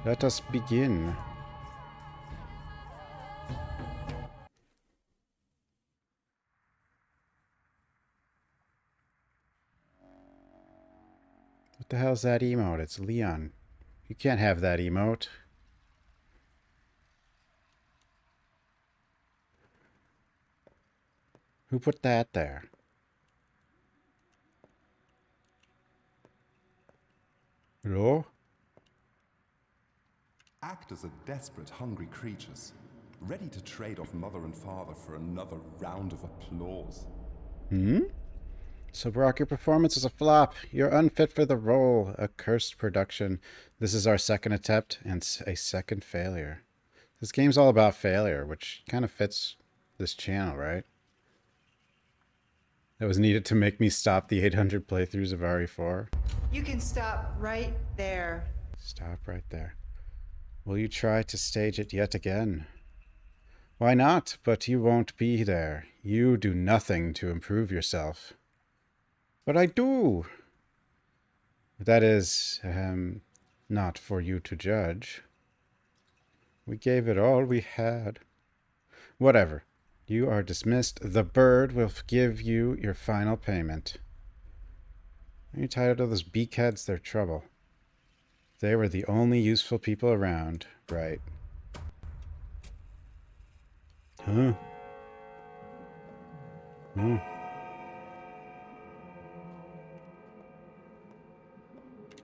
Let us begin. What the hell's that emote? It's Leon. You can't have that emote. Who put that there? Hello? Actors are desperate, hungry creatures, ready to trade off mother and father for another round of applause. So, Brock, your performance is a flop. You're unfit for the role. A cursed production. This is our second attempt and a second failure. This game's all about failure, which kind of fits this channel, right? That was needed to make me stop the 800 playthroughs of RE4. You can stop right there. Stop right there. Will you try to stage it yet again? Why not? But you won't be there. You do nothing to improve yourself. But I do. That is, not for you to judge. We gave it all we had. Whatever. You are dismissed. The bird will give you your final payment. Are you tired of those beakheads? They're trouble. They were the only useful people around, right? Huh? Hmm.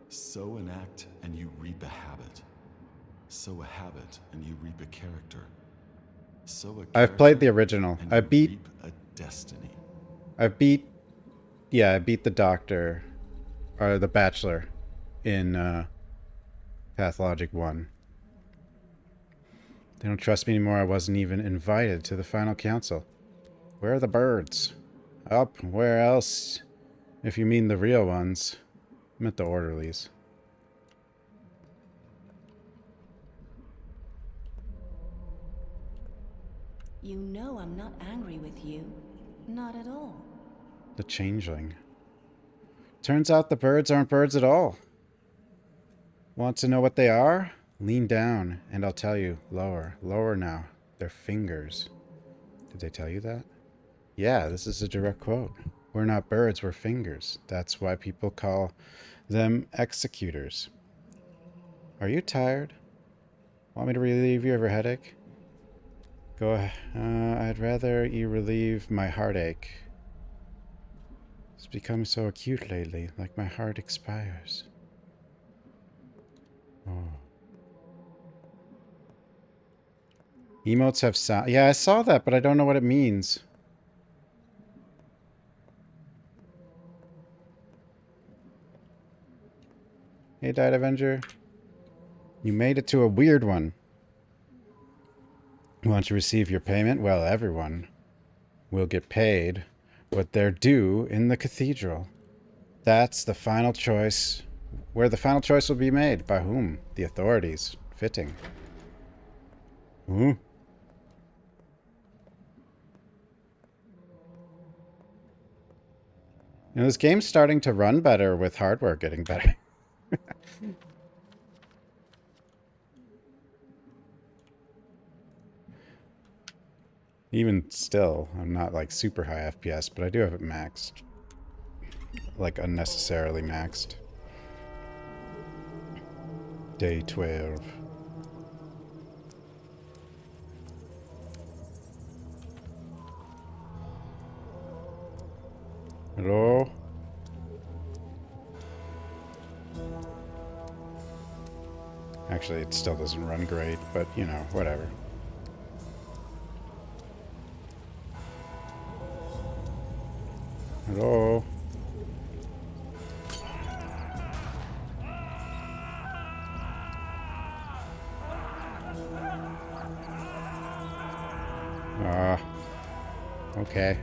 Sow an act and you reap a habit. Sow a habit and you reap a character. Sow a character I've played the original. and I you beat reap a destiny. I beat the doctor or the bachelor in Pathologic 1. They don't trust me anymore. I wasn't even invited to the final council. Where are the birds? Up, where else? If you mean the real ones. I meant the orderlies. You know I'm not angry with you. Not at all. The changeling. Turns out the birds aren't birds at all. Want to know what they are? Lean down, and I'll tell you. Lower. Lower now. They're fingers. Did they tell you that? Yeah, this is a direct quote. We're not birds, we're fingers. That's why people call them executors. Are you tired? Want me to relieve you of your headache? Go ahead. I'd rather you relieve my heartache. It's become so acute lately, like my heart expires. Oh. Emotes have sound. Yeah, I saw that, but I don't know what it means. Hey, Died Avenger. You made it to a weird one. Want to receive your payment? Well, everyone will get paid what they're due in the cathedral. That's the final choice. Where the final choice will be made. By whom? The authorities. Fitting. Ooh. You know, this game's starting to run better with hardware getting better. Even still, I'm not like super high FPS, but I do have it maxed. Like unnecessarily maxed. Day 12. Hello? Actually, it still doesn't run great, but you know, whatever. Hello? Okay.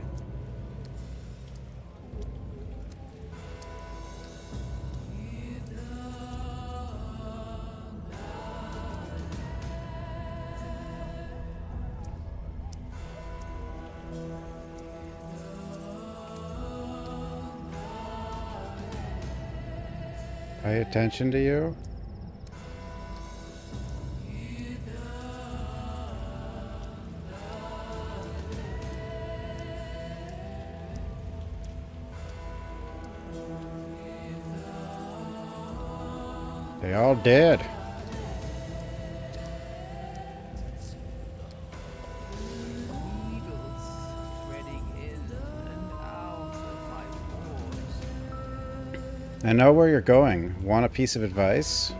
Pay attention to you? They all dead. Needles threading in and out of my pores. I know where you're going. Want a piece of advice?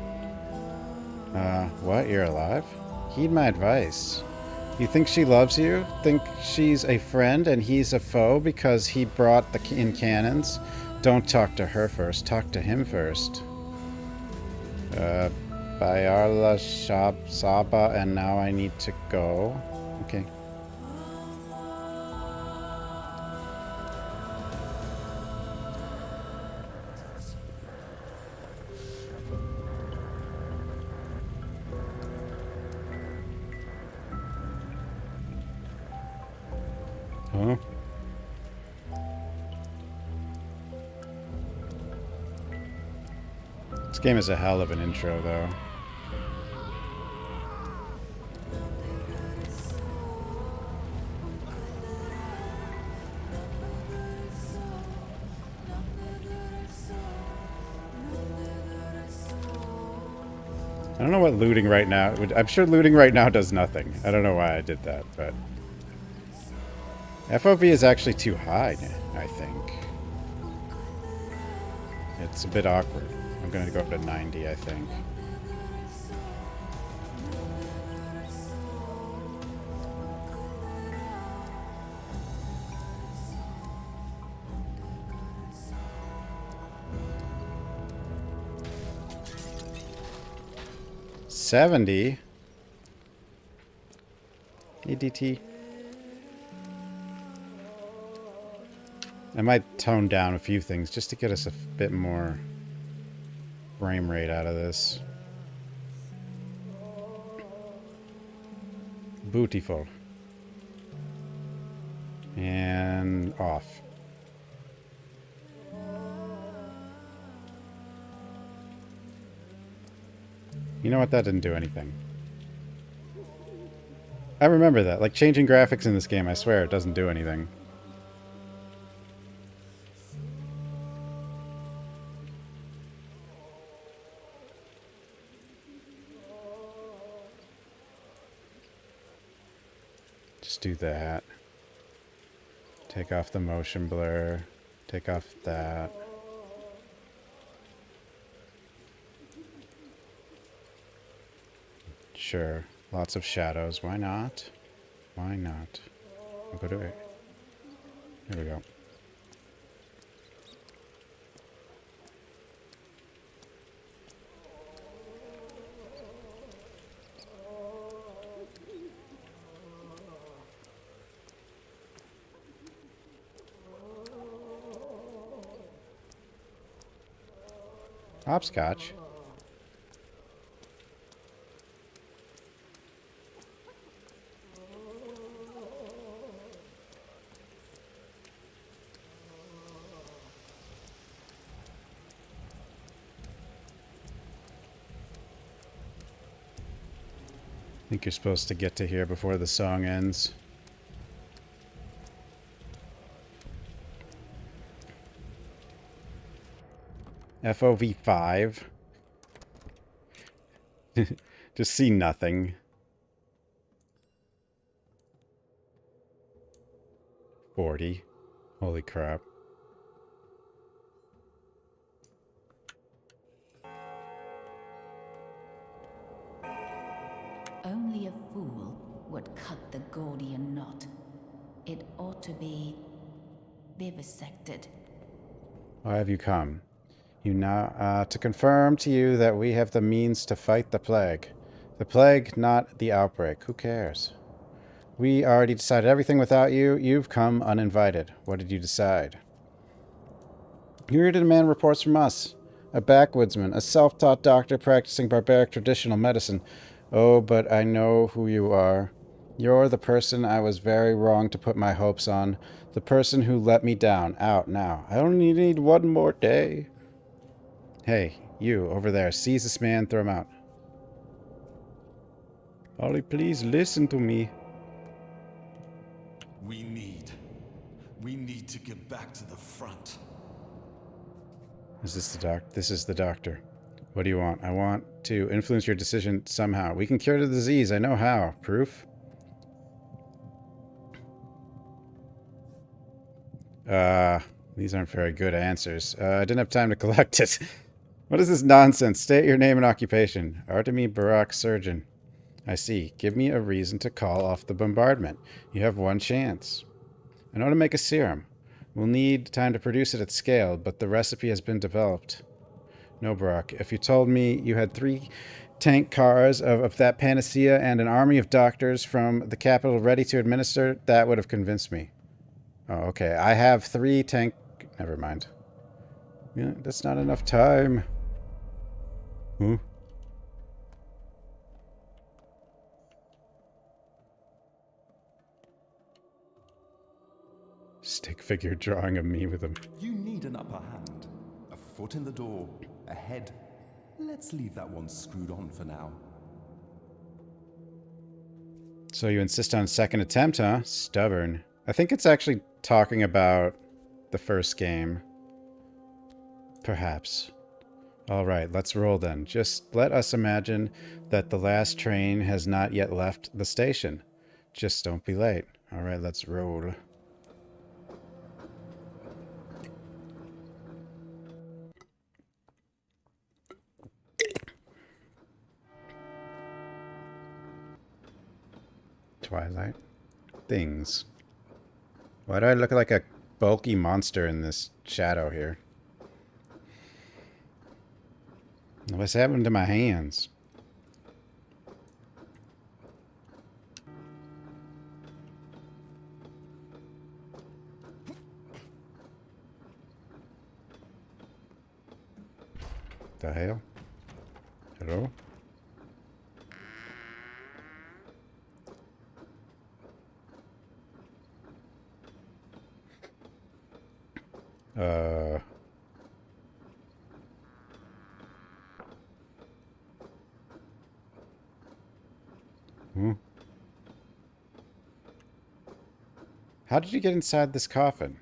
What? You're alive? Heed my advice. You think she loves you? Think she's a friend and he's a foe because he brought in cannons? Don't talk to her first. Talk to him first. Bayarla Saba, and now I need to go. Okay. Huh? This game is a hell of an intro, though. I don't know what looting right now... I'm sure looting right now does nothing. I don't know why I did that, but... FOV is actually too high, I think. It's a bit awkward. I'm going to go up to 90, I think. $70? EDT. I might tone down a few things just to get us a bit more frame rate out of this. Beautiful. And off. You know what? That didn't do anything. I remember that. Like, changing graphics in this game, I swear, it doesn't do anything. Just do that. Take off the motion blur. Take off that. Sure. Lots of shadows. Why not? Why not? I'll go to it. There we go. Hopscotch. I think you're supposed to get to here before the song ends. FOV 5. Just see nothing. 40. Holy crap. Only a fool would cut the Gordian knot. It ought to be vivisected. Why have you come? You now, to confirm to you that we have the means to fight the plague. The plague, not the outbreak. Who cares? We already decided everything without you. You've come uninvited. What did you decide? You're here to demand reports from us. A backwoodsman, a self-taught doctor practicing barbaric traditional medicine. Oh, but I know who you are. You're the person I was very wrong to put my hopes on. The person who let me down. Out now. I only need one more day. Hey, you, over there. Seize this man, throw him out. Ollie, please listen to me. We need to get back to the front. Is this the doc? This is the doctor. What do you want? I want to influence your decision somehow. We can cure the disease. I know how. Proof? These aren't very good answers. I didn't have time to collect it. What is this nonsense? State your name and occupation. Artemy Barak, surgeon. I see. Give me a reason to call off the bombardment. You have one chance. I know how to make a serum. We'll need time to produce it at scale, but the recipe has been developed. No, Barak. If you told me you had 3 tank cars of that panacea and an army of doctors from the capital ready to administer, that would have convinced me. Oh, okay. I have 3 tank... Never mind. Yeah, that's not enough time. Huh? Stick figure drawing of me with him. You need an upper hand. A foot in the door. A head. Let's leave that one screwed on for now. So you insist on second attempt, huh? Stubborn. I think it's actually talking about the first game. Perhaps. Alright, let's roll then. Just let us imagine that the last train has not yet left the station. Just don't be late. Alright, let's roll. Twilight. Things. Why do I look like a bulky monster in this shadow here? What's happened to my hands? The hell? Hello? Hmm? How did you get inside this coffin?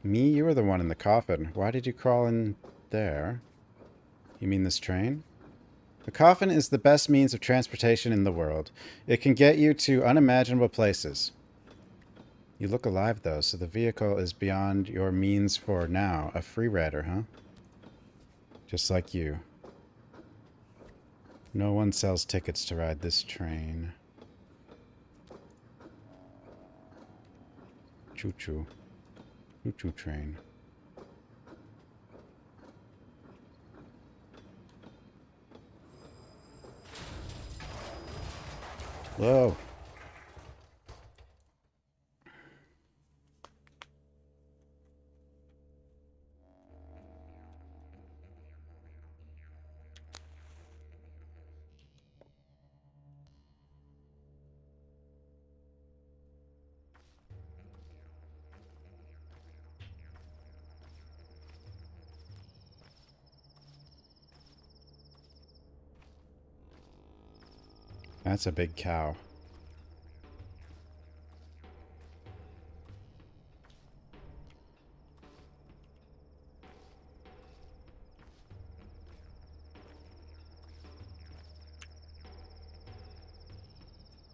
Me? You were the one in the coffin. Why did you crawl in there? You mean this train? The coffin is the best means of transportation in the world. It can get you to unimaginable places. You look alive, though, so the vehicle is beyond your means for now. A free rider, huh? Just like you. No one sells tickets to ride this train. Choo-choo. Choo-choo train. Whoa. That's a big cow.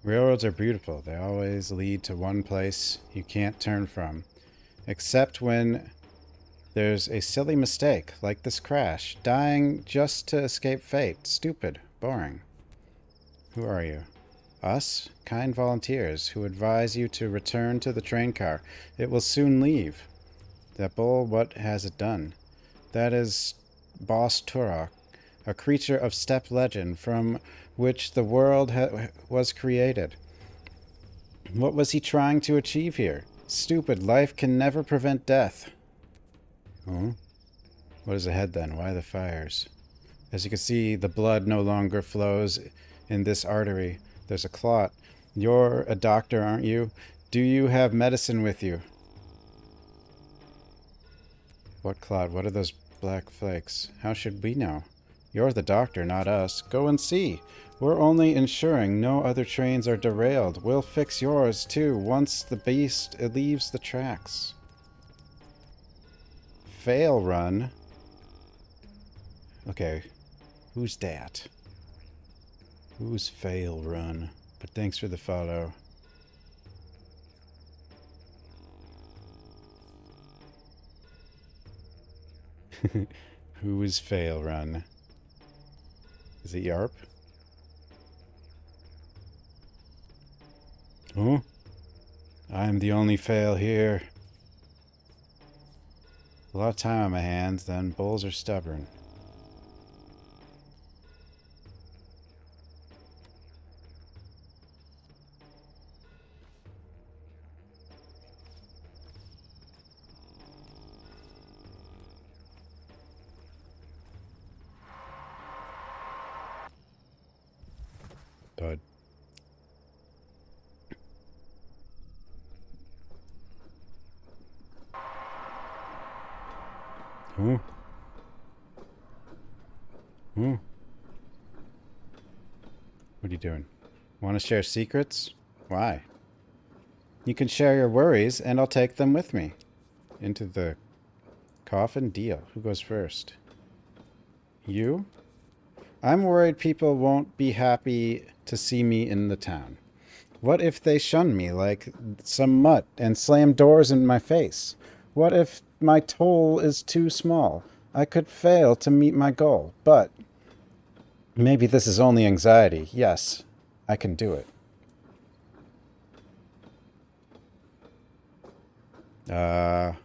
Railroads are beautiful. They always lead to one place you can't turn from. Except when there's a silly mistake, like this crash. Dying just to escape fate. Stupid. Boring. Who are you? Us? Kind volunteers who advise you to return to the train car. It will soon leave. That bull, what has it done? That is Boss Turok, a creature of steppe legend from which the world was created. What was he trying to achieve here? Stupid, life can never prevent death. Oh? What is ahead then? Why the fires? As you can see, the blood no longer flows in this artery. There's a clot. You're a doctor, aren't you? Do you have medicine with you? What clot? What are those black flakes? How should we know? You're the doctor, not us. Go and see. We're only ensuring no other trains are derailed. We'll fix yours, too, once the beast leaves the tracks. Fail run? Okay. Who's dat? Who's fail run? But thanks for the follow. Who is fail run? Is it Yarp? Oh? I'm the only fail here. A lot of time on my hands, then bulls are stubborn. Bud. Who? Who? What are you doing? Want to share secrets? Why? You can share your worries, and I'll take them with me. Into the coffin? Deal. Who goes first? You? I'm worried people won't be happy to see me in the town. What if they shun me like some mutt and slam doors in my face? What if my toll is too small? I could fail to meet my goal, but maybe this is only anxiety. Yes, I can do it. A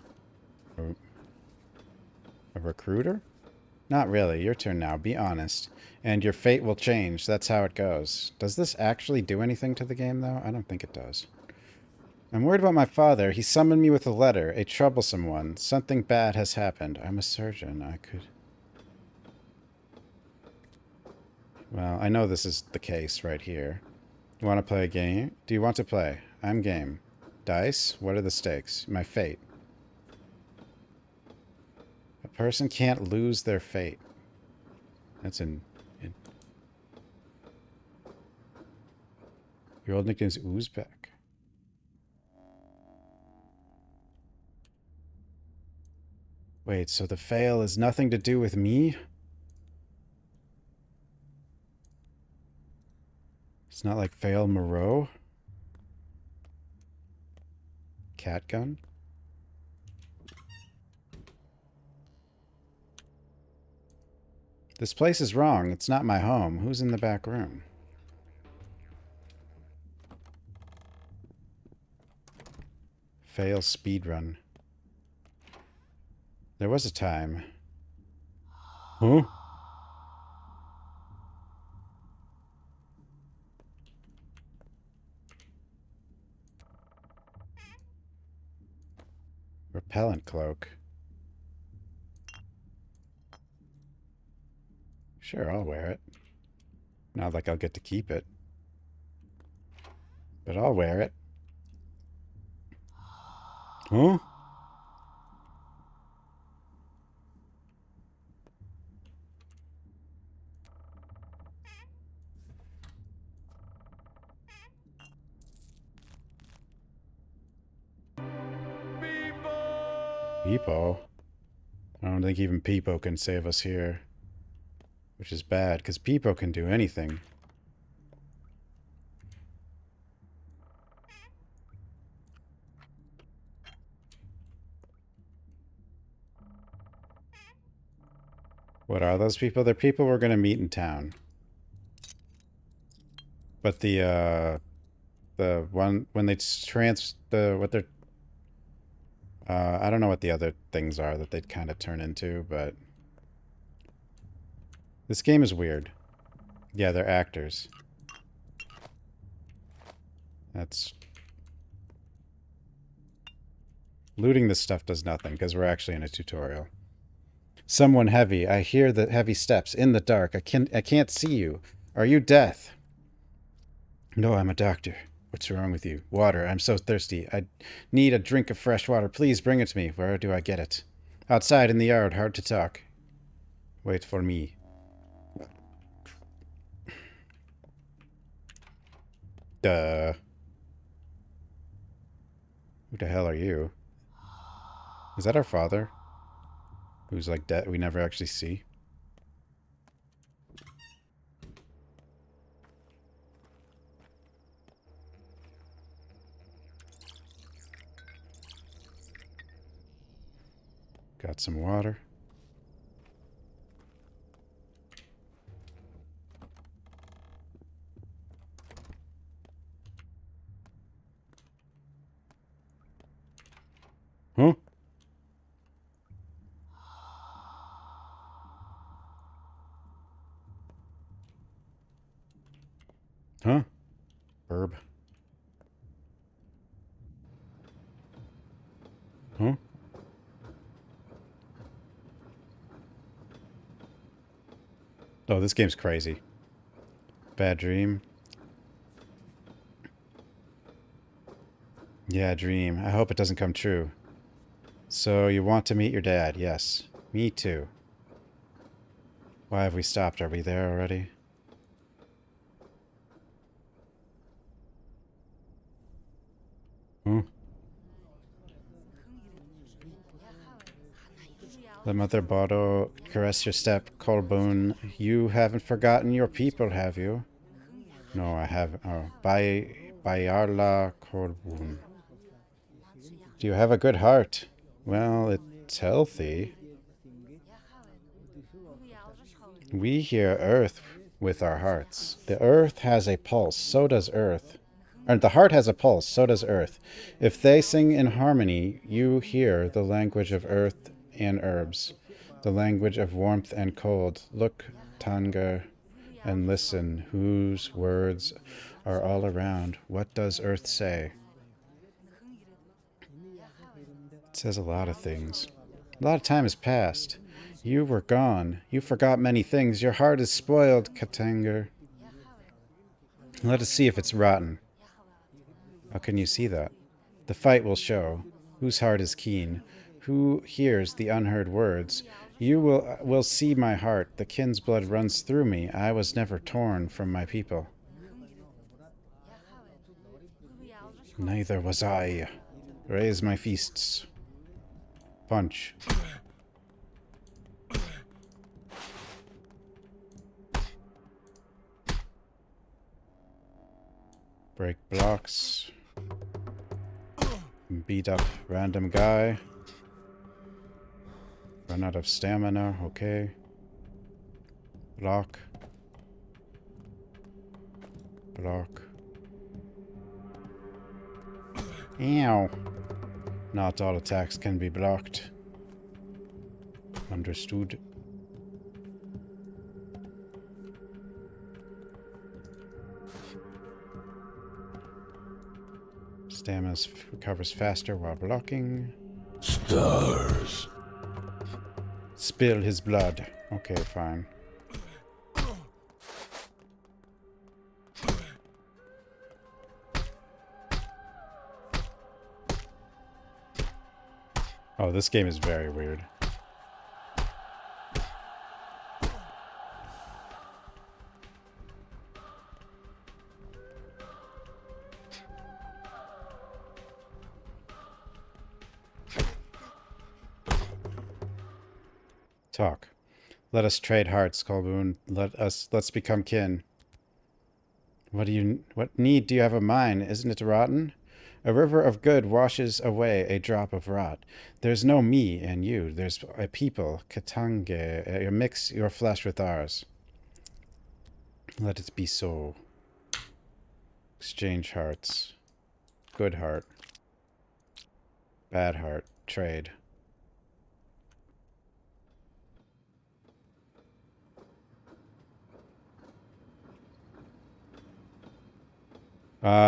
recruiter? Not really. Your turn now. Be honest. And your fate will change. That's how it goes. Does this actually do anything to the game, though? I don't think it does. I'm worried about my father. He summoned me with a letter, a troublesome one. Something bad has happened. I'm a surgeon. I could... Well, I know this is the case right here. You want to play a game? Do you want to play? I'm game. Dice? What are the stakes? My fate. A person can't lose their fate. That's in... Your old nickname's Uzbek. Wait, so the fail is nothing to do with me? It's not like fail Moreau? Cat gun? This place is wrong. It's not my home. Who's in the back room? Fail speedrun. There was a time. Huh? Repellent cloak. Sure, I'll wear it. Not like I'll get to keep it. But I'll wear it. Huh? Peepo? I don't think even Peepo can save us here. Which is bad, because Peepo can do anything. What are those people? They're people we're going to meet in town. But the one, when they what they're, I don't know what the other things are that they'd kind of turn into, but this game is weird. Yeah, they're actors. That's... Looting this stuff does nothing, because we're actually in a tutorial. Someone heavy. I hear the heavy steps in the dark. I can't see you. Are you Death? No, I'm a doctor. What's wrong with you? Water. I'm so thirsty. I need a drink of fresh water. Please bring it to me. Where do I get it? Outside in the yard. Hard to talk. Wait for me. Duh. Who the hell are you? Is that our father? Who's like dead? We never actually see. Got some water. Huh? Huh? Herb. Huh? Oh, this game's crazy. Bad dream. Yeah, dream. I hope it doesn't come true. So you want to meet your dad? Yes. Me too. Why have we stopped? Are we there already? Hmm. Let Mother Bodo caress your step, Colboon. You haven't forgotten your people, have you? No, I haven't. Oh, Bayarla Colboon. Do you have a good heart? Well, it's healthy. We hear Earth with our hearts. The Earth has a pulse, so does Earth. And the heart has a pulse, so does Earth. If they sing in harmony, you hear the language of Earth and herbs, the language of warmth and cold. Look, Tanga, and listen, whose words are all around. What does Earth say? It says a lot of things. A lot of time has passed. You were gone. You forgot many things. Your heart is spoiled, Katanger. Let us see if it's rotten. How can you see that? The fight will show. Whose heart is keen? Who hears the unheard words? You will see my heart. The kin's blood runs through me. I was never torn from my people. Neither was I. Raise my fists. Punch. Break blocks. Beat up random guy. Run out of stamina, okay. Block. Block. Ow. Not all attacks can be blocked. Understood. Stamina recovers faster while blocking. Stars. Spill his blood. Okay, fine. Oh, this game is very weird. Talk. Let us trade hearts, Colboon. Let's become kin. What need do you have of mine? Isn't it rotten? A river of good washes away a drop of rot. There's no me and you. There's a people, Katange. You mix your flesh with ours. Let it be so. Exchange hearts. Good heart. Bad heart. Trade.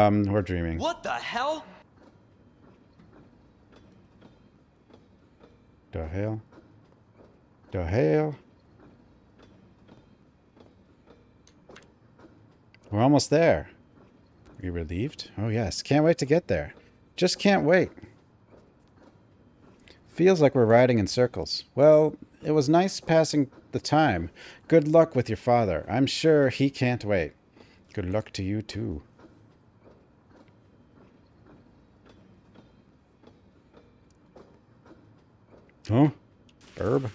We're dreaming. What the hell? The hell? The hell? We're almost there. Are you relieved? Oh yes, can't wait to get there. Just can't wait. Feels like we're riding in circles. Well, it was nice passing the time. Good luck with your father. I'm sure he can't wait. Good luck to you too. Huh? Herb?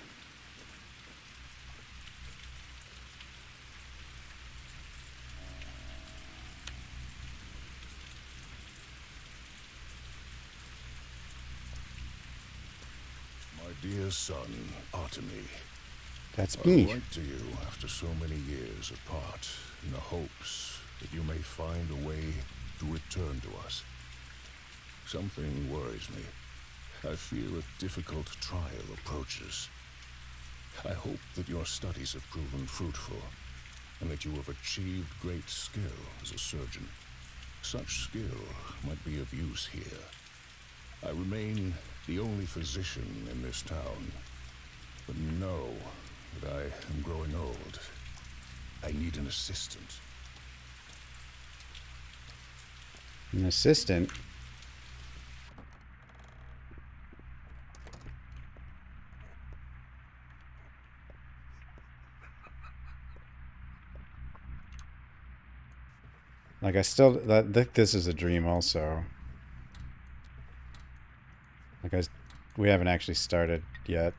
My Dear son, Artemy, That's I me. write to you after so many years apart, in the hopes that you may find a way to return to us. Something worries me. I fear a difficult trial approaches. I hope that your studies have proven fruitful, and that you have achieved great skill as a surgeon. Such skill might be of use here. I remain the only physician in this town, but know that I am growing old. I need an assistant. An assistant? Like, I still think this is a dream also. Like, we haven't actually started yet.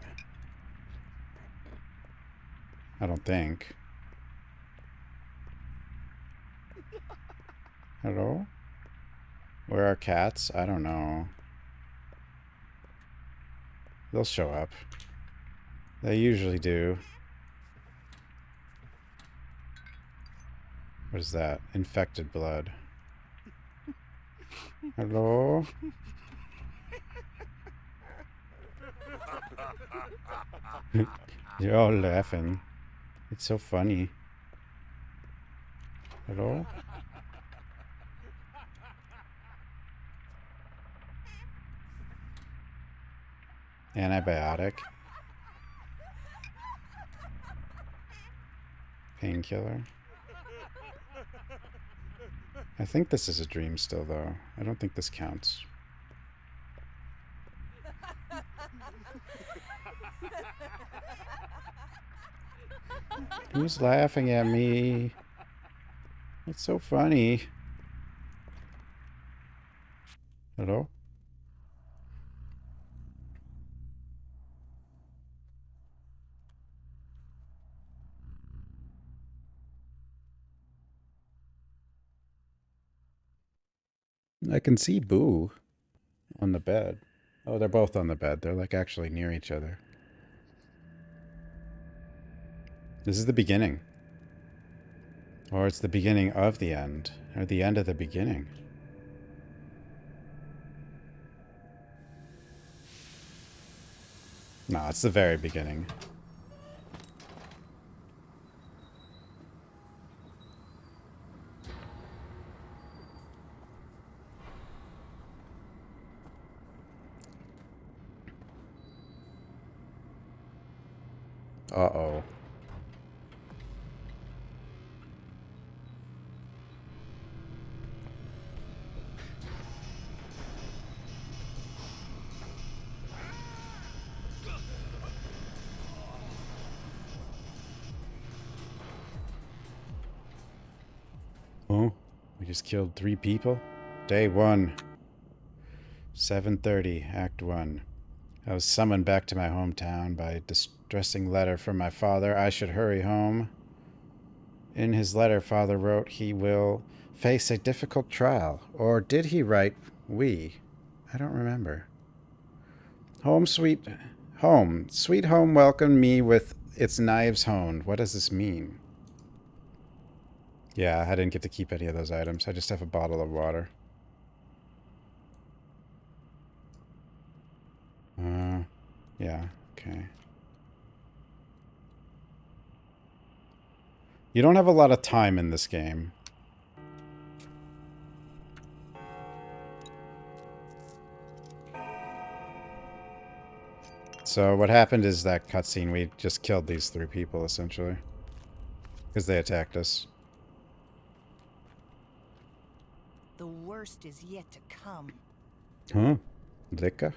I don't think. Hello? Where are cats? I don't know. They'll show up. They usually do. What is that? Infected blood. Hello? You're all laughing. It's so funny. Hello? Antibiotic. Painkiller. I think this is a dream still, though. I don't think this counts. Who's laughing at me? It's so funny. Hello? I can see Boo on the bed. Oh, they're both on the bed. They're like actually near each other. This is the beginning. Or it's the beginning of the end. Or the end of the beginning. No, it's the very beginning. Uh-oh. Oh, we just killed 3 people? Day 1. 7:30, Act 1. I was summoned back to my hometown by a distressing letter from my father. I should hurry home. In his letter, father wrote he will face a difficult trial. Or did he write we? I don't remember. Home, sweet home. Sweet home welcomed me with its knives honed. What does this mean? Yeah, I didn't get to keep any of those items. I just have a bottle of water. Yeah, okay. You don't have a lot of time in this game. So what happened is that cutscene, we just killed these 3 people, essentially. Because they attacked us. The worst is yet to come. Huh? Licka?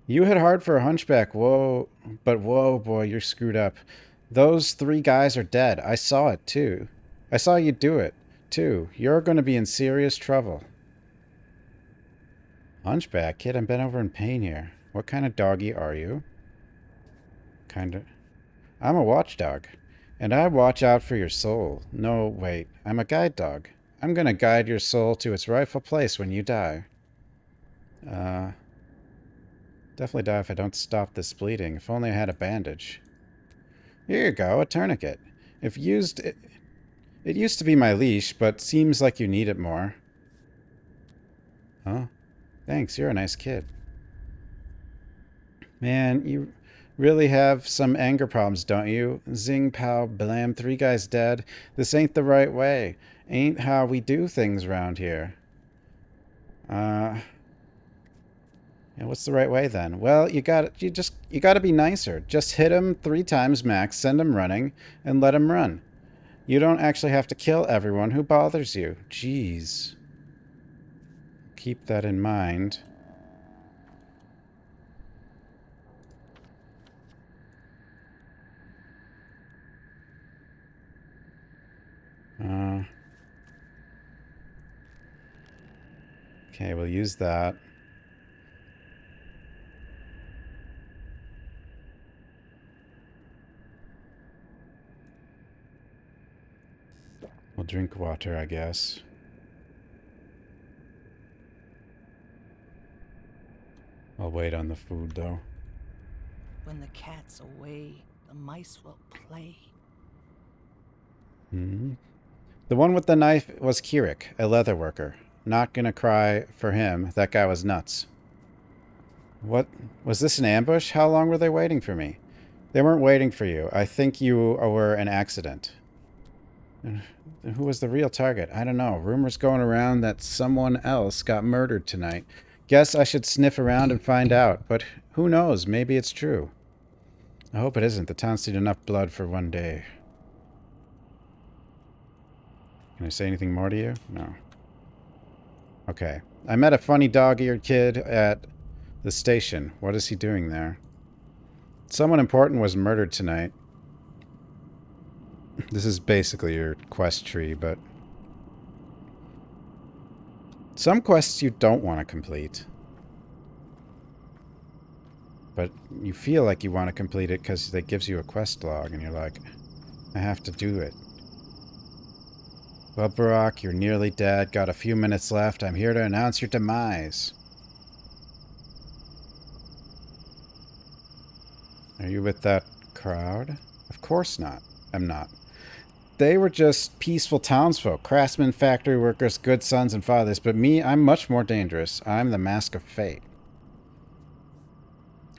You hit hard for a hunchback. Whoa. But whoa, boy, you're screwed up. Those 3 guys are dead. I saw it, too. I saw you do it, too. You're going to be in serious trouble. Hunchback? Kid, I'm bent over in pain here. What kind of doggy are you? Kinda. I'm a watchdog. And I watch out for your soul. No, wait. I'm a guide dog. I'm going to guide your soul to its rightful place when you die. Definitely die if I don't stop this bleeding. If only I had a bandage. Here you go, a tourniquet. If used... It used to be my leash, but seems like you need it more. Huh? Thanks, you're a nice kid. Man, you really have some anger problems, don't you? Zing, pow, blam, 3 guys dead. This ain't the right way. Ain't how we do things around here. Yeah, what's the right way then? Well, you gotta be nicer. Just hit him 3 times max, send him running, and let him run. You don't actually have to kill everyone who bothers you. Jeez. Keep that in mind. Okay, we'll use that. We'll drink water, I guess. I'll wait on the food, though. When the cat's away, the mice will play. Hmm. The one with the knife was Kirik, a leather worker. Not gonna cry for him. That guy was nuts. What? Was this an ambush? How long were they waiting for me? They weren't waiting for you. I think you were an accident. Who was the real target? I don't know. Rumors going around that someone else got murdered tonight. Guess I should sniff around and find out. But who knows? Maybe it's true. I hope it isn't. The town's seen enough blood for one day. Can I say anything more to you? No. Okay. I met a funny dog-eared kid at the station. What is he doing there? Someone important was murdered tonight. This is basically your quest tree, but... Some quests you don't want to complete. But you feel like you want to complete it because it gives you a quest log, and you're like, I have to do it. Well, Barack, you're nearly dead. Got a few minutes left. I'm here to announce your demise. Are you with that crowd? Of course not. I'm not. They were just peaceful townsfolk. Craftsmen, factory workers, good sons and fathers. But me, I'm much more dangerous. I'm the mask of fate.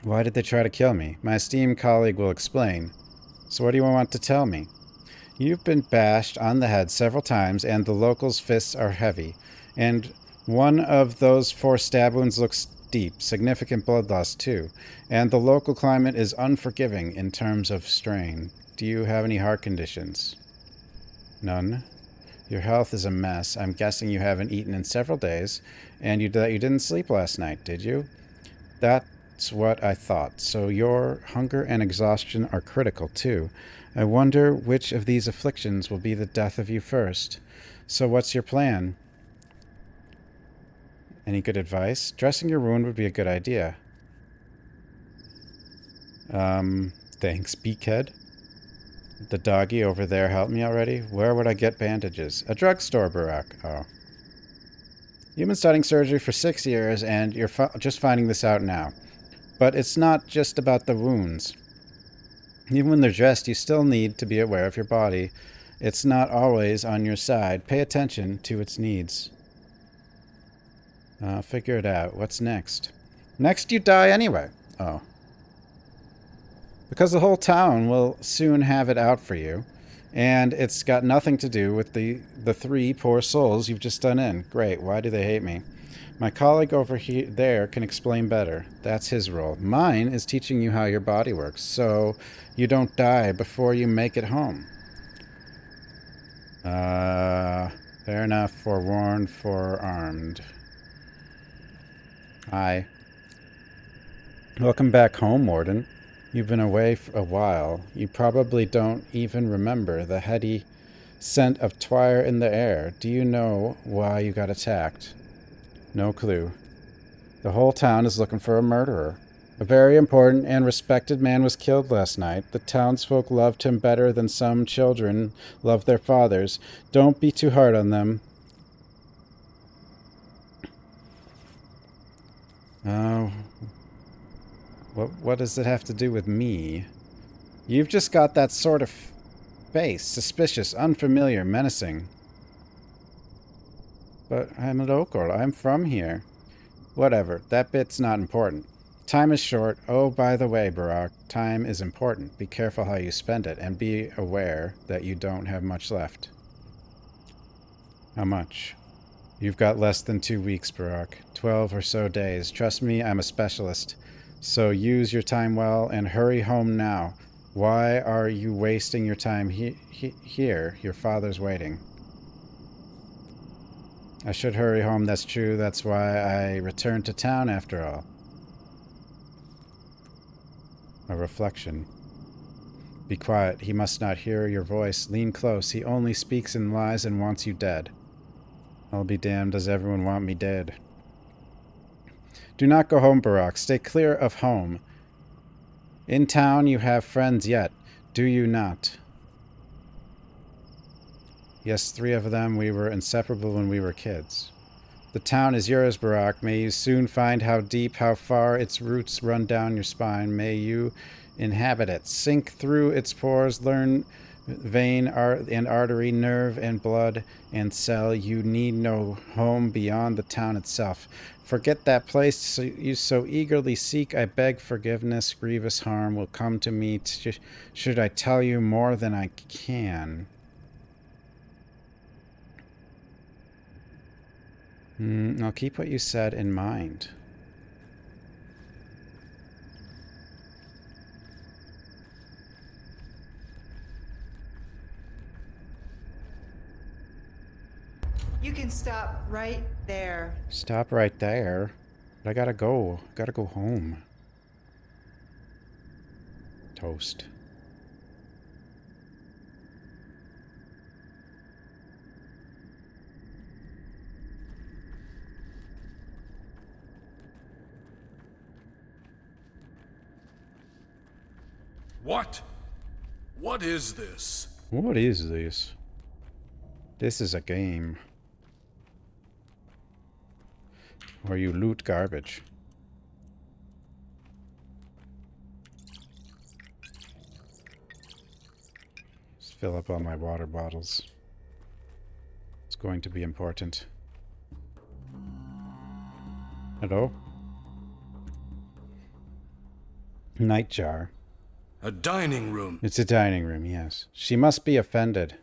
Why did they try to kill me? My esteemed colleague will explain. So what do you want to tell me? You've been bashed on the head several times, and the locals' fists are heavy. And one of those 4 stab wounds looks deep, significant blood loss too. And the local climate is unforgiving in terms of strain. Do you have any heart conditions? None. Your health is a mess. I'm guessing you haven't eaten in several days, and you didn't sleep last night, did you? That's what I thought. So your hunger and exhaustion are critical too. I wonder which of these afflictions will be the death of you first. So what's your plan? Any good advice? Dressing your wound would be a good idea. Thanks, Beakhead. The doggy over there helped me already? Where would I get bandages? A drugstore, Barack. Oh. You've been studying surgery for 6 years, and you're just finding this out now. But it's not just about the wounds. Even when they're dressed, you still need to be aware of your body. It's not always on your side. Pay attention to its needs. Figure it out. What's next? Next, you die anyway. Oh. Because the whole town will soon have it out for you. And it's got nothing to do with the 3 poor souls you've just done in. Great. Why do they hate me? My colleague over there can explain better. That's his role. Mine is teaching you how your body works, so you don't die before you make it home. Fair enough. Forewarned, forearmed. Hi. Welcome back home, Warden. You've been away for a while. You probably don't even remember the heady scent of twire in the air. Do you know why you got attacked? No clue. The whole town is looking for a murderer. A very important and respected man was killed last night. The townsfolk loved him better than some children love their fathers. Don't be too hard on them. Oh. What does it have to do with me? You've just got that sort of face. Suspicious, unfamiliar, menacing. But I'm local. I'm from here. Whatever. That bit's not important. Time is short. Oh, by the way, Barack, time is important. Be careful how you spend it, and be aware that you don't have much left. How much? You've got less than 2 weeks, Barack. 12 or so days. Trust me, I'm a specialist. So use your time well and hurry home now. Why are you wasting your time here? Your father's waiting. I should hurry home, that's true. That's why I returned to town after all. A reflection. Be quiet. He must not hear your voice. Lean close. He only speaks in lies and wants you dead. I'll be damned. Does everyone want me dead? Do not go home, Barack. Stay clear of home. In town you have friends yet, do you not? Yes, 3 of them. We were inseparable when we were kids. The town is yours, Barack. May you soon find how deep, how far its roots run down your spine. May you inhabit it, sink through its pores, learn vein and artery, nerve and blood and cell. You need no home beyond the town itself. Forget that place you so eagerly seek. I beg forgiveness. Grievous harm will come to me. Should I tell you more than I can? I'll keep what you said in mind. You can stop right there. Stop right there. But I gotta go. Gotta go home. Toast. What? What is this? What is this? This is a game. Where you loot garbage. Just fill up all my water bottles. It's going to be important. Hello? Nightjar. A dining room. It's a dining room, yes. She must be offended.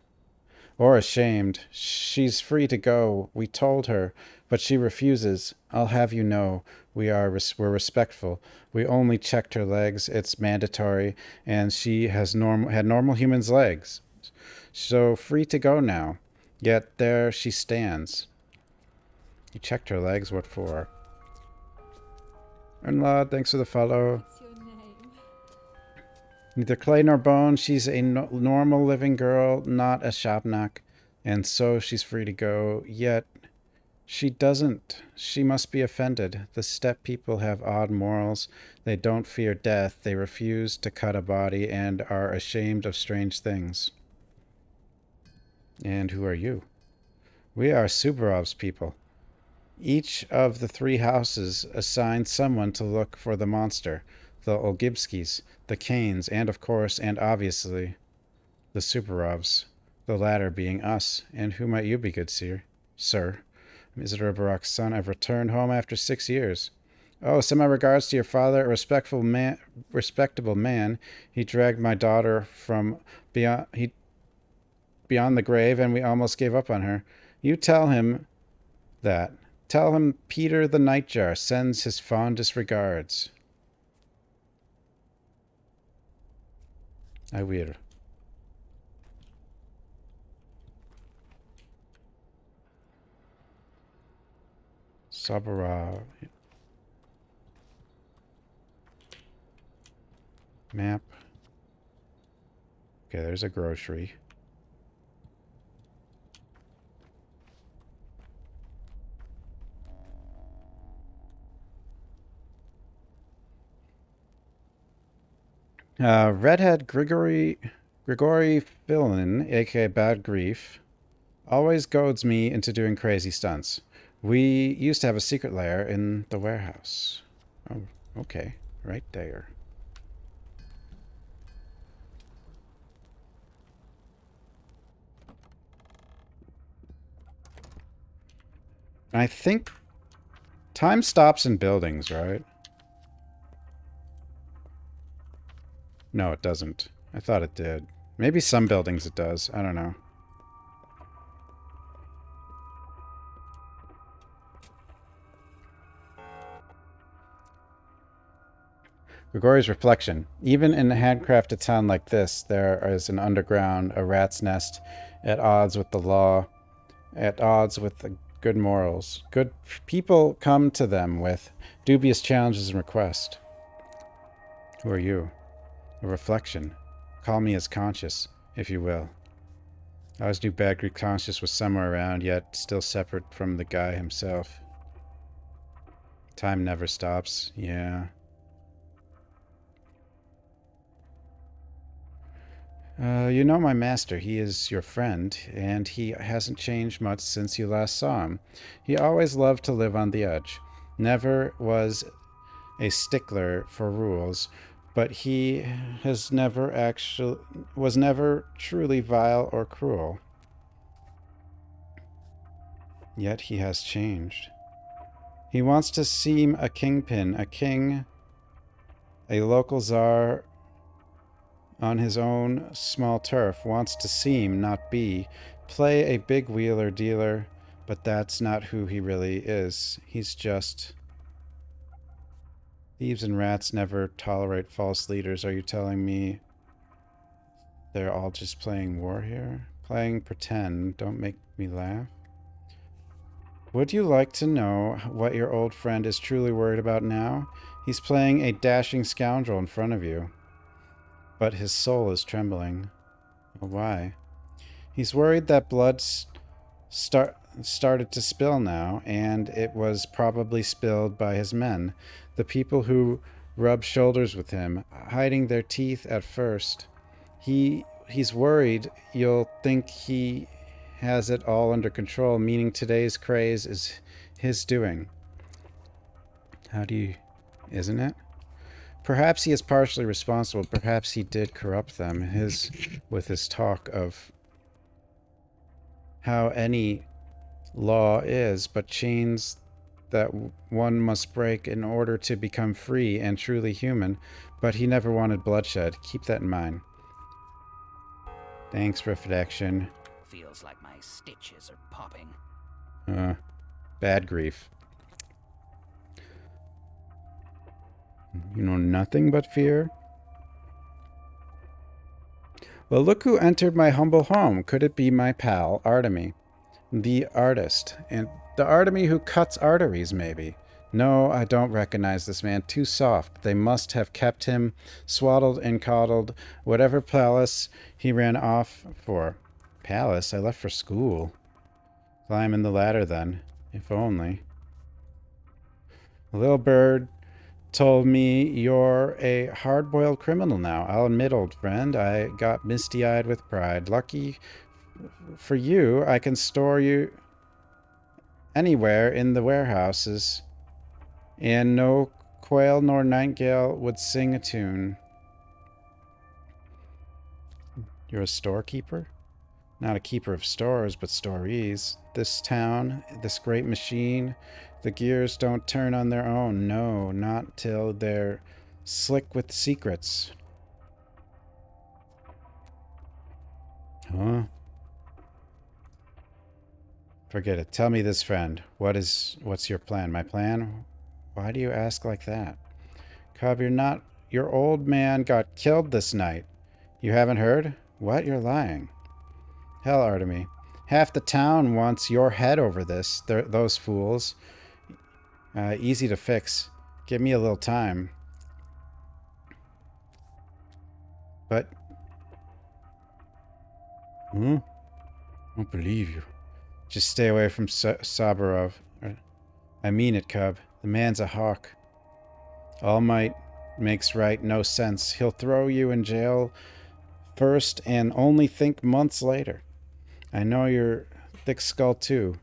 Or ashamed. She's free to go. We told her, but she refuses. I'll have you know, we're respectful. We only checked her legs. It's mandatory, and she has had normal humans' legs. So free to go now. Yet there she stands. You checked her legs. What for? Unlawed, thanks for the follow. Neither clay nor bone. She's a normal living girl, not a shopknock. And so she's free to go. Yet she doesn't. She must be offended. The steppe people have odd morals. They don't fear death. They refuse to cut a body and are ashamed of strange things. And who are you? We are Subarov's people. Each of the 3 houses assigned someone to look for the monster. The Olgibskis, the Kanes, and of course, and obviously, the Subarovs, the latter being us. And who might you be, good sir? I'm Isidore Barak's son. I've returned home after 6 years. Oh, send my regards to your father, a respectable man. He dragged my daughter from beyond the grave, and we almost gave up on her. You tell him that. Tell him Peter the Nightjar sends his fondest regards. I will. Sabara. Map. Okay, there's a grocery. Redhead Grigory Fillin, aka Bad Grief, always goads me into doing crazy stunts. We used to have a secret lair in the warehouse. Oh, okay. Right there. I think time stops in buildings, right? No, it doesn't. I thought it did. Maybe some buildings it does. I don't know. Grigori's reflection. Even in a handcrafted town like this, there is an underground, a rat's nest, at odds with the law, at odds with the good morals. Good people come to them with dubious challenges and requests. Who are you? A reflection. Call me as conscious, if you will. I always knew Bad Greek Conscious was somewhere around, yet still separate from the guy himself. Time never stops, yeah. You know my master. He is your friend, and he hasn't changed much since you last saw him. He always loved to live on the edge. Never was a stickler for rules, but he has never was never truly vile or cruel. Yet he has changed. He wants to seem a kingpin, a king, a local czar on his own small turf, wants to seem, not be, play a big wheeler dealer, but that's not who he really is. He's just... Thieves and rats never tolerate false leaders. Are you telling me they're all just playing war here? Playing pretend. Don't make me laugh. Would you like to know what your old friend is truly worried about now? He's playing a dashing scoundrel in front of you, but his soul is trembling. Why? He's worried that blood started to spill now, and it was probably spilled by his men, the people who rub shoulders with him, hiding their teeth at first. He's worried you'll think he has it all under control, meaning today's craze is his doing. Isn't it? Perhaps he is partially responsible. Perhaps he did corrupt them. With his talk of how any law is but chains that one must break in order to become free and truly human. But he never wanted bloodshed. Keep that in mind. Thanks, reflection. Feels like my stitches are popping. Bad grief. You know nothing but fear? Well, look who entered my humble home. Could it be my pal, Artemy? The artist. And the Artemy who cuts arteries, maybe. No, I don't recognize this man. Too soft. They must have kept him swaddled and coddled. Whatever palace he ran off for. Palace? I left for school. Climbing the ladder then. If only. A little bird told me you're a hard-boiled criminal now. I'll admit, old friend, I got misty-eyed with pride. Lucky for you, I can store you anywhere in the warehouses, and no quail nor nightingale would sing a tune. You're a storekeeper? Not a keeper of stores, but stories. This town, this great machine, the gears don't turn on their own. No, not till they're slick with secrets. Huh? Forget it. Tell me this, friend. What's your plan? My plan? Why do you ask like that? Cub, your old man got killed this night. You haven't heard? What? You're lying. Hell, Artemy. Half the town wants your head over this. Those fools. Easy to fix. Give me a little time. But... I don't believe you. Just stay away from Saburov. I mean it, Cub. The man's a hawk. All might makes right no sense. He'll throw you in jail first and only think months later. I know you're thick-skulled too.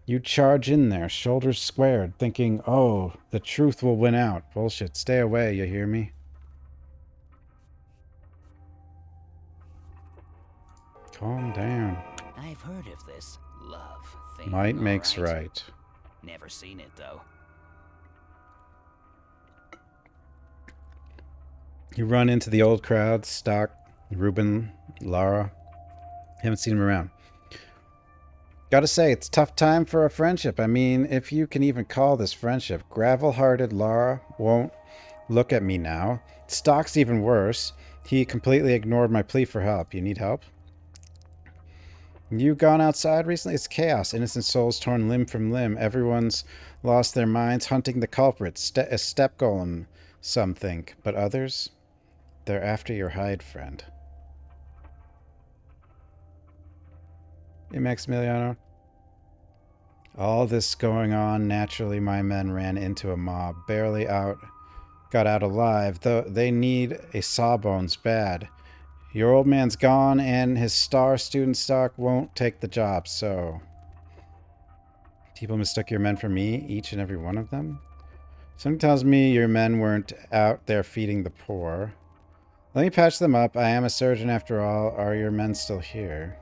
You charge in there, shoulders squared, thinking, oh, the truth will win out. Bullshit. Stay away, you hear me? Calm down. I've heard of this love thing. Might makes alright. right. Never seen it, though. You run into the old crowd, Stock, Ruben, Lara. Haven't seen him around. Gotta say, it's a tough time for a friendship. I mean, if you can even call this friendship. Gravel-hearted Lara won't look at me now. Stock's even worse. He completely ignored my plea for help. You need help? You gone outside recently? It's chaos. Innocent souls torn limb from limb. Everyone's lost their minds hunting the culprit. A step golem, some think. But others? They're after your hide, friend. Hey, Maximiliano. All this going on, naturally my men ran into a mob. Barely got out alive, though they need a sawbones bad. Your old man's gone, and his star student Stock won't take the job, so... People mistook your men for me, each and every one of them? Something tells me your men weren't out there feeding the poor. Let me patch them up. I am a surgeon after all. Are your men still here?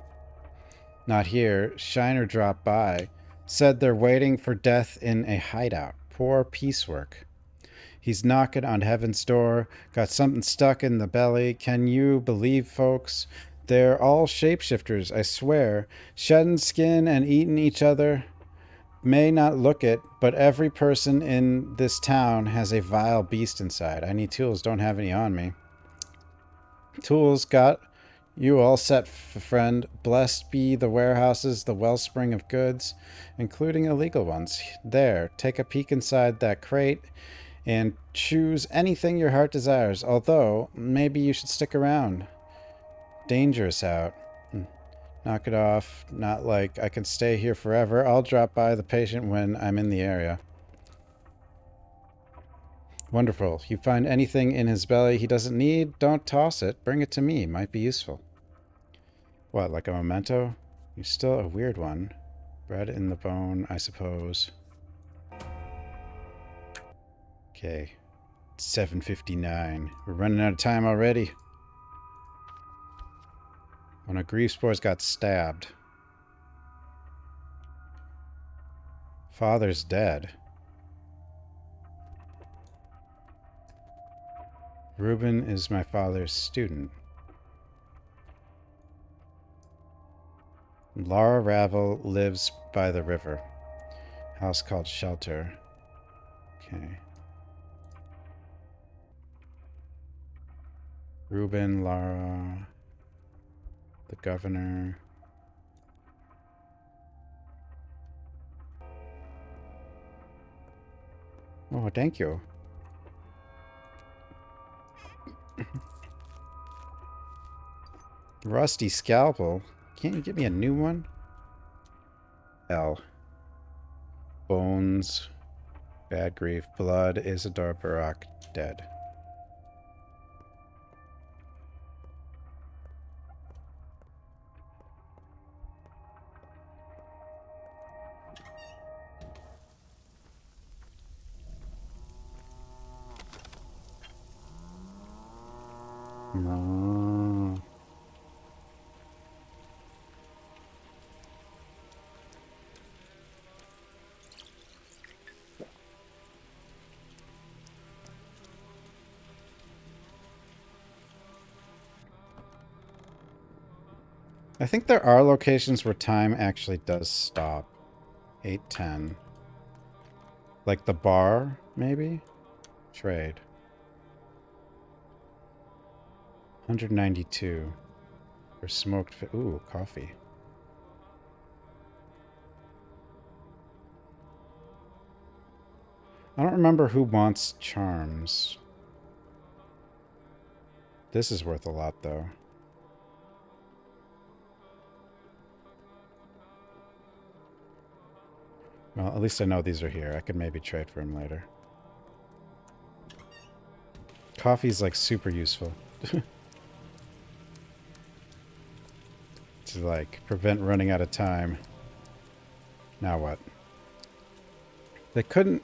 Not here. Shiner dropped by. Said they're waiting for death in a hideout. Poor piecework. He's knocking on heaven's door. Got something stuck in the belly. Can you believe, folks? They're all shapeshifters, I swear. Shedding skin and eating each other. May not look it, but every person in this town has a vile beast inside. I need tools. Don't have any on me. Tools got you all set, friend. Blessed be the warehouses, the wellspring of goods, including illegal ones. There, take a peek inside that crate and choose anything your heart desires. Although, maybe you should stick around. Dangerous out. Knock it off. Not like I can stay here forever. I'll drop by the patient when I'm in the area. Wonderful. You find anything in his belly he doesn't need, don't toss it. Bring it to me. Might be useful. What, like a memento? You're still a weird one. Bread in the bone, I suppose. Okay. 7:59. We're running out of time already. One of Griefspor's got stabbed. Father's dead. Reuben is my father's student. Lara Ravel lives by the river. House called Shelter. Okay. Reuben, Lara, the governor. Oh, thank you. Rusty scalpel. Can't you give me a new one? L. Bones. Bad grief. Blood. Isidore Barak. Dead. No. I think there are locations where time actually does stop. 8:10. Like the bar, maybe? Trade. 192 for smoked ooh, coffee. I don't remember who wants charms. This is worth a lot, though. Well, at least I know these are here. I could maybe trade for them later. Coffee's like super useful. To like prevent running out of time. Now what? They couldn't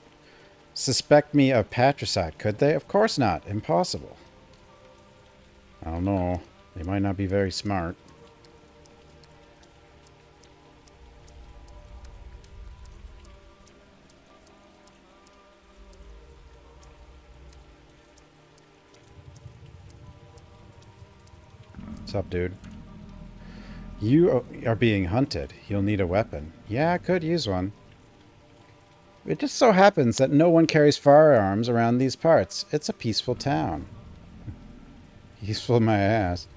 suspect me of patricide, could they? Of course not. Impossible. I don't know. They might not be very smart. What's up, dude? You are being hunted. You'll need a weapon. Yeah, I could use one. It just so happens that no one carries firearms around these parts. It's a peaceful town. Peaceful my ass.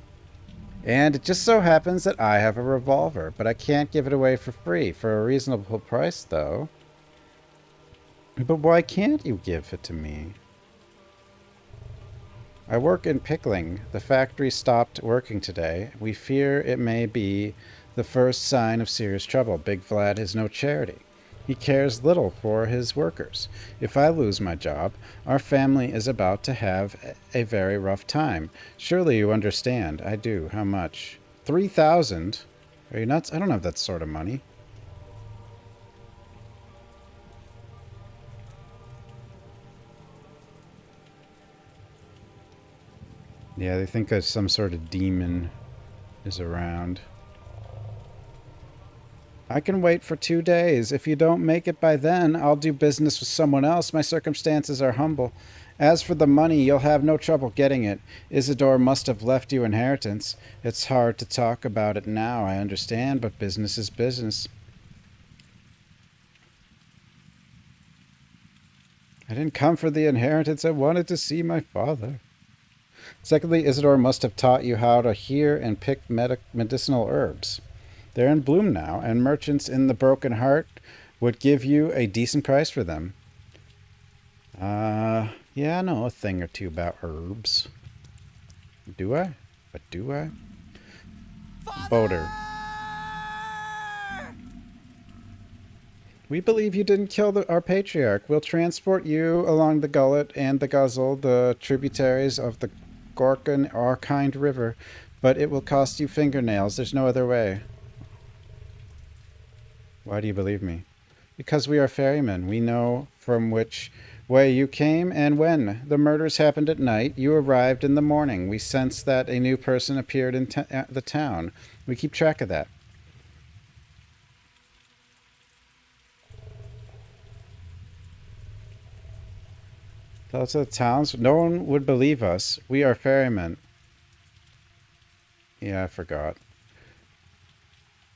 And it just so happens that I have a revolver, but I can't give it away for free. For a reasonable price, though. But why can't you give it to me? I work in pickling. The factory stopped working today. We fear it may be the first sign of serious trouble. Big Vlad is no charity. He cares little for his workers. If I lose my job, our family is about to have a very rough time. Surely you understand. I do. How much? 3,000? Are you nuts? I don't have that sort of money. Yeah, they think that some sort of demon is around. I can wait for 2 days. If you don't make it by then, I'll do business with someone else. My circumstances are humble. As for the money, you'll have no trouble getting it. Isidore must have left you inheritance. It's hard to talk about it now, I understand, but business is business. I didn't come for the inheritance. I wanted to see my father. Secondly, Isidore must have taught you how to hear and pick medicinal herbs. They're in bloom now, and merchants in the Broken Heart would give you a decent price for them. Yeah, I know a thing or two about herbs. Do I? But do I? Boater. We believe you didn't kill our patriarch. We'll transport you along the Gullet and the Guzzle, the tributaries of the Gorkin Arkhind River, but it will cost you fingernails. There's no other way. Why do you believe me? Because we are ferrymen. We know from which way you came and when. The murders happened at night. You arrived in the morning. We sense that a new person appeared in the town. We keep track of that. Those are the towns. No one would believe us. We are ferrymen. Yeah, I forgot.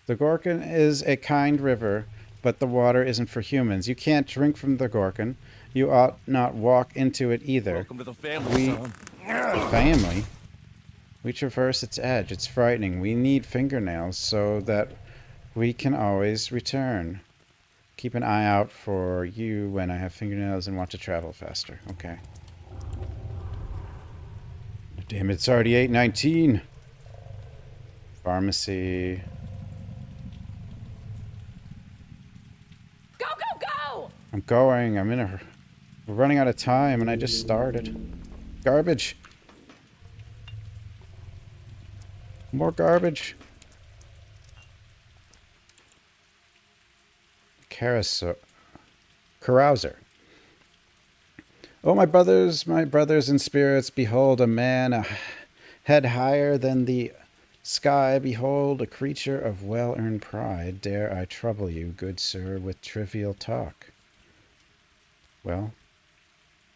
The Gorkin is a kind river, but the water isn't for humans. You can't drink from the Gorkin. You ought not walk into it either. Welcome to the family, son. The family? We traverse its edge. It's frightening. We need fingernails so that we can always return. Keep an eye out for you when I have fingernails and want to travel faster. Okay. Damn it, it's already 8:19. Pharmacy. Go, go, go! I'm going. We're running out of time and I just started. Garbage. More garbage. Carouser. Oh, my brothers in spirits, behold a man a head higher than the sky. Behold a creature of well-earned pride. Dare I trouble you, good sir, with trivial talk? Well,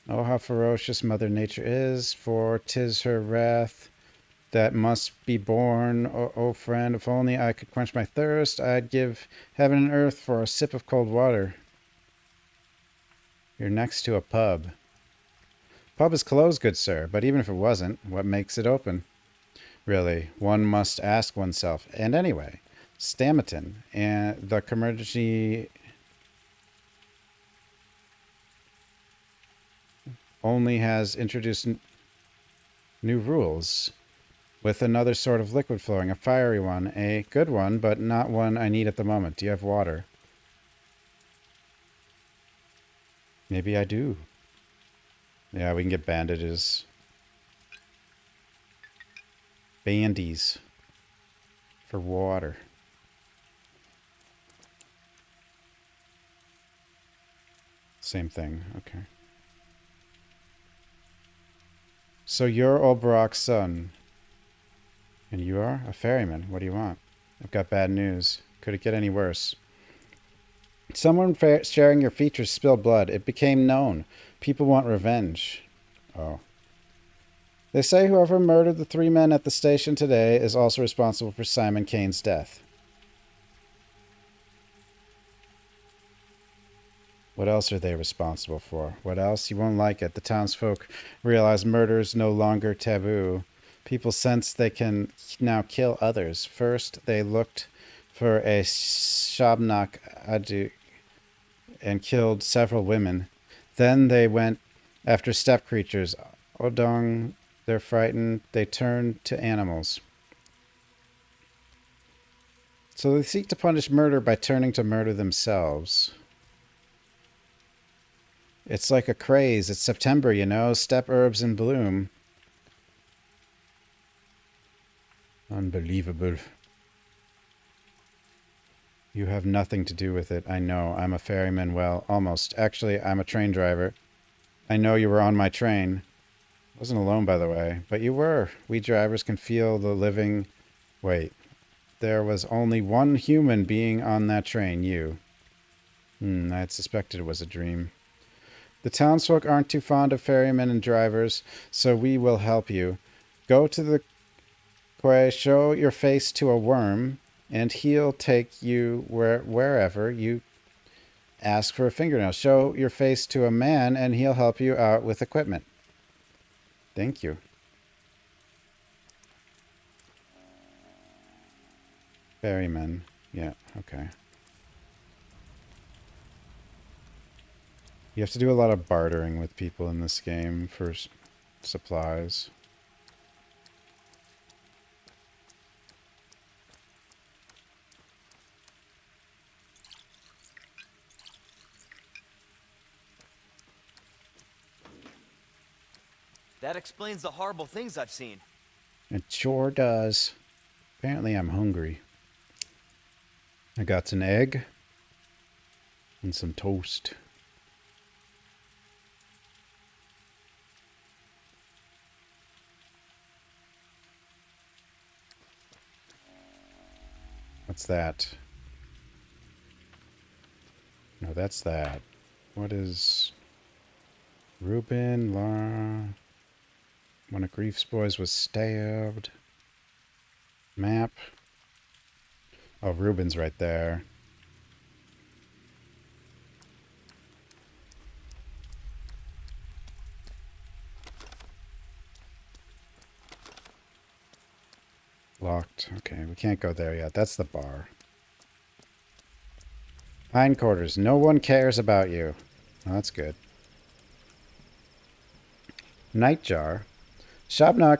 oh, how ferocious Mother Nature is, for 'tis her wrath that must be borne. Oh, friend, if only I could quench my thirst, I'd give heaven and earth for a sip of cold water. You're next to a pub. Pub is closed, good sir, but even if it wasn't, what makes it open? Really, one must ask oneself. And anyway, Stamaton and the Commercy only has introduced new rules with another sort of liquid flowing, a fiery one, a good one, but not one I need at the moment. Do you have water? Maybe I do. Yeah, we can get bandages. Bandies. For water. Same thing. Okay. So you're Olberok's son. And you are? A ferryman. What do you want? I've got bad news. Could it get any worse? Someone sharing your features spilled blood. It became known. People want revenge. Oh. They say whoever murdered the 3 men at the station today is also responsible for Simon Kane's death. What else are they responsible for? What else? You won't like it. The townsfolk realize murder is no longer taboo. People sense they can now kill others. First, they looked for a Shabnak Adu and killed several women. Then they went after steppe creatures. Odong, they're frightened. They turn to animals. So they seek to punish murder by turning to murder themselves. It's like a craze. It's September, you know. Steppe herbs in bloom. Unbelievable. You have nothing to do with it. I know. I'm a ferryman. Well, almost. Actually, I'm a train driver. I know you were on my train. I wasn't alone, by the way. But you were. We drivers can feel the living... Wait. There was only one human being on that train. You. I had suspected it was a dream. The townsfolk aren't too fond of ferrymen and drivers, so we will help you. Go to the quay, show your face to a worm, and he'll take you wherever you ask for a fingernail. Show your face to a man, and he'll help you out with equipment. Thank you. Ferryman. Yeah, okay. You have to do a lot of bartering with people in this game for supplies. That explains the horrible things I've seen. It sure does. Apparently I'm hungry. I got an egg and some toast. What's that? No, that's that. What is... Reuben, Lara... One of Grief's boys was stabbed. Map. Oh, Reuben's right there. Locked. Okay, we can't go there yet. That's the bar. Hindquarters. No one cares about you. Oh, that's good. Nightjar. Shabnak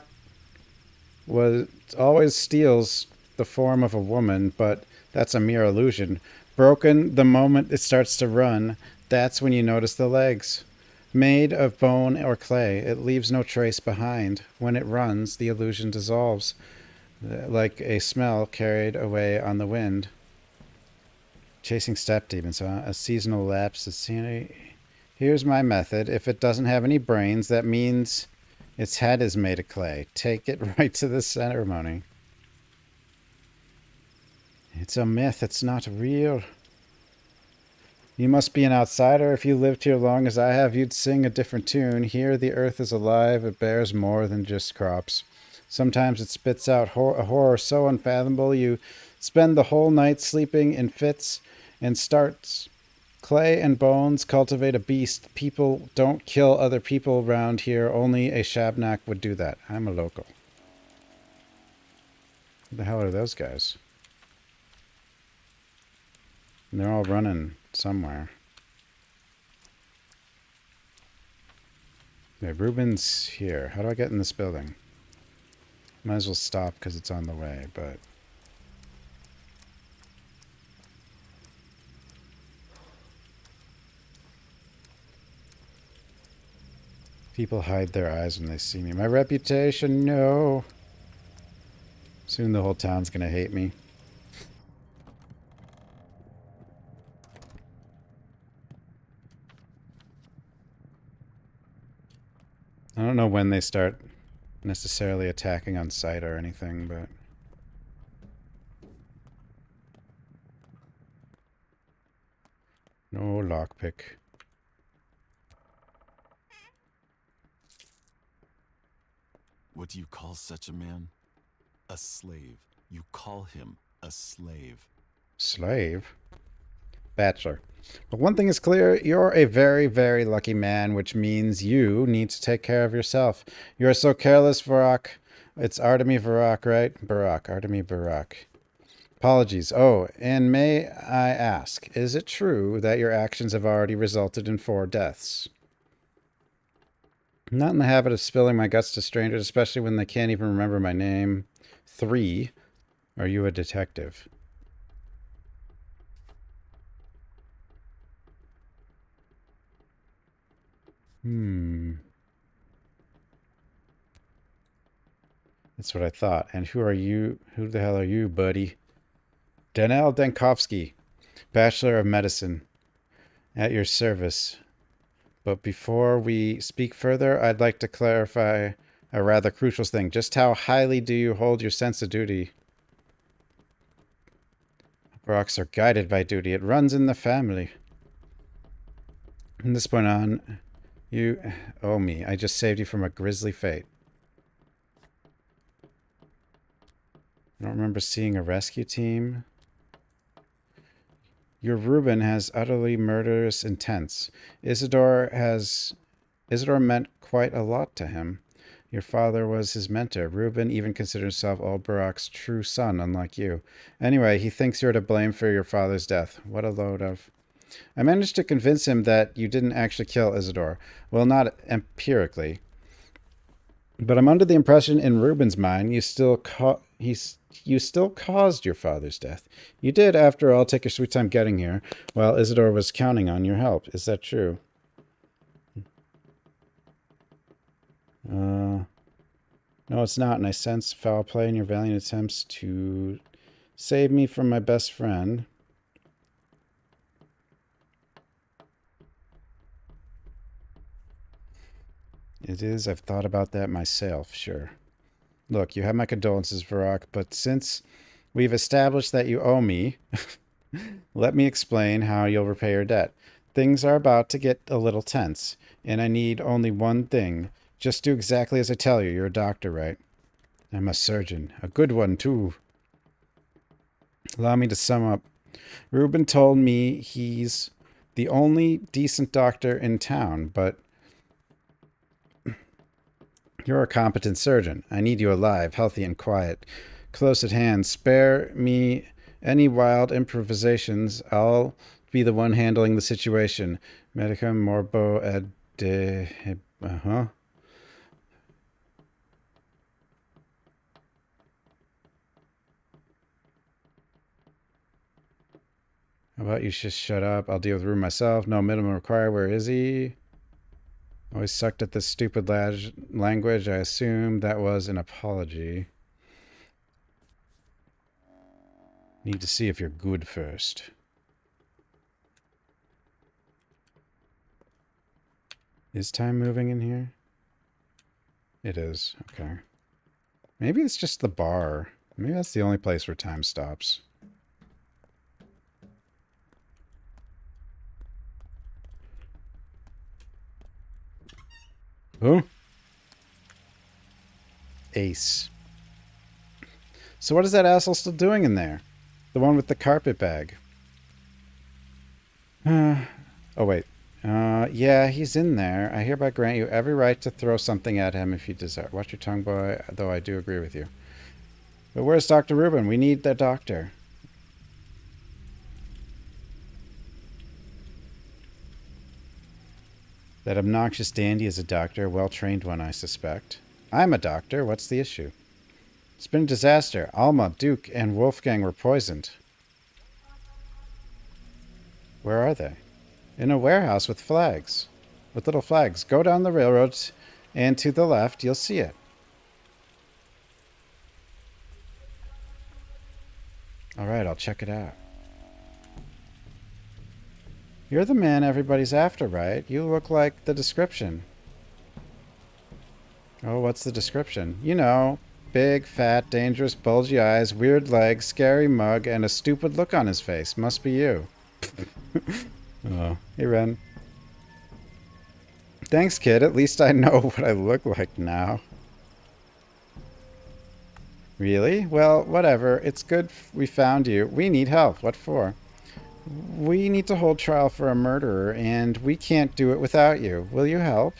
always steals the form of a woman, but that's a mere illusion. Broken the moment it starts to run, that's when you notice the legs. Made of bone or clay, it leaves no trace behind. When it runs, the illusion dissolves, like a smell carried away on the wind. Chasing steppe demons, huh? A seasonal lapse of sanity. Here's my method. If it doesn't have any brains, that means its head is made of clay. Take it right to the ceremony. It's a myth. It's not real. You must be an outsider. If you lived here long as I have, you'd sing a different tune. Here the earth is alive. It bears more than just crops. Sometimes it spits out a horror so unfathomable you spend the whole night sleeping in fits and starts. Clay and bones cultivate a beast. People don't kill other people around here. Only a Shabnak would do that. I'm a local. Who the hell are those guys? And they're all running somewhere. Okay, Reuben's here. How do I get in this building? Might as well stop because it's on the way, but... People hide their eyes when they see me. My reputation, no. Soon the whole town's gonna hate me. I don't know when they start necessarily attacking on sight or anything, but... No lockpick. What do you call such a man? A slave. You call him a slave. Slave? Bachelor. But one thing is clear, you're a very, very lucky man, which means you need to take care of yourself. You are so careless, Varrock. It's Artemy Varrock, right? Varrock. Artemy Varrock. Apologies. Oh, and may I ask, is it true that your actions have already resulted in 4 deaths? I'm not in the habit of spilling my guts to strangers, especially when they can't even remember my name. 3. Are you a detective? That's what I thought. And who are you? Who the hell are you, buddy? Danel Denkovsky, Bachelor of Medicine. At your service. But before we speak further, I'd like to clarify a rather crucial thing. Just how highly do you hold your sense of duty? Rocks are guided by duty. It runs in the family. From this point on, you owe me. I just saved you from a grisly fate. I don't remember seeing a rescue team. Your Reuben has utterly murderous intents. Isidore meant quite a lot to him. Your father was his mentor. Reuben even considered himself old Barak's true son, unlike you. Anyway, he thinks you're to blame for your father's death. What a load of... I managed to convince him that you didn't actually kill Isidore. Well, not empirically. But I'm under the impression in Reuben's mind you still caused your father's death. You did, after all, take your sweet time getting here, while Isidore was counting on your help. Is that true? No, it's not, and I sense foul play in your valiant attempts to save me from my best friend. It is. I've thought about that myself, sure. Look, you have my condolences, Varrock, but since we've established that you owe me, let me explain how you'll repay your debt. Things are about to get a little tense, and I need only one thing. Just do exactly as I tell you. You're a doctor, right? I'm a surgeon. A good one, too. Allow me to sum up. Reuben told me he's the only decent doctor in town, but you're a competent surgeon. I need you alive, healthy, and quiet. Close at hand. Spare me any wild improvisations. I'll be the one handling the situation. Medicum morbo ad de... How about you just shut up? I'll deal with Rue myself. No minimum required. Where is he? Always sucked at this stupid language. I assume that was an apology. Need to see if you're good first. Is time moving in here? It is. Okay. Maybe it's just the bar. Maybe that's the only place where time stops. Who? Ace. So what is that asshole still doing in there? The one with the carpet bag. Oh, wait. Yeah, he's in there. I hereby grant you every right to throw something at him if you desire. Watch your tongue, boy, though I do agree with you. But where's Dr. Reuben? We need the doctor. That obnoxious dandy is a doctor, a well-trained one, I suspect. I'm a doctor. What's the issue? It's been a disaster. Alma, Duke, and Wolfgang were poisoned. Where are they? In a warehouse with flags. With little flags. Go down the railroads, and to the left, you'll see it. All right, I'll check it out. You're the man everybody's after, right? You look like the description. Oh, what's the description? You know, big, fat, dangerous, bulgy eyes, weird legs, scary mug, and a stupid look on his face. Must be you. Oh, hey, Ren. Thanks, kid. At least I know what I look like now. Really? Well, whatever. It's good we found you. We need help. What for? We need to hold trial for a murderer, and we can't do it without you. Will you help?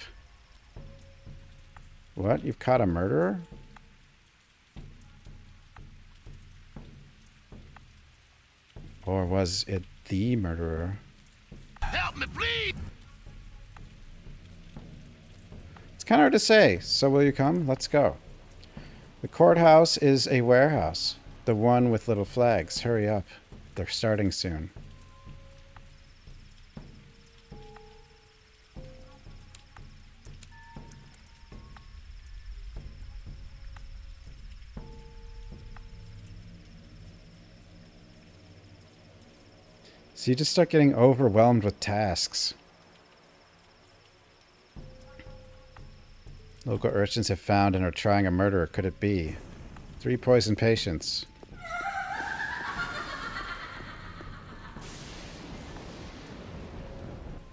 What? You've caught a murderer? Or was it the murderer? Help me, please! It's kind of hard to say. So will you come? Let's go. The courthouse is a warehouse. The one with little flags. Hurry up. They're starting soon. So you just start getting overwhelmed with tasks. Local urchins have found and are trying a murderer. Could it be? 3 poison patients.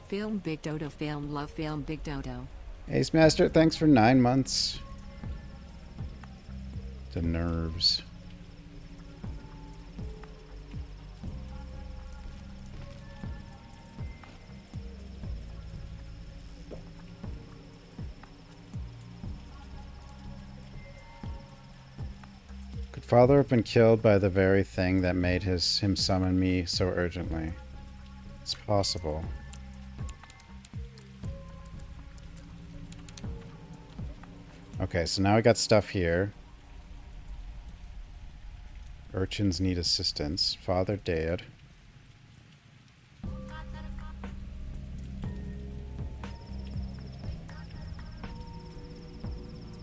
Film Big Dodo, film love, film Big Dodo. Ace Master, thanks for 9 months. The nerves. Could Father have been killed by the very thing that made him summon me so urgently? It's possible. Okay, so now we got stuff here. Urchins need assistance. Father dead.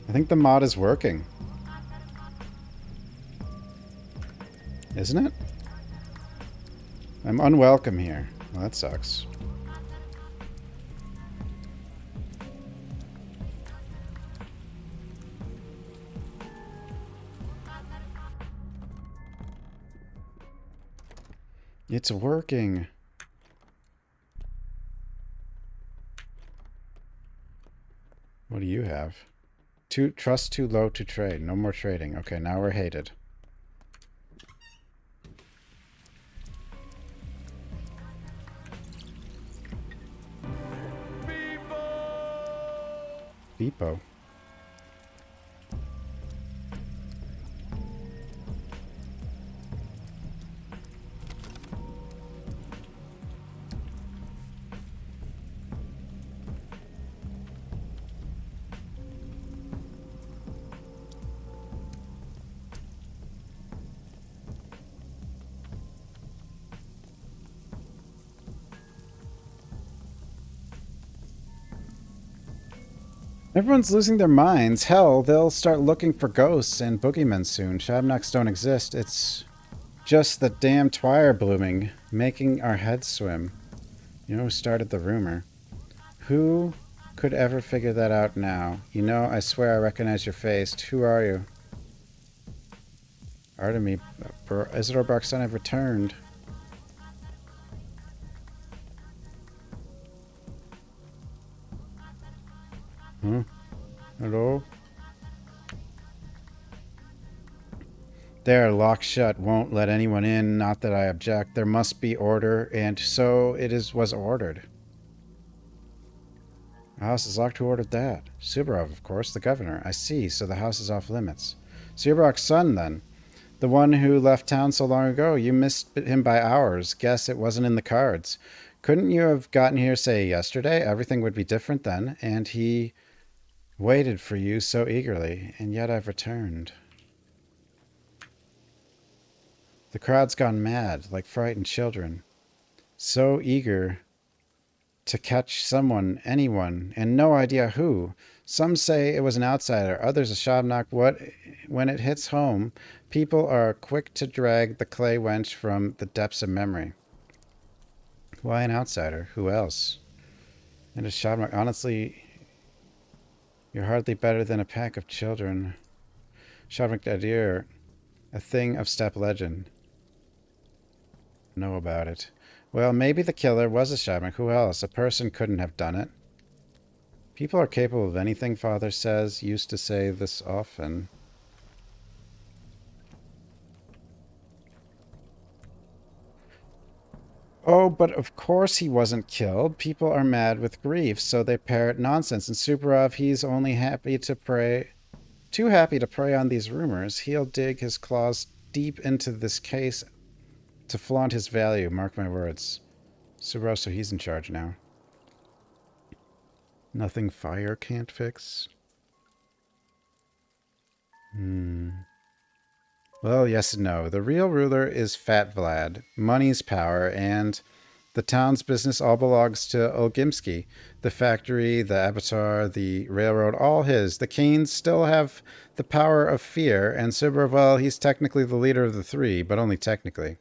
I think the mod is working. Isn't it? I'm unwelcome here. Well, that sucks. It's working. What do you have? Trust too low to trade. No more trading. Okay, now we're hated. Beepo. Everyone's losing their minds. Hell, they'll start looking for ghosts and boogeymen soon. Shabnocks don't exist. It's just the damn twire blooming, making our heads swim. You know who started the rumor? Who could ever figure that out now? You know, I swear I recognize your face. Who are you? Artemy. Isidore Brock's son have returned. Huh? Hello? They're locked shut, won't let anyone in, not that I object. There must be order, and so was ordered. The house is locked. Who ordered that? Subarov, of course, the governor. I see, so the house is off limits. Subarov's son, then. The one who left town so long ago. You missed him by hours. Guess it wasn't in the cards. Couldn't you have gotten here, say, yesterday? Everything would be different then, and he waited for you so eagerly, and yet I've returned. The crowd's gone mad, like frightened children. So eager to catch someone, anyone, and no idea who. Some say it was an outsider, others a Shabnok. When it hits home, people are quick to drag the clay wench from the depths of memory. Why an outsider? Who else? And a Shabnok, honestly, You're hardly better than a pack of children. Shavik Adir, a thing of steppe legend. Know about it. Well, maybe the killer was a Shavik. Who else? A person couldn't have done it. People are capable of anything, Father says. Used to say this often. Oh, but of course he wasn't killed. People are mad with grief, so they parrot nonsense. And Subarov, he's only happy to prey... Too happy to prey on these rumors. He'll dig his claws deep into this case to flaunt his value. Mark my words. Subarov, so he's in charge now. Nothing fire can't fix? Well, yes and no. The real ruler is Fat Vlad. Money's power, and the town's business all belongs to Olgimsky. The factory, the abattoir, the railroad, all his. The Canes still have the power of fear, and Subarov, well, he's technically the leader of the three, but only technically.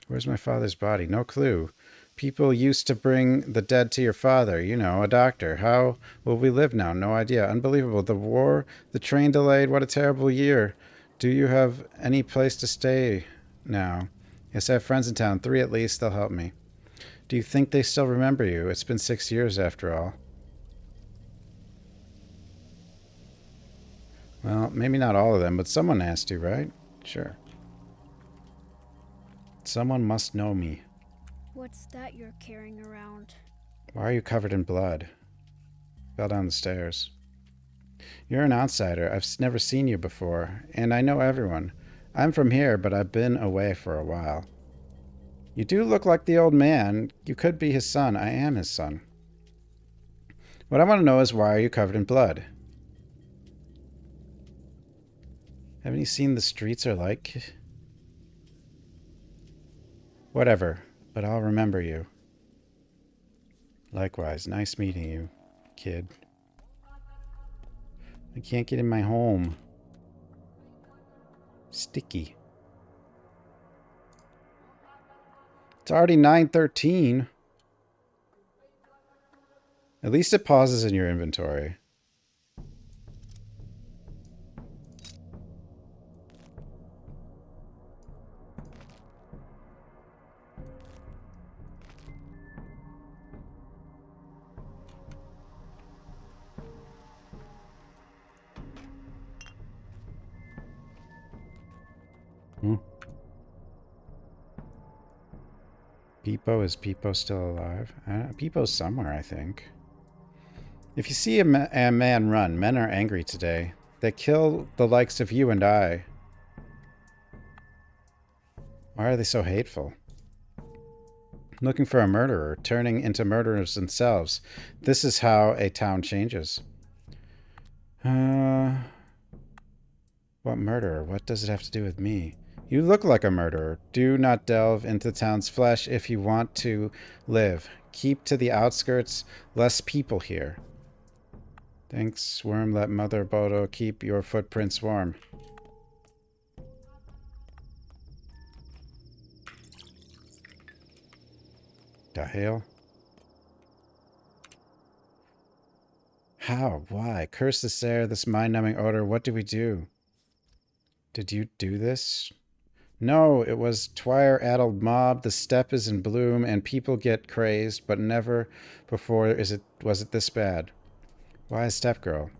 Where's my father's body? No clue. People used to bring the dead to your father. You know, a doctor. How will we live now? No idea. Unbelievable. The war, the train delayed. What a terrible year. Do you have any place to stay now? Yes, I have friends in town. 3 at least. They'll help me. Do you think they still remember you? It's been 6 years after all. Well, maybe not all of them, but someone has to, right? Sure. Someone must know me. What's that you're carrying around? Why are you covered in blood? Fell down the stairs. You're an outsider. I've never seen you before, and I know everyone. I'm from here, but I've been away for a while. You do look like the old man. You could be his son. I am his son. What I want to know is, why are you covered in blood? Haven't you seen the streets are like? Whatever, but I'll remember you. Likewise, nice meeting you, kid. I can't get in my home. Sticky. It's already 9:13. At least it pauses in your inventory. Peepo, is Peepo still alive? Peepo's somewhere, I think. If you see a man run, men are angry today. They kill the likes of you and I. Why are they so hateful? Looking for a murderer, turning into murderers themselves. This is how a town changes. What murderer? What does it have to do with me? You look like a murderer. Do not delve into the town's flesh if you want to live. Keep to the outskirts. Less people here. Thanks, worm. Let Mother Bodo keep your footprints warm. The hell? How? Why? Curse this air, this mind-numbing odor. What do we do? Did you do this? No, it was twire-addled mob. The steppe is in bloom, and people get crazed, but never before was it this bad. Why a steppe girl?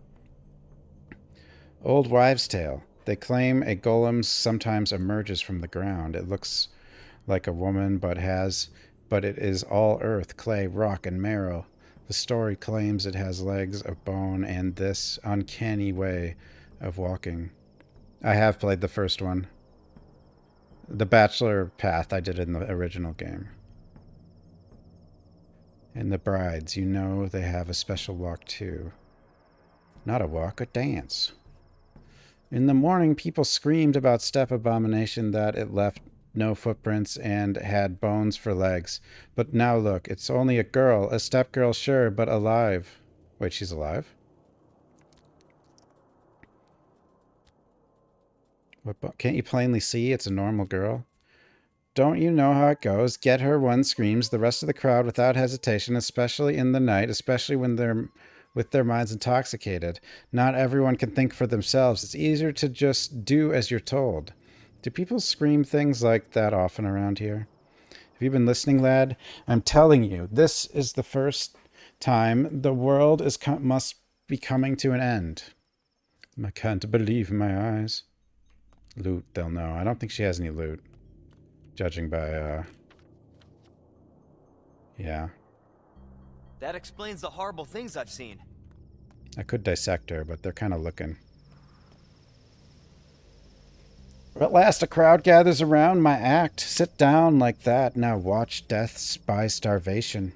Old wives' tale. They claim a golem sometimes emerges from the ground. It looks like a woman, but it is all earth, clay, rock, and marrow. The story claims it has legs of bone and this uncanny way of walking. I have played the first one. The Bachelor Path I did in the original game. And the brides, you know they have a special walk too. Not a walk, a dance. In the morning, people screamed about steppe abomination, that it left no footprints and had bones for legs. But now look, it's only a girl, a steppe girl, sure, but alive. Wait, she's alive? What? Can't you plainly see it's a normal girl? Don't you know how it goes? Get her, one screams. The rest of the crowd without hesitation, especially in the night, especially when they're with their minds intoxicated. Not everyone can think for themselves. It's easier to just do as you're told. Do people scream things like that often around here? Have you been listening, lad? I'm telling you, this is the first time the world must be coming to an end. I can't believe my eyes. Loot, they'll know. I don't think she has any loot. Judging by, yeah. That explains the horrible things I've seen. I could dissect her, but they're kind of looking. At last a crowd gathers around my act. Sit down like that. Now watch deaths by starvation.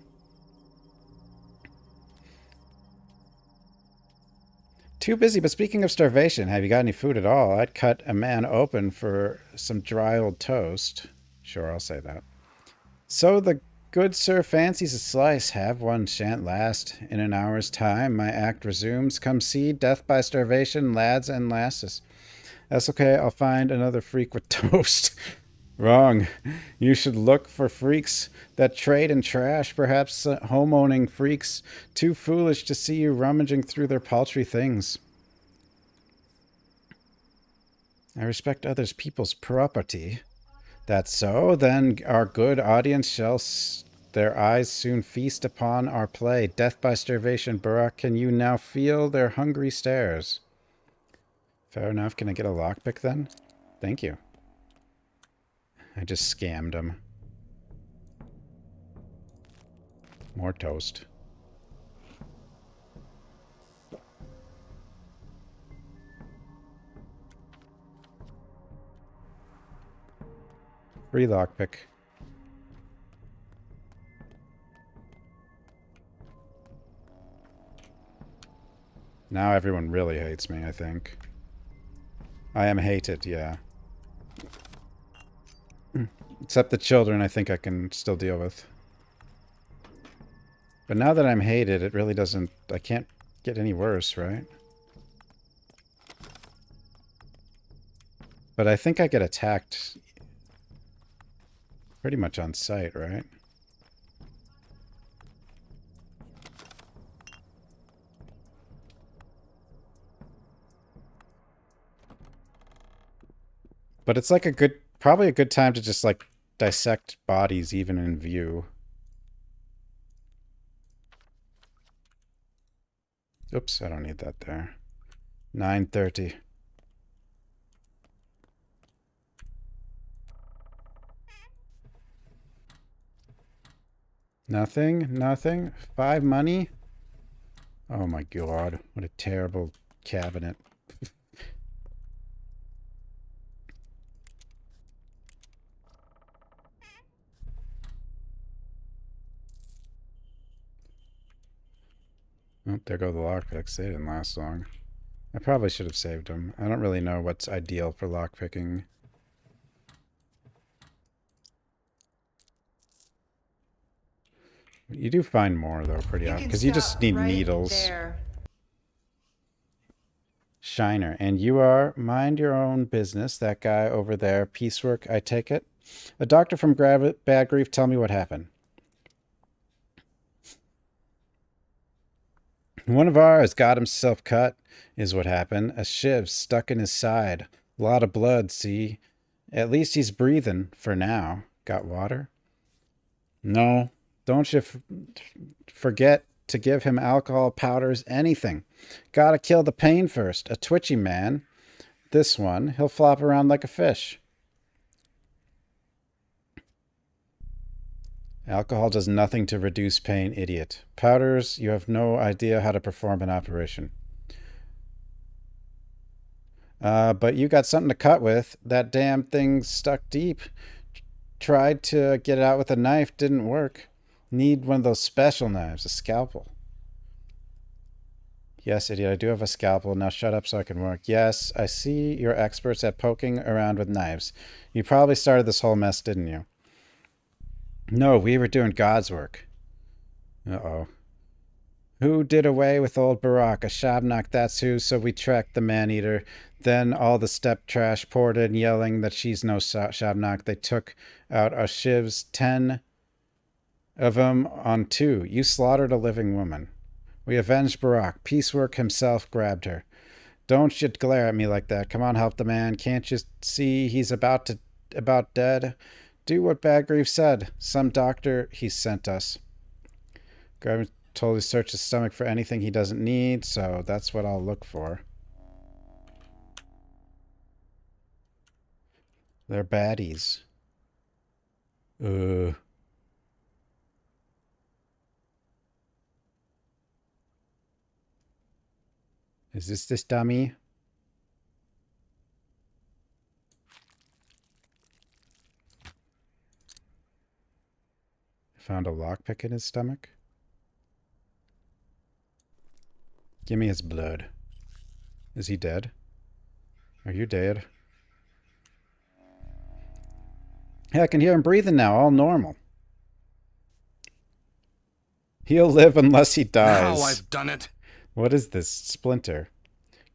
Too busy, but speaking of starvation, have you got any food at all? I'd cut a man open for some dry old toast. Sure, I'll say that. So the good sir fancies a slice. Have one, shan't last. In an hour's time, my act resumes. Come see, death by starvation, lads and lasses. That's okay, I'll find another freak with toast. Wrong. You should look for freaks that trade in trash, perhaps home-owning freaks, too foolish to see you rummaging through their paltry things. I respect others' people's property. That's so, then our good audience shall their eyes soon feast upon our play. Death by starvation, Barak, can you now feel their hungry stares? Fair enough. Can I get a lockpick then? Thank you. I just scammed him. More toast. Free lockpick. Now everyone really hates me, I think. I am hated, yeah. Except the children, I think I can still deal with. But now that I'm hated, it really doesn't... I can't get any worse, right? But I think I get attacked pretty much on sight, right? But it's like a good... Probably a good time to just, like, dissect bodies even in view. Oops, I don't need that there. 9:30. Nothing? Nothing? 5 money? Oh my god, what a terrible cabinet. Oh, there go the lockpicks. They didn't last long. I probably should have saved them. I don't really know what's ideal for lockpicking. You do find more, though, pretty often. Because you just need needles. There. Shiner. And you are... Mind your own business. That guy over there. Piecework, I take it. A doctor from Bad Grief, tell me what happened. One of ours got himself cut, is what happened. A shiv stuck in his side. A lot of blood, see? At least he's breathing, for now. Got water? No. Don't you forget to give him alcohol, powders, anything. Gotta kill the pain first. A twitchy man. This one, he'll flop around like a fish. Alcohol does nothing to reduce pain, idiot. Powders, you have no idea how to perform an operation. But you got something to cut with. That damn thing stuck deep. Tried to get it out with a knife, didn't work. Need one of those special knives, a scalpel. Yes, idiot, I do have a scalpel. Now shut up so I can work. Yes, I see you're experts at poking around with knives. You probably started this whole mess, didn't you? No, we were doing God's work. Uh-oh. Who did away with old Barak? A Shabnak, that's who, so we tracked the man-eater. Then all the step trash poured in, yelling that she's no Shabnak. They took out our shivs, 10 of 'em on 2. You slaughtered a living woman. We avenged Barak. Piecework himself grabbed her. Don't you glare at me like that. Come on, help the man. Can't you see he's about dead? Do what Badgrieve said. Some doctor he sent us. Grab totally search his stomach for anything he doesn't need, so that's what I'll look for. They're baddies. Is this dummy? Found a lockpick in his stomach. Give me his blood. Is he dead? Are you dead? Hey, I can hear him breathing now, all normal. He'll live unless he dies. Now I've done it. What is this? Splinter.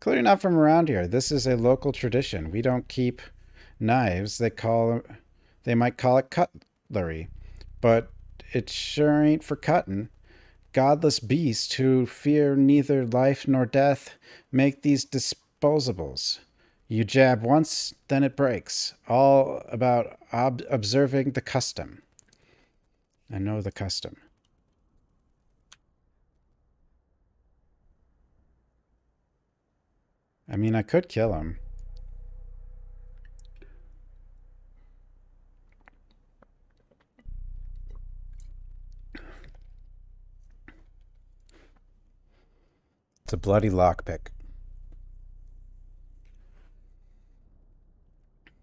Clearly not from around here. This is a local tradition. We don't keep knives. They might call it cutlery. But it sure ain't for cutting. Godless beasts who fear neither life nor death make these disposables. You jab once, then it breaks. All about observing the custom. I know the custom. I mean, I could kill him. It's a bloody lockpick.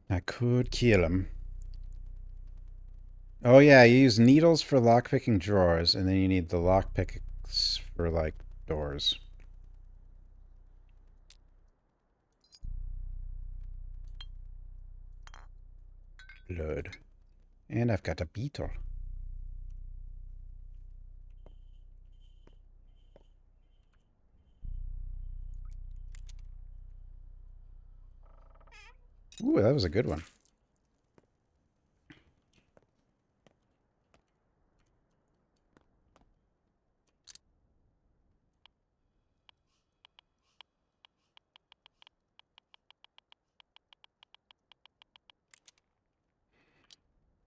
I could kill him. Oh yeah, you use needles for lockpicking drawers, and then you need the lockpicks for, like, doors. Blood. And I've got a beetle. Ooh, that was a good one.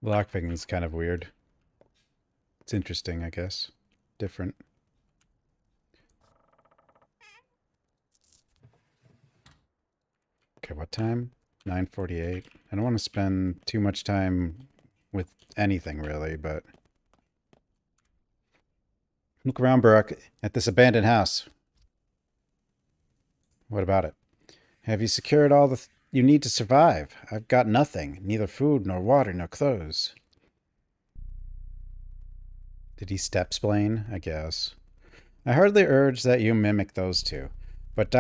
Lockpicking is kind of weird. It's interesting, I guess. Different. Okay, what time? 9:48. I don't want to spend too much time with anything, really, but... Look around, Barak, at this abandoned house. What about it? Have you secured all you need to survive? I've got nothing. Neither food, nor water, nor clothes. Did he step-splain? I guess. I hardly urge that you mimic those two. But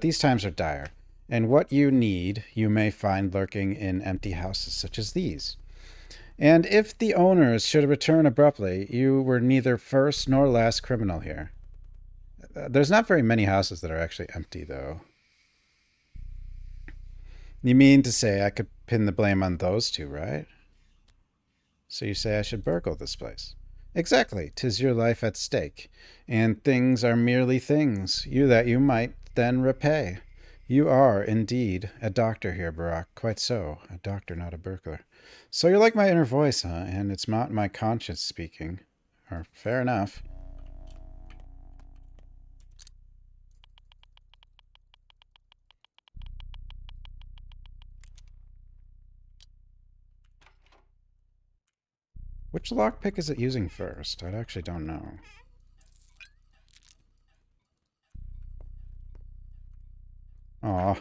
these times are dire. And what you need, you may find lurking in empty houses such as these. And if the owners should return abruptly, you were neither first nor last criminal here. There's not very many houses that are actually empty, though. You mean to say I could pin the blame on those two, right? So you say I should burgle this place. Exactly. 'Tis your life at stake. And things are merely things, you might then repay. You are, indeed, a doctor here, Barak. Quite so. A doctor, not a burglar. So you're like my inner voice, huh? And it's not my conscience speaking. Or, fair enough. Which lockpick is it using first? I actually don't know. Aw.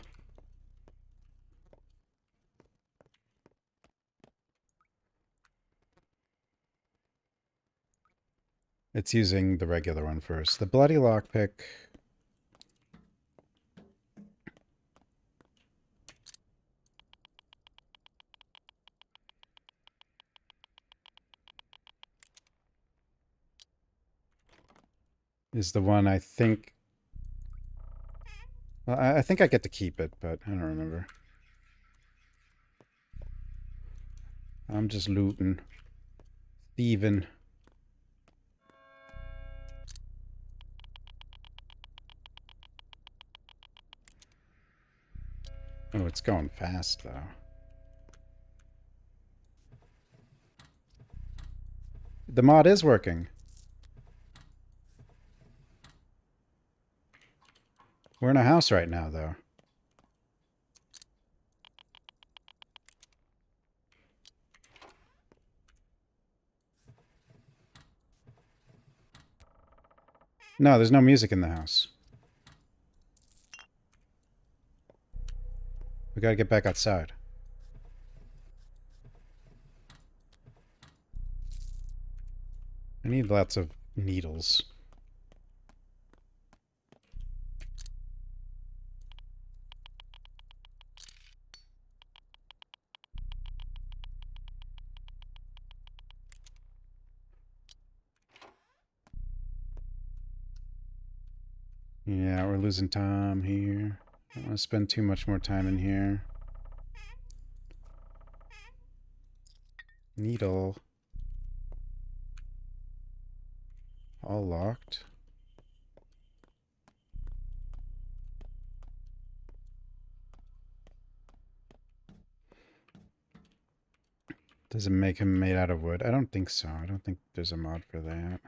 It's using the regular one first. The bloody lockpick... is the one I think... Well, I think I get to keep it, but I don't remember. I'm just looting. Thieving. Oh, it's going fast, though. The mod is working. We're in a house right now, though. No, there's no music in the house. We gotta get back outside. I need lots of needles. Yeah, we're losing time here. I don't want to spend too much more time in here. Needle. All locked. Does it make him made out of wood? I don't think so. I don't think there's a mod for that.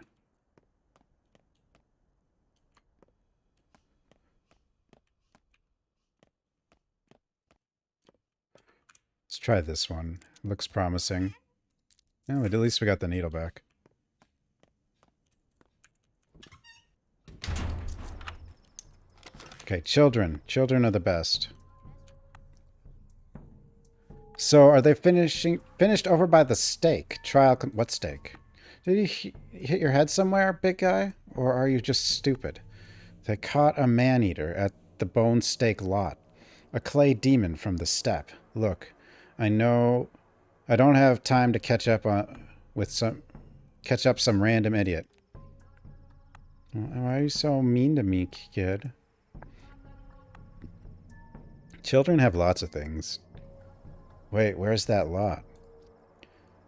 Let's try this one. Looks promising. Oh, at least we got the needle back. Okay, children. Children are the best. So, are they finished over by the stake? What stake? Did you hit your head somewhere, big guy? Or are you just stupid? They caught a man-eater at the Bone Stake lot. A clay demon from the steppe. Look, I know I don't have time to catch up some random idiot. Why are you so mean to me, kid? Children have lots of things. Wait, where's that lot?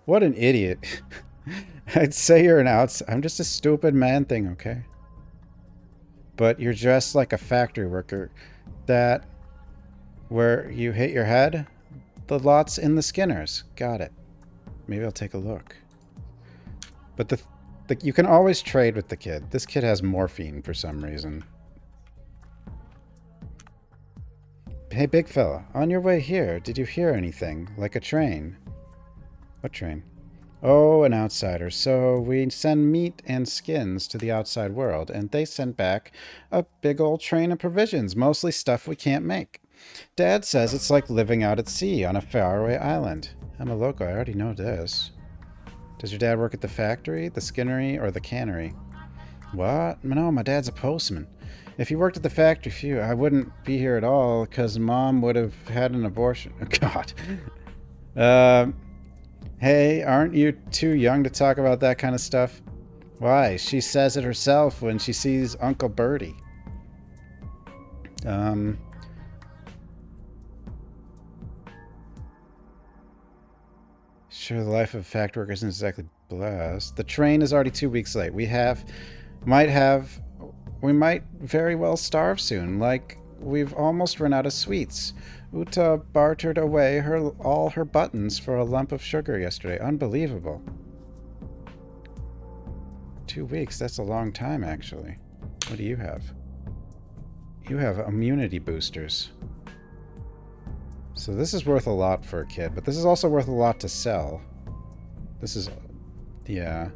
What an idiot. I'd say you're an I'm just a stupid man thing, okay? But you're dressed like a factory worker. That... Where you hit your head? The lot's in the Skinners. Got it. Maybe I'll take a look. But you can always trade with the kid. This kid has morphine for some reason. Hey, big fella, on your way here, did you hear anything? Like a train? What train? Oh, an outsider. So we send meat and skins to the outside world, and they send back a big old train of provisions, mostly stuff we can't make. Dad says it's like living out at sea on a faraway island. I'm a loco, I already know this. Does your dad work at the factory, the skinnery, or the cannery? What? No, my dad's a postman. If he worked at the factory, phew, I wouldn't be here at all, because Mom would have had an abortion. God. Hey, aren't you too young to talk about that kind of stuff? Why? She says it herself when she sees Uncle Bertie. Sure, the life of a factory worker isn't exactly blessed. The train is already 2 weeks late. We might very well starve soon. Like, we've almost run out of sweets. Uta bartered away all her buttons for a lump of sugar yesterday. Unbelievable. 2 weeks, that's a long time, actually. What do you have? You have immunity boosters. So this is worth a lot for a kid, but this is also worth a lot to sell. This is... yeah.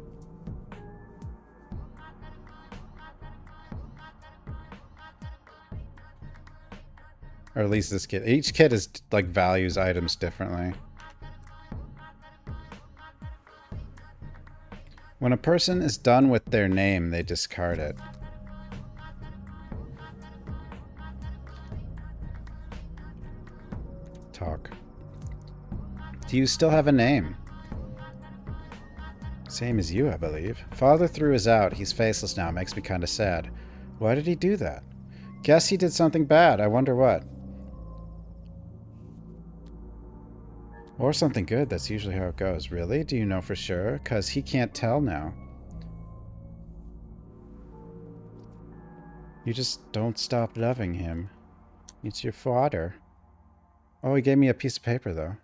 Or at least this kid. Each kid is, like, values items differently. When a person is done with their name, they discard it. Talk. Do you still have a name? Same as you, I believe. Father threw us out. He's faceless now. Makes me kind of sad. Why did he do that? Guess he did something bad. I wonder what. Or something good. That's usually how it goes. Really? Do you know for sure? 'Cause he can't tell now. You just don't stop loving him. It's your father. Oh, he gave me a piece of paper, though.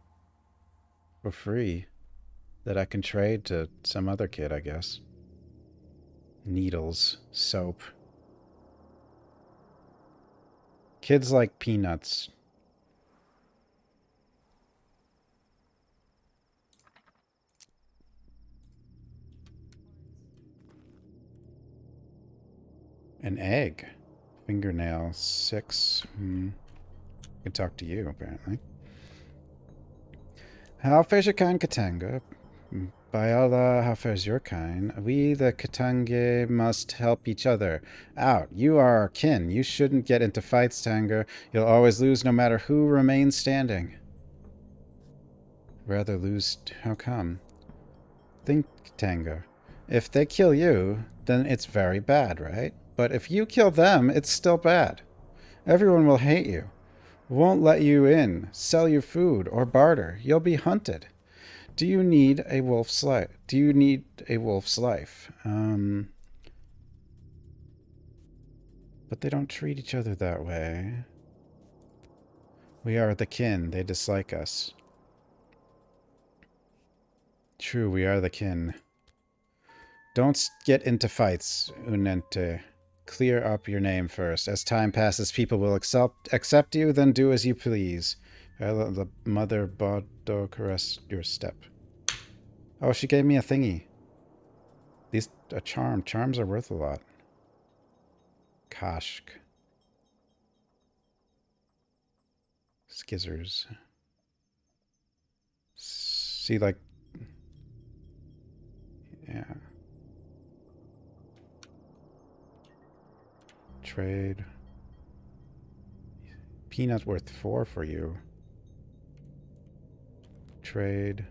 For free. That I can trade to some other kid, I guess. Needles. Soap. Kids like peanuts. An egg. Fingernail. 6. I can talk to you, apparently. How fares your kind, Katanga? By Allah, how fares your kind? We, the Katange, must help each other out. You are our kin. You shouldn't get into fights, Tanger. You'll always lose no matter who remains standing. Rather lose... How come? Think, Tanger. If they kill you, then it's very bad, right? But if you kill them, it's still bad. Everyone will hate you. Won't let you in, sell your food, or barter. You'll be hunted. Do you need a wolf's life? Do you need a wolf's life? But they don't treat each other that way. We are the kin. They dislike us. True, we are the kin. Don't get into fights, Unente. Clear up your name first. As time passes, people will accept you, then do as you please. The mother Bodo caress your step. Oh, she gave me a thingy. A charm. Charms are worth a lot. Kashk. Skizzers. See, like... Yeah. Trade. Peanut worth 4 for you. Trade.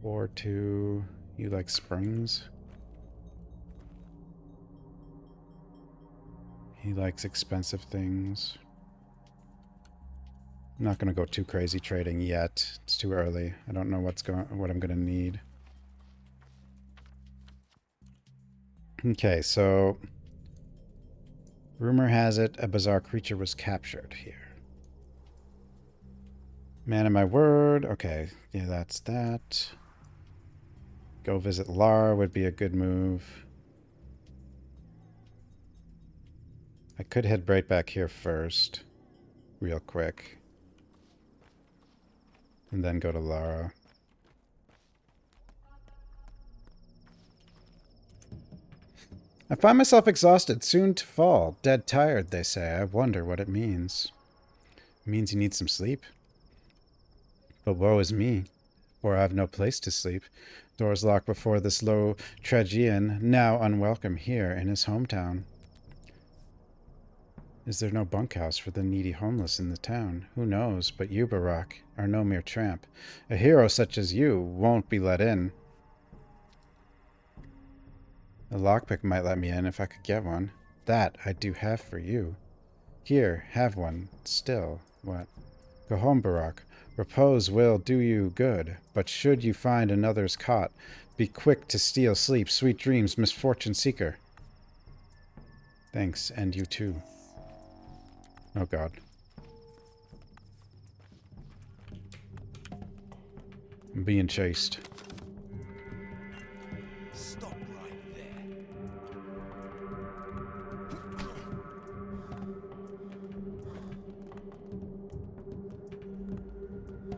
4, 2. You like springs? He likes expensive things. I'm not gonna go too crazy trading yet. It's too early. I don't know what I'm gonna need. Okay, so rumor has it a bizarre creature was captured here. Man of my word. Okay, yeah, that's that. Go visit Lara would be a good move. I could head right back here first. Real quick. And then go to Lara. I find myself exhausted, soon to fall. Dead tired, they say. I wonder what it means. It means you need some sleep. But woe is me, for I have no place to sleep. Doors locked before this low Tragian, now unwelcome here in his hometown. Is there no bunkhouse for the needy homeless in the town? Who knows, but you, Barak, are no mere tramp. A hero such as you won't be let in. A lockpick might let me in if I could get one. That I do have for you. Here, have one. Still, what? Go home, Barak. Repose will do you good, but should you find another's caught, be quick to steal sleep, sweet dreams, misfortune seeker. Thanks, and you too. Oh god. I'm being chased. Stop right there.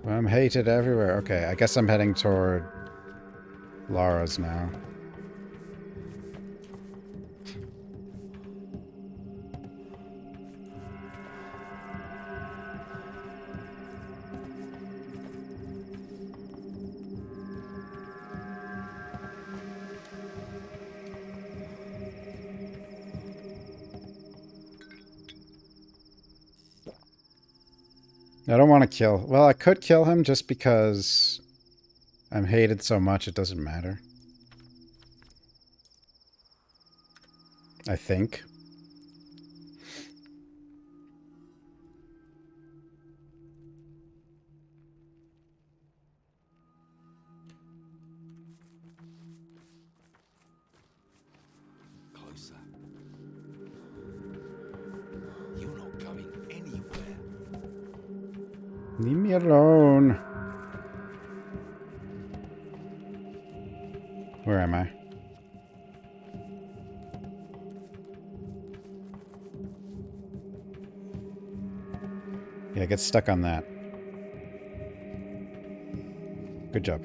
I'm hated everywhere. Okay, I guess I'm heading toward Lara's now. I don't want to kill... Well, I could kill him just because I'm hated so much it doesn't matter. I think. Closer. You're not going anywhere. Leave me alone. Where am I? Yeah, get stuck on that. Good job.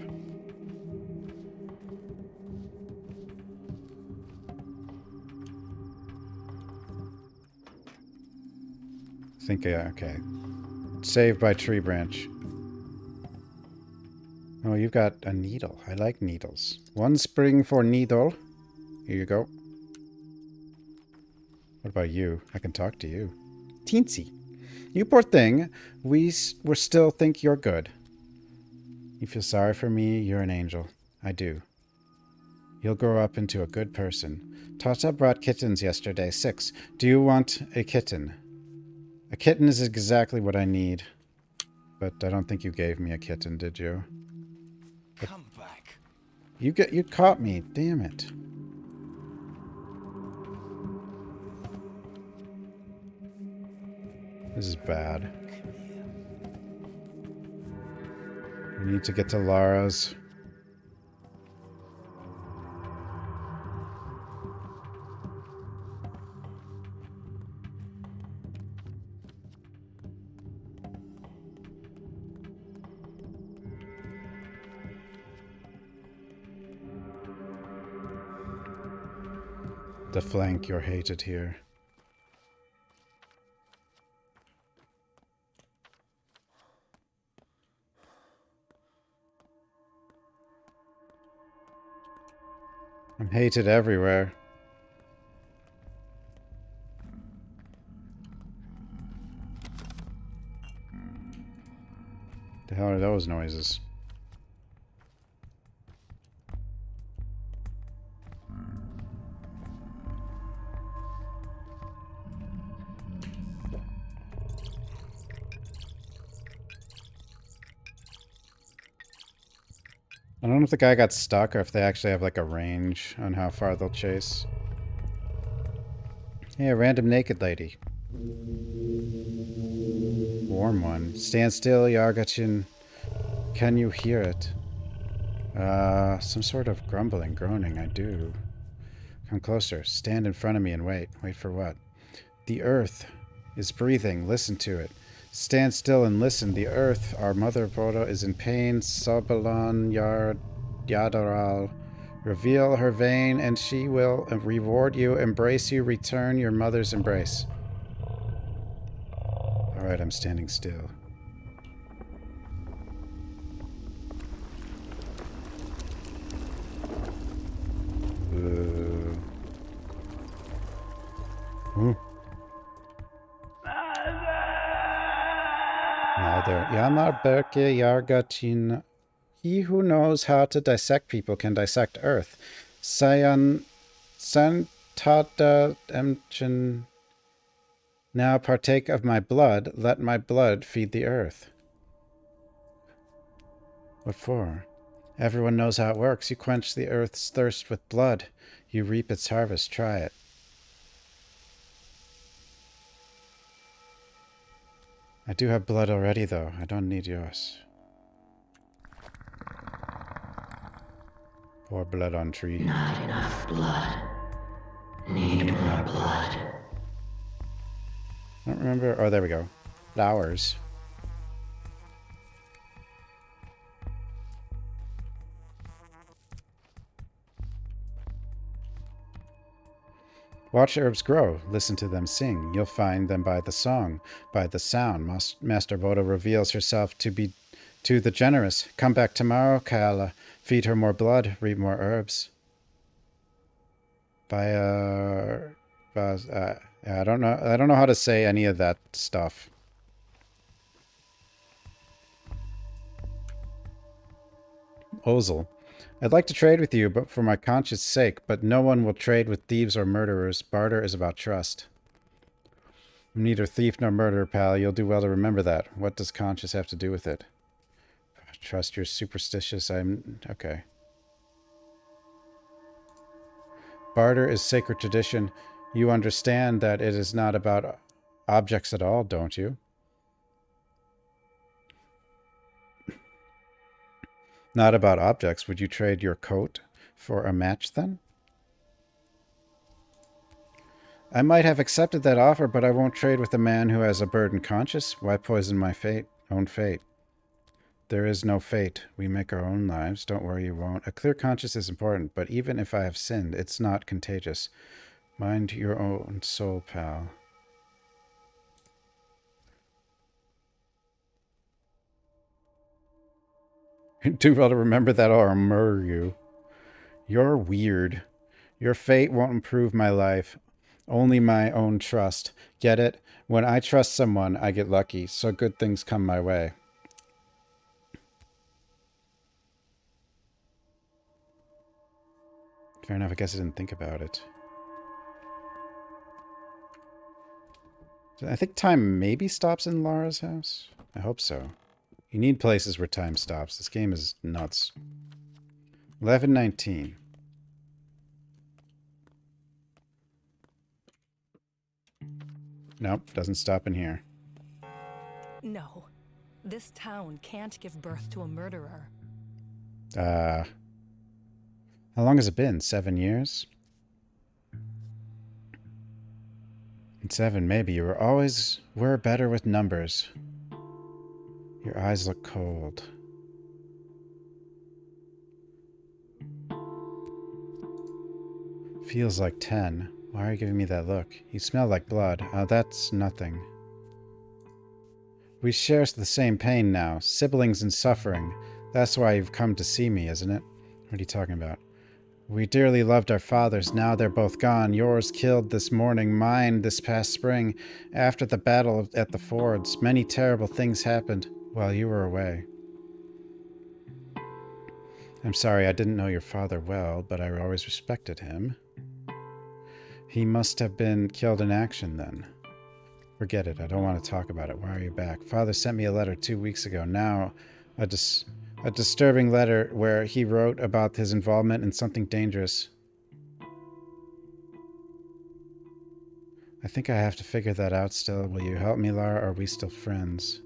Okay. Saved by tree branch. Oh, you've got a needle. I like needles. One spring for needle. Here you go. What about you? I can talk to you. Teensy. You poor thing. We still think you're good. You feel sorry for me? You're an angel. I do. You'll grow up into a good person. Tata brought kittens yesterday. 6. Do you want a kitten? A kitten is exactly what I need. But I don't think you gave me a kitten, did you? Come back. You caught me. Damn it. This is bad. We need to get to Lara's. The flank, you're hated here. I'm hated everywhere. The hell are those noises? I don't know if the guy got stuck or if they actually have like a range on how far they'll chase. Hey, a random naked lady. Warm one. Stand still, Yargachin. Can you hear it? Some sort of grumbling, groaning, I do. Come closer. Stand in front of me and wait. Wait for what? The earth is breathing. Listen to it. Stand still and listen. The earth, our mother Boda, is in pain. Sabalan Yadaral. Reveal her vein and she will reward you, embrace you, return your mother's embrace. Alright, I'm standing still. Neither. Yamar Berke Yargachin. He who knows how to dissect people can dissect earth. Sayan Santata Emchin. Now partake of my blood. Let my blood feed the earth. What for? Everyone knows how it works. You quench the earth's thirst with blood. You reap its harvest. Try it. I do have blood already, though. I don't need yours. Pour blood on tree. Not enough blood. Need more blood. I don't remember. Oh, there we go. Flowers. Watch herbs grow. Listen to them sing. You'll find them by the song, by the sound. Master Boda reveals herself to be to the generous. Come back tomorrow, Kaala. Feed her more blood. Reap more herbs. I don't know. I don't know how to say any of that stuff. Ozel. I'd like to trade with you, but for my conscience' sake, but no one will trade with thieves or murderers. Barter is about trust. I'm neither thief nor murderer, pal. You'll do well to remember that. What does conscience have to do with it? Trust you're superstitious. I'm... okay. Barter is sacred tradition. You understand that it is not about objects at all, don't you? Not about objects. Would you trade your coat for a match then? I might have accepted that offer, but I won't trade with a man who has a burdened conscience. Why poison my own fate? There is no fate. We make our own lives. Don't worry, you won't. A clear conscience is important, but even if I have sinned, it's not contagious. Mind your own soul, pal. Do well to remember that or I'll murder you. You're weird. Your fate won't improve my life. Only my own trust. Get it? When I trust someone, I get lucky, so good things come my way. Fair enough, I guess I didn't think about it. I think time maybe stops in Lara's house? I hope so. You need places where time stops. This game is nuts. 11:19. Nope, doesn't stop in here. No. This town can't give birth to a murderer. How long has it been? 7 years? 7, maybe. You were better with numbers. Your eyes look cold. Feels like 10. Why are you giving me that look? You smell like blood. That's nothing. We share the same pain now. Siblings in suffering. That's why you've come to see me, isn't it? What are you talking about? We dearly loved our fathers. Now they're both gone. Yours killed this morning, mine this past spring. After the battle at the fords, many terrible things happened while you were away. I'm sorry, I didn't know your father well, but I always respected him. He must have been killed in action then. Forget it. I don't want to talk about it. Why are you back? Father sent me a letter 2 weeks ago. Now, a disturbing letter where he wrote about his involvement in something dangerous. I think I have to figure that out still. Will you help me, Lara, or are we still friends?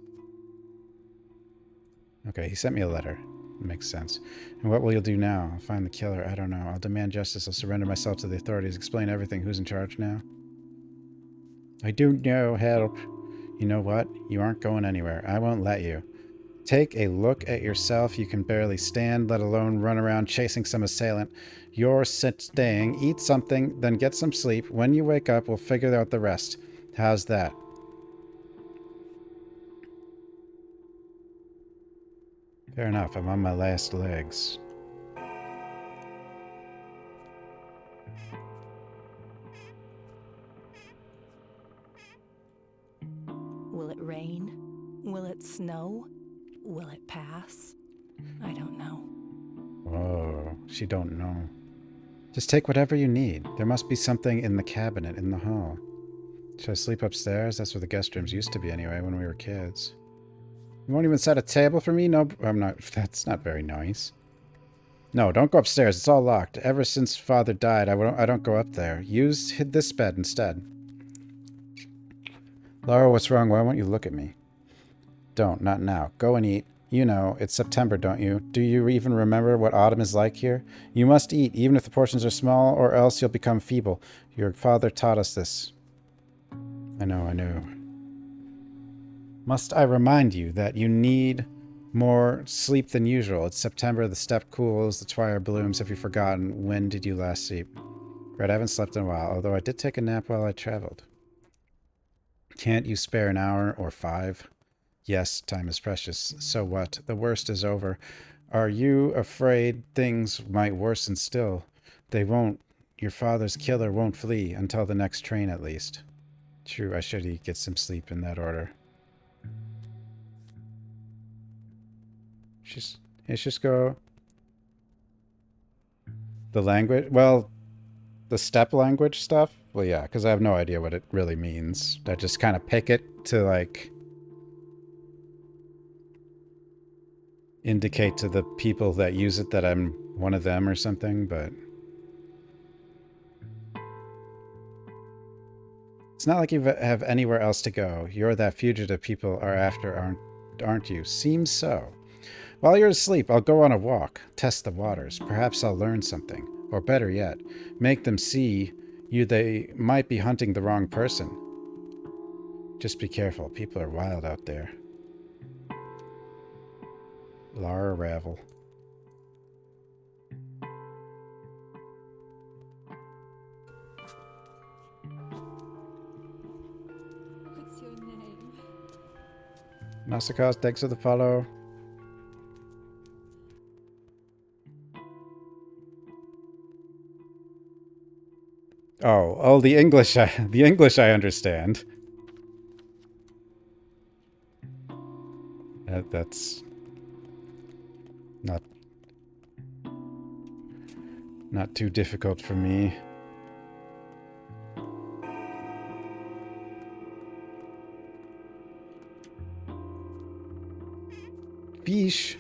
Okay, he sent me a letter. Makes sense. And what will you do now? I'll find the killer. I don't know. I'll demand justice. I'll surrender myself to the authorities. Explain everything. Who's in charge now? I do know. Help. You know what? You aren't going anywhere. I won't let you. Take a look at yourself. You can barely stand, let alone run around chasing some assailant. You're staying. Eat something, then get some sleep. When you wake up, we'll figure out the rest. How's that? Fair enough. I'm on my last legs. Will it rain? Will it snow? Will it pass? I don't know. Oh, she don't know. Just take whatever you need. There must be something in the cabinet in the hall. Should I sleep upstairs? That's where the guest rooms used to be anyway when we were kids. You won't even set a table for me? No, I'm not. That's not very nice. No, don't go upstairs. It's all locked. Ever since Father died, I don't go up there. Use this bed instead. Laura, what's wrong? Why won't you look at me? Don't. Not now. Go and eat. You know, it's September, don't you? Do you even remember what autumn is like here? You must eat, even if the portions are small, or else you'll become feeble. Your father taught us this. I know. Must I remind you that you need more sleep than usual? It's September, the steppe cools, the twilight blooms. Have you forgotten? When did you last sleep? Right, I haven't slept in a while, although I did take a nap while I traveled. Can't you spare an hour or 5? Yes, time is precious. So what? The worst is over. Are you afraid things might worsen still? They won't. Your father's killer won't flee, until the next train at least. True, I should get some sleep in that order. Let's just go The language? Well, the step language stuff? Well, yeah, because I have no idea what it really means. I just kind of pick it to, like, indicate to the people that use it that I'm one of them or something, but it's not like you have anywhere else to go. You're that fugitive people are after, aren't you? Seems so. While you're asleep, I'll go on a walk, test the waters. Perhaps I'll learn something. Or better yet, make them see they might be hunting the wrong person. Just be careful. People are wild out there. Lara Ravel. What's your name? Nasakas, thanks for the follow. Oh, the English I understand. That's not too difficult for me. Fish.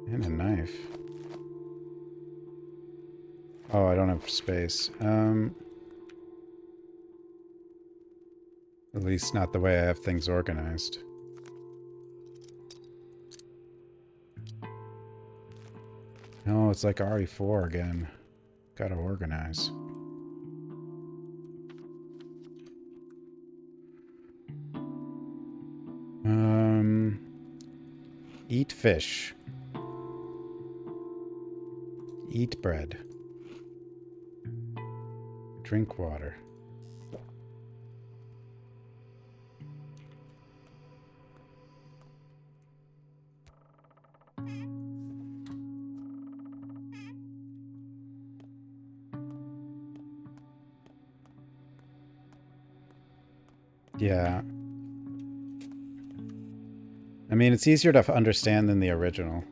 And a knife. Oh, I don't have space. At least not the way I have things organized. No, it's like RE4 again. Gotta organize. Eat fish. Eat bread. Drink water. Yeah. I mean, it's easier to understand than the original.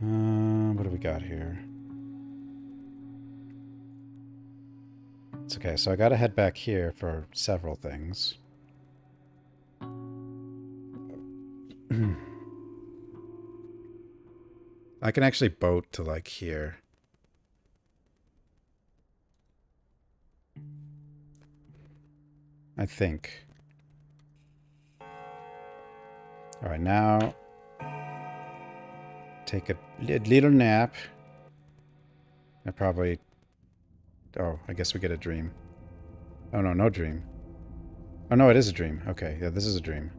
What do we got here? It's okay, so I gotta head back here for several things. I can actually boat to, like, here. I think. Alright, now take a little nap. I probably... Oh, I guess we get a dream. Oh, no, no dream. Oh, no, it is a dream. Okay, yeah, this is a dream.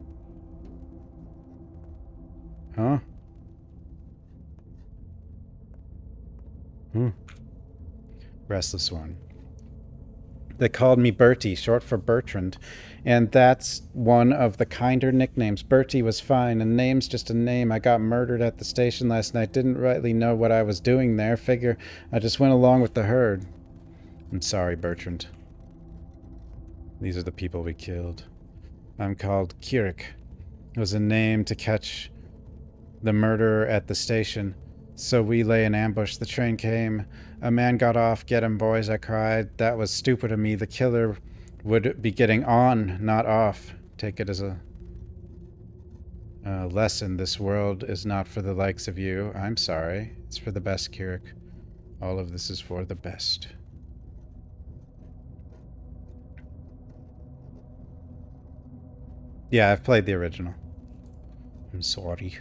Huh? Restless one. They called me Bertie, short for Bertrand, and that's one of the kinder nicknames. Bertie was fine, and name's just a name. I got murdered at the station last night. Didn't rightly know what I was doing there. Figure I just went along with the herd. I'm sorry, Bertrand. These are the people we killed. I'm called Kirik. It was a name to catch the murderer at the station. So we lay in ambush. The train came. A man got off. Get him, boys, I cried. That was stupid of me. The killer would be getting on, not off. Take it as a lesson. This world is not for the likes of you. I'm sorry. It's for the best, Kirik. All of this is for the best. Yeah, I've played the original. I'm sorry.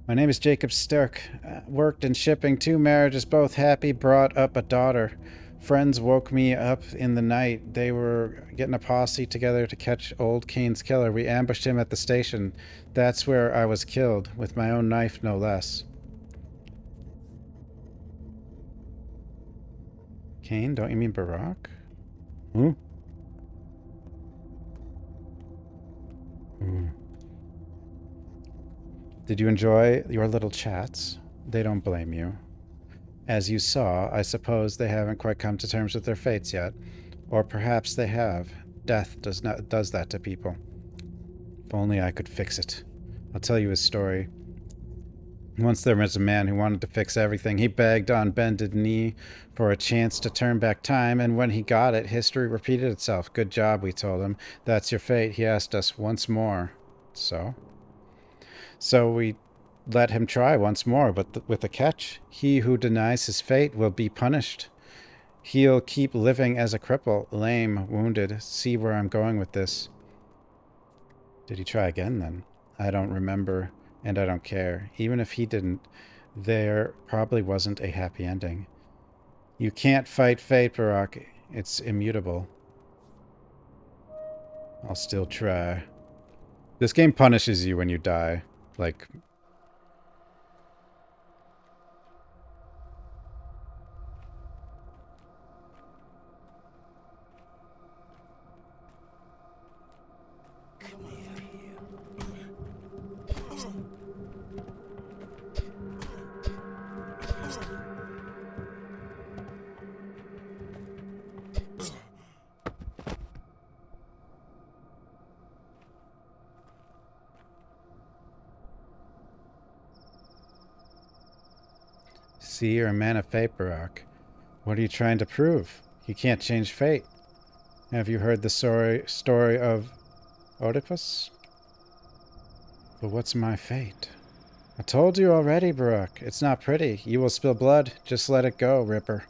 My name is Jacob Stirk. Worked in shipping, 2 marriages, both happy, brought up a daughter. Friends woke me up in the night. They were getting a posse together to catch old Kane's killer. We ambushed him at the station. That's where I was killed, with my own knife, no less. Kane? Don't you mean Barack? Who? Did you enjoy your little chats? They don't blame you. As you saw, I suppose they haven't quite come to terms with their fates yet. Or perhaps they have. Death does that to people. If only I could fix it. I'll tell you his story. Once there was a man who wanted to fix everything. He begged on bended knee for a chance to turn back time, and when he got it, history repeated itself. Good job, we told him. That's your fate. He asked us once more. So? So we let him try once more, but with a catch. He who denies his fate will be punished. He'll keep living as a cripple, lame, wounded. See where I'm going with this. Did he try again, then? I don't remember, and I don't care. Even if he didn't, there probably wasn't a happy ending. You can't fight fate, Barack. It's immutable. I'll still try. This game punishes you when you die. Like... See, you're a man of fate, Barack. What are you trying to prove? You can't change fate. Have you heard the story of Oedipus? But what's my fate? I told you already, Barack. It's not pretty. You will spill blood. Just let it go, Ripper.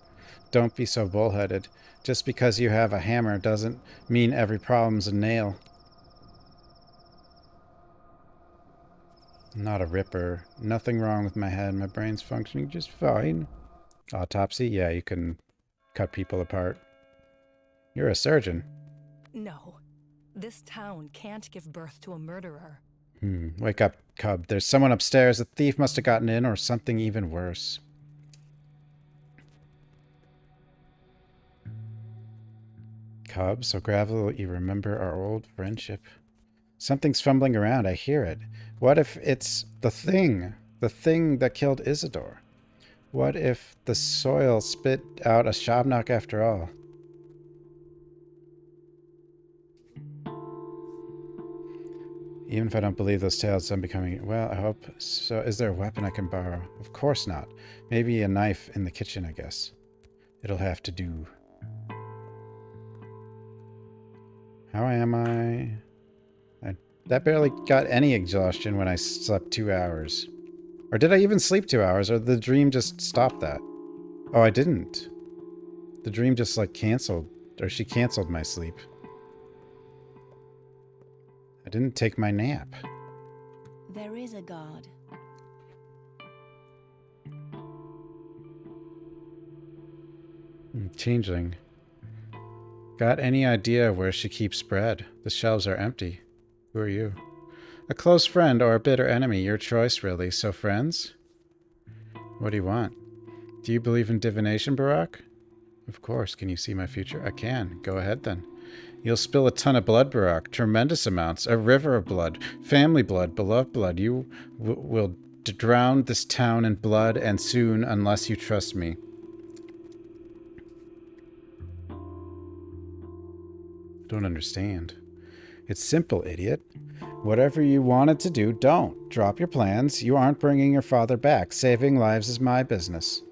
Don't be so bullheaded. Just because you have a hammer doesn't mean every problem's a nail. I'm not a Ripper. Nothing wrong with my head. My brain's functioning just fine. Autopsy? Yeah, you can cut people apart. You're a surgeon. No. This town can't give birth to a murderer. Wake up, Cub. There's someone upstairs. A thief must have gotten in, or something even worse. Cub, so gravel you remember our old friendship. Something's fumbling around. I hear it. What if it's the thing? The thing that killed Isidore? What if the soil spit out a Shabnok after all? Even if I don't believe those tales, I'm becoming... Well, I hope so. Is there a weapon I can borrow? Of course not. Maybe a knife in the kitchen, I guess. It'll have to do. How am I? That barely got any exhaustion when I slept 2 hours. Or did I even sleep 2 hours? Or the dream just stopped that? Oh, I didn't. The dream just, like, canceled. Or she canceled my sleep. I didn't take my nap. There is a God. Changeling. Got any idea where she keeps bread? The shelves are empty. Who are you? A close friend or a bitter enemy, your choice really. So friends? What do you want? Do you believe in divination, Barack? Of course. Can you see my future? I can. Go ahead then. You'll spill a ton of blood, Barack. Tremendous amounts. A river of blood. Family blood. Beloved blood. You will drown this town in blood, and soon, unless you trust me. Don't understand. It's simple, idiot. Whatever you wanted to do, don't. Drop your plans. You aren't bringing your father back. Saving lives is my business.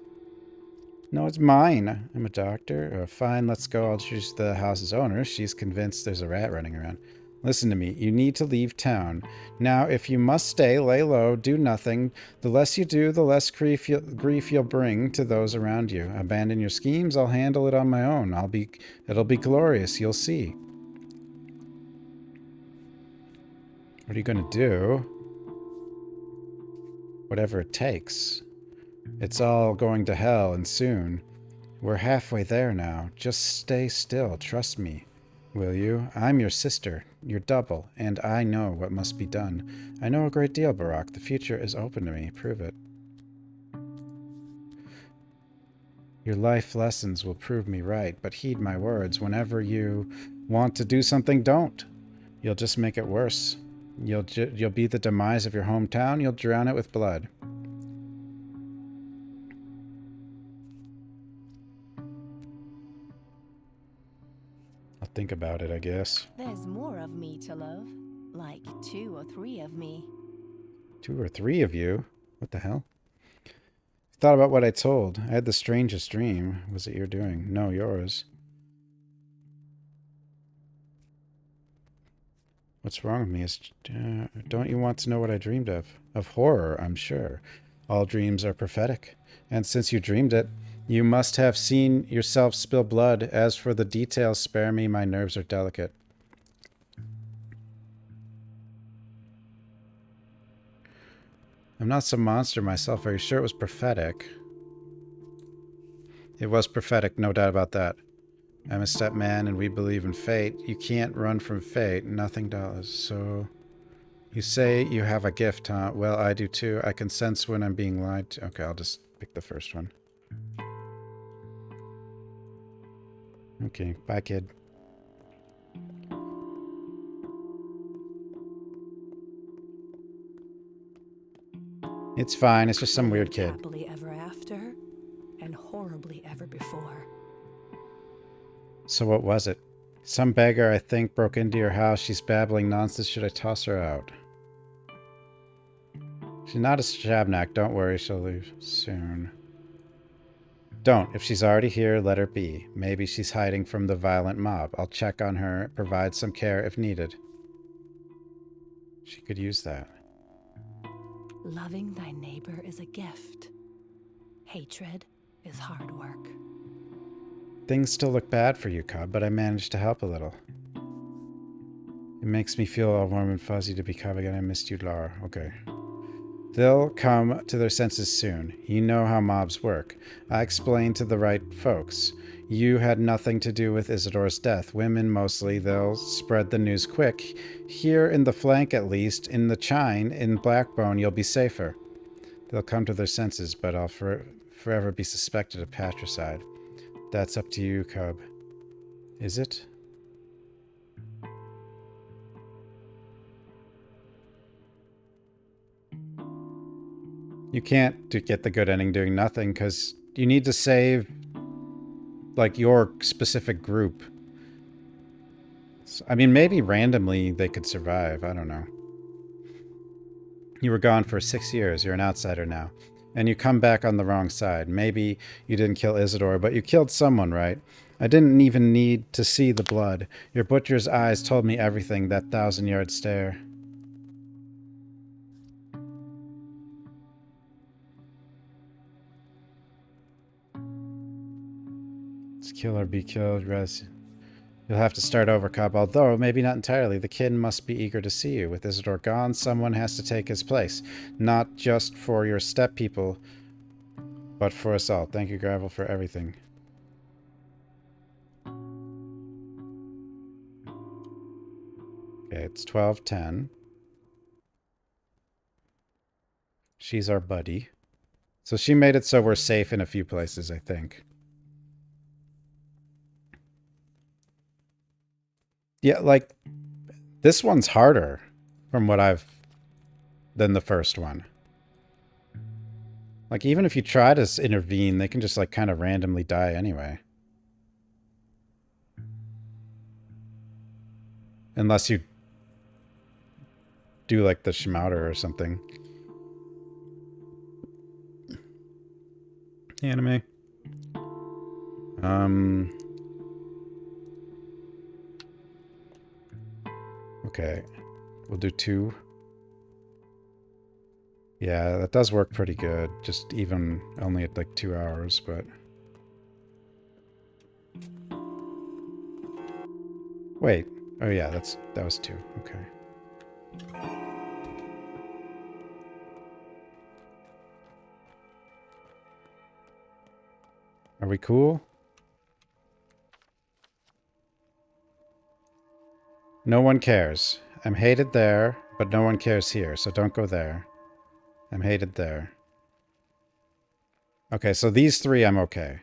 No, it's mine. I'm a doctor. Fine, let's go. I'll choose the house's owner. She's convinced there's a rat running around. Listen to me. You need to leave town. Now, if you must stay, lay low, do nothing. The less you do, the less grief you'll bring to those around you. Abandon your schemes. I'll handle it on my own. It'll be glorious. You'll see. What are you going to do? Whatever it takes. It's all going to hell, and soon. We're halfway there now. Just stay still. Trust me. Will you? I'm your sister, your double, and I know what must be done. I know a great deal, Barack. The future is open to me. Prove it. Your life lessons will prove me right, but heed my words. Whenever you want to do something, don't. You'll just make it worse. You'll be the demise of your hometown. You'll drown it with blood. I'll think about it, I guess. There's more of me to love. Like 2 or 3 of me. 2 or 3 of you. What the hell? Thought about what I told. I had the strangest dream. Was it your doing? No, yours. What's wrong with me? Don't you want to know what I dreamed of? Of horror, I'm sure. All dreams are prophetic. And since you dreamed it, you must have seen yourself spill blood. As for the details, spare me. My nerves are delicate. I'm not some monster myself. Are you sure it was prophetic? It was prophetic, no doubt about that. I'm a stepman and we believe in fate. You can't run from fate. Nothing does. So... You say you have a gift, huh? Well, I do too. I can sense when I'm being lied to. Okay, I'll just pick the first one. Okay, bye, kid. It's fine. It's just some weird kid. Happily ever after, and horribly ever before. So what was it? Some beggar, I think, broke into your house. She's babbling nonsense. Should I toss her out? She's not a shabnak. Don't worry. She'll leave soon. Don't. If she's already here, let her be. Maybe she's hiding from the violent mob. I'll check on her, provide some care if needed. She could use that. Loving thy neighbor is a gift. Hatred is hard work. Things still look bad for you, Cub, but I managed to help a little. It makes me feel all warm and fuzzy to be Cub again. I missed you, Lara. Okay. They'll come to their senses soon. You know how mobs work. I explained to the right folks. You had nothing to do with Isidore's death. Women mostly. They'll spread the news quick. Here in the flank, at least, in the Chine, in Blackbone, you'll be safer. They'll come to their senses, but I'll forever be suspected of patricide. That's up to you, Cub. Is it? You can't get the good ending doing nothing, because you need to save, like, your specific group. I mean, maybe randomly they could survive. I don't know. You were gone for 6 years. You're an outsider now. And you come back on the wrong side. Maybe you didn't kill Isidore, but you killed someone, right? I didn't even need to see the blood. Your butcher's eyes told me everything, that 1,000-yard stare. Let's kill or be killed, Res. You'll have to start over, Cub, although maybe not entirely. The kin must be eager to see you. With Isidore gone, someone has to take his place. Not just for your step people, but for us all. Thank you, Gravel, for everything. Okay, it's 12:10. She's our buddy. So she made it so we're safe in a few places, I think. Yeah, like, this one's harder from what than the first one. Like, even if you try to intervene, they can just, like, kind of randomly die anyway. Unless you do, like, the Schmouter or something. Anime. Okay. We'll do 2. Yeah, that does work pretty good. Just even only at like 2 hours, but... Wait. Oh yeah, that was 2. Okay. Are we cool? No one cares. I'm hated there, but no one cares here, so don't go there. I'm hated there. Okay, so these 3 I'm okay.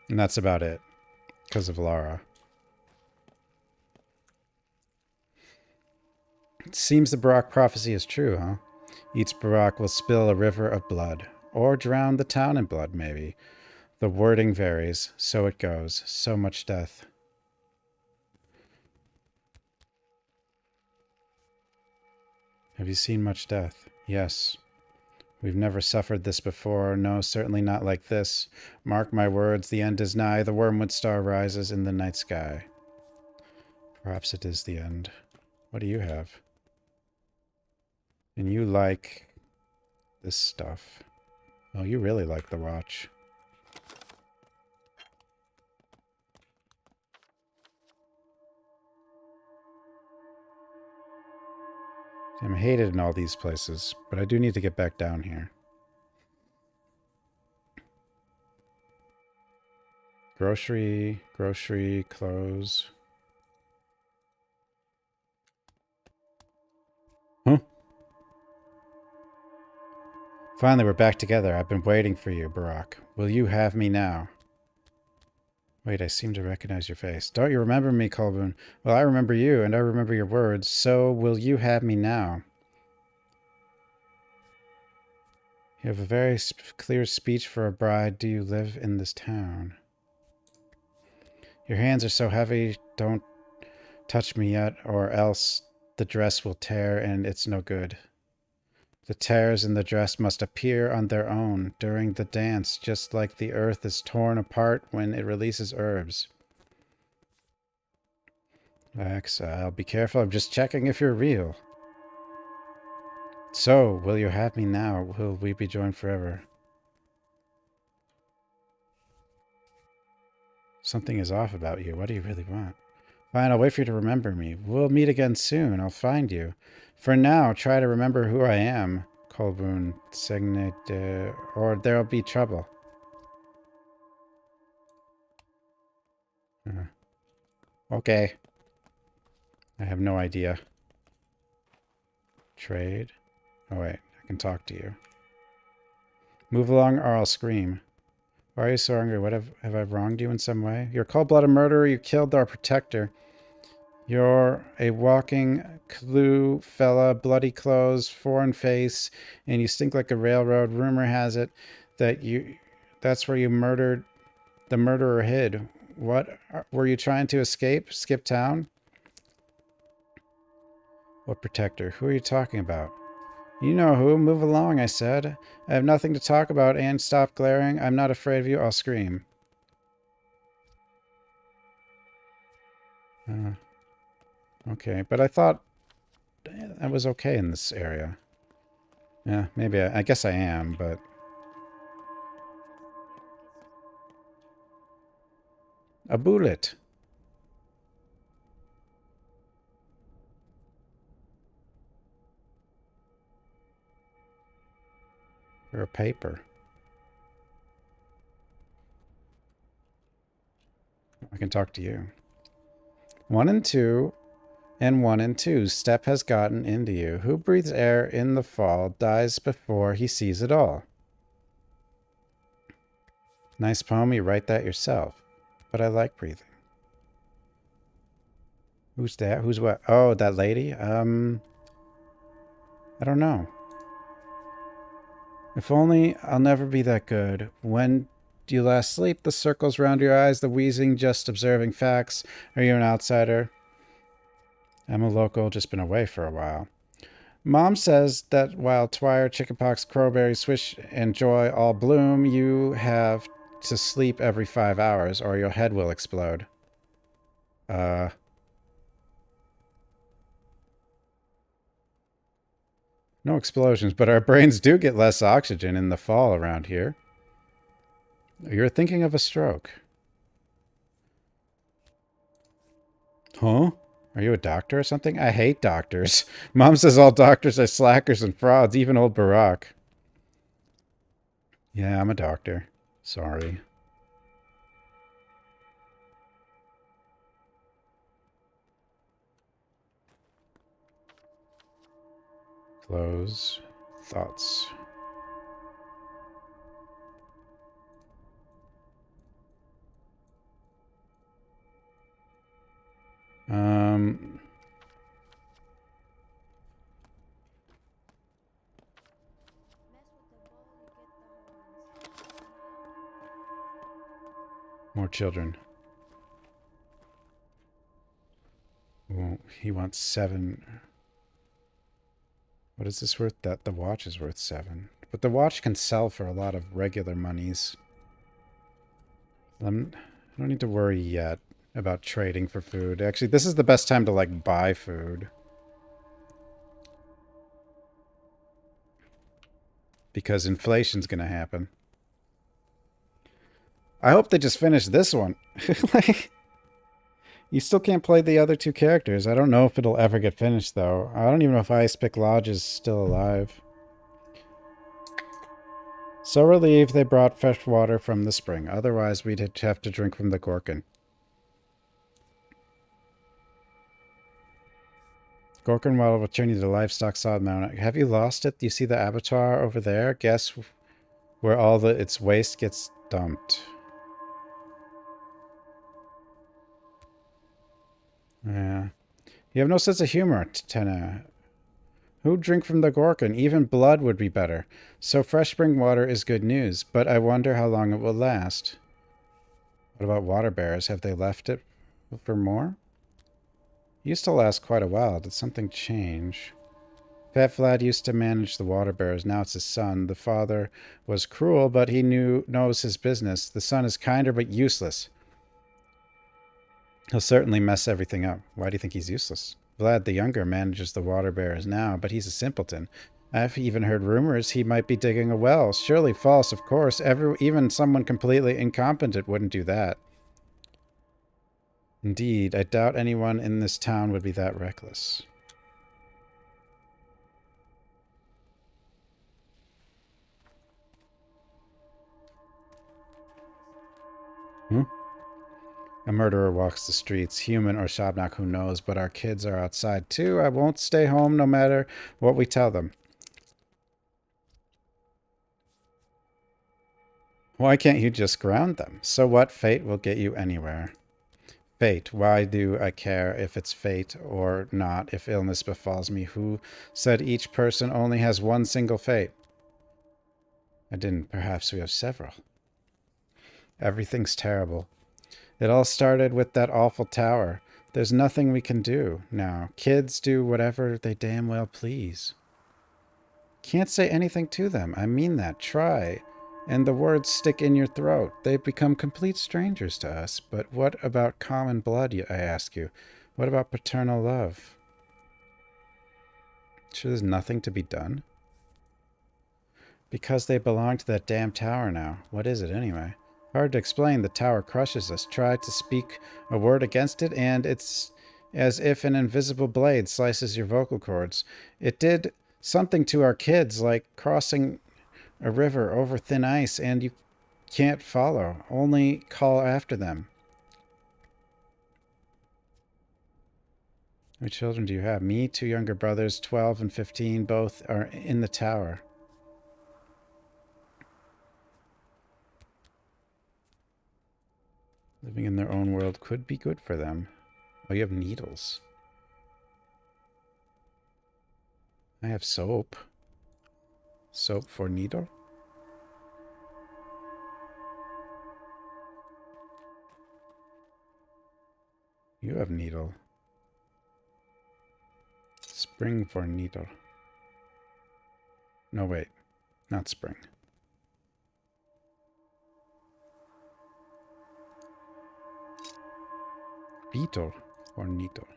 And that's about it. Because of Lara. It seems the Barak prophecy is true, huh? Each Barak will spill a river of blood. Or drown the town in blood, maybe. The wording varies. So it goes. So much death. Have you seen much death? Yes. We've never suffered this before. No, certainly not like this. Mark my words, the end is nigh. The wormwood star rises in the night sky. Perhaps it is the end. What do you have? And you like this stuff. Oh, you really like the watch. I'm hated in all these places, but I do need to get back down here. Grocery, clothes. Huh? Finally, we're back together. I've been waiting for you, Barack. Will you have me now? Wait, I seem to recognize your face. Don't you remember me, Colboon? Well, I remember you, and I remember your words. So, will you have me now? You have a very clear speech for a bride. Do you live in this town? Your hands are so heavy. Don't touch me yet, or else the dress will tear, and it's no good. The tears in the dress must appear on their own during the dance, just like the earth is torn apart when it releases herbs. Max, I'll be careful. I'm just checking if you're real. So, will you have me now? Will we be joined forever? Something is off about you. What do you really want? Fine, I'll wait for you to remember me. We'll meet again soon. I'll find you. For now, try to remember who I am. Colboon, Signet, or there'll be trouble. Okay. I have no idea. Trade. Oh wait, I can talk to you. Move along or I'll scream. Why are you so angry? What have I wronged you in some way? You're a cold-blooded murderer. You killed our protector. You're a walking clue fella, bloody clothes, foreign face, and you stink like a railroad. Rumor has it that that's where you murdered the murderer hid. What were you trying to escape? Skip town? What protector? Who are you talking about? You know who. Move along, I said. I have nothing to talk about, and stop glaring. I'm not afraid of you. I'll scream. Okay, but I thought I was okay in this area. Yeah, maybe I guess I am, but... A bullet. Or a paper. I can talk to you. 1 and 2, and 1 and 2. Step has gotten into you. Who breathes air in the fall dies before he sees it all. Nice poem, you write that yourself. But I like breathing. Who's that? Who's what? Oh, that lady? I don't know. If only I'll never be that good. When do you last sleep? The circles round your eyes, the wheezing, just observing facts. Are you an outsider? I'm a local, just been away for a while. Mom says that while Twire, chickenpox, crowberry, swish, and joy all bloom, you have to sleep every 5 hours or your head will explode. No explosions, but our brains do get less oxygen in the fall around here. You're thinking of a stroke. Huh? Are you a doctor or something? I hate doctors. Mom says all doctors are slackers and frauds, even old Barack. Yeah, I'm a doctor. Sorry. Close. Thoughts. More children. Ooh, he wants 7. What is this worth? That the watch is worth 7. But the watch can sell for a lot of regular monies. I don't need to worry yet about trading for food. Actually, this is the best time to, like, buy food. Because inflation's gonna happen. I hope they just finish this one. Like, you still can't play the other 2 characters. I don't know if it'll ever get finished, though. I don't even know if Ice Pick Lodge is still alive. So relieved they brought fresh water from the spring. Otherwise, we'd have to drink from the Gorkin. Gorkin well will turn you to livestock sod mountain. Have you lost it? Do you see the abattoir over there? Guess where all its waste gets dumped. Yeah. You have no sense of humor, Tena. Who'd drink from the Gorkin? Even blood would be better. So fresh spring water is good news, but I wonder how long it will last. What about water bears? Have they left it for more? It used to last quite a while. Did something change? Fat Vlad used to manage the water bears. Now it's his son. The father was cruel, but he knows his business. The son is kinder but useless. He'll certainly mess everything up. Why do you think he's useless? Vlad the younger manages the water bears now, but he's a simpleton. I've even heard rumors he might be digging a well. Surely false, of course. Even someone completely incompetent wouldn't do that. Indeed, I doubt anyone in this town would be that reckless. A murderer walks the streets, human or Shabnak, who knows, but our kids are outside too. I won't stay home no matter what we tell them. Why can't you just ground them? So what? Fate will get you anywhere. Fate. Why do I care if it's fate or not if illness befalls me? Who said each person only has one single fate? I didn't. Perhaps we have several. Everything's terrible. It all started with that awful tower. There's nothing we can do now. Kids do whatever they damn well please. Can't say anything to them. I mean that. Try. And the words stick in your throat. They've become complete strangers to us. But what about common blood, I ask you? What about paternal love? Sure there's nothing to be done? Because they belong to that damn tower now. What is it anyway? Hard to explain. The tower crushes us. Try to speak a word against it, and it's as if an invisible blade slices your vocal cords. It did something to our kids, like crossing a river over thin ice, and you can't follow. Only call after them. How many children do you have? Me, 2 younger brothers, 12 and 15. Both are in the tower. Living in their own world could be good for them. Oh, you have needles. I have soap. Soap for needle? You have needle. Spring for needle. No, wait. Not spring. Beetle or needle.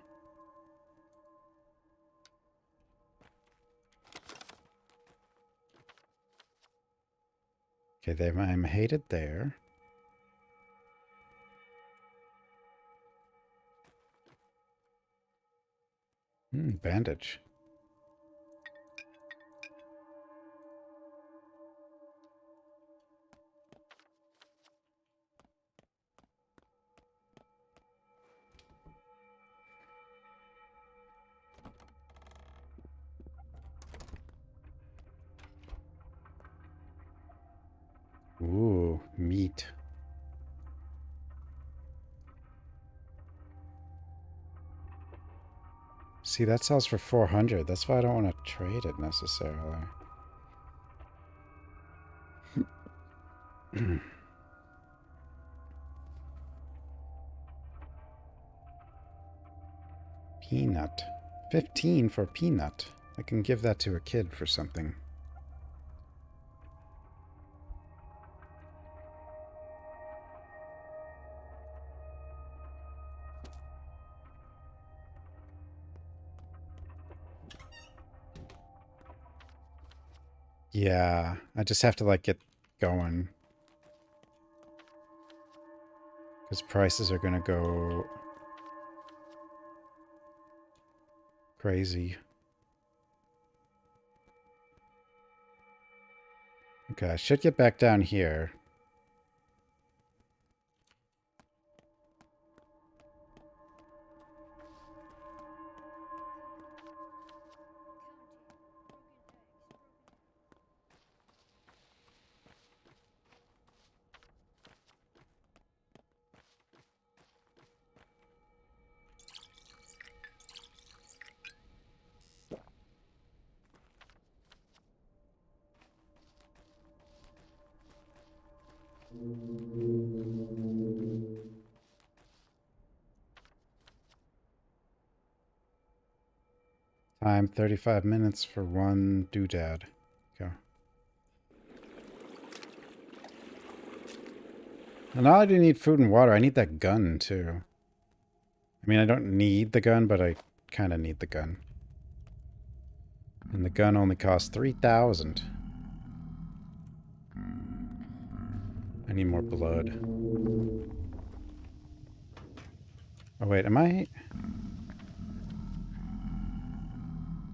Okay, I'm hated there. Bandage. Ooh, meat. See, that sells for 400. That's why I don't want to trade it necessarily. Peanut. 15 for peanut. I can give that to a kid for something. Yeah, I just have to, like, get going. Because prices are gonna go crazy. Okay, I should get back down here. Time 35 minutes for one doodad. Go. And not only do I need food and water, I need that gun too. I mean, I don't need the gun, but I kind of need the gun. And the gun only costs 3,000. I need more blood. Oh wait, am I...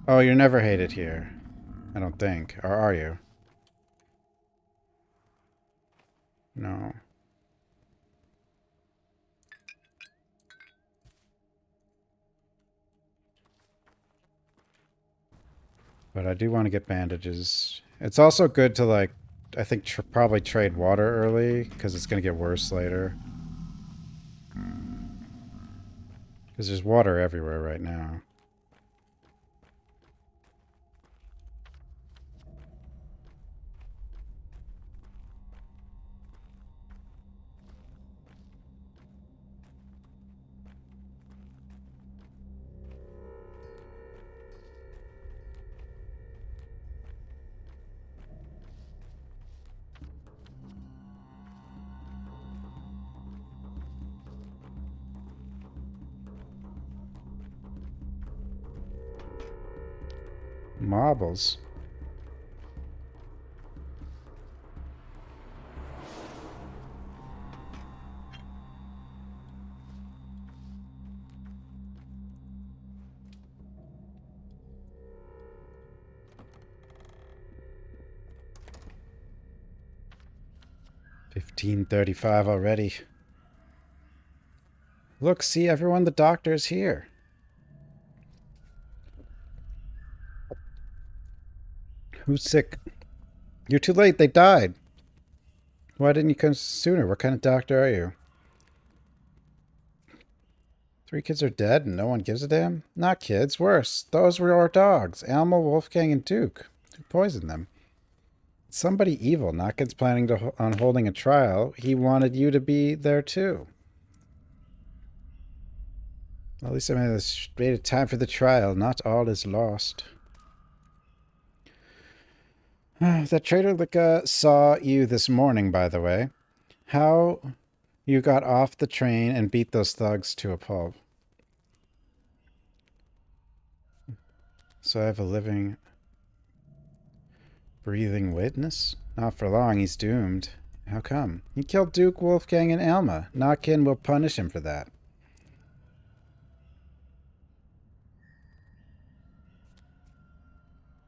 Oh, you're never hated here. I don't think. Or are you? No. But I do want to get bandages. It's also good to, like, I think probably trade water early, because it's going to get worse later. Because there's water everywhere right now. Marbles. $15.35 already. Look, see everyone, the doctor's here. Who's sick? You're too late, they died. Why didn't you come sooner? What kind of doctor are you? 3 kids are dead and no one gives a damn? Not kids, worse. Those were our dogs. Alma, Wolfgang, and Duke. Who poisoned them? Somebody evil. Notkin's planning on holding a trial. He wanted you to be there too. At least I made a straight time for the trial. Not all is lost. That traitor Licka saw you this morning, by the way. How you got off the train and beat those thugs to a pulp. So I have a living, breathing witness? Not for long, he's doomed. How come? He killed Duke, Wolfgang, and Alma. Notkin will punish him for that.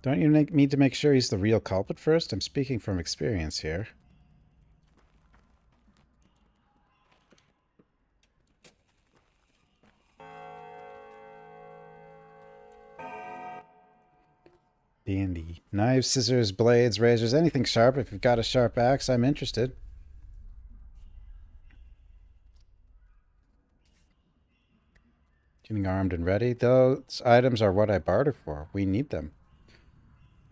Don't you need to make sure he's the real culprit first? I'm speaking from experience here. Dandy. Knives, scissors, blades, razors, anything sharp. If you've got a sharp axe, I'm interested. Getting armed and ready. Those items are what I barter for. We need them.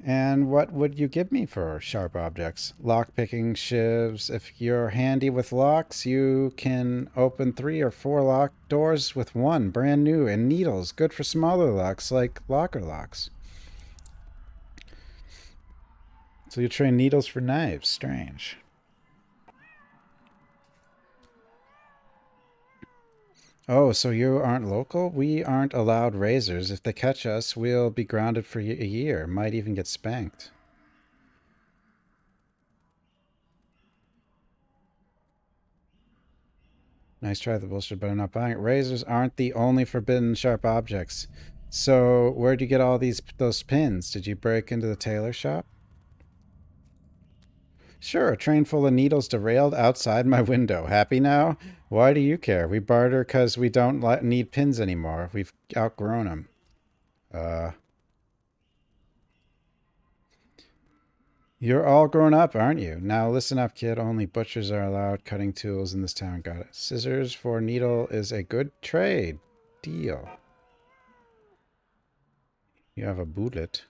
And what would you give me for sharp objects? Lock-picking, shivs. If you're handy with locks, you can open 3 or 4 locked doors with one, brand new, and needles, good for smaller locks like locker locks. So you trade needles for knives. Strange. Oh, so you aren't local? We aren't allowed razors. If they catch us, we'll be grounded for a year. Might even get spanked. Nice try the bullshit, but I'm not buying it. Razors aren't the only forbidden sharp objects. So where'd you get all those pins? Did you break into the tailor shop? Sure, a train full of needles derailed outside my window. Happy now? Why do you care? We barter because we don't need pins anymore. We've outgrown them. You're all grown up, aren't you? Now listen up, kid. Only butchers are allowed cutting tools in this town. Got it. Scissors for needle is a good trade. Deal. You have a bullet.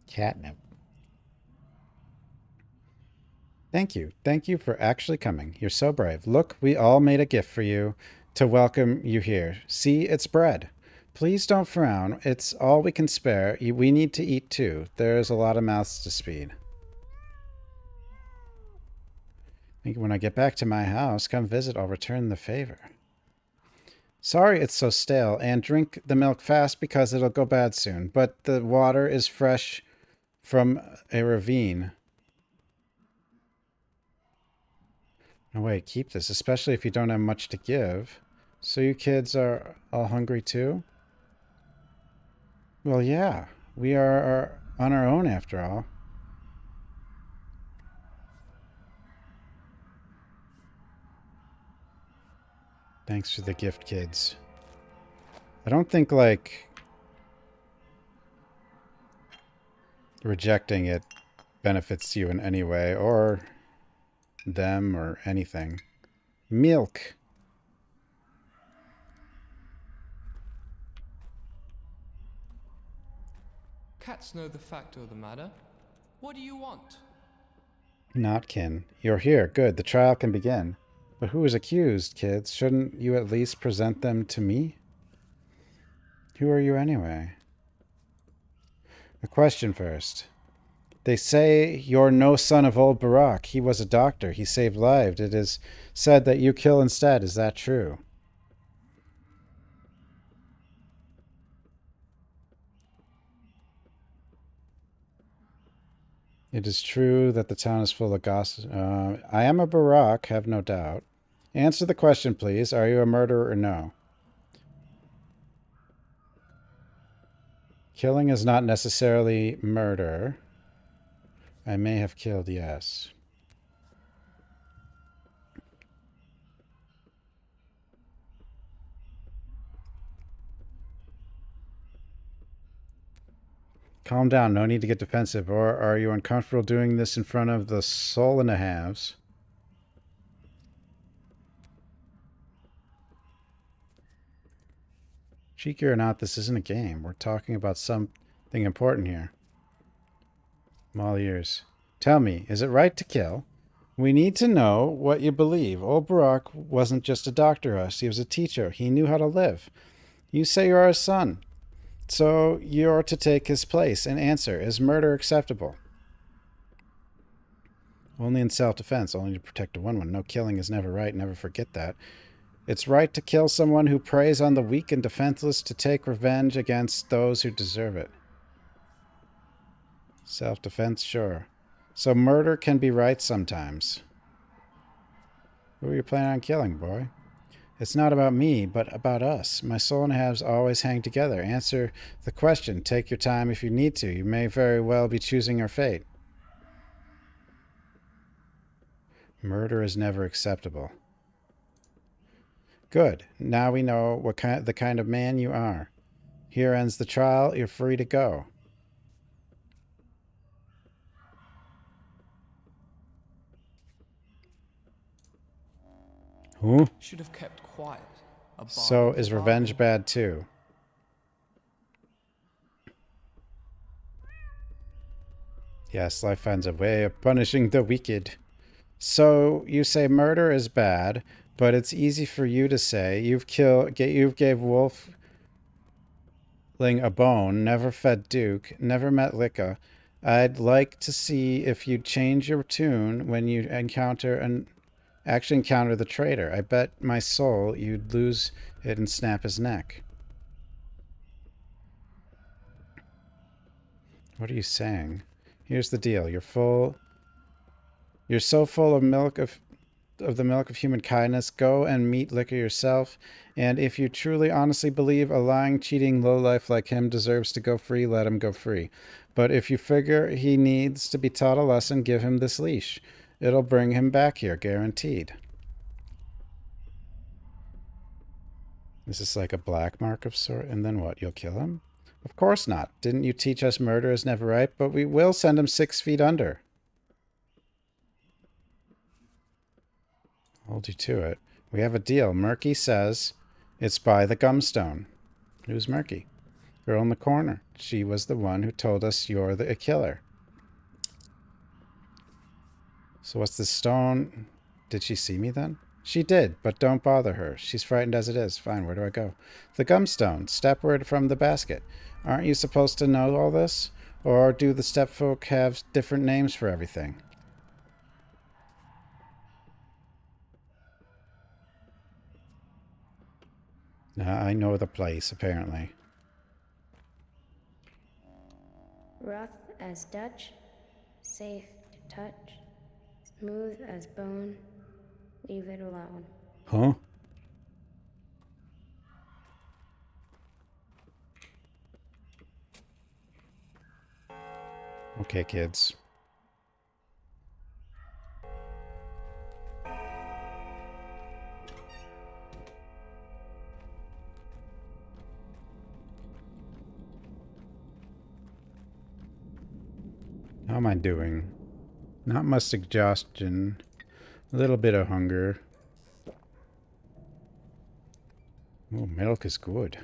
Catnip. Thank you. Thank you for actually coming. You're so brave. Look, we all made a gift for you to welcome you here. See, it's bread. Please don't frown. It's all we can spare. We need to eat too. There's a lot of mouths to feed. When I get back to my house, come visit. I'll return the favor. Sorry it's so stale, and drink the milk fast because it'll go bad soon. But the water is fresh from a ravine. No, wait, keep this, especially if you don't have much to give. So you kids are all hungry too? Well, yeah. We are on our own after all. Thanks for the gift, kids. I don't think, like, rejecting it benefits you in any way, or them, or anything. Milk. Cats know the fact of the matter. What do you want? Notkin. You're here. Good. The trial can begin. But who is accused, kids? Shouldn't you at least present them to me? Who are you anyway? A question first. They say you're no son of old Barak. He was a doctor. He saved lives. It is said that you kill instead. Is that true? It is true that the town is full of gossip. I am a Barak, have no doubt. Answer the question, please. Are you a murderer or no? Killing is not necessarily murder. I may have killed, yes. Calm down. No need to get defensive. Or are you uncomfortable doing this in front of the soul and a halves? Cheeky or not, this isn't a game. We're talking about something important here. I'm all ears. Tell me, is it right to kill? We need to know what you believe. Old Barak wasn't just a doctor to us. He was a teacher. He knew how to live. You say you're our son. So you're to take his place and answer. Is murder acceptable? Only in self-defense. Only to protect a one. No killing is never right. Never forget that. It's right to kill someone who preys on the weak and defenseless, to take revenge against those who deserve it. Self-defense, sure. So murder can be right sometimes. Who are you planning on killing, boy? It's not about me, but about us. My soul and halves always hang together. Answer the question. Take your time if you need to. You may very well be choosing our fate. Murder is never acceptable. Good. Now we know the kind of man you are. Here ends the trial. You're free to go. Who? Should have kept quiet. So is revenge bad too? Yes, life finds a way of punishing the wicked. So you say murder is bad, but it's easy for you to say. You've gave Wolfling a bone, never fed Duke, never met Licca. I'd like to see if you'd change your tune when you actually encounter the traitor. I bet my soul you'd lose it and snap his neck. What are you saying? Here's the deal. You're so full of the milk of human kindness. Go and meet Liquor yourself, and if you truly honestly believe a lying, cheating lowlife like him deserves to go free, let him go free. But if you figure he needs to be taught a lesson, give him this leash. It'll bring him back here, guaranteed. This is like a black mark of sort. And then what? You'll kill him? Of course not. Didn't you teach us murder is never right? But we will send him 6 feet under. Hold you to it. We have a deal. Murky says it's by the gumstone. Who's Murky? Girl in the corner. She was the one who told us you're the killer. So what's this stone? Did she see me then? She did, but don't bother her. She's frightened as it is. Fine, where do I go? The gumstone. Stepward from the basket. Aren't you supposed to know all this? Or do the stepfolk have different names for everything? I know the place, apparently. Rough as Dutch, safe to touch, smooth as bone, leave it alone. Huh? Okay, kids. How am I doing? Not much exhaustion. A little bit of hunger. Oh, milk is good.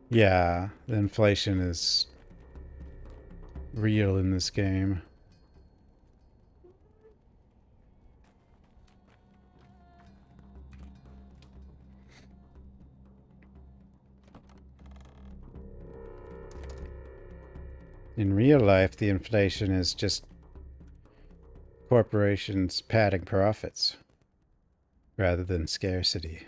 Yeah, the inflation is real in this game. In real life, the inflation is just corporations padding profits rather than scarcity.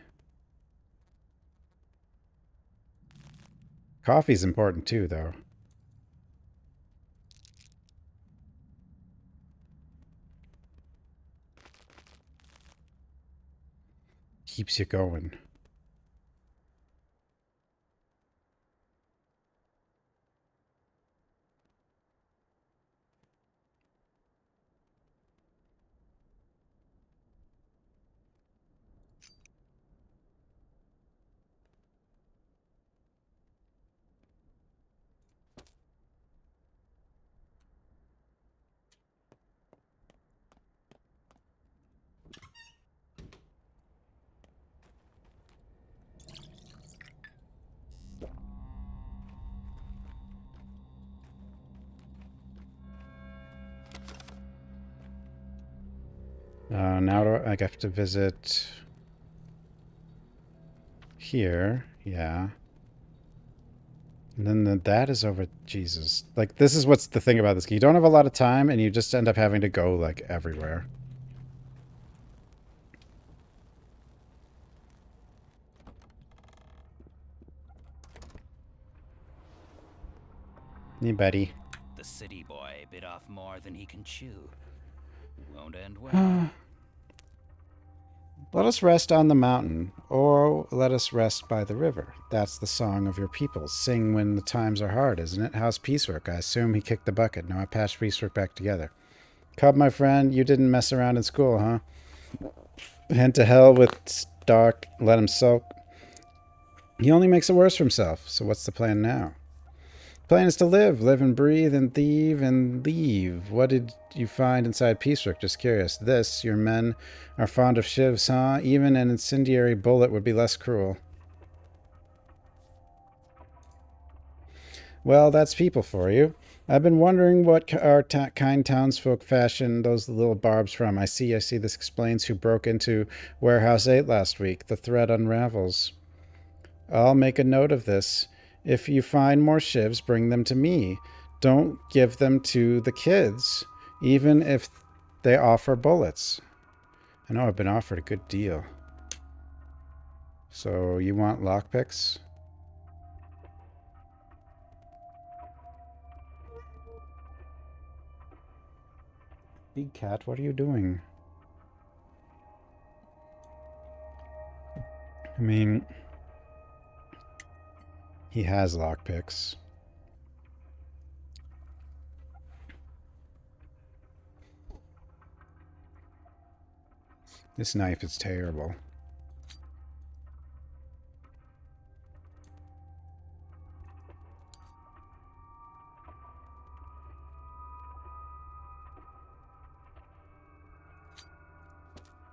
Coffee's important too, though. Keeps you going. Now I have to visit here. Yeah. And then that is over. Jesus. Like, this is what's the thing about this game. You don't have a lot of time, and you just end up having to go, like, everywhere. Hey, buddy. The city boy bit off more than he can chew. Won't end well. Let us rest on the mountain, or let us rest by the river. That's the song of your people. Sing when the times are hard, isn't it? How's piecework? I assume he kicked the bucket. No, I patched piecework back together. Cub, my friend, you didn't mess around in school, huh? Head to hell with Stark. Let him soak. He only makes it worse for himself. So what's the plan now? Plan is to live. Live and breathe and thieve and leave. What did you find inside Peacerook? Just curious. This, your men are fond of shivs, huh? Even an incendiary bullet would be less cruel. Well, that's people for you. I've been wondering what our kind townsfolk fashion those little barbs from. I see. This explains who broke into Warehouse 8 last week. The thread unravels. I'll make a note of this. If you find more shivs, bring them to me. Don't give them to the kids, even if they offer bullets. I know I've been offered a good deal. So, you want lockpicks? Big cat, what are you doing? I mean, he has lockpicks. This knife is terrible.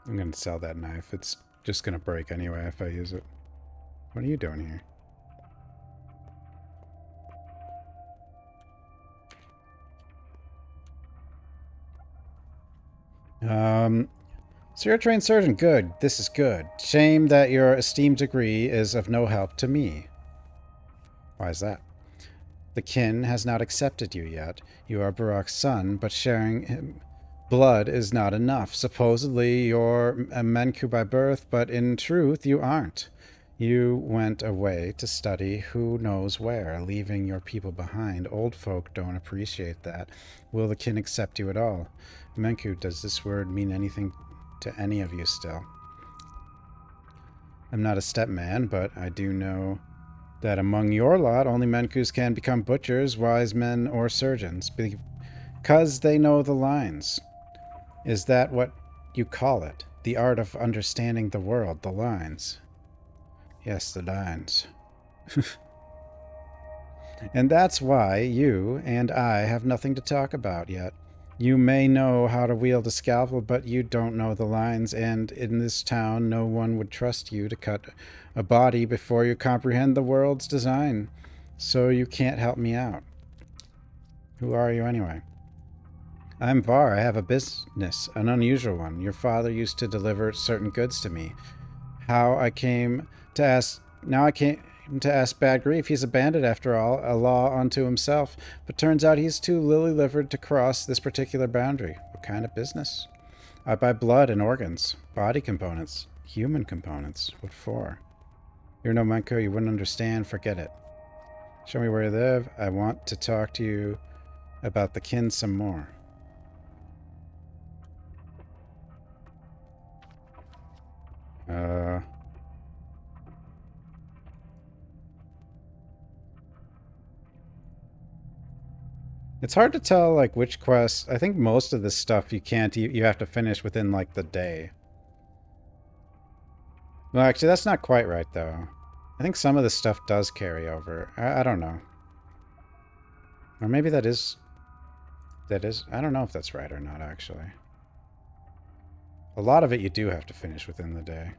I'm going to sell that knife. It's just going to break anyway if I use it. What are you doing here? So you're a trained surgeon. Good. This is good. Shame that your esteemed degree is of no help to me. Why is that? The kin has not accepted you yet. You are Barak's son, but sharing blood is not enough. Supposedly you're a Menku by birth, but in truth you aren't. You went away to study who knows where, leaving your people behind. Old folk don't appreciate that. Will the kin accept you at all? Menku, does this word mean anything to any of you still? I'm not a stepman, but I do know that among your lot, only Menkus can become butchers, wise men, or surgeons, because they know the lines. Is that what you call it? The art of understanding the world, the lines. Yes, the lines. And that's why you and I have nothing to talk about yet. You may know how to wield a scalpel, but you don't know the lines, and in this town no one would trust you to cut a body before you comprehend the world's design. So you can't help me out. Who are you anyway? I'm Var. I have a business, an unusual one. Your father used to deliver certain goods to me. Now I came to ask Bad Grief. He's a bandit after all, a law unto himself, but turns out he's too lily-livered to cross this particular boundary. What kind of business? I buy blood and organs, body components, human components. What for? You're no Menko, you wouldn't understand. Forget it. Show me where you live. I want to talk to you about the kin some more. It's hard to tell, like, which quest. I think most of this stuff you can't, you have to finish within, like, the day. Well, actually, that's not quite right, though. I think some of this stuff does carry over. I don't know. Or maybe that is... I don't know if that's right or not, actually. A lot of it you do have to finish within the day.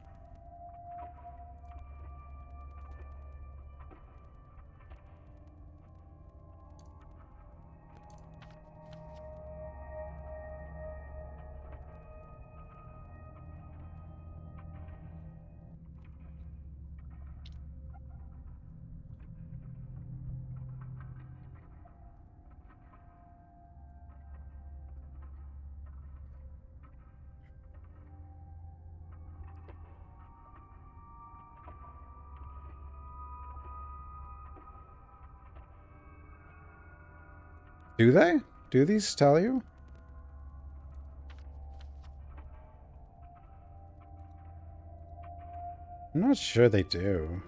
Do they? Do these tell you? I'm not sure they do.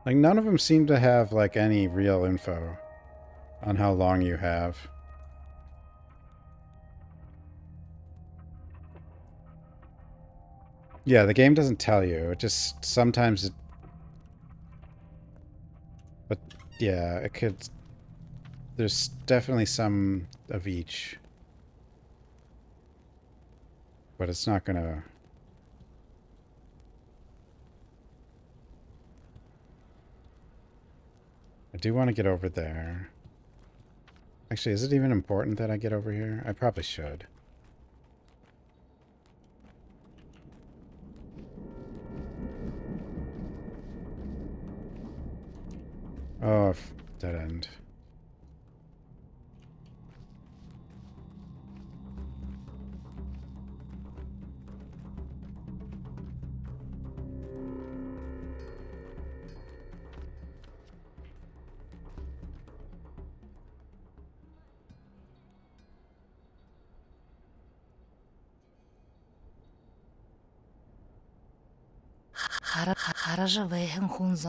Like, none of them seem to have, like, any real info on how long you have. Yeah, the game doesn't tell you. It just sometimes But yeah, it could... There's definitely some of each. But it's not gonna... I do want to get over there. Actually, is it even important that I get over here? I probably should. Oh, dead end.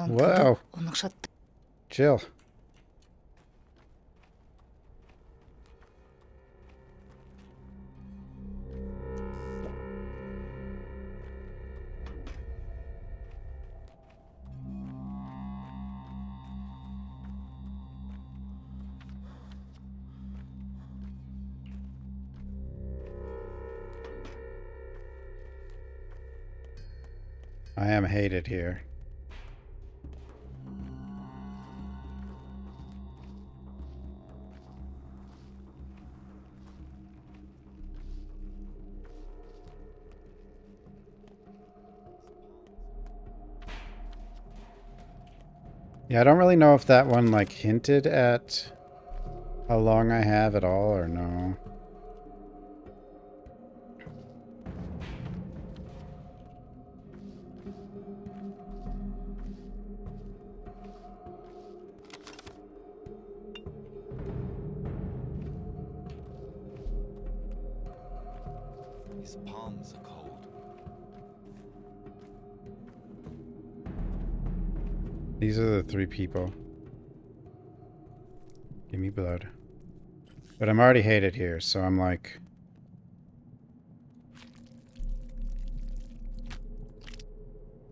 Wow. Chill. I am hated here. Yeah, I don't really know if that one, like, hinted at how long I have at all or no. His palms are cold. These are the 3 people. Give me blood. But I'm already hated here, so I'm like...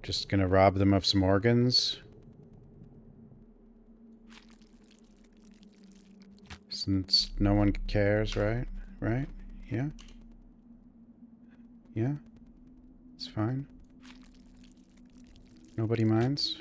Just gonna rob them of some organs. Since no one cares, right? Right? Yeah? Yeah? It's fine. Nobody minds?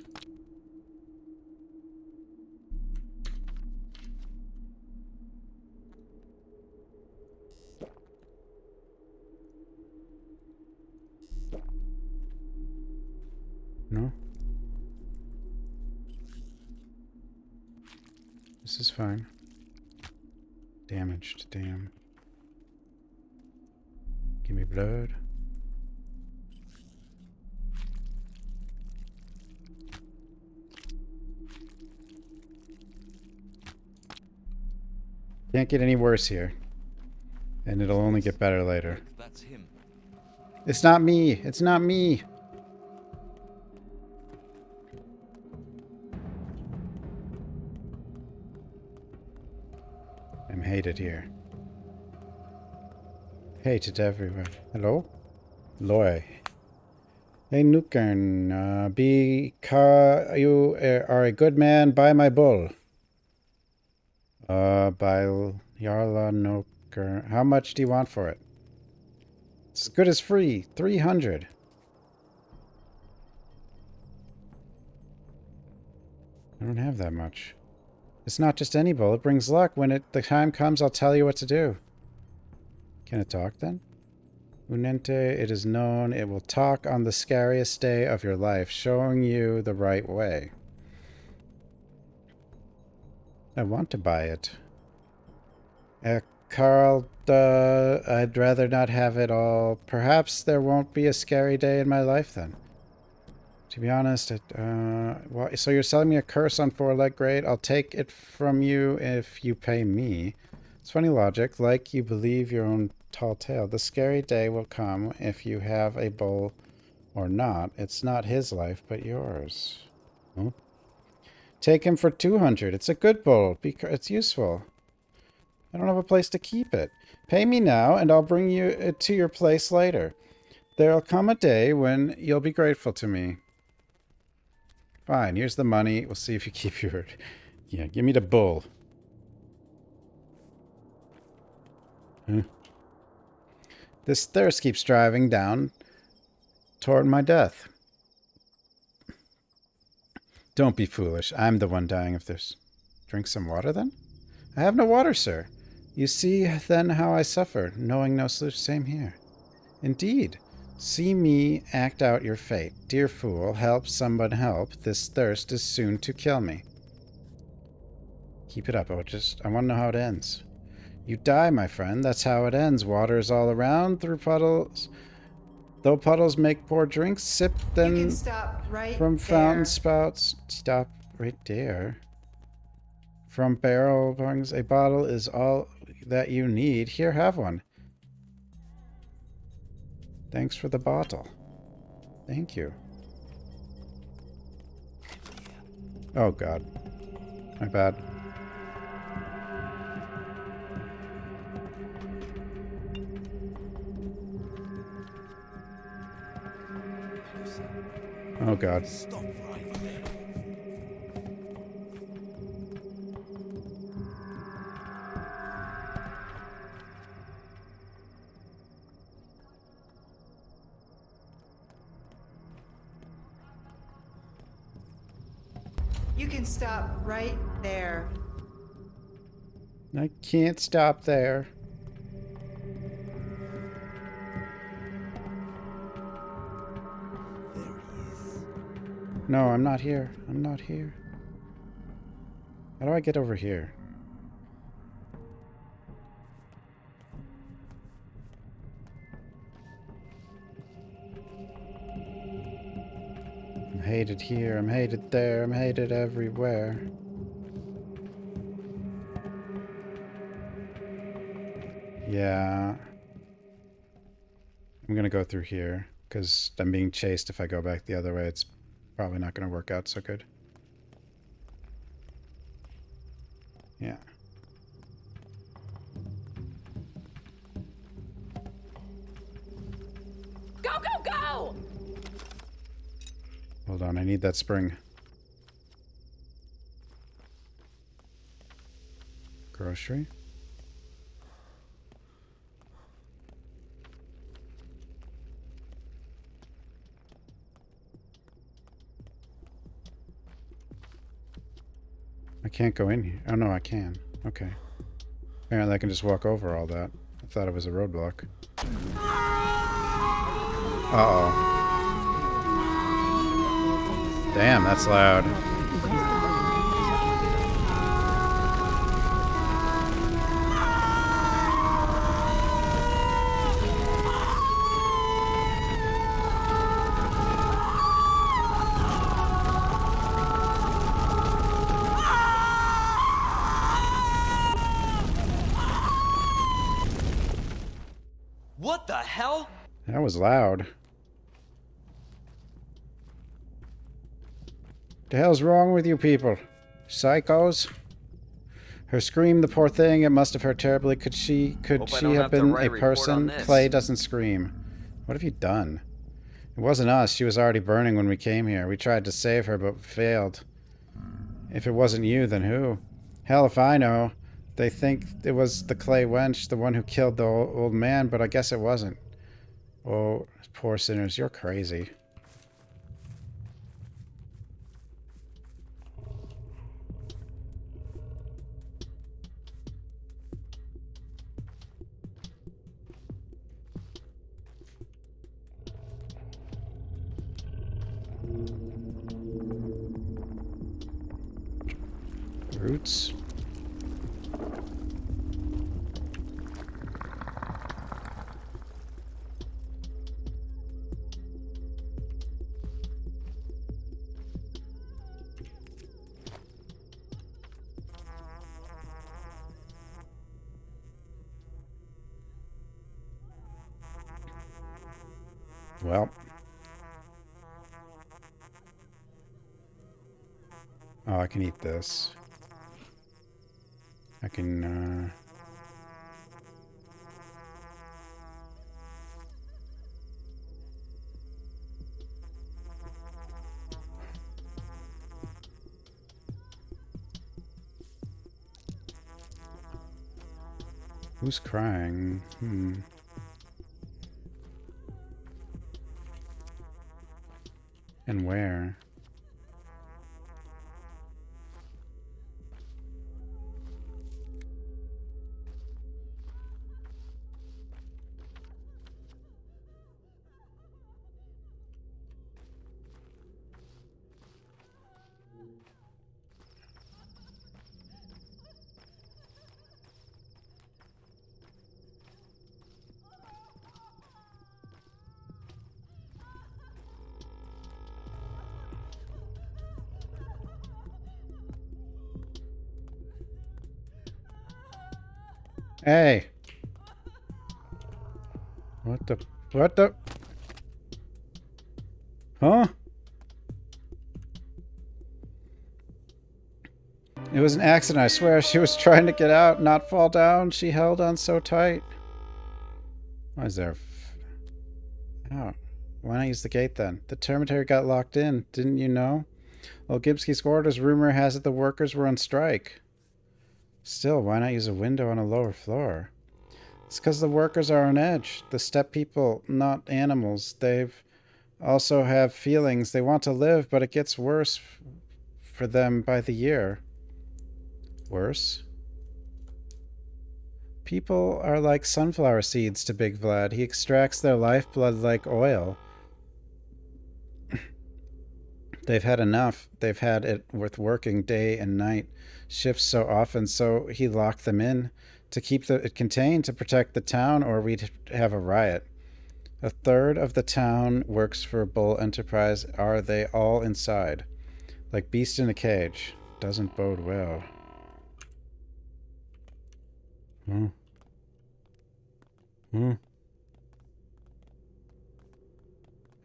No? This is fine. Damaged, damn. Give me blood. Can't get any worse here. And it'll only get better later. That's him. It's not me! It's not me! I'm hated here. Hated everywhere. Hello? Loy. Hey, Nukern. You are a good man. Buy my bull. By Yarla Nuker. How much do you want for it? It's as good as free. 300. I don't have that much. It's not just any bull. It brings luck. When the time comes, I'll tell you what to do. Can it talk then? Unente, it is known it will talk on the scariest day of your life, showing you the right way. I want to buy it. Carl, I'd rather not have it all. Perhaps there won't be a scary day in my life then. To be honest, so you're selling me a curse on 4-leg? Great. I'll take it from you if you pay me. It's funny logic, like you believe your own tall tale. The scary day will come if you have a bull or not. It's not his life, but yours. Huh? Take him for 200. It's a good bull. It's useful. I don't have a place to keep it. Pay me now, and I'll bring it to your place later. There'll come a day when you'll be grateful to me. Fine, here's the money. We'll see if you keep your word. Yeah, give me the bull. Huh? This thirst keeps driving down toward my death. Don't be foolish. I'm the one dying of thirst. Drink some water, then? I have no water, sir. You see, then, how I suffer, knowing no solution. Same here. Indeed. See me act out your fate. Dear fool, help someone help. This thirst is soon to kill me. Keep it up. I want to know how it ends. You die, my friend. That's how it ends. Water is all around through puddles. Though puddles make poor drinks, sip them You can stop right from there. fountain spouts. Stop right there. From barrel bungs, a bottle is all that you need. Here, have one. Thanks for the bottle. Thank you. Oh, God. My bad. Oh, God. Stop right there. You can stop right there. I can't stop there. There he is. No, I'm not here. I'm not here. How do I get over here? I'm hated here. I'm hated there. I'm hated everywhere. Yeah. I'm gonna go through here, because I'm being chased if I go back the other way. It's probably not gonna work out so good. Yeah. Go, go, go! Hold on, I need that spring. Grocery? I can't go in here. Oh, no, I can. Okay. Apparently I can just walk over all that. I thought it was a roadblock. Uh-oh. Damn, that's loud. What the hell? That was loud. The hell's wrong with you people? Psychos? Her scream, the poor thing, it must have hurt terribly. Could she have been a person? Clay doesn't scream. What have you done? It wasn't us. She was already burning when we came here. We tried to save her, but failed. If it wasn't you, then who? Hell if I know. They think it was the Clay wench, the one who killed the old man, but I guess it wasn't. Oh, poor sinners, you're crazy. Roots. Well. Oh, I can eat this. I can, Who's crying? And where? Hey! What the? What the? Huh? It was an accident, I swear. She was trying to get out, not fall down. She held on so tight. Why is there... Oh. Why not use the gate then? The terminator got locked in. Didn't you know? Well, Gibsky's orders, rumor has it the workers were on strike. Still, why not use a window on a lower floor? It's because the workers are on edge. The step people, not animals. They've also have feelings. They want to live, but it gets worse for them by the year. Worse? People are like sunflower seeds to Big Vlad. He extracts their lifeblood like oil. They've had enough. They've had it with working day and night shifts so often, so he locked them in to keep it contained, to protect the town, or we'd have a riot. A third of the town works for Bull Enterprise. Are they all inside? Like beast in a cage. Doesn't bode well. Hmm.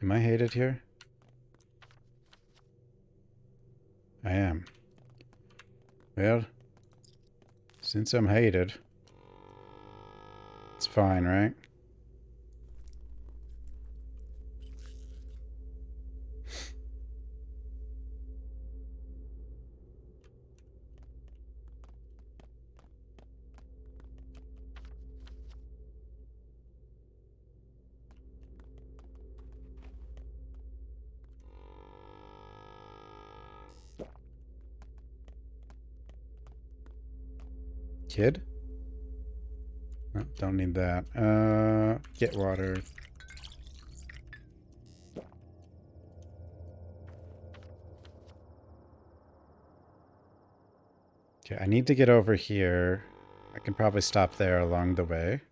Am I hated here? I am. Well, since I'm hated, it's fine, right? Kid? Oh, don't need that. Get water. Okay, I need to get over here. I can probably stop there along the way.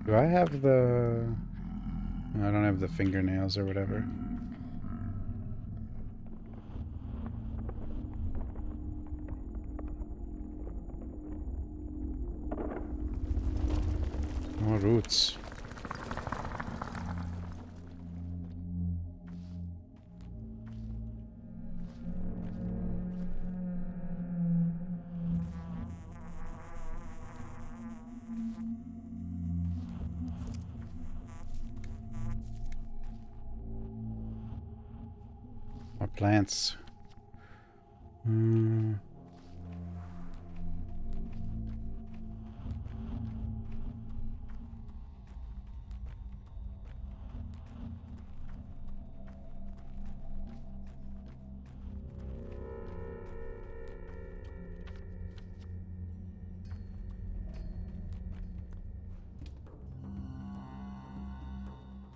Do I have the... I don't have the fingernails or whatever. More roots. More plants. I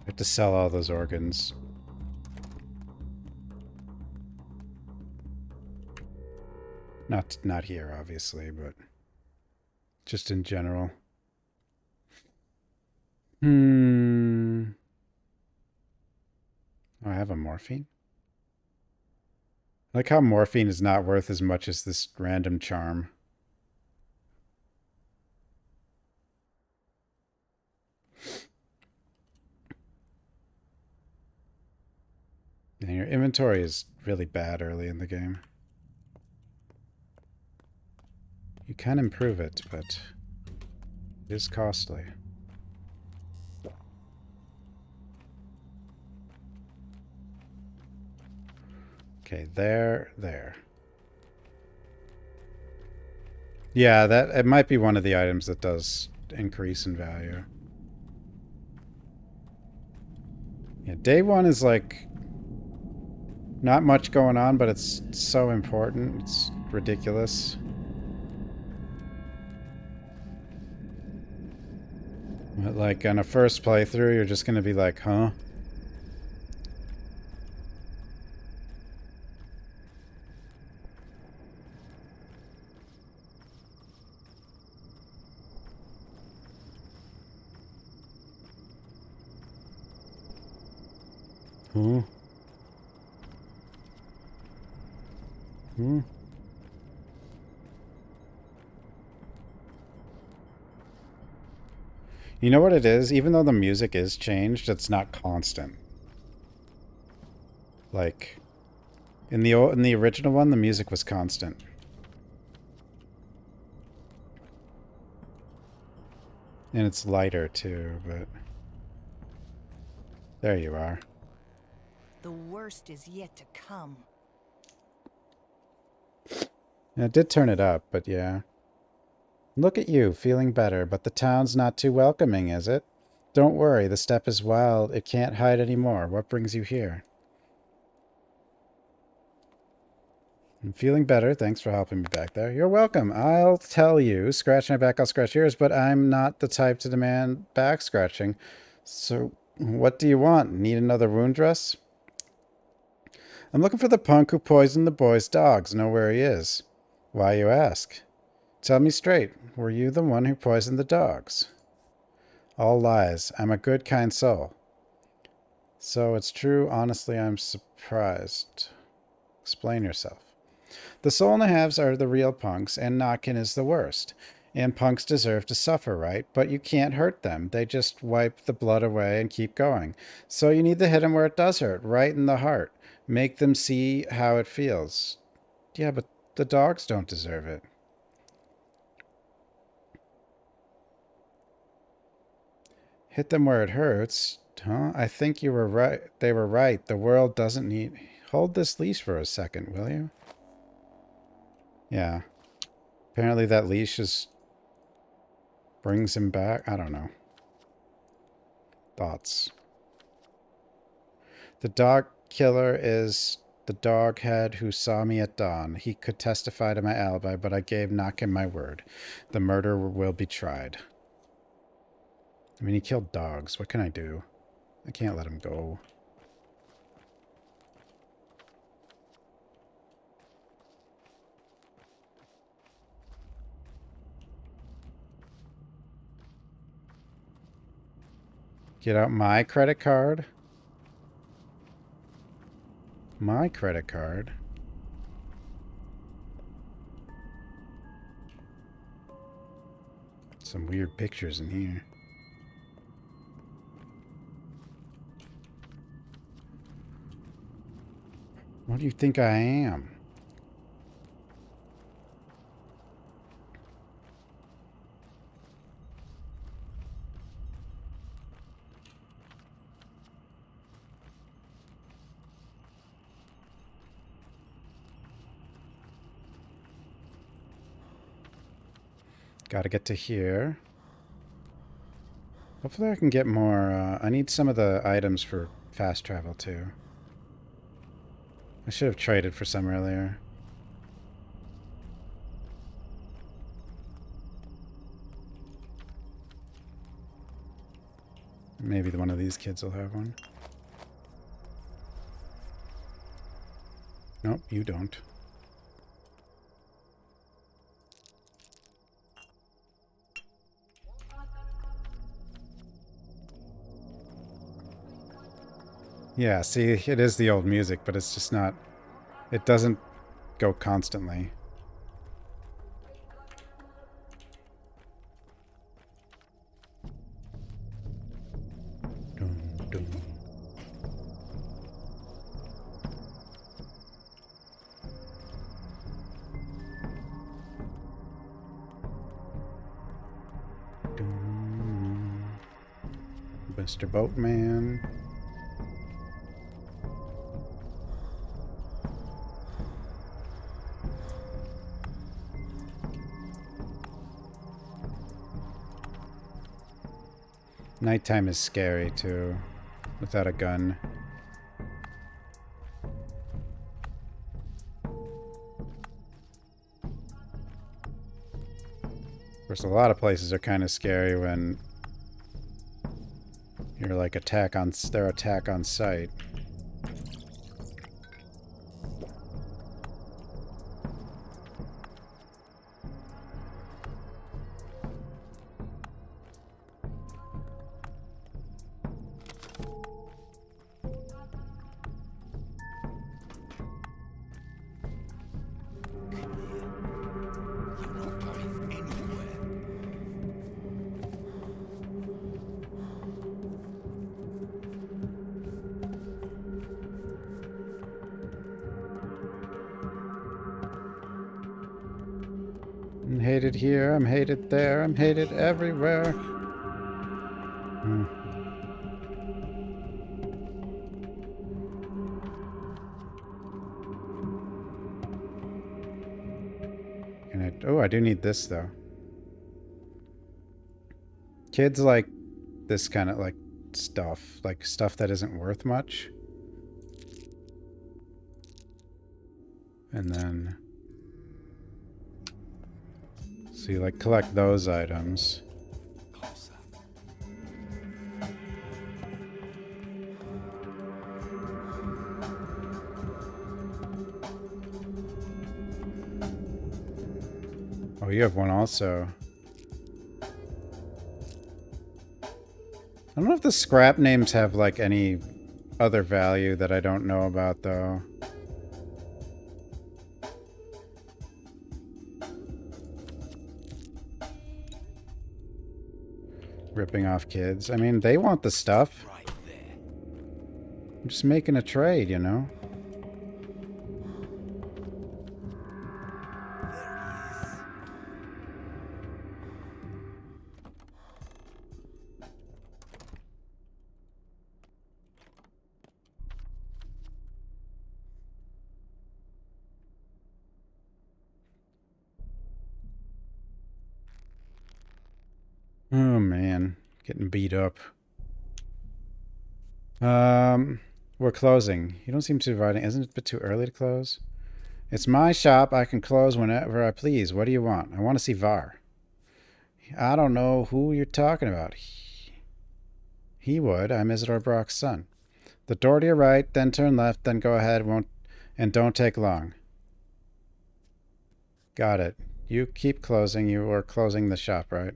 have to sell all those organs. Not here, obviously, but just in general. Oh, I have a morphine? I like how morphine is not worth as much as this random charm. And your inventory is really bad early in the game. You can improve it, but it is costly. Okay, there. Yeah, that it might be one of the items that does increase in value. Yeah, day one is like not much going on, but it's so important. It's ridiculous. But like on a first playthrough, you're just gonna be like, huh? Huh? Hmm? You know what it is? Even though the music is changed, it's not constant. Like in the original one, the music was constant. And it's lighter too, but there you are. The worst is yet to come. I did turn it up, but yeah. Look at you, feeling better, but the town's not too welcoming, is it? Don't worry, the steppe is wild. It can't hide anymore. What brings you here? I'm feeling better. Thanks for helping me back there. You're welcome. I'll tell you. Scratch my back, I'll scratch yours, but I'm not the type to demand back scratching. So, what do you want? Need another wound dress? I'm looking for the punk who poisoned the boy's dogs. Know where he is. Why, you ask? Tell me straight. Were you the one who poisoned the dogs? All lies. I'm a good, kind soul. So it's true. Honestly, I'm surprised. Explain yourself. The soul and a halves are the real punks, and Knockin is the worst. And punks deserve to suffer, right? But you can't hurt them. They just wipe the blood away and keep going. So you need to hit them where it does hurt, right in the heart. Make them see how it feels. Yeah, but the dogs don't deserve it. Hit them where it hurts. Huh? I think you were right. They were right. The world doesn't need... Hold this leash for a second, will you? Yeah. Apparently that leash is... brings him back. I don't know. Thoughts. The dog killer is the dog head who saw me at dawn. He could testify to my alibi, but I gave Knockin my word. The murder will be tried. I mean, he killed dogs. What can I do? I can't let him go. Get out my credit card. My credit card. Some weird pictures in here. What do you think I am? Gotta get to here. Hopefully I can get more, I need some of the items for fast travel too. I should have traded for some earlier. Maybe one of these kids will have one. Nope, you don't. Yeah, see, it is the old music, but it's just not... It doesn't go constantly. Dun, dun. Mr. Boatman. Nighttime is scary too, without a gun. Of course, a lot of places are kind of scary when you're like their attack on sight. I'm hated here, I'm hated there, I'm hated everywhere. Oh, I do need this though. Kids like this kind of like stuff that isn't worth much. And then so you like collect those items. Oh, you have one also. I don't know if the scrap names have like any other value that I don't know about though. Ripping off kids. I mean, they want the stuff. I'm just making a trade, you know? Oh man, getting beat up. We're closing. You don't seem to be inviting. Isn't it a bit too early to close? It's my shop. I can close whenever I please. What do you want? I want to see Var. I don't know who you're talking about. He would. I'm Isidore Brock's son. The door to your right, then turn left, then go ahead. And don't take long. Got it. You keep closing. You are closing the shop, right?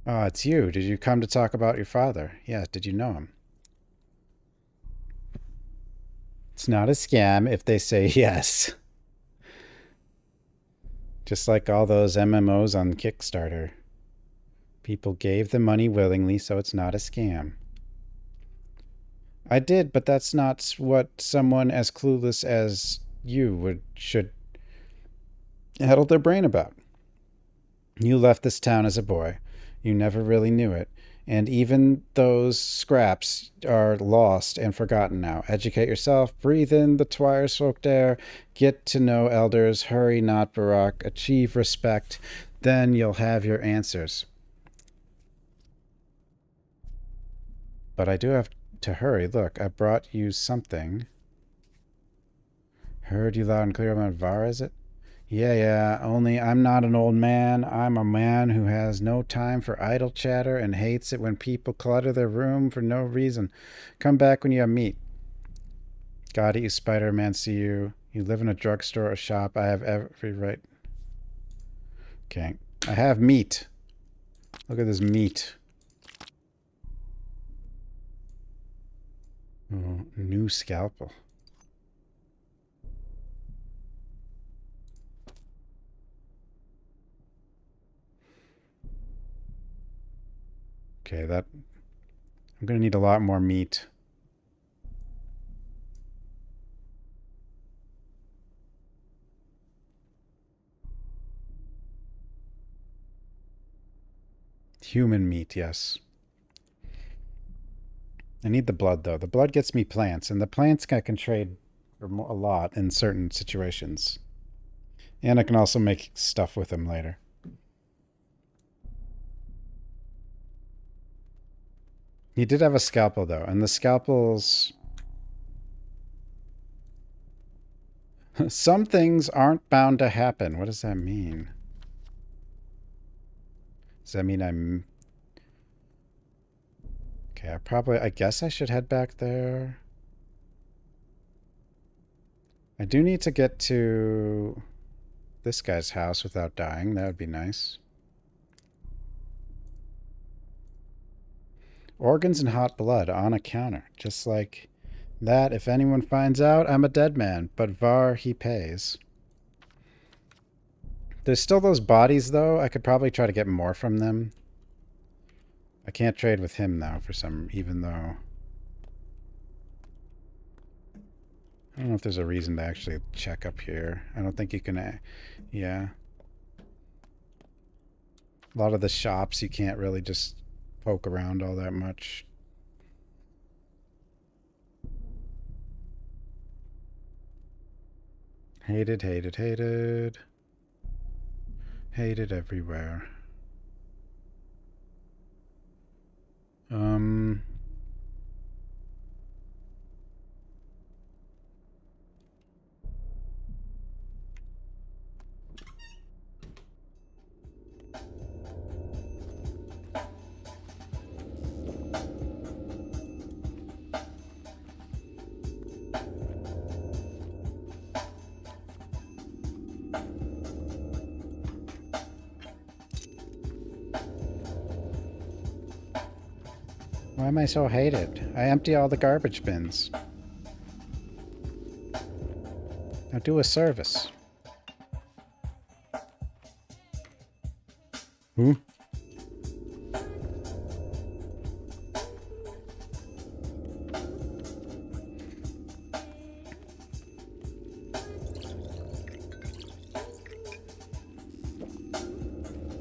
Oh, it's you. Did you come to talk about your father? Yes. Did you know him? It's not a scam if they say yes. Just like all those MMOs on Kickstarter. People gave the money willingly, so it's not a scam. I did, but that's not what someone as clueless as you should addle their brain about. You left this town as a boy. You never really knew it. And even those scraps are lost and forgotten now. Educate yourself, breathe in the twire-soaked air, get to know elders, hurry not Barak, achieve respect, then you'll have your answers. But I do have to hurry. Look, I brought you something. Heard you loud and clear about Var, is it? Yeah, only I'm not an old man. I'm a man who has no time for idle chatter and hates it when people clutter their room for no reason. Come back when you have meat. Got it, you Spider-Man, see you. You live in a drugstore or shop. I have every right. Okay. I have meat. Look at this meat. Oh, new scalpel. Okay, I'm gonna need a lot more meat. Human meat, yes. I need the blood, though. The blood gets me plants, and the plants I can trade for a lot in certain situations. And I can also make stuff with them later. He did have a scalpel, though, and the scalpels... Some things aren't bound to happen. What does that mean? Does that mean I'm... Okay, I guess I should head back there. I do need to get to this guy's house without dying. That would be nice. Organs and hot blood on a counter. Just like that, if anyone finds out, I'm a dead man. But Var, he pays. There's still those bodies, though. I could probably try to get more from them. I can't trade with him, though, for some... Even though... I don't know if there's a reason to actually check up here. I don't think you can... Yeah. A lot of the shops, you can't really just poke around all that much. Hated, hated, hated. Hated everywhere. 'Why am I so hated? I empty all the garbage bins. Now do a service. Who?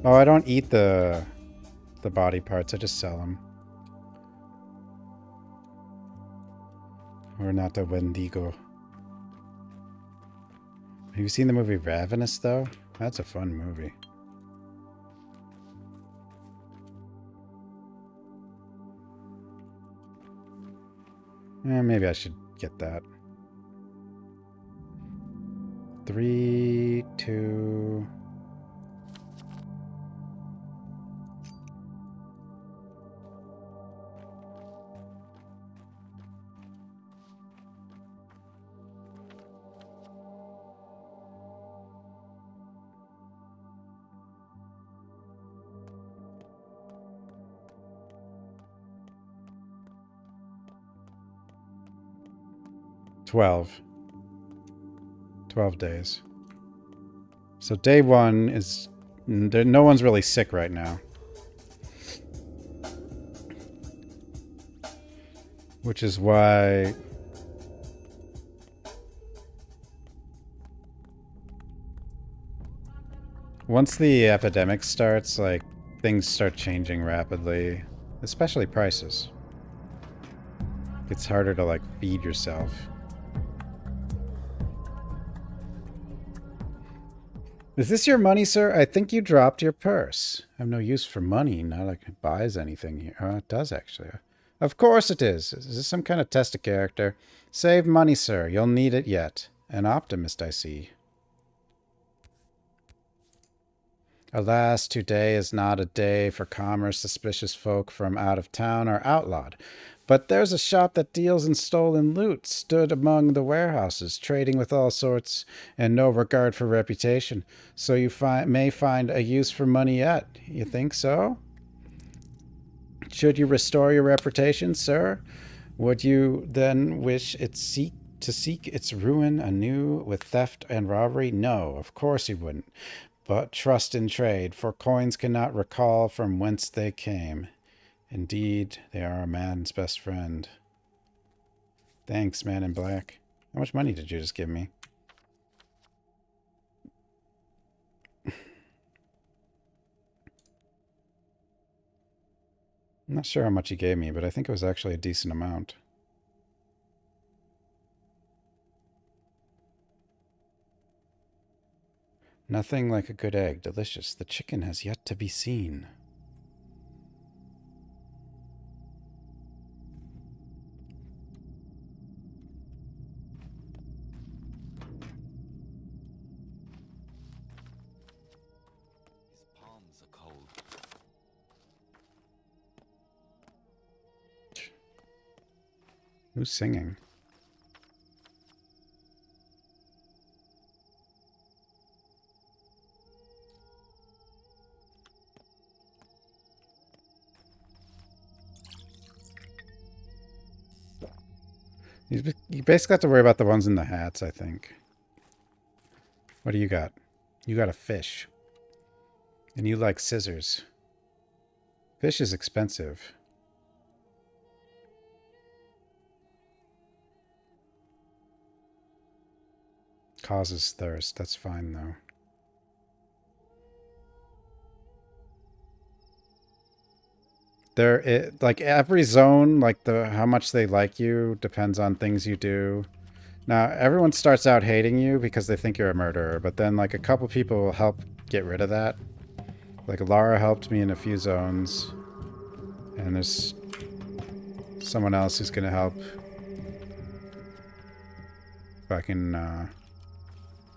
Oh, I don't eat the body parts. I just sell them. We're not a Wendigo. Have you seen the movie Ravenous, though? That's a fun movie. Maybe I should get that. 3, 2... $12 days. So day 1 is... No one's really sick right now. Which is why... Once the epidemic starts, like, things start changing rapidly. Especially prices. It's harder to, like, feed yourself. Is this your money, sir? I think you dropped your purse. I have no use for money. Not like it buys anything here. Oh, it does, actually. Of course it is. Is this some kind of test of character? Save money, sir. You'll need it yet. An optimist, I see. Alas, today is not a day for commerce. Suspicious folk from out of town are outlawed. But there's a shop that deals in stolen loot, stood among the warehouses, trading with all sorts and no regard for reputation. So you may find a use for money yet. You think so? Should you restore your reputation, sir? Would you then wish it to seek its ruin anew with theft and robbery? No, of course you wouldn't. But trust in trade, for coins cannot recall from whence they came. Indeed, they are a man's best friend. Thanks, man in black. How much money did you just give me? I'm not sure how much he gave me, but I think it was actually a decent amount. Nothing like a good egg. Delicious. The chicken has yet to be seen. Palms are cold. Who's singing? You basically have to worry about the ones in the hats, I think. What do you got? You got a fish. And you like scissors. Fish is expensive. Causes thirst. That's fine, though. Like every zone, like how much they like you depends on things you do. Now, everyone starts out hating you because they think you're a murderer, but then like a couple people will help get rid of that. Like Lara helped me in a few zones, and there's someone else who's gonna help. If I can,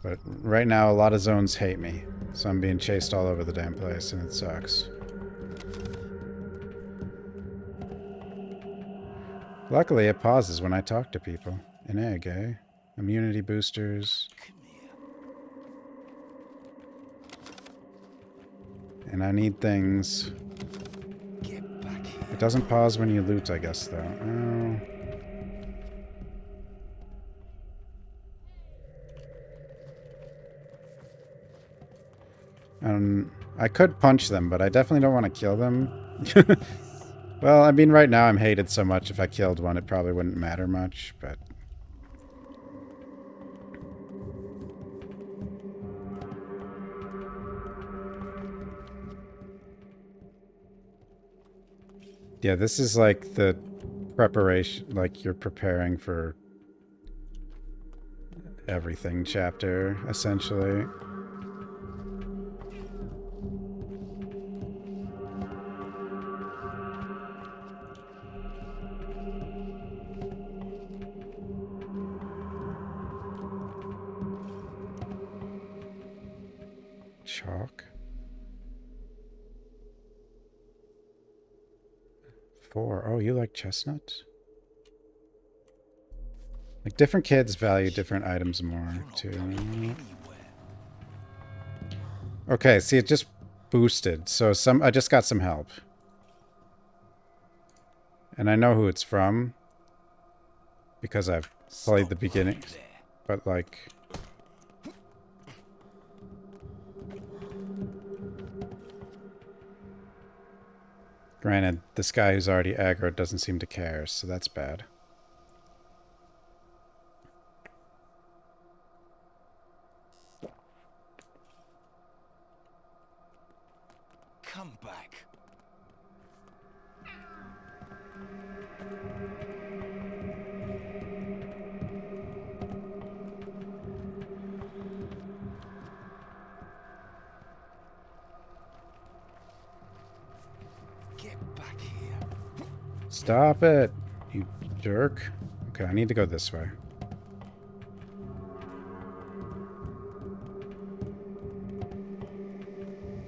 but right now a lot of zones hate me, so I'm being chased all over the damn place, and it sucks. Luckily, it pauses when I talk to people. An egg, eh? Immunity boosters. And I need things. It doesn't pause when you loot, I guess, though. Oh. I could punch them, but I definitely don't want to kill them. Well, I mean, right now I'm hated so much, if I killed one, it probably wouldn't matter much, but... Yeah, this is like the preparation, like you're preparing for everything chapter, essentially. Chalk. 4. Oh, you like chestnuts? Like, different kids value different items more, too. Okay, see, it just boosted. So I just got some help. And I know who it's from. Because I've played the beginning. But, like... Granted, this guy who's already aggro doesn't seem to care, so that's bad. Come back. Get back here. Stop it, you jerk. Okay, I need to go this way.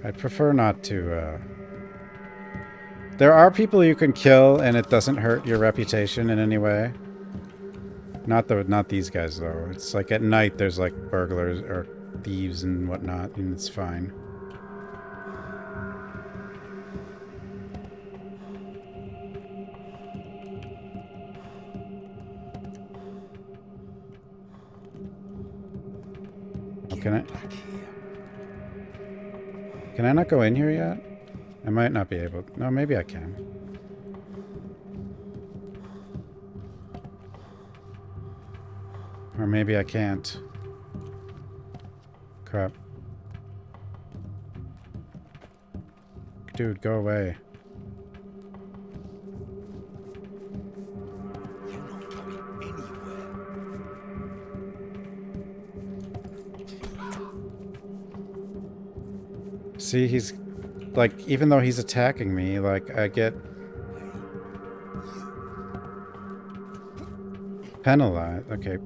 I'd prefer not to, There are people you can kill and it doesn't hurt your reputation in any way. Not these guys, though. It's like at night there's like burglars or thieves and whatnot, and it's fine. Oh, can I not go in here yet? I might not be able. No, maybe I can. Or maybe I can't. Crap. Dude, go away. See, he's like, even though he's attacking me, like, I get penalized. Okay.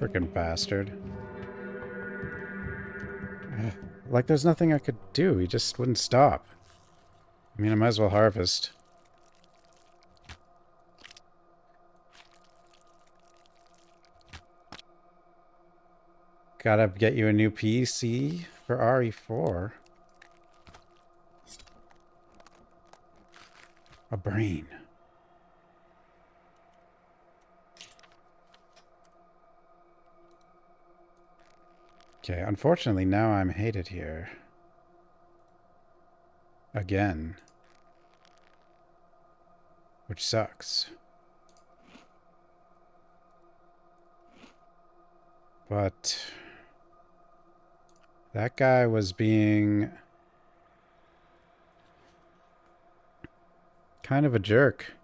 Freaking bastard. Like, there's nothing I could do. He just wouldn't stop. I mean, I might as well harvest. Gotta get you a new PC for RE4. A brain. Okay, unfortunately now I'm hated here. Again. Which sucks. But that guy was being kind of a jerk.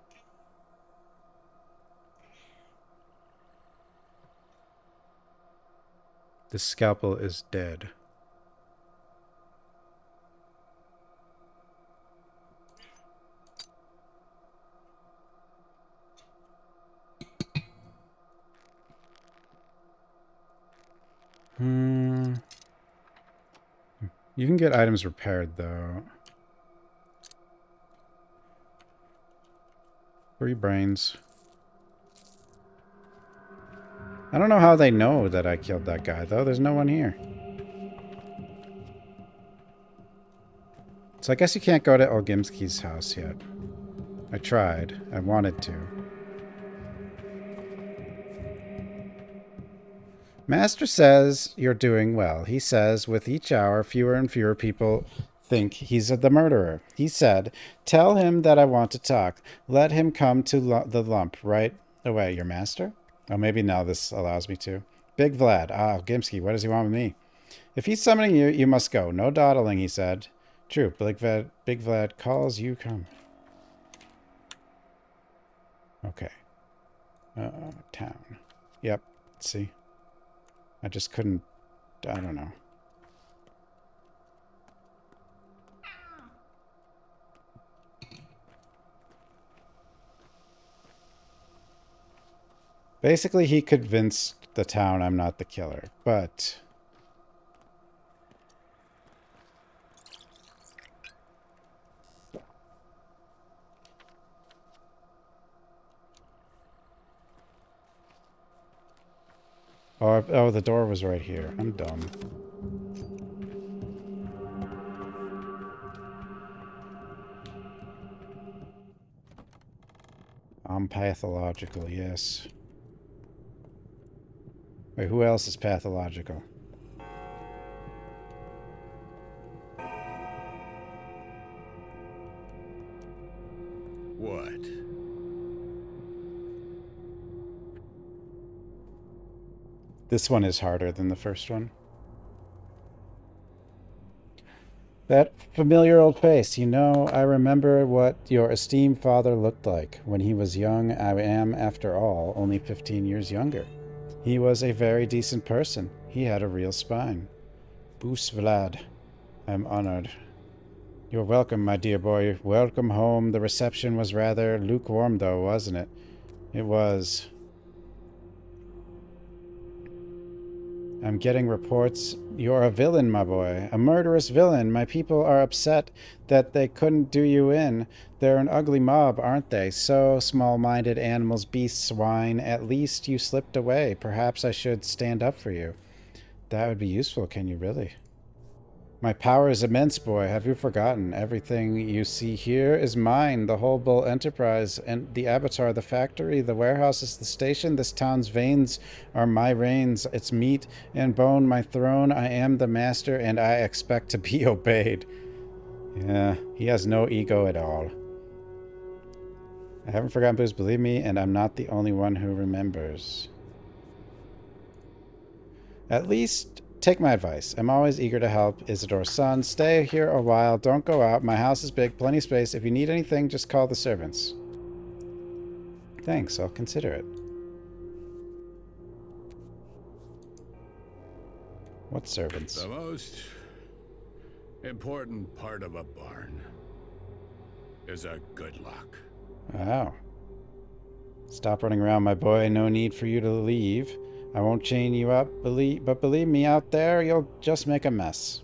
This scalpel is dead. You can get items repaired, though. 3 brains. I don't know how they know that I killed that guy, though. There's no one here. So I guess you can't go to Olgimski's house yet. I tried. I wanted to. Master says you're doing well. He says with each hour, fewer and fewer people think he's the murderer. He said, tell him that I want to talk. Let him come to the lump right away. Your master? Oh, maybe now this allows me to. Big Vlad. Ah, Gimski, what does he want with me? If he's summoning you, you must go. No dawdling, he said. True. Big Vlad calls, you come. Okay. Town. Yep. See? I just couldn't... I don't know. Basically, he convinced the town I'm not the killer, but... Oh, the door was right here. I'm dumb. I'm pathological, yes. Wait, who else is pathological? What? This one is harder than the first one. That familiar old face. You know, I remember what your esteemed father looked like. When he was young, I am, after all, only 15 years younger. He was a very decent person. He had a real spine. Boos Vlad. I'm honored. You're welcome, my dear boy. Welcome home. The reception was rather lukewarm, though, wasn't it? It was. I'm getting reports. You're a villain, my boy. A murderous villain. My people are upset that they couldn't do you in. They're an ugly mob, aren't they? So small-minded animals, beasts, swine. At least you slipped away. Perhaps I should stand up for you. That would be useful, can you really? My power is immense, boy. Have you forgotten? Everything you see here is mine. The whole Bull enterprise, and the Avatar, the factory, the warehouses, the station. This town's veins are my reins. It's meat and bone, my throne. I am the master, and I expect to be obeyed. Yeah, he has no ego at all. I haven't forgotten Booze, believe me, and I'm not the only one who remembers. At least Take my advice. I'm always eager to help. Isidore's son. Stay here a while. Don't go out. My house is big. Plenty of space. If you need anything, just call the servants. Thanks. I'll consider it. What servants? The most important part of a barn is a good lock. Wow. Stop running around, my boy. No need for you to leave. I won't chain you up, but believe me, out there, you'll just make a mess.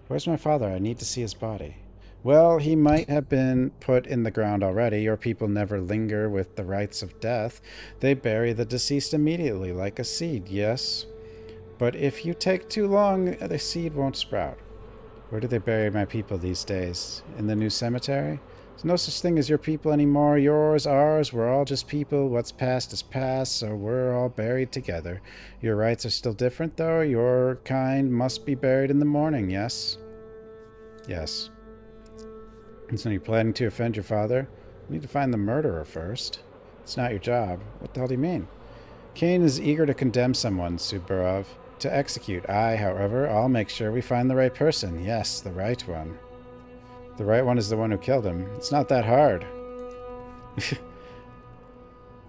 Where's my father? I need to see his body. Well, he might have been put in the ground already. Your people never linger with the rites of death. They bury the deceased immediately, like a seed, yes? But if you take too long, the seed won't sprout. Where do they bury my people these days? In the new cemetery? There's no such thing as your people anymore. Yours, ours, we're all just people. What's past is past, so we're all buried together. Your rites are still different, though. Your kind must be buried in the morning, yes? Yes. And so you're planning to offend your father? You need to find the murderer first. It's not your job. What the hell do you mean? Cain is eager to condemn someone, Subarov. To execute. I, however, I'll make sure we find the right person. Yes, the right one. The right one is the one who killed him. It's not that hard.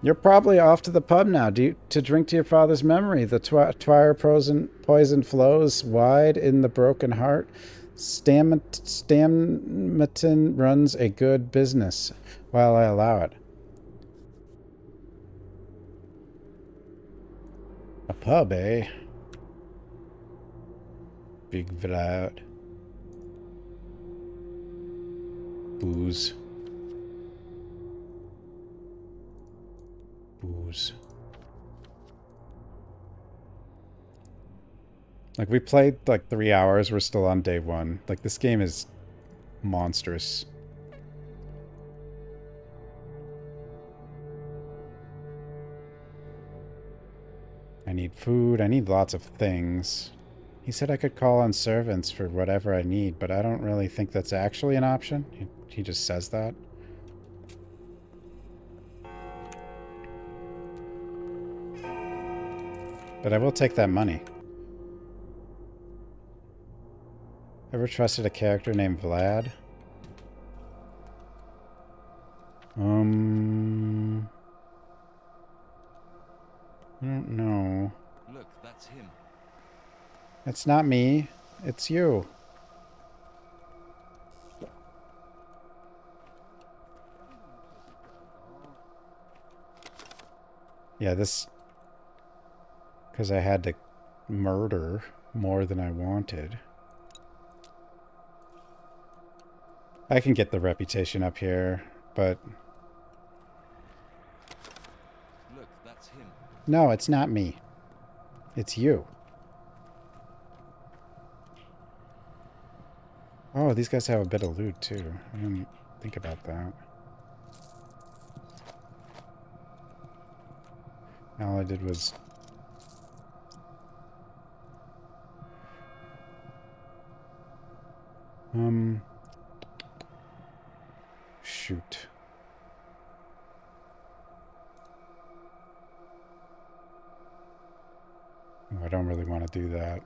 You're probably off to the pub now to drink to your father's memory. The twire poison flows wide in the broken heart. Stammeton runs a good business, while I allow it. A pub, eh? Big Vlad. Booze. Booze. Like, we played, like, 3 hours. We're still on day 1. Like, this game is monstrous. I need food. I need lots of things. He said I could call on servants for whatever I need, but I don't really think that's actually an option. He just says that. But I will take that money. Ever trusted a character named Vlad? I don't know. Look, that's him. It's not me. It's you. Yeah, this... because I had to murder more than I wanted. I can get the reputation up here, but... Look, that's him. No, it's not me. It's you. Oh, these guys have a bit of loot, too. I didn't think about that. All I did was... shoot. Oh, I don't really want to do that.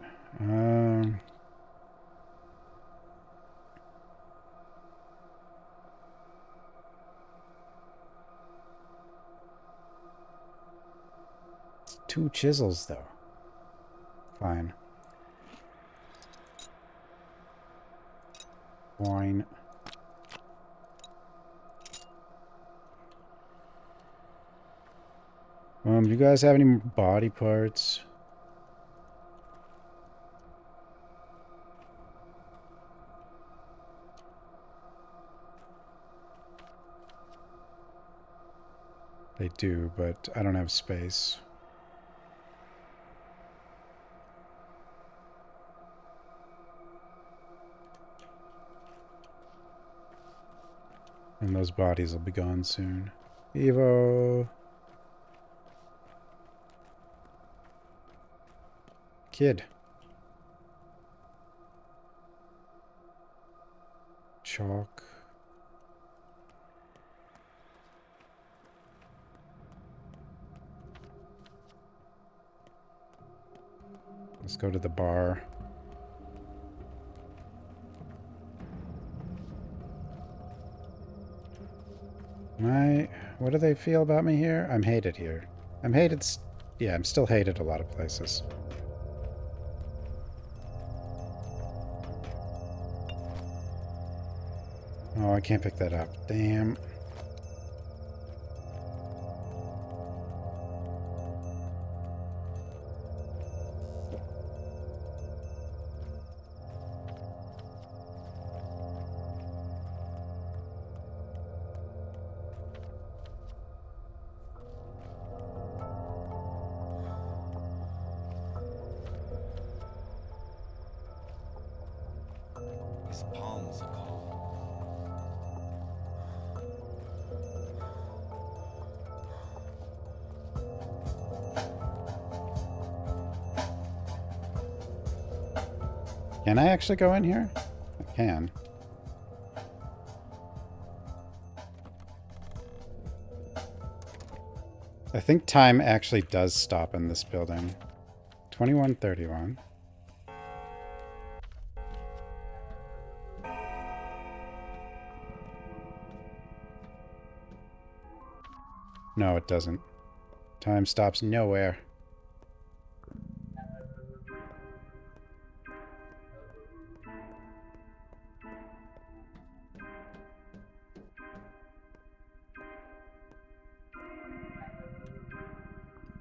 It's 2 chisels, though. Fine. Wine. Do you guys have any body parts? They do, but I don't have space. And those bodies will be gone soon. Evo! Kid. Chalk. Let's go to the bar. What do they feel about me here? I'm hated here. I'm hated. Yeah, I'm still hated a lot of places. Oh, I can't pick that up. Damn. His palms are cold. Can I actually go in here? I can. I think time actually does stop in this building. 2131. No, it doesn't. Time stops nowhere.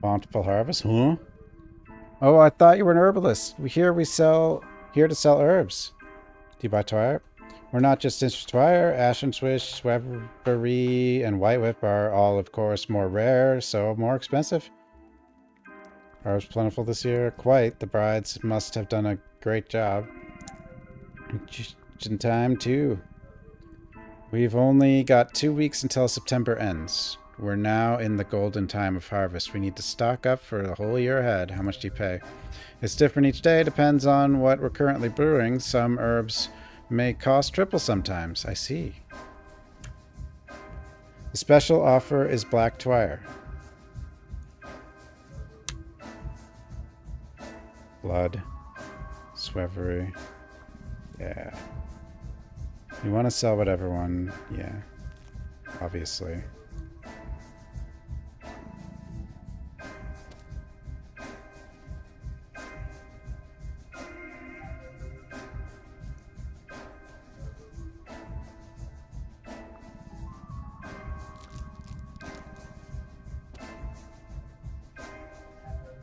Bountiful harvest? Huh? Oh, I thought you were an herbalist. Here to sell herbs. Do you buy twire? We're not just interested in twire. Ashen Swish, Swevery, and White Whip are all, of course, more rare, so more expensive. Herbs plentiful this year? Quite. The brides must have done a great job. Just in time, too. We've only got 2 weeks until September ends. We're now in the golden time of harvest. We need to stock up for the whole year ahead. How much do you pay? It's different each day. Depends on what we're currently brewing. Some herbs may cost triple sometimes. I see. The special offer is black twire. Blood. Swevery. Yeah. You want to sell whatever one. Yeah. Obviously.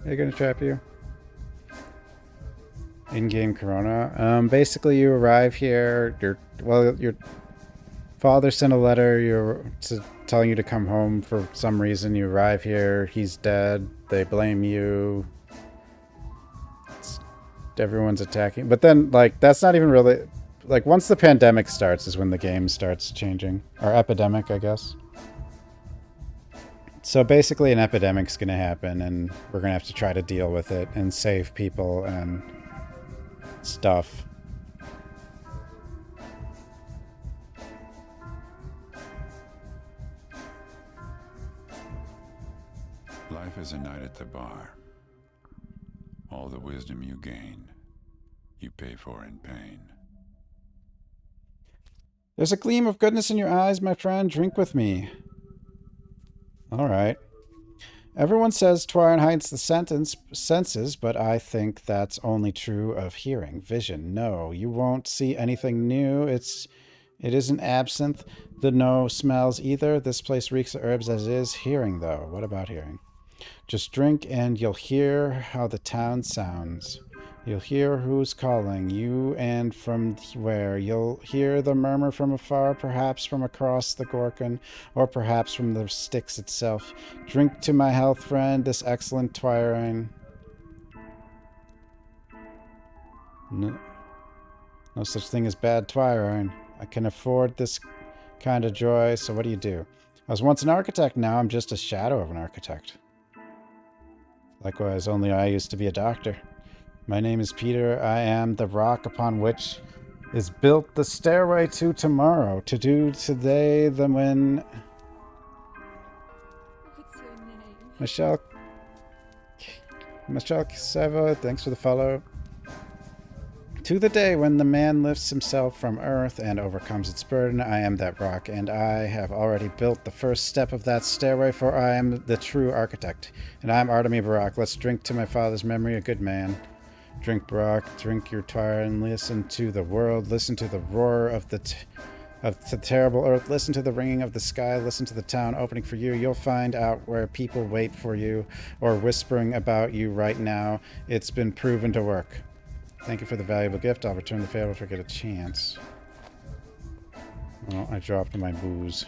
They're gonna trap you. In-game Corona. Basically, you arrive here. Your father sent a letter. Telling you to come home for some reason. You arrive here. He's dead. They blame you. Everyone's attacking. But then, like, that's not even really... Like, once the pandemic starts is when the game starts changing. Or epidemic, I guess. So basically an epidemic's going to happen, and we're going to have to try to deal with it and save people and stuff. Life is a night at the bar. All the wisdom you gain, you pay for in pain. There's a gleam of goodness in your eyes, my friend. Drink with me. All right. Everyone says Twine hides the senses, but I think that's only true of hearing, vision. No, you won't see anything new. It isn't absinthe. The no smells either. This place reeks of herbs as is. Hearing, though. What about hearing? Just drink and you'll hear how the town sounds. You'll hear who's calling you and from where. You'll hear the murmur from afar, perhaps from across the Gorkon, or perhaps from the Styx itself. Drink to my health, friend, this excellent twirine. No such thing as bad twirine. I can afford this kind of joy, so what do? I was once an architect, now I'm just a shadow of an architect. Likewise, only I used to be a doctor. My name is Peter. I am the rock upon which is built the stairway to tomorrow. To do today the when... What's your name? Michelle... Michelle Seva, thanks for the follow. To the day when the man lifts himself from earth and overcomes its burden, I am that rock, and I have already built the first step of that stairway, for I am the true architect. And I am Artemi Barak. Let's drink to my father's memory, a good man. Drink, Barak, drink your twire, and listen to the world. Listen to the roar of the terrible earth. Listen to the ringing of the sky. Listen to the town opening for you. You'll find out where people wait for you or whispering about you right now. It's been proven to work. Thank you for the valuable gift. I'll return the favor if I get a chance. Well, I dropped my booze.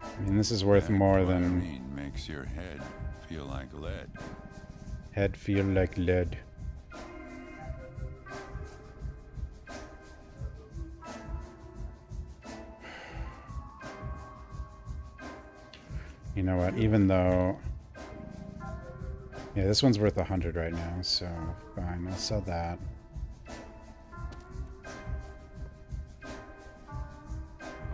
I mean, this is worth more than... makes your head feel like lead. Head feel like lead. You know what? Even though... Yeah, this one's worth 100 right now, so fine. I'll sell that.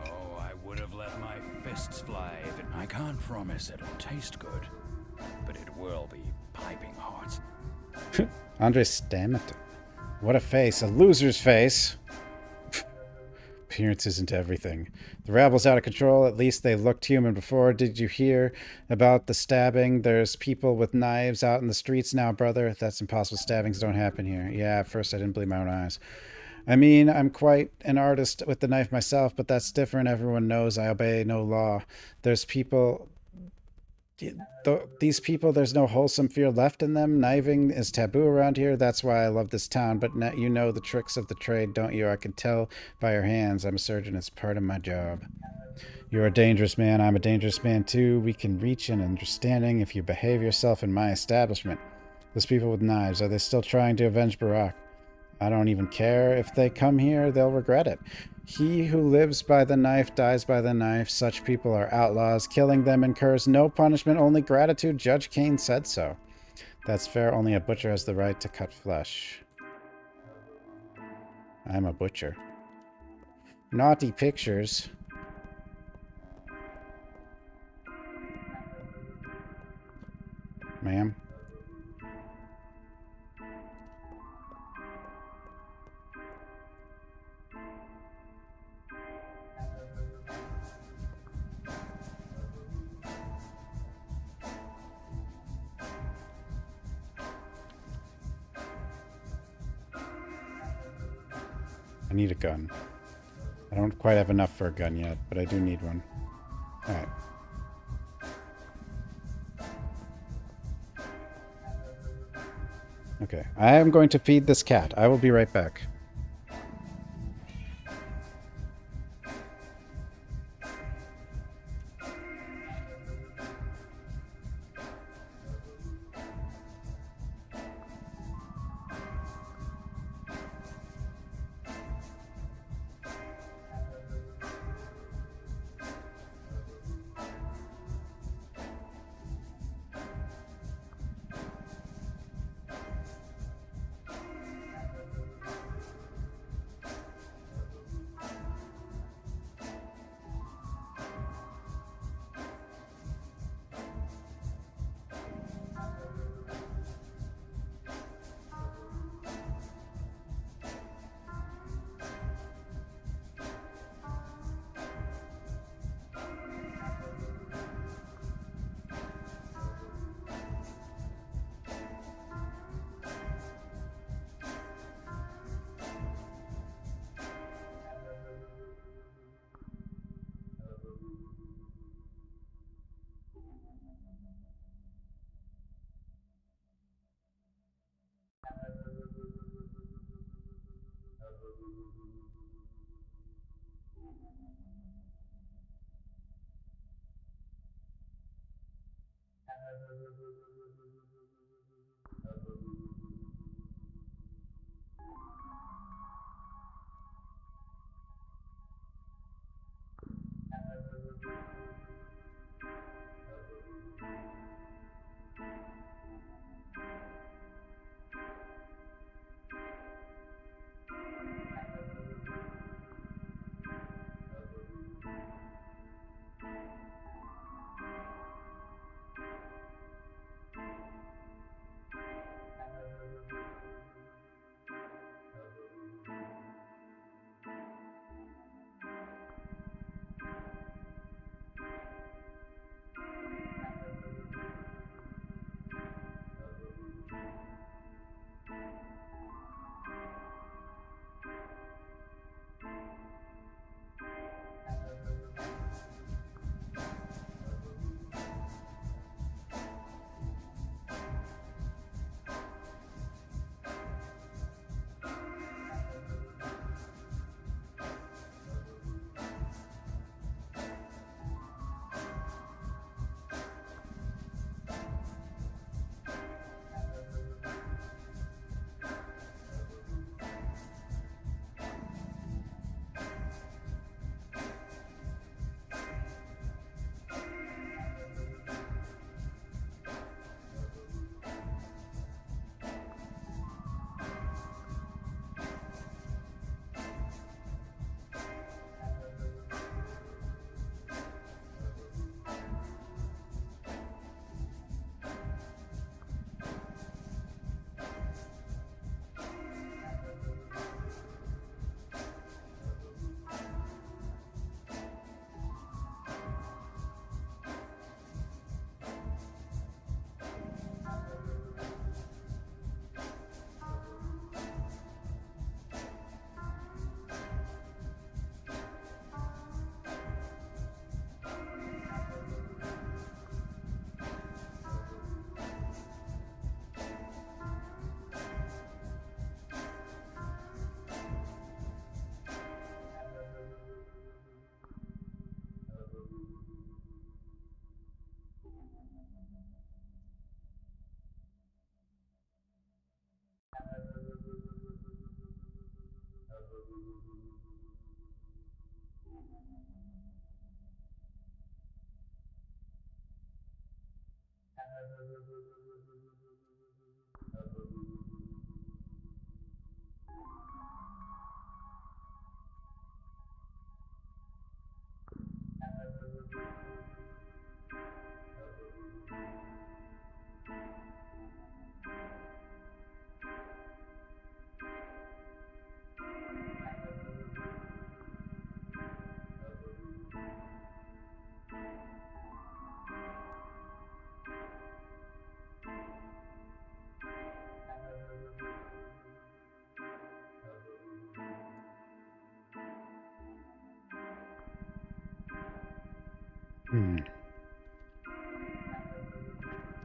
Oh, I would have let my fists fly if it... I can't promise it'll taste good, but it will be piping hot. Andre Stammet. What a face. A loser's face. Appearance isn't everything. The rabble's out of control. At least they looked human before. Did you hear about the stabbing? There's people with knives out in the streets now, brother. That's impossible. Stabbings don't happen here. Yeah, at first I didn't believe my own eyes. I mean, I'm quite an artist with the knife myself, but that's different. Everyone knows I obey no law. There's people... These people, there's no wholesome fear left in them. Kniving is taboo around here. That's why I love this town. But now you know the tricks of the trade, don't you? I can tell by your hands. I'm a surgeon. It's part of my job. You're a dangerous man. I'm a dangerous man, too. We can reach an understanding if you behave yourself in my establishment. Those people with knives, are they still trying to avenge Barak? I don't even care. If they come here, they'll regret it. He who lives by the knife dies by the knife. Such people are outlaws. Killing them incurs no punishment, only gratitude. Judge Kane said so. That's fair. Only a butcher has the right to cut flesh. I'm a butcher. Naughty pictures. Ma'am? I need a gun. I don't quite have enough for a gun yet, but I do need one. Alright. Okay, I am going to feed this cat. I will be right back.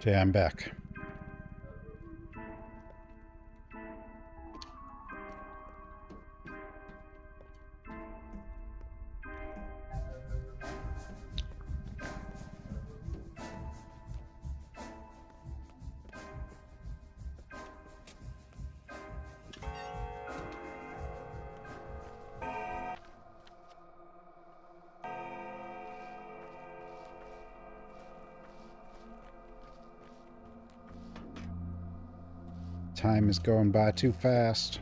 Okay, I'm back. Time is going by too fast.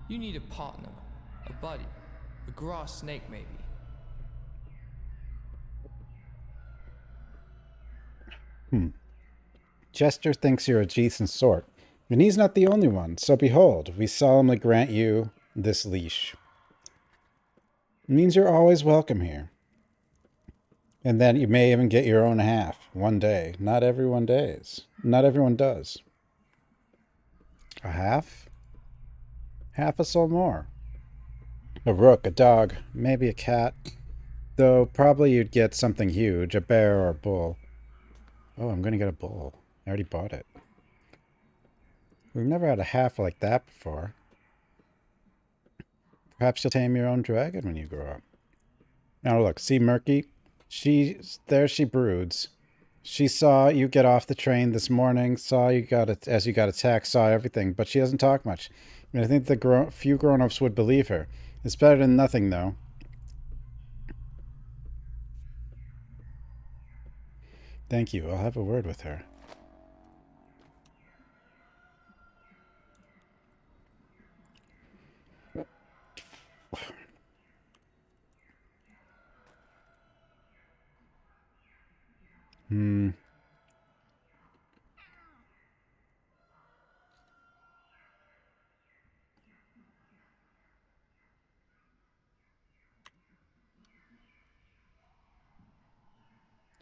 You need a partner, a buddy, a grass snake maybe. Jester thinks you're a decent sort, and he's not the only one, so behold, we solemnly grant you this leash. It means you're always welcome here. And then you may even get your own half one day. Not everyone does. Not everyone does. A half? Half a soul more. A rook, a dog, maybe a cat. Though probably you'd get something huge, a bear or a bull. Oh, I'm gonna get a bull. I already bought it. We've never had a half like that before. Perhaps you'll tame your own dragon when you grow up. Now look, see Murky? There she broods. She saw you get off the train this morning, saw you as you got attacked, saw everything, but she doesn't talk much. And I think the few grown-ups would believe her. It's better than nothing, though. Thank you. I'll have a word with her.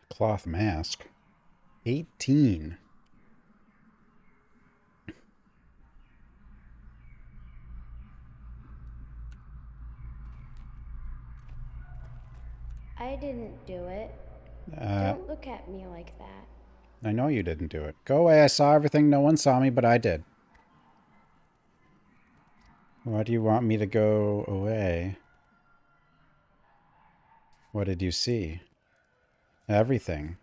Cloth mask. 18. I didn't do it. Don't look at me like that. I know you didn't do it. Go away. I saw everything. No one saw me, but I did. Why do you want me to go away? What did you see? Everything.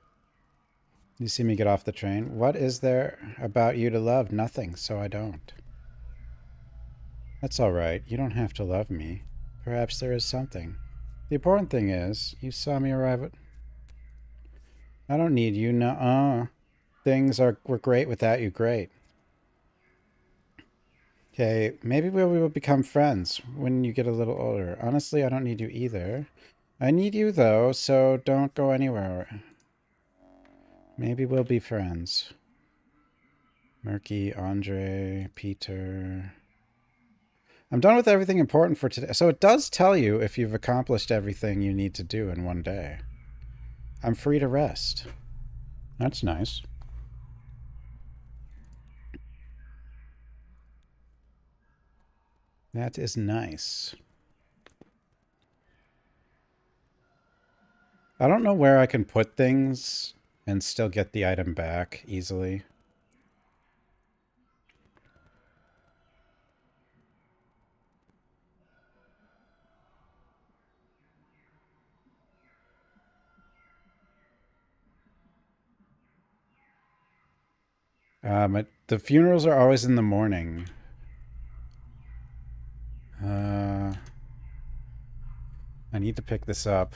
You see me get off the train? What is there about you to love? Nothing, so I don't. That's all right. You don't have to love me. Perhaps there is something. The important thing is, you saw me arrive at... I don't need you. Nuh-uh. Things were great without you. Great. Okay, maybe we will become friends when you get a little older. Honestly, I don't need you either. I need you, though, so don't go anywhere. Maybe we'll be friends. Murky, Andre, Peter... I'm done with everything important for today. So it does tell you if you've accomplished everything you need to do in one day. I'm free to rest. That's nice. That is nice. I don't know where I can put things and still get the item back easily. The funerals are always in the morning. I need to pick this up.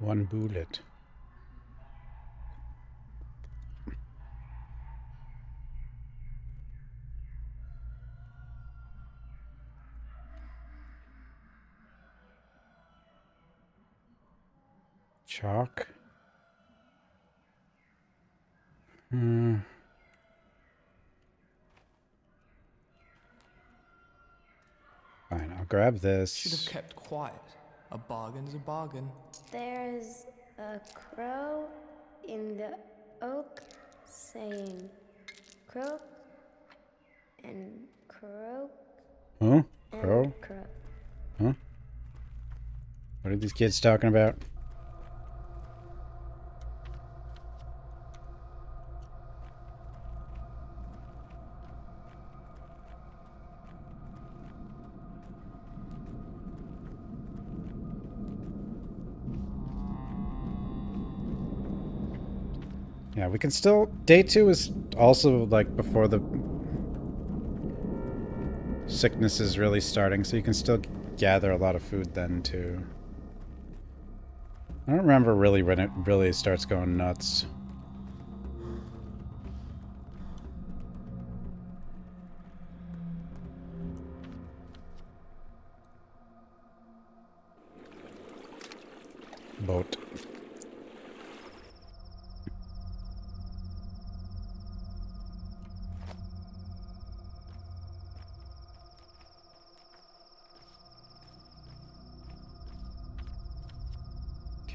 One bullet. Chalk. Fine, I'll grab this. Should have kept quiet. A bargain's a bargain. There's a crow in the oak saying croak and croak. Huh? And Crow? croak. Huh? What are these kids talking about? Yeah, we can still... Day 2 is also, like, before the sickness is really starting, so you can still gather a lot of food then, too. I don't remember really when it really starts going nuts. Boat.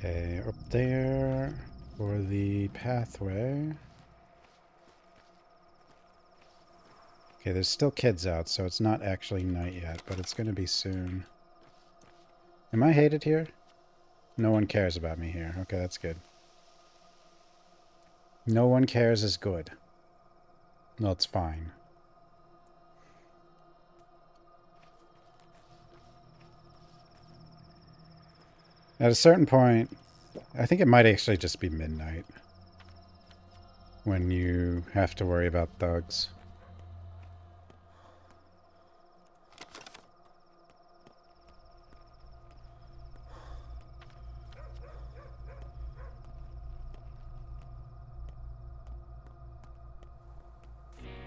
Okay, up there for the pathway. Okay, there's still kids out, so it's not actually night yet, but it's going to be soon. Am I hated here? No one cares about me here. Okay, that's good. No one cares is good. No, it's fine. At a certain point, I think it might actually just be midnight when you have to worry about thugs.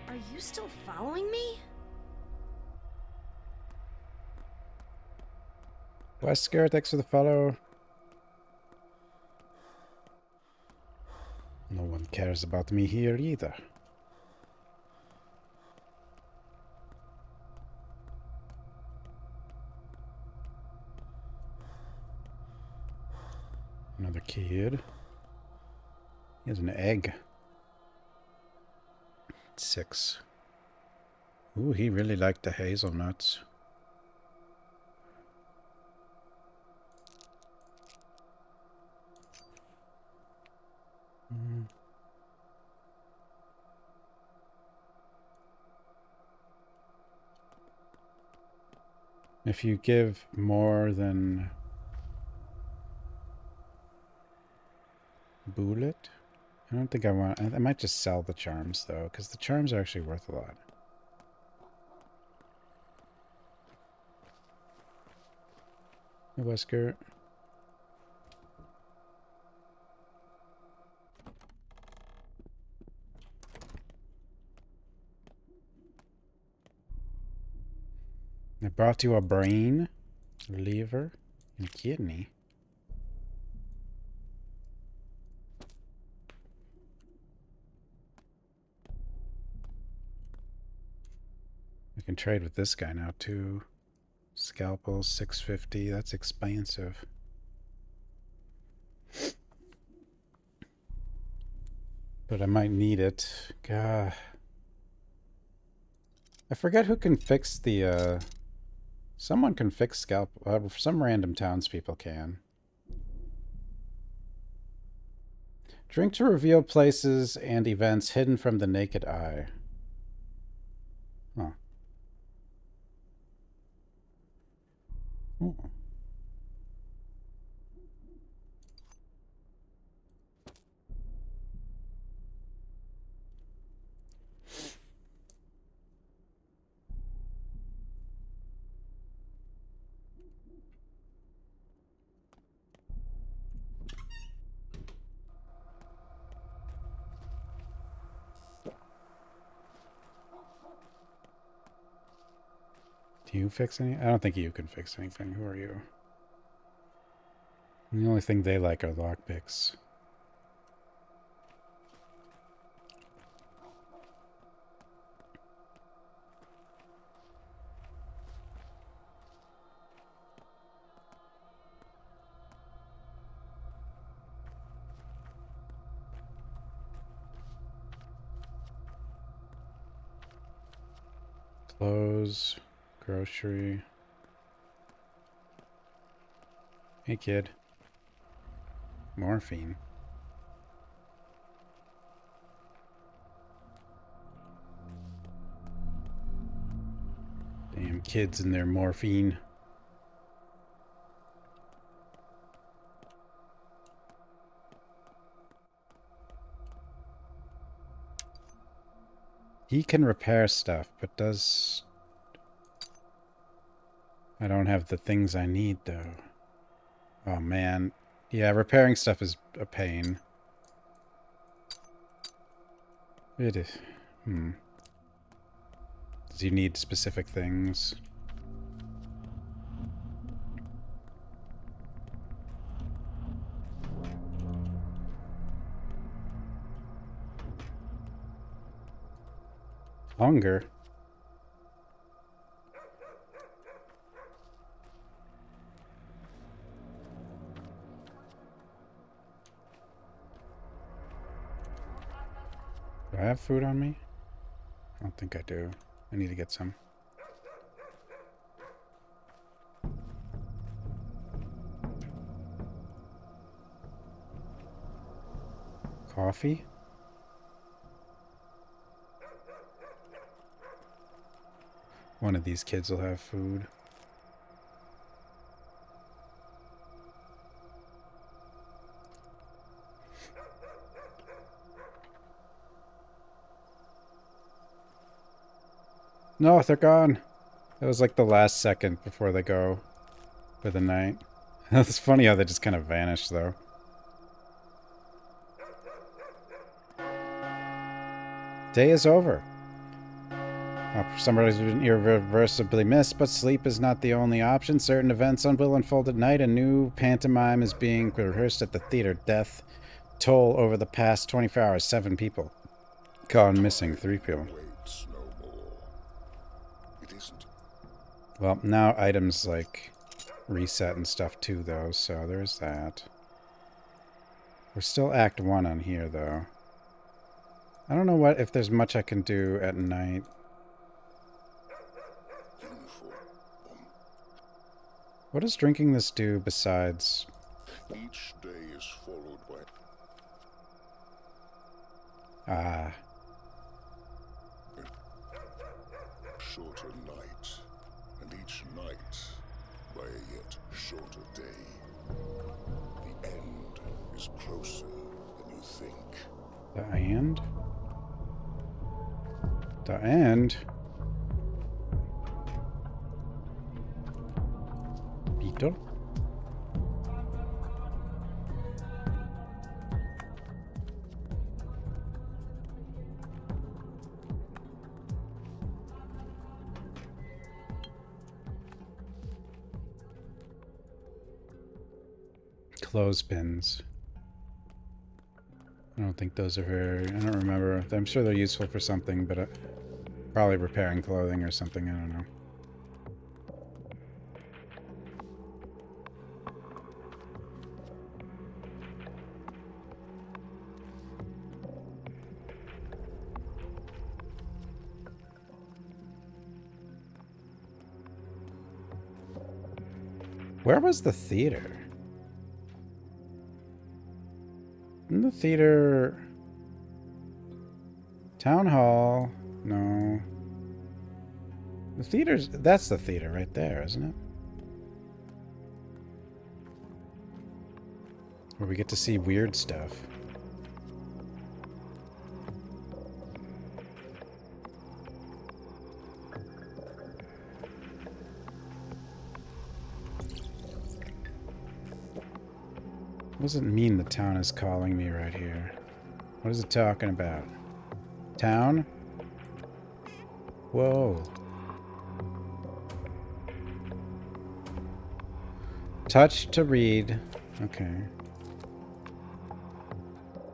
Are you still following me? Wesker, thanks for the follow. No one cares about me here either. Another kid. He has an egg. 6. Ooh, he really liked the hazelnuts. If you give more than bullet, I don't think I want... I might just sell the charms, though, because the charms are actually worth a lot. Hey, Wesker. I brought you a brain, liver, and kidney. We can trade with this guy now too. Scalpel 650. That's expensive. But I might need it. God. I forget who can fix the someone can fix scalpel. Some random townspeople can. Drink to reveal places and events hidden from the naked eye. Huh. Ooh. Do you fix any? I don't think you can fix anything. Who are you? The only thing they like are lockpicks. Clothes, grocery. Hey, kid. Morphine. Damn kids and their morphine. He can repair stuff, but does... I don't have the things I need, though. Oh, man. Yeah, repairing stuff is a pain. It is. Does he need specific things? Hunger? Do I have food on me? I don't think I do. I need to get some. Coffee? One of these kids will have food. No, they're gone. That was like the last second before they go for the night. It's funny how they just kind of vanished, though. Day is over. Somebody's been irreversibly missed, but sleep is not the only option. Certain events will unfold at night. A new pantomime is being rehearsed at the theater. Death toll over the past 24 hours. 7 people. Gone missing. 3 people. Well, now items like reset and stuff too, though, so there's that. We're still Act 1 on here, though. I don't know if there's much I can do at night. What does drinking this do besides... Each day is followed by... Ah. Shorter night, and each night by a yet shorter day. The end is closer than you think. The end? The end? Beetle? Clothespins. I don't think those are very... I don't remember. I'm sure they're useful for something, but probably repairing clothing or something. I don't know. Where was the theater? In the theater... Town Hall? No. The theater's... That's the theater right there, isn't it? Where we get to see weird stuff. What does it mean the town is calling me right here? What is it talking about? Town? Whoa. Touch to read. Okay.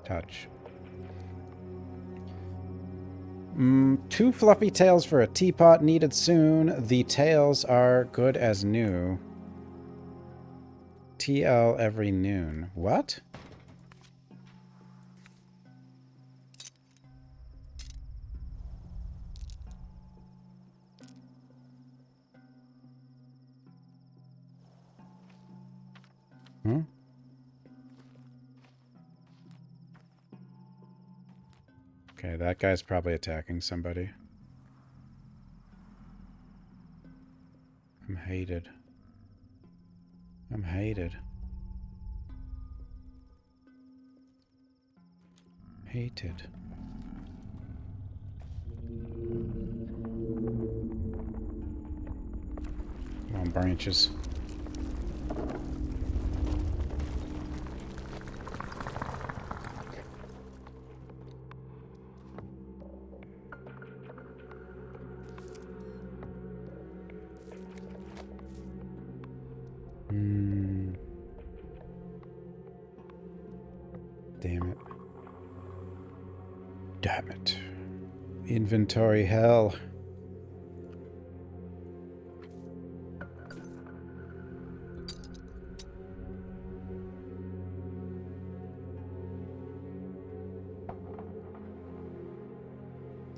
Touch. 2 fluffy tails for a teapot needed soon. The tails are good as new. TL every noon. What? Huh? Okay, that guy's probably attacking somebody. I'm hated. I'm hated. Hated. Come on, branches. Damn it. Damn it. Inventory hell.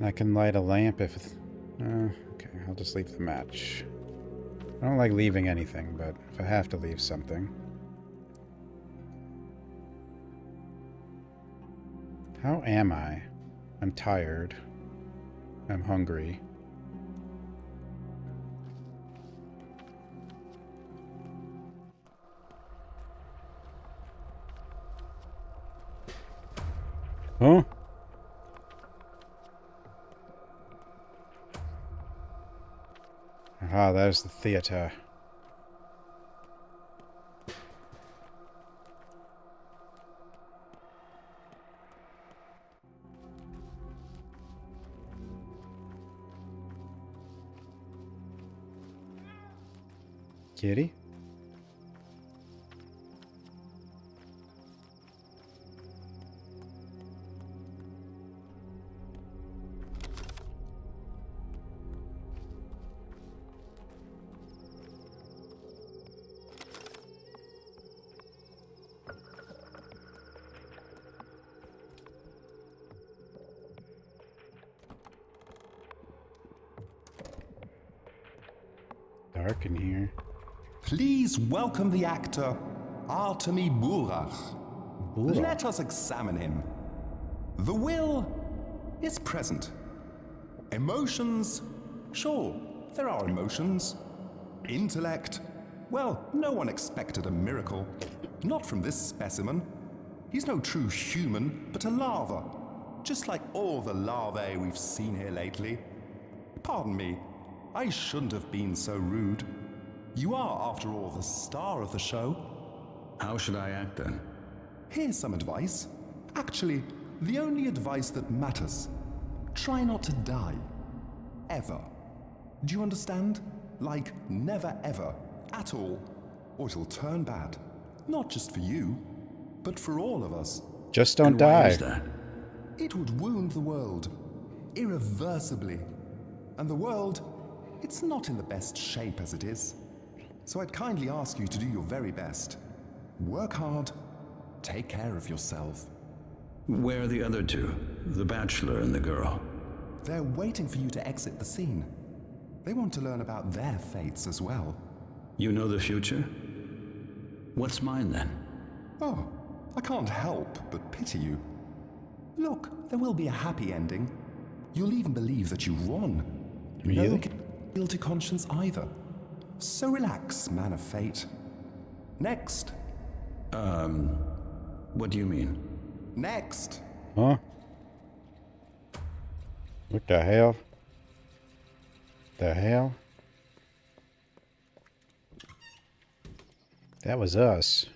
I can light a lamp if it's... okay, I'll just leave the match. I don't like leaving anything, but if I have to leave something... How am I? I'm tired. I'm hungry. Huh? Ah, there's the theater. Kitty? Dark in here. Please welcome the actor, Artemi Burach. Let us examine him. The will is present. Emotions? Sure, there are emotions. Intellect? Well, no one expected a miracle. Not from this specimen. He's no true human, but a larva. Just like all the larvae we've seen here lately. Pardon me, I shouldn't have been so rude. You are, after all, the star of the show. How should I act then? Here's some advice. Actually, the only advice that matters. Try not to die. Ever. Do you understand? Like, never ever. At all. Or it'll turn bad. Not just for you, but for all of us. Just don't And why die. is that? It would wound the world, irreversibly. And the world, it's not in the best shape as it is. So I'd kindly ask you to do your very best. Work hard, take care of yourself. Where are the other two? The bachelor and the girl? They're waiting for you to exit the scene. They want to learn about their fates as well. You know the future? What's mine then? Oh, I can't help but pity you. Look, there will be a happy ending. You'll even believe that you won. Really? No guilty conscience either. So relax, man of fate. Next. What do you mean? Next. Huh? What the hell? The hell? That was us.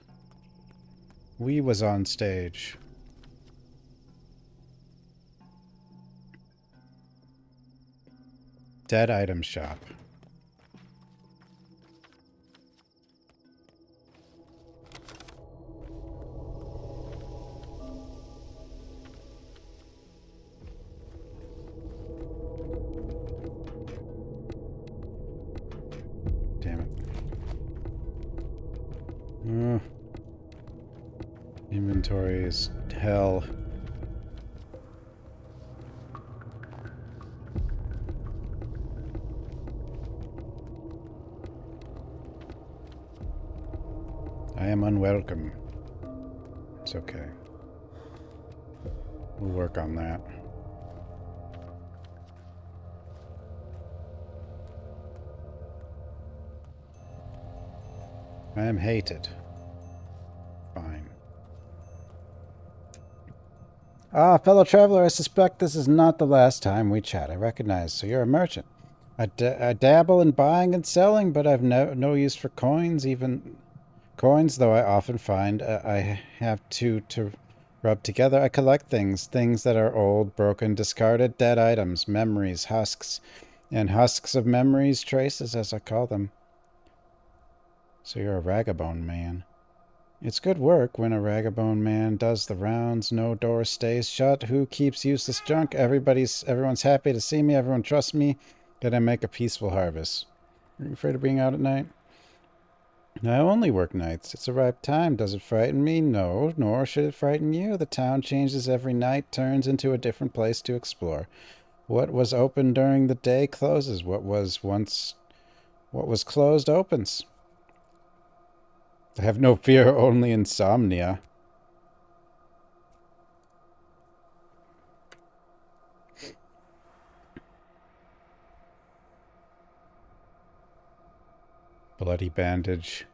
We was on stage. Dead item shop. Damn it. Inventory is hell. I am unwelcome. It's okay. We'll work on that. I am hated. Fine. Ah, fellow traveler, I suspect this is not the last time we chat. I recognize, so you're a merchant. I dabble in buying and selling, but I've no use for coins, though I often find I have to rub together. I collect things that are old, broken, discarded, dead items, memories, husks, and husks of memories, traces, as I call them. So you're a ragabone man. It's good work when a ragabone man does the rounds. No door stays shut. Who keeps useless junk? Everyone's happy to see me. Everyone trusts me. That I make a peaceful harvest. Are you afraid of being out at night? I only work nights. It's a ripe time. Does it frighten me? No, nor should it frighten you. The town changes every night, turns into a different place to explore. What was open during the day closes. What was closed opens. I have no fear, only insomnia. Bloody bandage.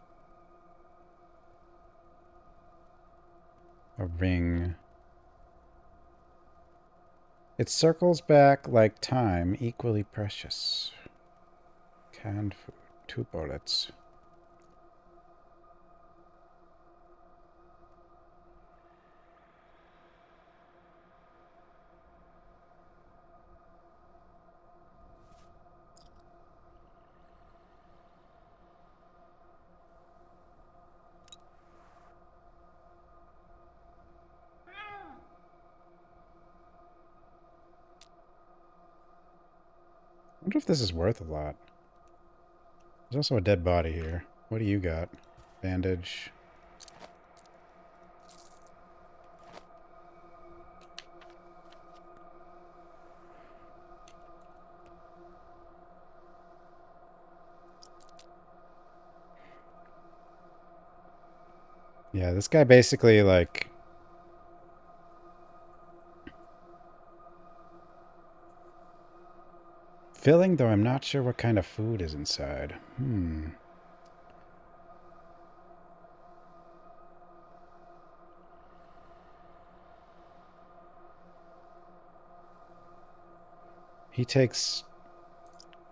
A ring. It circles back like time, equally precious. Canned food. 2 bullets. I wonder if this is worth a lot. There's also a dead body here. What do you got? Bandage. Yeah, this guy basically, like... filling, though I'm not sure what kind of food is inside. He takes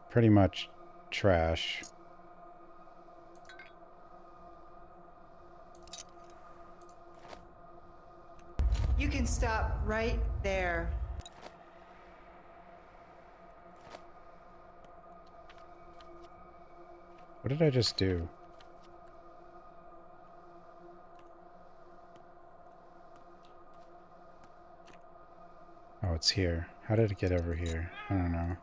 pretty much trash. You can stop right there. What did I just do? Oh, it's here. How did it get over here? I don't know.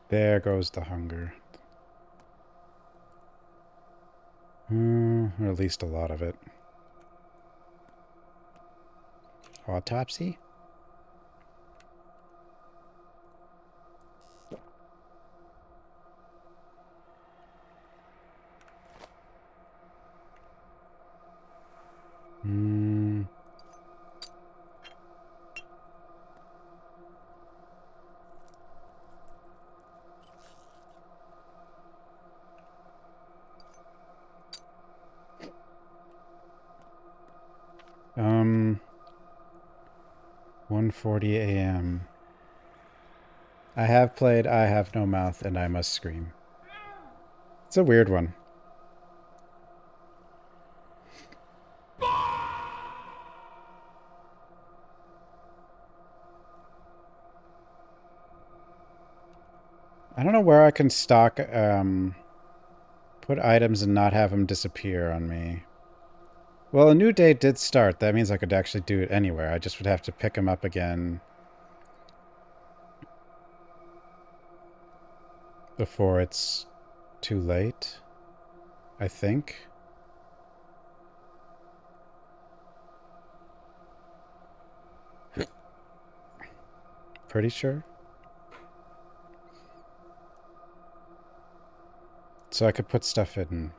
There goes the hunger. Or at least a lot of it. Autopsy? Hmm. Um, 1:40 a.m. I have played I Have No Mouth and I Must Scream. It's a weird one. I don't know where I can stock, put items and not have them disappear on me. Well, a new day did start. That means I could actually do it anywhere. I just would have to pick them up again before it's too late, I think. Pretty sure. So I could put stuff in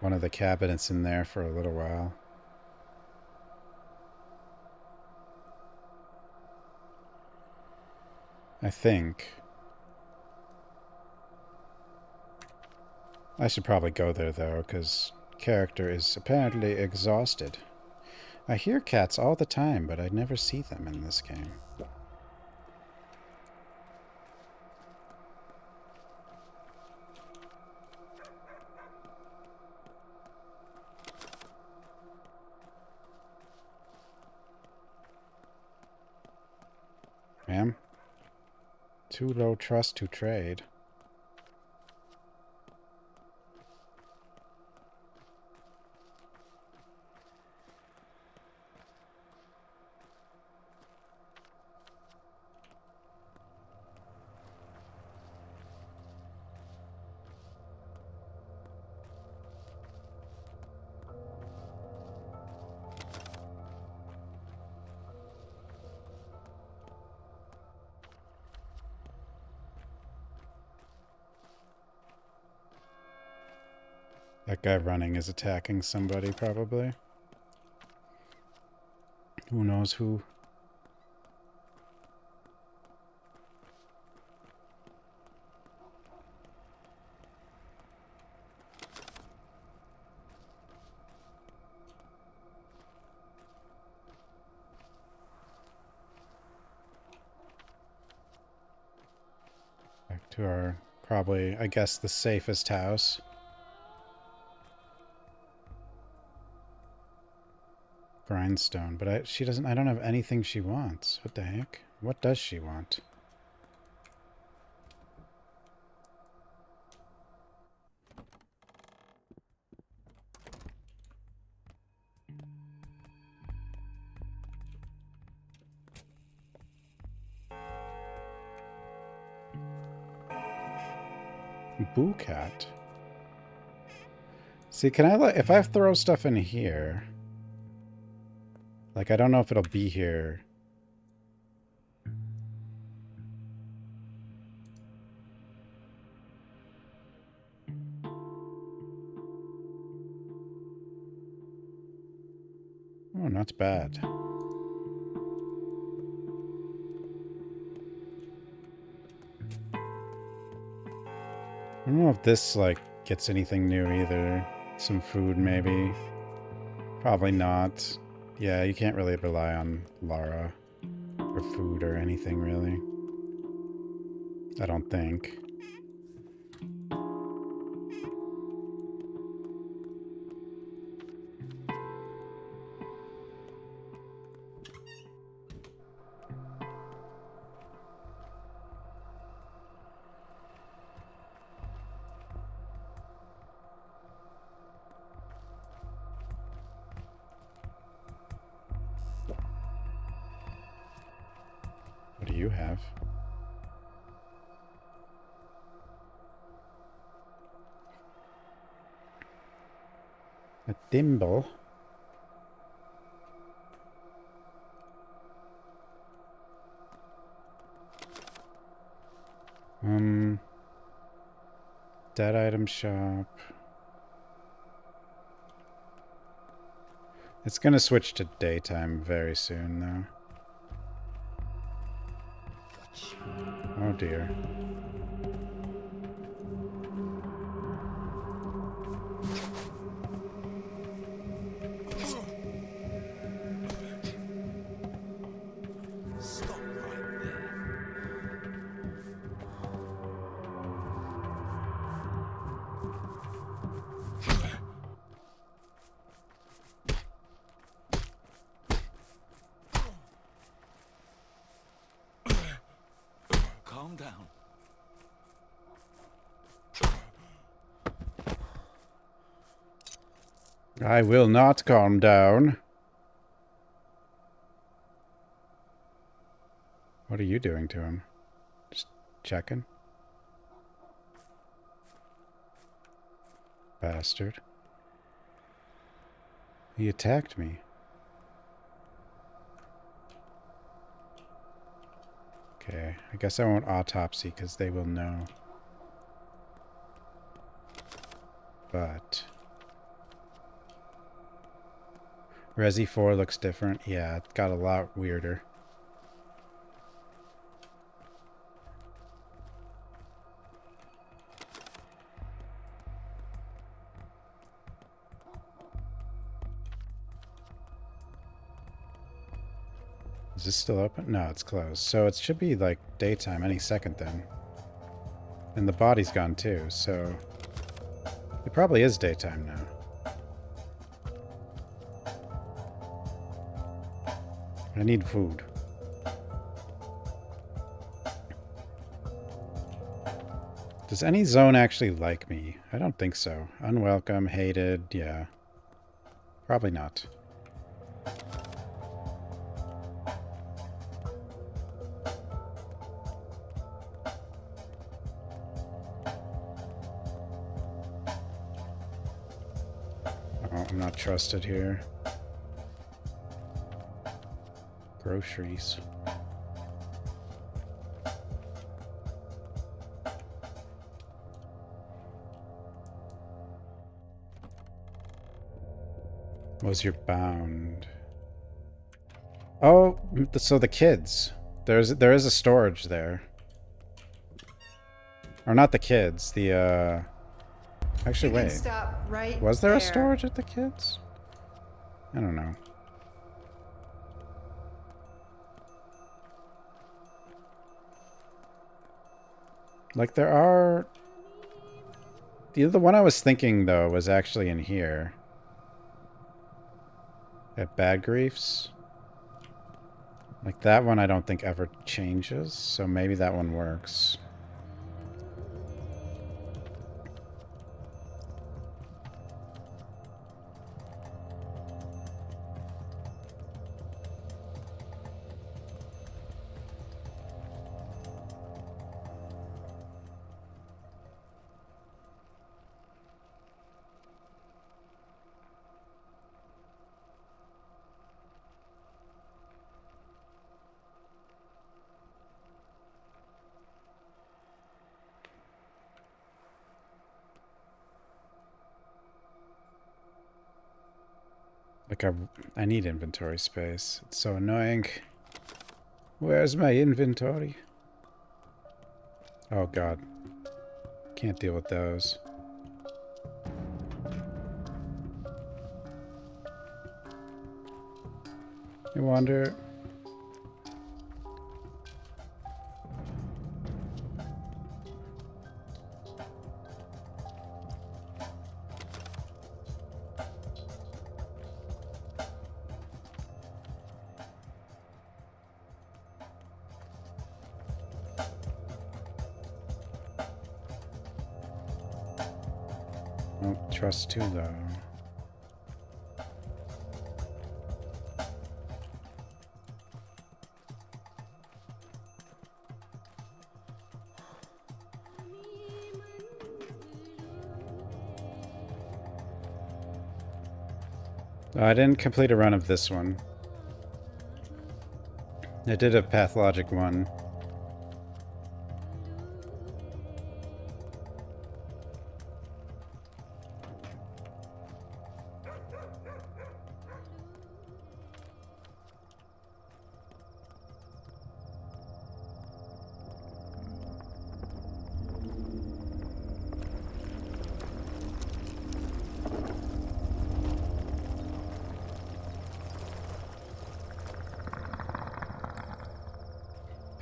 one of the cabinets in there for a little while. I think. I should probably go there, though, because character is apparently exhausted. I hear cats all the time, but I never see them in this game. Ma'am? Too low trust to trade. That guy running is attacking somebody, probably. Who knows who? Back to our, probably, I guess, the safest house. Grindstone, but I don't have anything she wants. What the heck? What does she want? Boo cat. See, can I if I throw stuff in here, like I don't know if it'll be here. Oh, not bad. I don't know if this, like, gets anything new either. Some food, maybe. Probably not. Yeah, you can't really rely on Lara for food or anything, really. I don't think. do you have? A thimble. Dead item shop. It's gonna switch to daytime very soon, though. Oh dear. Stop right there. Calm down. I will not calm down. What are you doing to him? Just checking? Bastard. He attacked me. Okay, I guess I won't autopsy because they will know. But Resi 4 looks different. Yeah, it got a lot weirder. Is this still open? No, it's closed. So it should be like daytime any second then. And the body's gone too, so it probably is daytime now. I need food. Does any zone actually like me? I don't think so. Unwelcome, hated, yeah. Probably not. Oh, I'm not trusted here. Groceries. Was you're bound. Oh, so the kids. There is a storage there. Or not the kids, the actually wait. Stop right Was there there. a storage at the kids? I don't know. Like there are... The other one I was thinking though was actually in here. At Bad Griefs. Like that one I don't think ever changes, so maybe that one works. Like I need inventory space. It's so annoying. Where's my inventory? Oh god. Can't deal with those. I wonder... Don't trust too though. I didn't complete a run of this one. I did a Pathologic one.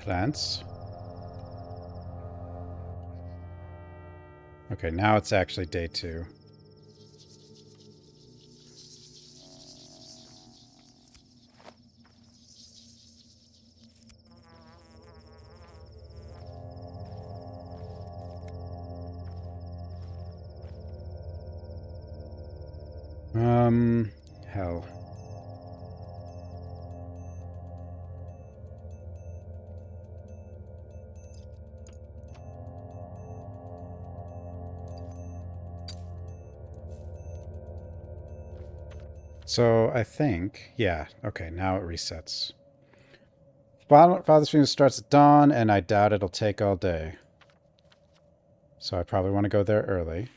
Plants. Okay, now it's actually day 2. Hell. So I think, yeah, okay, now it resets. Father's funeral starts at dawn, and I doubt it'll take all day. So I probably want to go there early.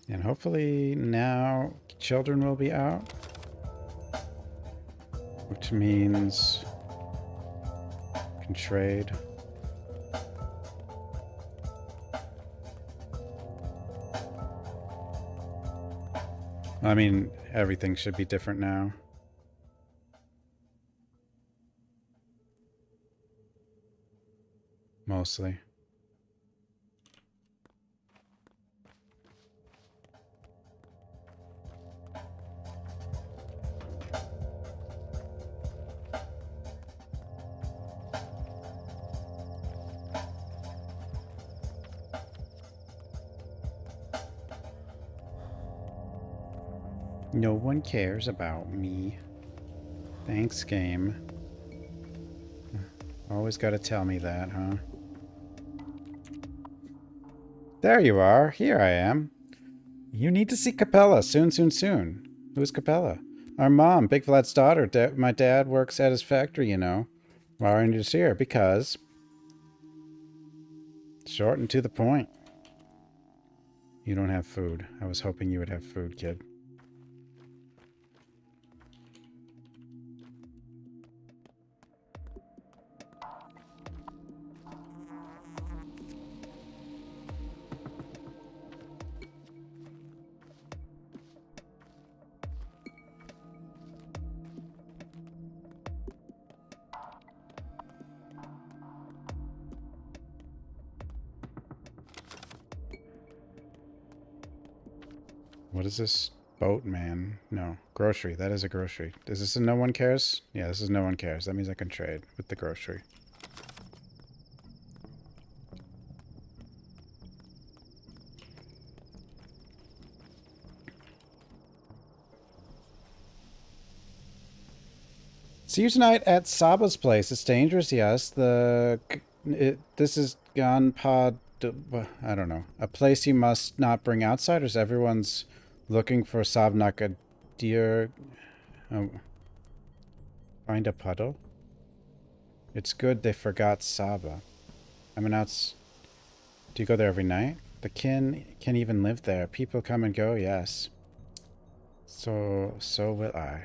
And hopefully now children will be out. Which means can trade. I mean, everything should be different now. Mostly. No one cares about me. Thanks, game. Always gotta tell me that, huh? There you are. Here I am. You need to see Capella soon, soon, soon. Who's Capella? Our mom, Big Flat's daughter. My dad works at his factory, you know. Why aren't you here? Because... Short and to the point. You don't have food. I was hoping you would have food, kid. What is this? Boatman? No. Grocery. That is a grocery. Is this a no one cares? Yeah, this is no one cares. That means I can trade with the grocery. See you tonight at Saba's place. It's dangerous, yes. This is Ganpad. I don't know. A place you must not bring outsiders. Everyone's looking for Sabnaka deer. Oh, find a puddle. It's good they forgot Saba. I mean, do you go there every night? The kin can even live there. People come and go, yes. So will I.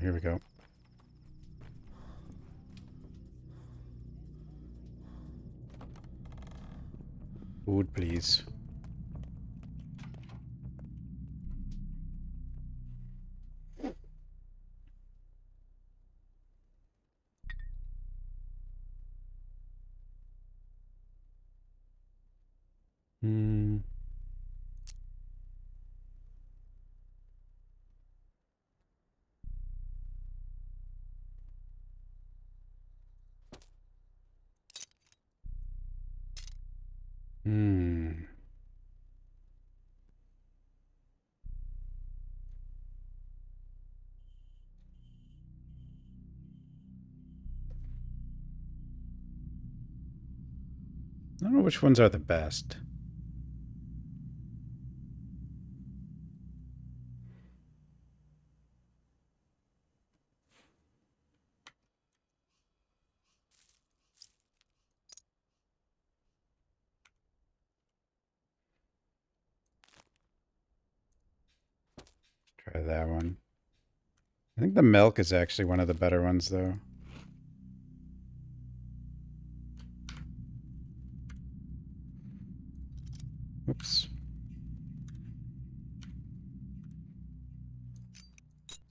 Here we go. Food, please. Hmm. I don't know which ones are the best. Try that one. I think the milk is actually one of the better ones, though. Oops.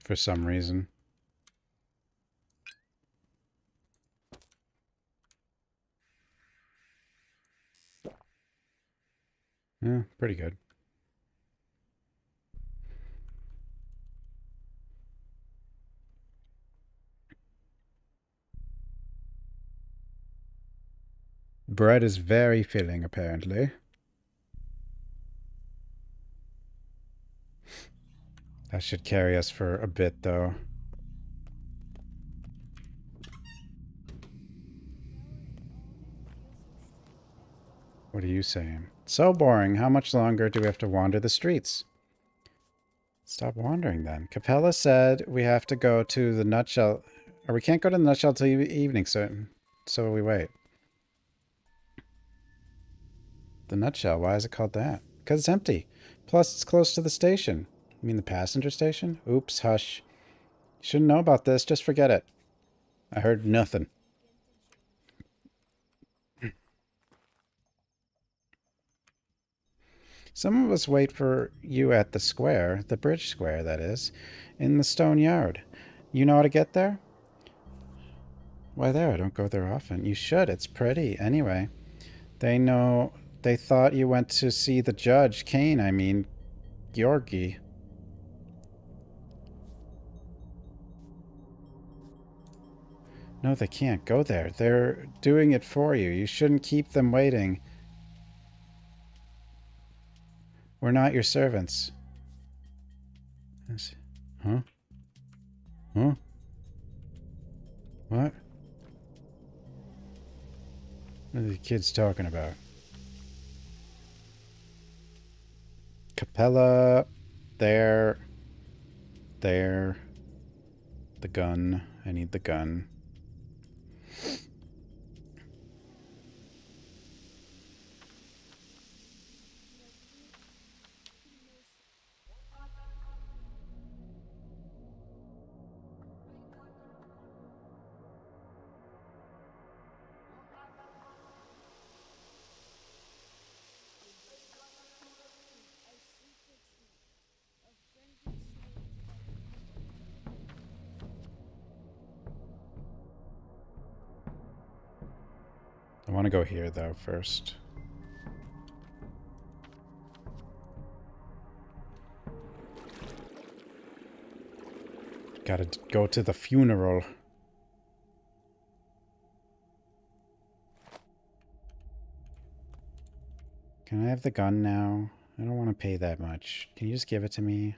For some reason. Yeah, pretty good. Bread is very filling, apparently. That should carry us for a bit, though. What are you saying? So boring. How much longer do we have to wander the streets? Stop wandering, then. Capella said we have to go to the nutshell. Or we can't go to the nutshell till evening, so we wait. The nutshell? Why is it called that? Because it's empty. Plus, it's close to the station. You mean the passenger station? Oops, hush. You shouldn't know about this. Just forget it. I heard nothing. Some of us wait for you at the square, the bridge square, that is, in the stone yard. You know how to get there? Why there? I don't go there often. You should. It's pretty. Anyway, they thought you went to see the judge. Kane, I mean, Georgi. No, they can't. Go there. They're doing it for you. You shouldn't keep them waiting. We're not your servants. Huh? Huh? What? What are the kids talking about? Capella. There. There. The gun. I need the gun. I want to go here, though, first. Gotta go to the funeral. Can I have the gun now? I don't want to pay that much. Can you just give it to me?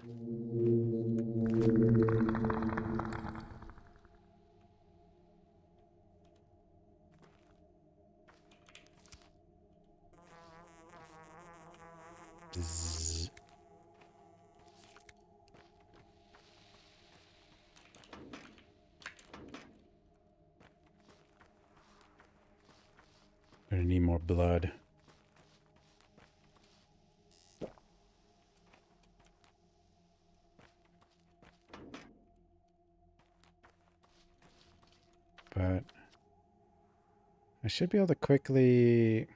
Bzz. Gonna need more blood. But I should be able to quickly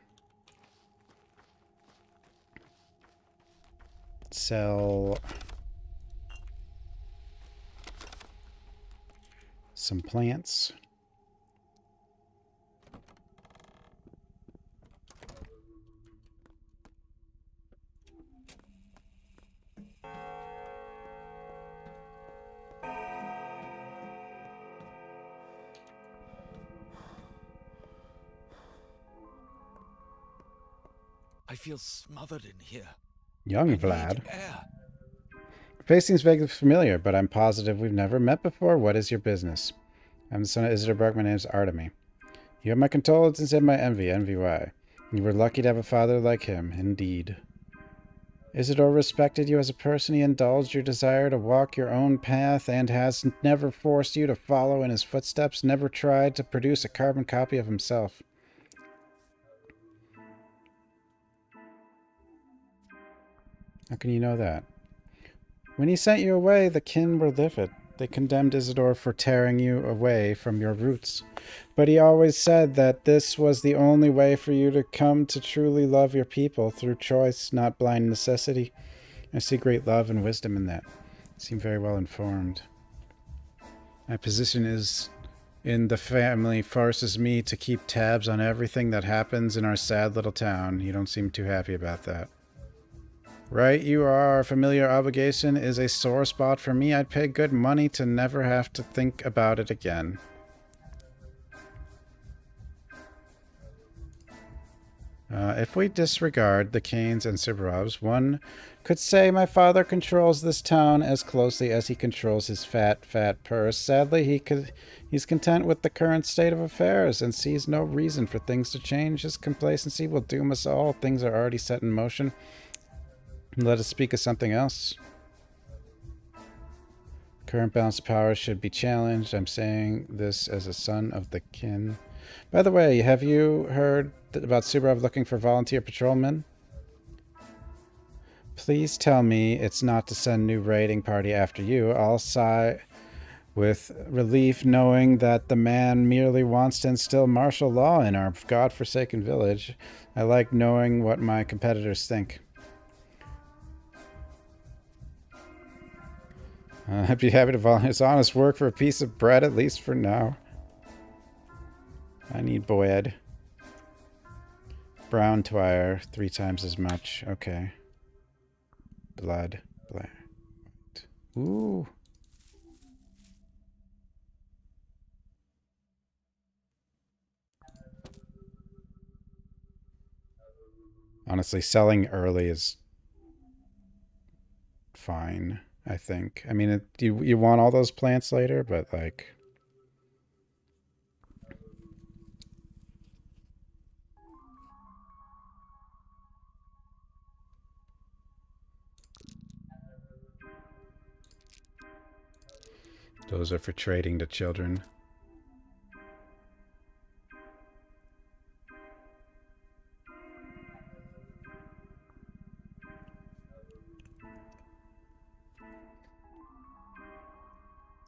sell some plants. I feel smothered in here. Young Vlad. Face seems vaguely familiar, but I'm positive we've never met before. What is your business? I'm the son of Isidore Burke. My name is Artemy. You have my condolences and my envy. Envy why? You were lucky to have a father like him, indeed. Isidore respected you as a person. He indulged your desire to walk your own path and has never forced you to follow in his footsteps, never tried to produce a carbon copy of himself. How can you know that? When he sent you away, the kin were livid. They condemned Isidore for tearing you away from your roots. But he always said that this was the only way for you to come to truly love your people, through choice, not blind necessity. I see great love and wisdom in that. You seem very well informed. My position is in the family forces me to keep tabs on everything that happens in our sad little town. You don't seem too happy about that. Right, you are. Familiar obligation is a sore spot for me. I'd pay good money to never have to think about it again. If we disregard the Kanes and Subarovs, one could say my father controls this town as closely as he controls his fat purse. Sadly, he's content with the current state of affairs and sees no reason for things to change. His complacency will doom us all. Things are already set in motion. Let us speak of something else. Current balance of power should be challenged. I'm saying this as a son of the kin. By the way, have you heard about Subarov looking for volunteer patrolmen? Please tell me it's not to send new raiding party after you. I'll sigh with relief knowing that the man merely wants to instill martial law in our godforsaken village. I like knowing what my competitors think. I'd be happy to volunteer his honest work for a piece of bread, at least for now. I need bread. Brown twire, 3 times as much. Okay. Blood. Black. Ooh. Honestly, selling early is fine, I think. I mean, you want all those plants later, but like... Those are for trading to children.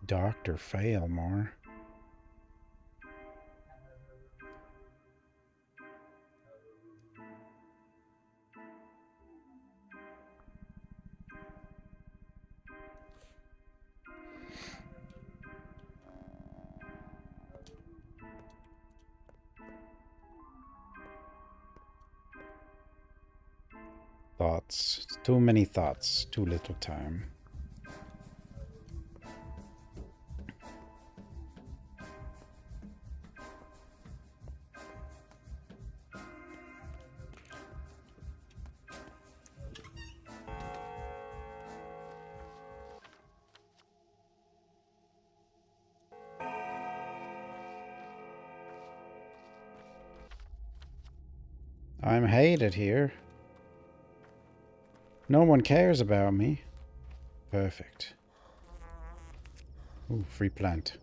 Dr. Failmore. Thoughts. Too many thoughts. Too little time. I'm hated here. No one cares about me. Perfect. Ooh, free plant.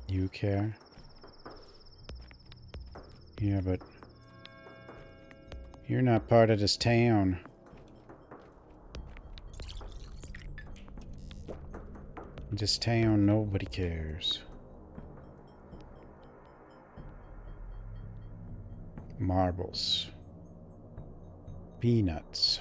You care? Yeah, but you're not part of this town. This town, nobody cares. Marbles. Peanuts.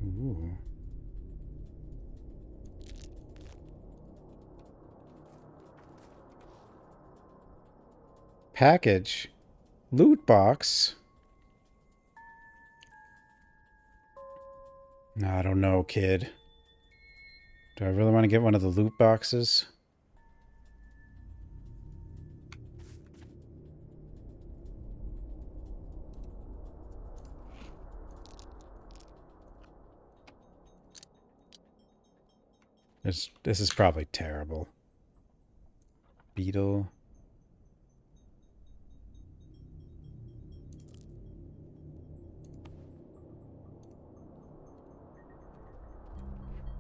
Ooh. Package. Loot box. I don't know, kid. Do I really want to get one of the loot boxes? This is probably terrible. Beetle.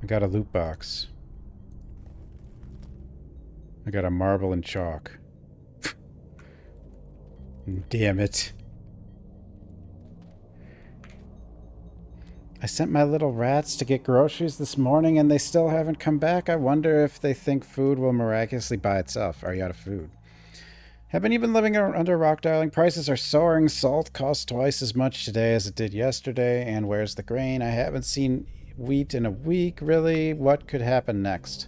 I got a loot box. I got a marble and chalk. Damn it. I sent my little rats to get groceries this morning and they still haven't come back. I wonder if they think food will miraculously buy itself. Are you out of food? Haven't you been living under a rock, darling? Prices are soaring. Salt costs twice as much today as it did yesterday. And where's the grain? I haven't seen wheat in a week, really. What could happen next?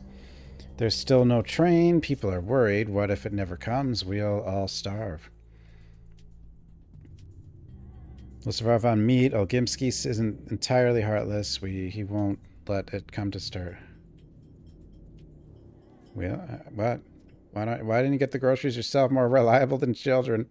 There's still no train. People are worried. What if it never comes? We'll all starve. We'll survive on meat. Olgimski isn't entirely heartless. He won't let it come to stir. Well, what? Why didn't you get the groceries yourself? More reliable than children.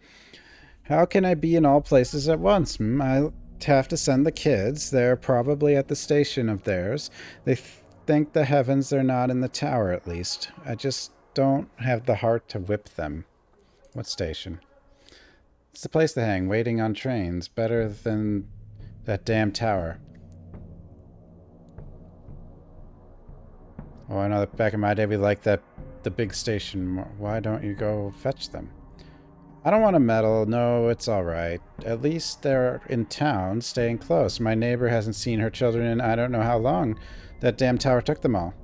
How can I be in all places at once? I have to send the kids. They're probably at the station of theirs. They thank the heavens they're not in the tower, at least. I just don't have the heart to whip them. What station? It's the place to hang, waiting on trains. Better than that damn tower. Oh, I know that back in my day we liked the big station more. Why don't you go fetch them? I don't want to meddle. No, it's all right. At least they're in town, staying close. My neighbor hasn't seen her children in I don't know how long. That damn tower took them all.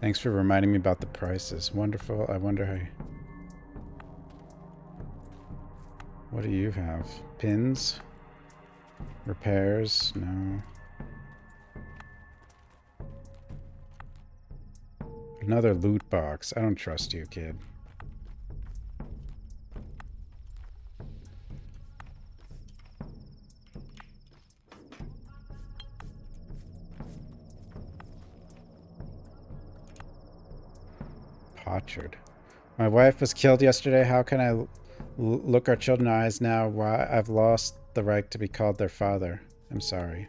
Thanks for reminding me about the prices. Wonderful. I wonder how you... What do you have? Pins? Repairs? No. Another loot box. I don't trust you, kid. Potchard. My wife was killed yesterday. How can I look our children in the eyes now? Why I've lost the right to be called their father. I'm sorry.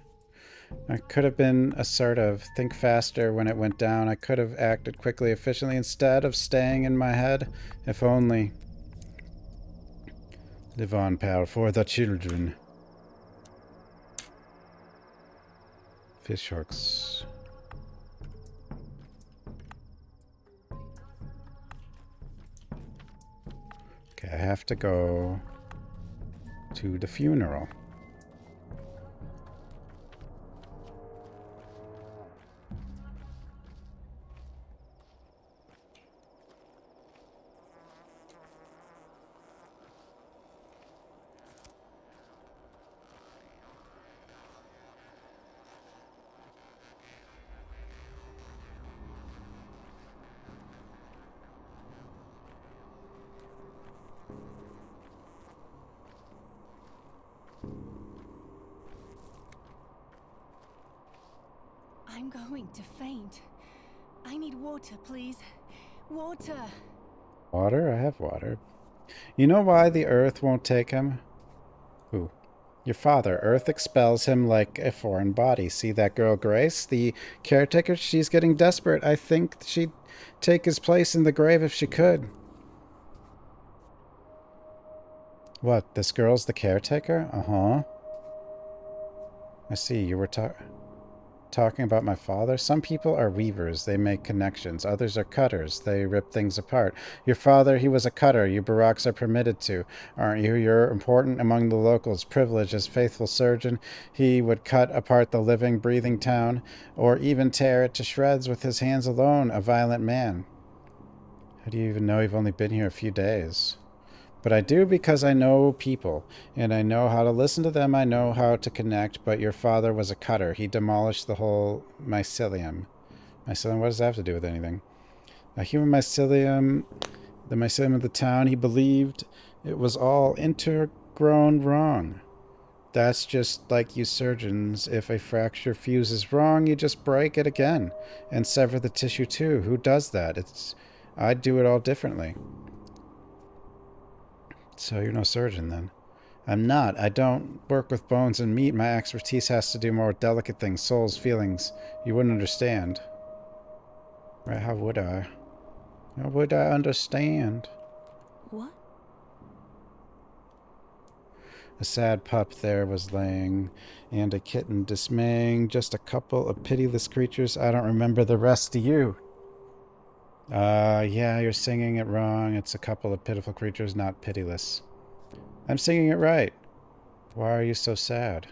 I could have been assertive. Think faster when it went down. I could have acted quickly, efficiently, instead of staying in my head. If only. Live on, pal, for the children. Fish hooks. Okay, I have to go to the funeral. I'm going to faint. I need water, please. Water. Water? I have water. You know why the Earth won't take him? Who? Your father. Earth expels him like a foreign body. See that girl Grace? The caretaker? She's getting desperate. I think she'd take his place in the grave if she could. What? This girl's the caretaker? Uh-huh. I see. You were talking about my father? Some people are weavers. They make connections. Others are cutters. They rip things apart. Your father, he was a cutter. You Baraks are permitted to. Aren't you? You're important among the locals. Privileged as faithful surgeon. He would cut apart the living, breathing town, or even tear it to shreds with his hands alone. A violent man. How do you even know you've only been here a few days? But I do because I know people, and I know how to listen to them, I know how to connect, but your father was a cutter. He demolished the whole mycelium. Mycelium? What does that have to do with anything? A human mycelium, The mycelium of the town, he believed it was all intergrown wrong. That's just like you surgeons. If a fracture fuses wrong, you just break it again and sever the tissue too. Who does that? I'd do it all differently. So you're no surgeon then. I'm not. I don't work with bones and meat. My expertise has to do more delicate things, souls, feelings. You wouldn't understand. Right, how would I? How would I understand? What? A sad pup there was laying, and a kitten dismaying, just a couple of pitiless creatures. I don't remember the rest. Do you? Yeah, you're singing it wrong. It's a couple of pitiful creatures, not pitiless. I'm singing it right. Why are you so sad?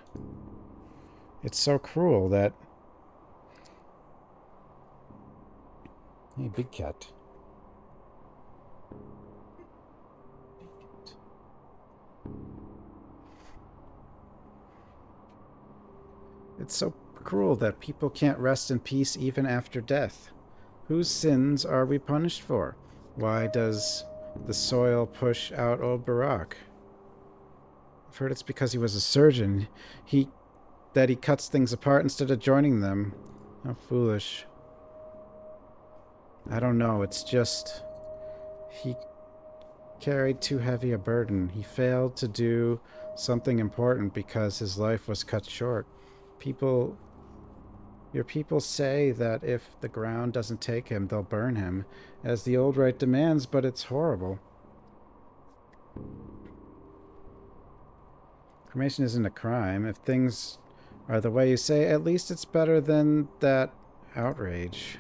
It's so cruel that... Hey, big cat. It's so cruel that people can't rest in peace even after death. Whose sins are we punished for? Why does the soil push out old Barack? I've heard it's because he was a surgeon. That he cuts things apart instead of joining them. How foolish. I don't know, it's just... He carried too heavy a burden. He failed to do something important because his life was cut short. Your people say that if the ground doesn't take him, they'll burn him, as the old rite demands, but it's horrible. Cremation isn't a crime. If things are the way you say, at least it's better than that outrage.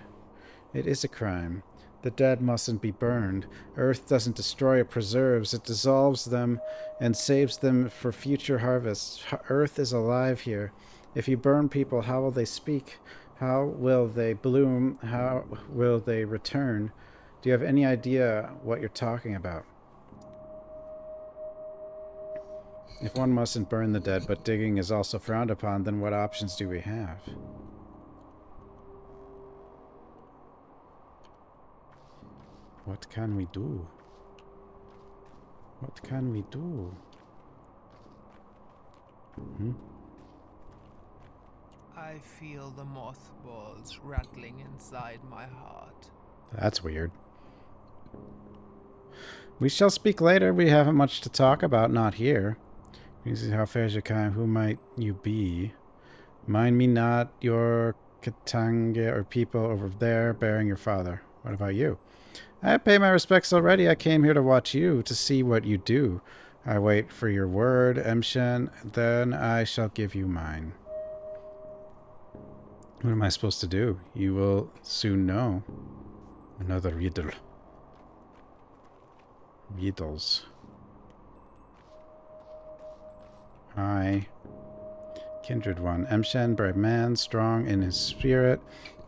It is a crime. The dead mustn't be burned. Earth doesn't destroy or preserves. It dissolves them and saves them for future harvests. Earth is alive here. If you burn people, how will they speak? How will they bloom? How will they return? Do you have any idea what you're talking about? If one mustn't burn the dead, but digging is also frowned upon, then what options do we have? What can we do? What can we do? I feel the mothballs rattling inside my heart. That's weird. We shall speak later. We haven't much to talk about, not here. How fares your kind? Who might you be? Mind me not your Katanga or people over there bearing your father. What about you? I pay my respects already. I came here to watch you, to see what you do. I wait for your word, Emshen, then I shall give you mine. What am I supposed to do? You will soon know. Another riddle. Riddles. Hi. Kindred one. Emshen, brave man, strong in his spirit.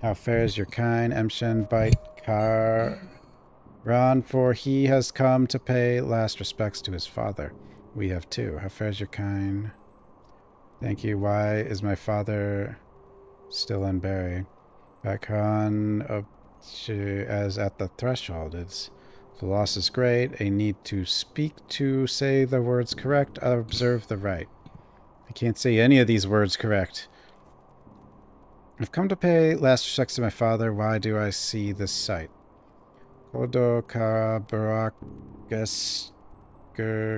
How fares your kind? Emshen, bite Karan, for he has come to pay last respects to his father. We have two. How fares your kind? Thank you. Why is my father still unburied? Karan, as at the threshold. The loss is great. A need to speak to say the words correct. Observe the right. I can't say any of these words correct. I've come to pay last respects to my father. Why do I see this sight? Kodo Kara Barakas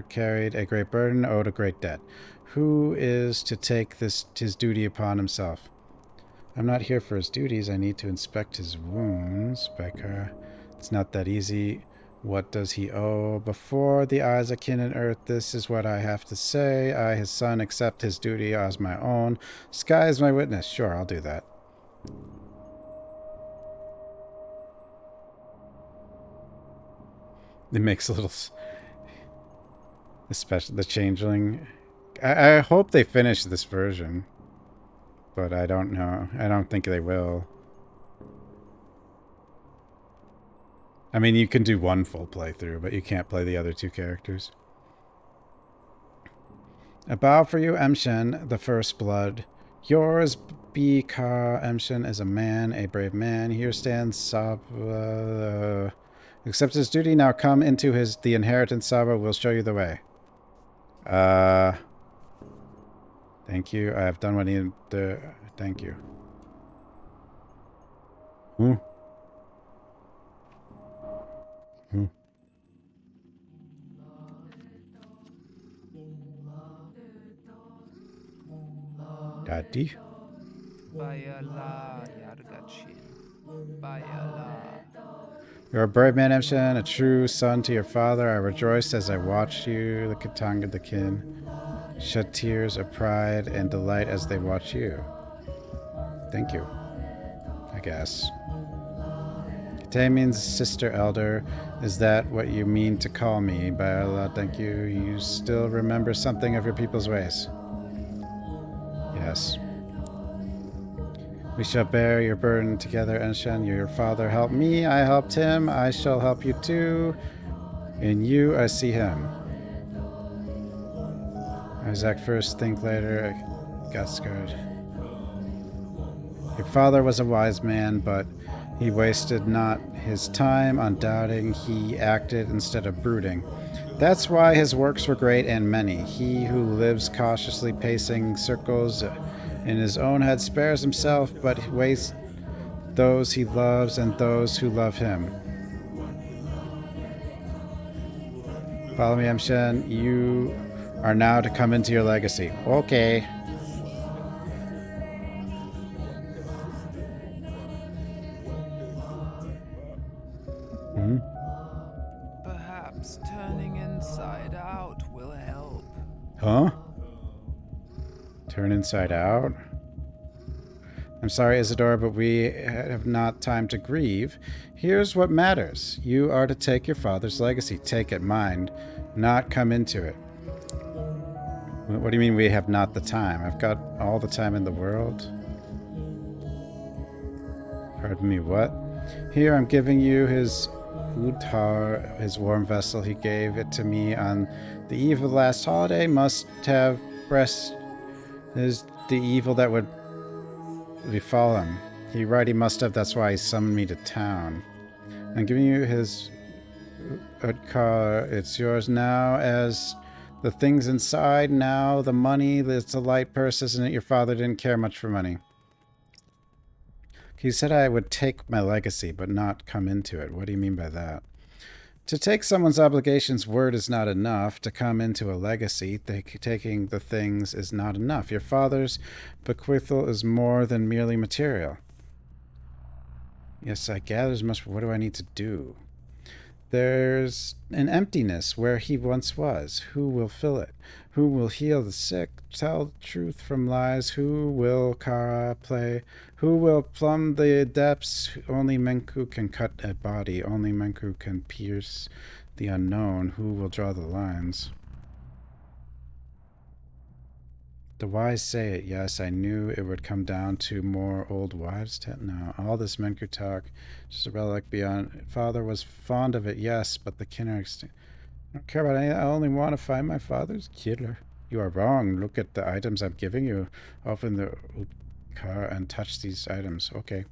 carried a great burden, owed a great debt. Who is to take his duty upon himself? I'm not here for his duties. I need to inspect his wounds. Becker. It's not that easy. What does he owe? Before the eyes of kin and earth, this is what I have to say. I, his son, accept his duty as my own. Sky is my witness. Sure, I'll do that. It makes a little... Especially the changeling. I hope they finish this version. But I don't know. I don't think they will. I mean, you can do one full playthrough, but you can't play the other two characters. A bow for you, Emshen, the first blood. Yours, Bikar. Emshen is a man, a brave man. Here stands Accept his duty, now come into the inheritance. Saba will show you the way. Thank you. I have done what I needed to. Thank you. Hmm. Hmm. Daddy? Bayala Yargachin. Bayala. You're a brave man, Emshan, a true son to your father. I rejoiced as I watched you, the Katanga, the kin, shed tears of pride and delight as they watch you. Thank you, I guess. Kate means sister elder. Is that what you mean to call me? Bayala, thank you. You still remember something of your people's ways. Yes. We shall bear your burden together, Enshen. Your father helped me, I helped him, I shall help you too. In you, I see him. Isaac first, think later. I got scared. Your father was a wise man, but he wasted not his time on doubting. He acted instead of brooding. That's why his works were great and many. He who lives cautiously pacing circles in his own head spares himself, but wastes those he loves and those who love him. Follow me, Emshen. You are now to come into your legacy. Okay. Hmm? Perhaps turning inside out will help. Huh? Turn inside out? I'm sorry, Isadora, but we have not time to grieve. Here's what matters. You are to take your father's legacy. Take it, mind, not come into it. What do you mean we have not the time? I've got all the time in the world. Pardon me, what? Here, I'm giving you his Udhar, his warm vessel. He gave it to me on the eve of the last holiday. Must have breast is the evil that would befall him. He must have. That's why he summoned me to town. I'm giving you his Udkar. It's yours now as the things inside. Now the money. It's a light purse, isn't it? Your father didn't care much for money. He said I would take my legacy, but not come into it. What do you mean by that? To take someone's obligations word is not enough. To come into a legacy, taking the things is not enough. Your father's bequeathal is more than merely material. Yes, I gather as much, but what do I need to do? There's an emptiness where he once was. Who will fill it? Who will heal the sick? Tell the truth from lies? Who will Kara play? Who will plumb the depths? Only Menku can cut a body. Only Menku can pierce the unknown. Who will draw the lines? The wise say it. Yes, I knew it would come down to more old wives' now. All this Menku talk, just a relic beyond. Father was fond of it, yes, but the kin are extinct. I don't care about any. I only want to find my father's killer. You are wrong. Look at the items I'm giving you. Open the car and touch these items. Okay.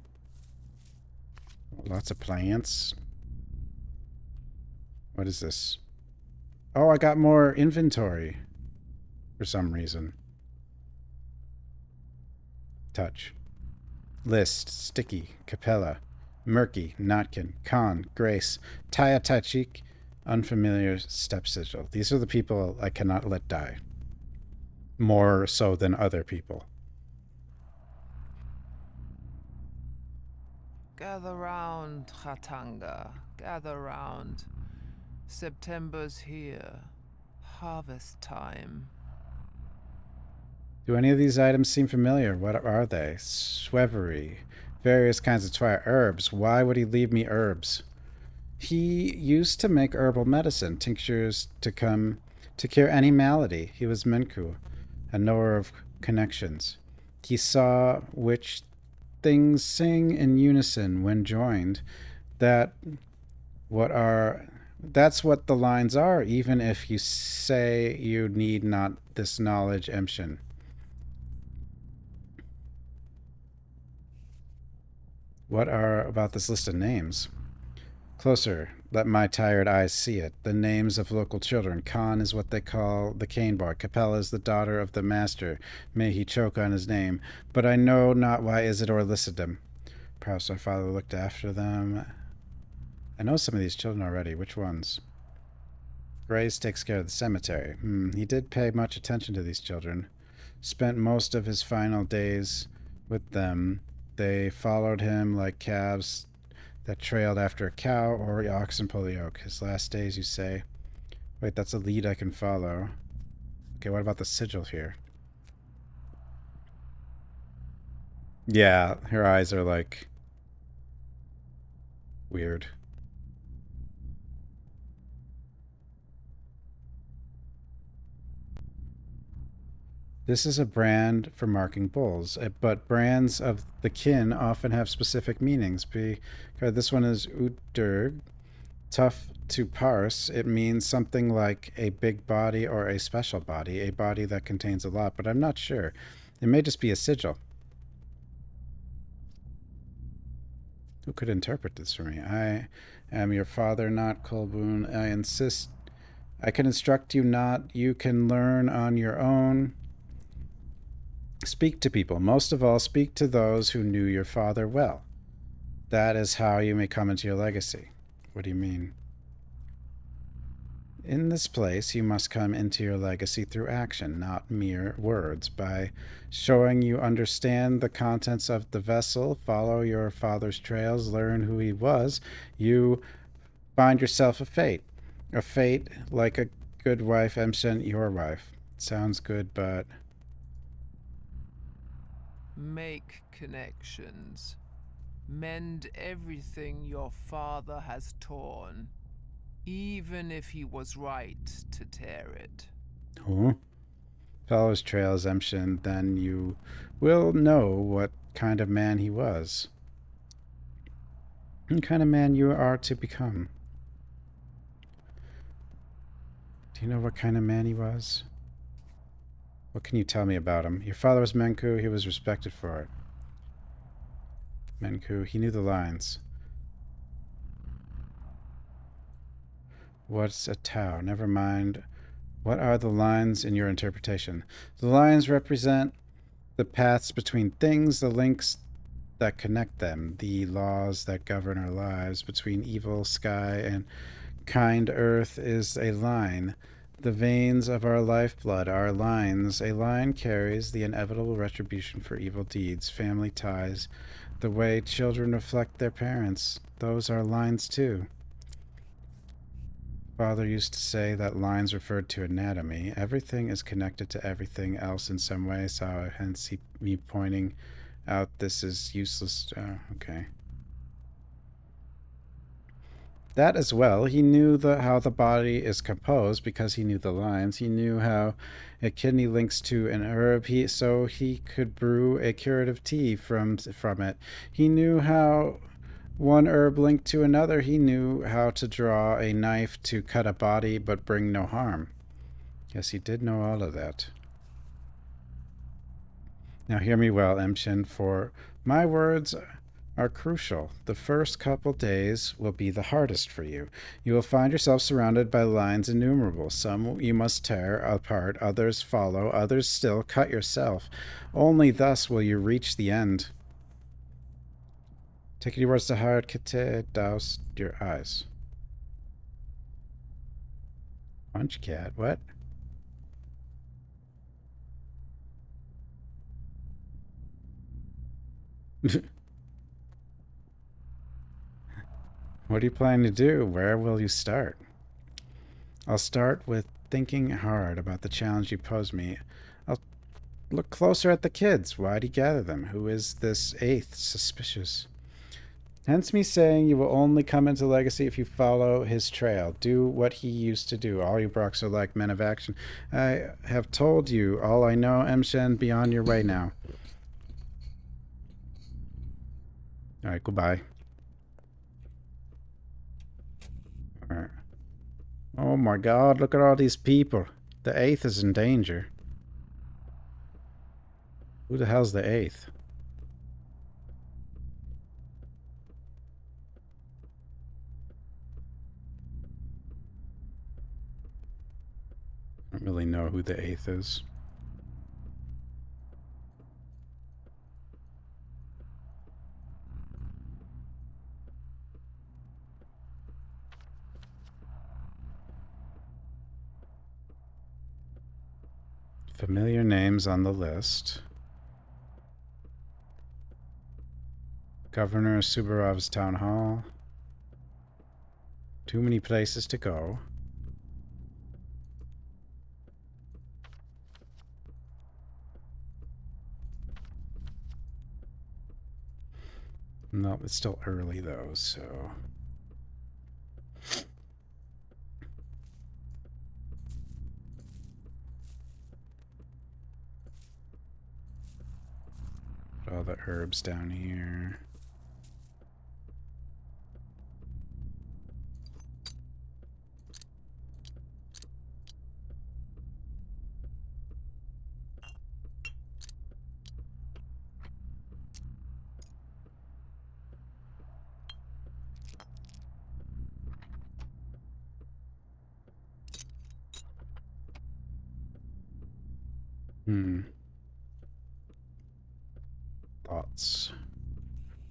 Lots of plants. What is this? Oh, I got more inventory. For some reason. Touch. List. Sticky. Capella. Murky. Notkin. Khan. Grace. Taya Tachik. Unfamiliar step sigil. These are the people I cannot let die. More so than other people. Gather round, Khatanga. Gather round. September's here. Harvest time. Do any of these items seem familiar? What are they? Swevery. Various kinds of herbs. Why would he leave me herbs? He used to make herbal medicine, tinctures to cure any malady. He was Menku, a knower of connections. He saw which things sing in unison when joined. That's what the lines are, even if you say you need not this knowledge, Emshin. What are about this list of names? Closer. Let my tired eyes see it. The names of local children. Khan is what they call the cane boy. Capella is the daughter of the master. May he choke on his name. But I know not why Isidore listed them. Perhaps my father looked after them. I know some of these children already. Which ones? Grace takes care of the cemetery. He did pay much attention to these children. Spent most of his final days with them. They followed him like calves that trailed after a cow or oxen pull the yoke. His last days, you say. Wait, that's a lead I can follow. Okay, what about the sigil here? Yeah, her eyes are like weird. This is a brand for marking bulls, but brands of the kin often have specific meanings. Because this one is Uturg, tough to parse. It means something like a big body or a special body, a body that contains a lot, but I'm not sure. It may just be a sigil. Who could interpret this for me? I am your father, not Colboon. I insist. I can instruct you not. You can learn on your own. Speak to people. Most of all, speak to those who knew your father well. That is how you may come into your legacy. What do you mean? In this place, you must come into your legacy through action, not mere words. By showing you understand the contents of the vessel, follow your father's trails, learn who he was, you find yourself a fate. A fate like a good wife, Emshen, your wife. Sounds good, but... Make connections. Mend everything your father has torn, even if he was right to tear it. Huh? Follow his trails, Emshin, then you will know what kind of man he was. What kind of man you are to become. Do you know what kind of man he was? What can you tell me about him? Your father was Menku. He was respected for it. Menku. He knew the lines. What's a Tau? Never mind. What are the lines in your interpretation? The lines represent the paths between things, the links that connect them, the laws that govern our lives. Between evil sky and kind earth is a line. The veins of our lifeblood are lines. A line carries the inevitable retribution for evil deeds, family ties, the way children reflect their parents. Those are lines too. Father used to say that lines referred to anatomy. Everything is connected to everything else in some way, so hence me pointing out this is useless. Okay. That as well. He knew how the body is composed because he knew the lines. He knew how a kidney links to an herb, so he could brew a curative tea from it. He knew how one herb linked to another. He knew how to draw a knife to cut a body but bring no harm. Yes, he did know all of that. Now hear me well, Emshin, for my words are crucial. The first couple days will be the hardest for you. You will find yourself surrounded by lines innumerable. Some you must tear apart, others follow, others still cut yourself. Only thus will you reach the end. Take it towards the heart, Kate, douse your eyes. Punch cat, what? What are you planning to do? Where will you start? I'll start with thinking hard about the challenge you pose me. I'll look closer at the kids. Why'd he gather them? Who is this eighth? Suspicious. Hence me saying you will only come into legacy if you follow his trail. Do what he used to do. All you Brox are like men of action. I have told you all I know, Emshen. Be on your way now. Alright, goodbye. Alright. Oh my god, look at all these people. The eighth is in danger. Who the hell's the eighth? don't really know who the 8th is. Familiar names on the list. Governor Subarov's town hall. Too many places to go. No, it's still early though, so... Put all the herbs down here. Thoughts.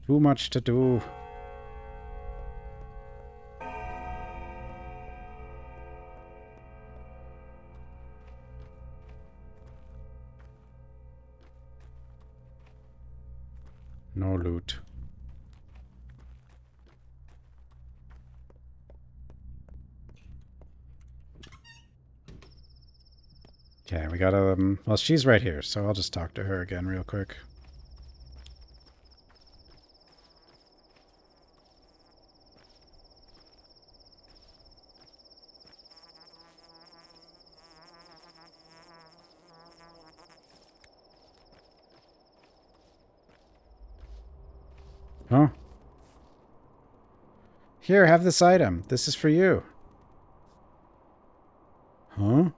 Too much to do. No loot. Okay, we got well, she's right here, so I'll just talk to her again real quick. Huh? Here, have this item. This is for you. Huh?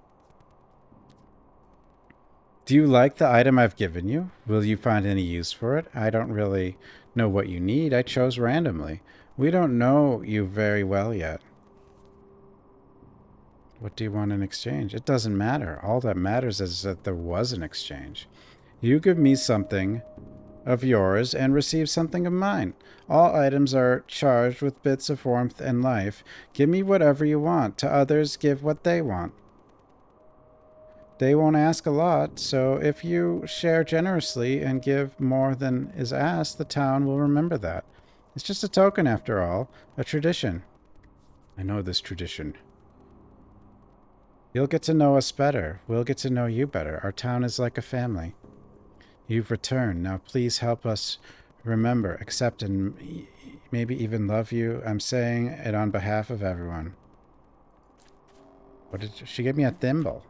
Do you like the item I've given you? Will you find any use for it? I don't really know what you need. I chose randomly. We don't know you very well yet. What do you want in exchange? It doesn't matter. All that matters is that there was an exchange. You give me something of yours and receive something of mine. All items are charged with bits of warmth and life. Give me whatever you want. To others, give what they want. They won't ask a lot, so if you share generously and give more than is asked, the town will remember that. It's just a token after all, a tradition. I know this tradition. You'll get to know us better. We'll get to know you better. Our town is like a family. You've returned. Now please help us remember, accept, and maybe even love you. I'm saying it on behalf of everyone. What did she give me? A thimble.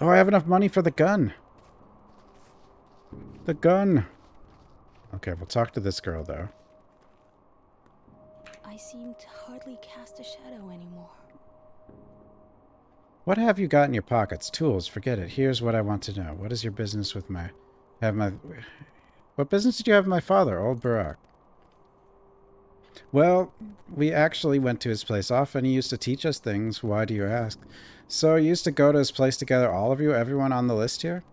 Oh, I have enough money for the gun. The gun. Okay, we'll talk to this girl, though. I seem to hardly cast a shadow anymore. What have you got in your pockets? Tools, forget it. Here's what I want to know. What is your business with what business did you have with my father, old Barak? Well, we actually went to his place often. He used to teach us things. Why do you ask? So you used to go to his place together, all of you, everyone on the list here?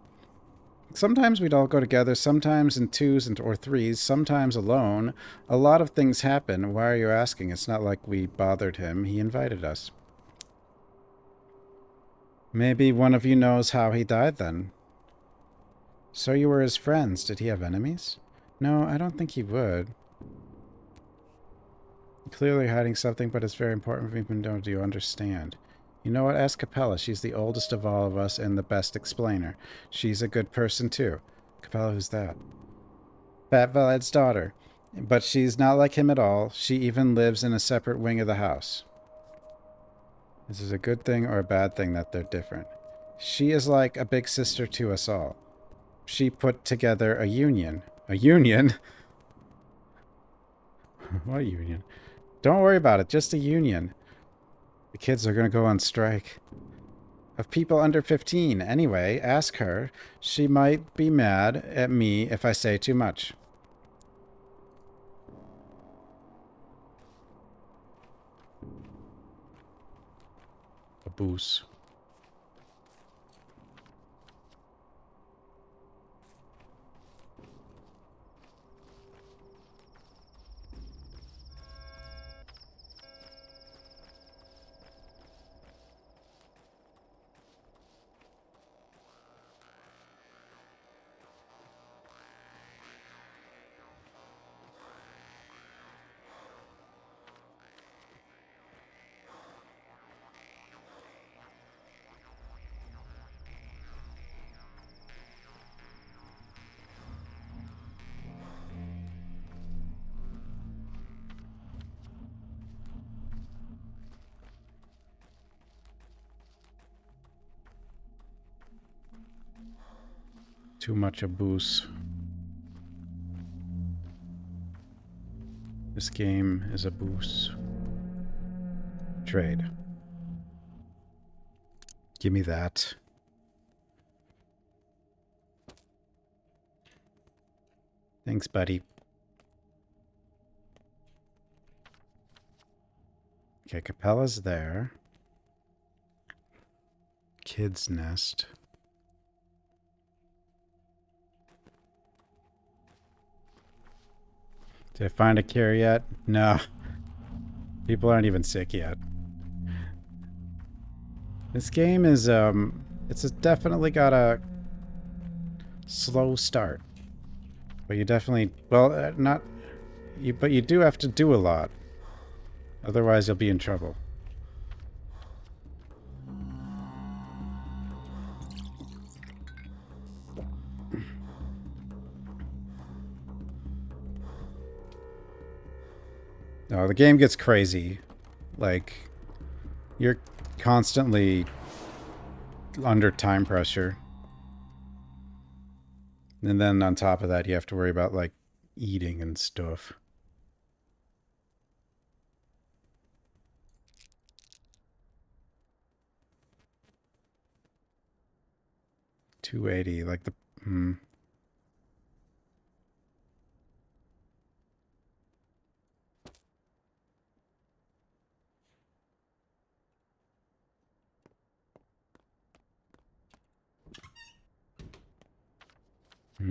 Sometimes we'd all go together, sometimes in twos or threes, sometimes alone. A lot of things happen. Why are you asking? It's not like we bothered him. He invited us. Maybe one of you knows how he died then. So you were his friends. Did he have enemies? No, I don't think he would. Clearly hiding something, but it's very important for me to do you understand. You know what? Ask Capella. She's the oldest of all of us and the best explainer. She's a good person, too. Capella, who's that? Bat-Valad's daughter. But she's not like him at all. She even lives in a separate wing of the house. This is a good thing or a bad thing that they're different. She is like a big sister to us all. She put together a union. A union? What union? Don't worry about it. Just a union. The kids are going to go on strike. of people under 15. Anyway, ask her. She might be mad at me if I say too much. A boost. Too much abuse. This game is a boost. Trade. Give me that. Thanks, buddy. Okay, Capella's there. Kid's nest. Did I find a cure yet? No. People aren't even sick yet. This game is, it's definitely got a slow start. But you definitely, well, not, but you do have to do a lot. Otherwise you'll be in trouble. No, the game gets crazy. Like, you're constantly under time pressure. And then on top of that, you have to worry about, like, eating and stuff. $280, like the...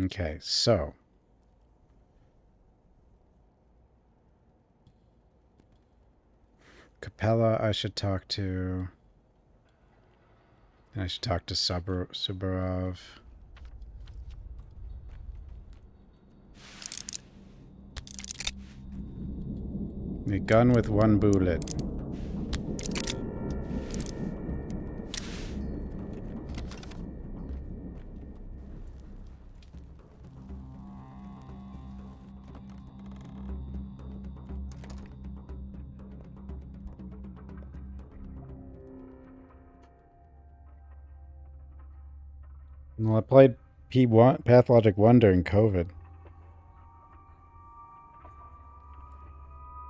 Okay, so... Capella, I should talk to... I should talk to Subarov. A gun with one bullet. Well, I played P1, Pathologic 1 during COVID.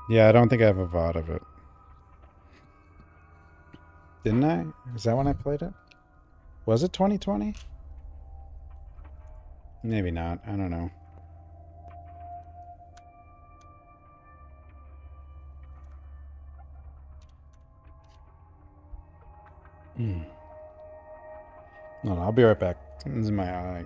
Yeah, I don't think I have a VOD of it. Didn't I? Is that when I played it? Was it 2020? Maybe not. I don't know. No, I'll be right back. This is my eye.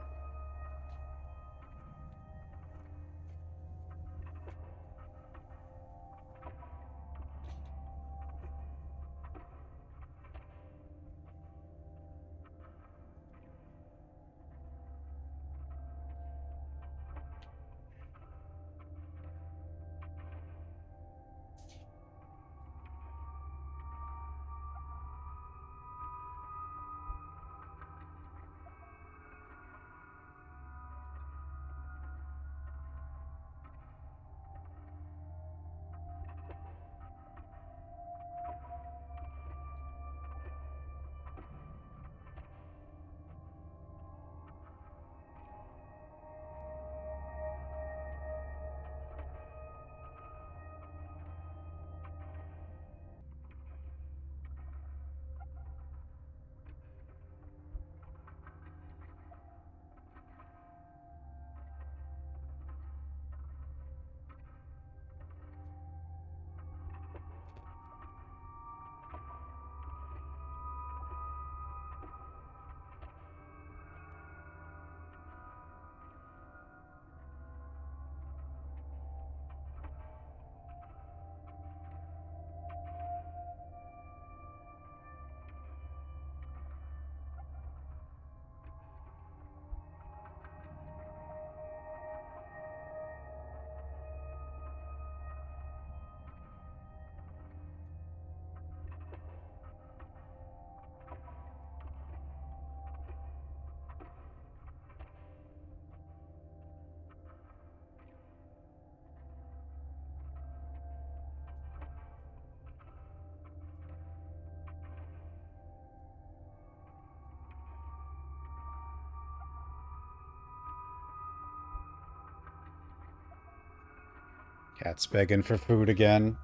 Cat's begging for food again.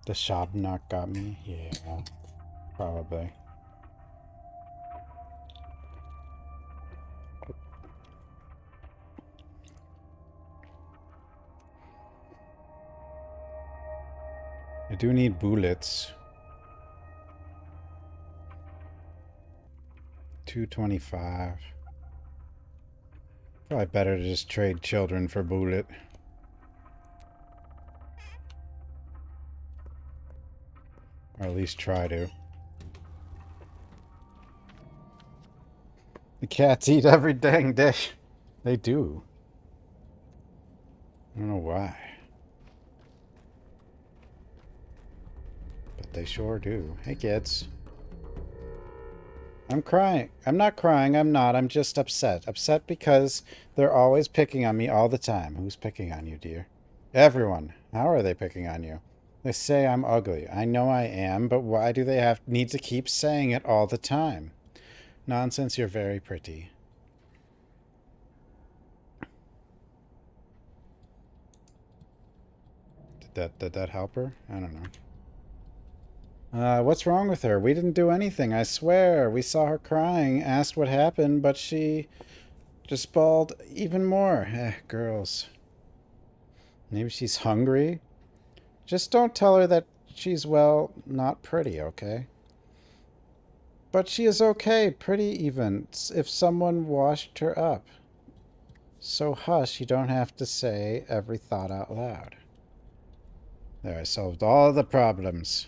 The shop knock got me? Yeah, probably. I do need bullets. 225. Probably better to just trade children for bullet. Or at least try to. The cats eat every dang day. They do. I don't know why. But they sure do. Hey, kids. I'm crying. I'm not crying. I'm not. I'm just upset. Upset because they're always picking on me all the time. Who's picking on you, dear? Everyone. How are they picking on you? They say I'm ugly. I know I am, but why do they need to keep saying it all the time? Nonsense, you're very pretty. Did that help her? I don't know. What's wrong with her? We didn't do anything, I swear. We saw her crying, asked what happened, but she just bawled even more. Girls. Maybe she's hungry? Just don't tell her that she's, well, not pretty, okay? But she is okay, pretty even, if someone washed her up. So hush, you don't have to say every thought out loud. There, I solved all the problems.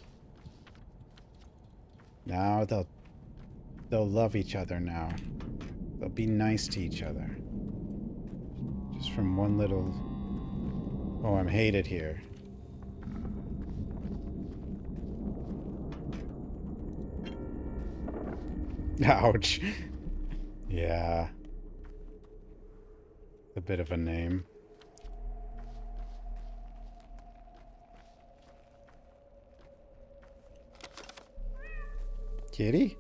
Now they'll love each other now. They'll be nice to each other. Just from one little... Oh, I'm hated here. Ouch. Yeah. A bit of a name. Kitty?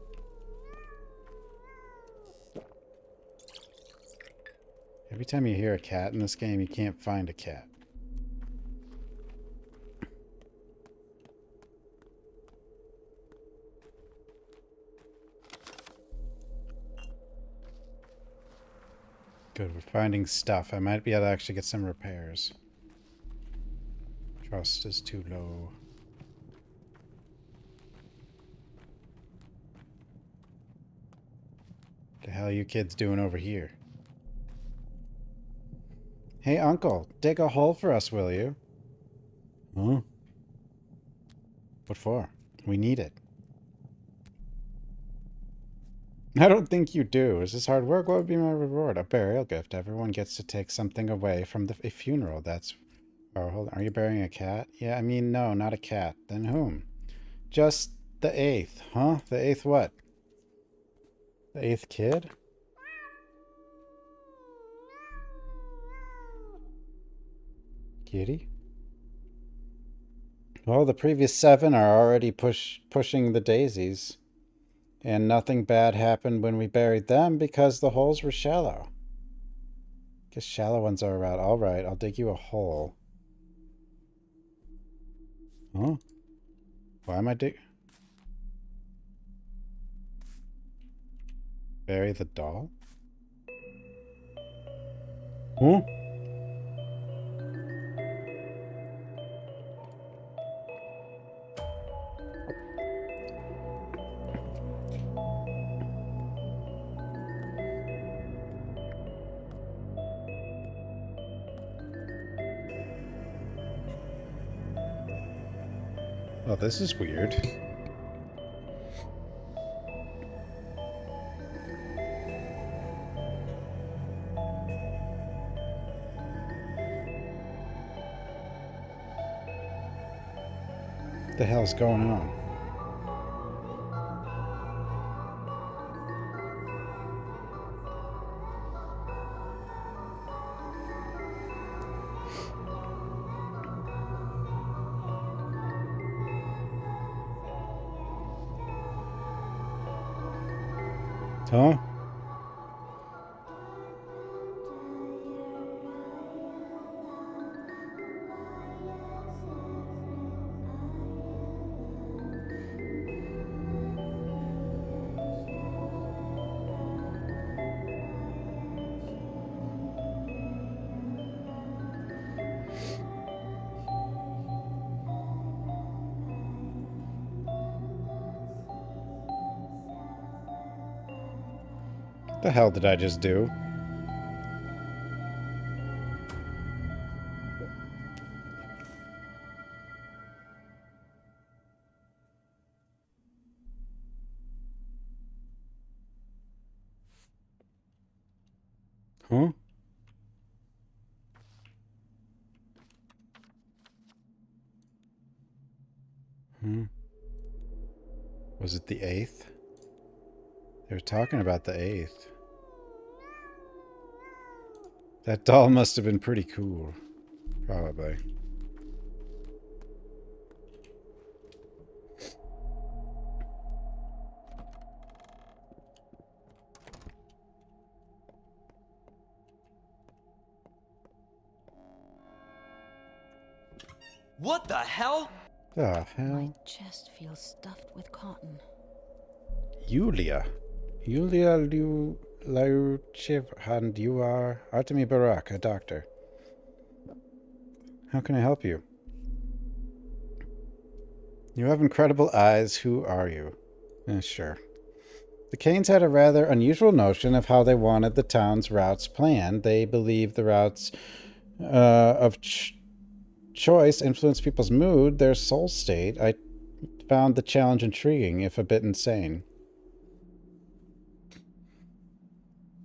Every time you hear a cat in this game, you can't find a cat. Good, we're finding stuff. I might be able to actually get some repairs. Trust is too low. The hell are you kids doing over here? Hey, Uncle, dig a hole for us, will you? Huh? What for? We need it. I don't think you do. Is this hard work? What would be my reward? A burial gift. Everyone gets to take something away from a funeral. That's... Oh, hold on. Are you burying a cat? Yeah, I mean, no, not a cat. Then whom? Just the 8th. Huh? The 8th what? The 8th kid? Kitty? Well, the previous 7 are already pushing the daisies. And nothing bad happened when we buried them because the holes were shallow. Guess shallow ones are around. Alright, I'll dig you a hole. Huh? Why am I bury the doll? Huh? Oh, this is weird. What the hell's going on? Huh? The hell did I just do? Huh? Was it the 8th? They were talking about the 8th. That doll must have been pretty cool. Probably. What the hell? The hell? My chest feels stuffed with cotton. Yulia. Yulia Lyuchev, and you are Artemy Barak, a doctor. How can I help you? You have incredible eyes. Who are you? Sure. The Canes had a rather unusual notion of how they wanted the town's routes planned. They believed the routes of choice influence people's mood, their soul state. I found the challenge intriguing, if a bit insane.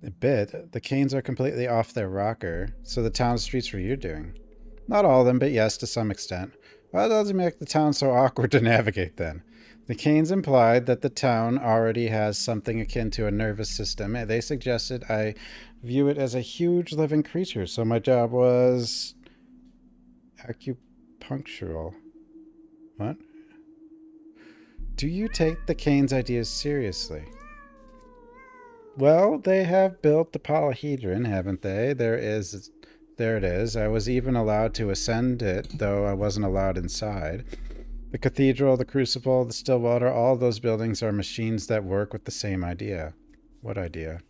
A bit? The Canes are completely off their rocker, so the town streets were you doing. Not all of them, but yes, to some extent. Why does it make the town so awkward to navigate, then? The Canes implied that the town already has something akin to a nervous system, and they suggested I view it as a huge living creature, so my job was acupunctural. What? Do you take the Canes' ideas seriously? Well, they have built the polyhedron, haven't they? There it is. I was even allowed to ascend it, though I wasn't allowed inside. The cathedral, the crucible, the still water, all of those buildings are machines that work with the same idea. What idea?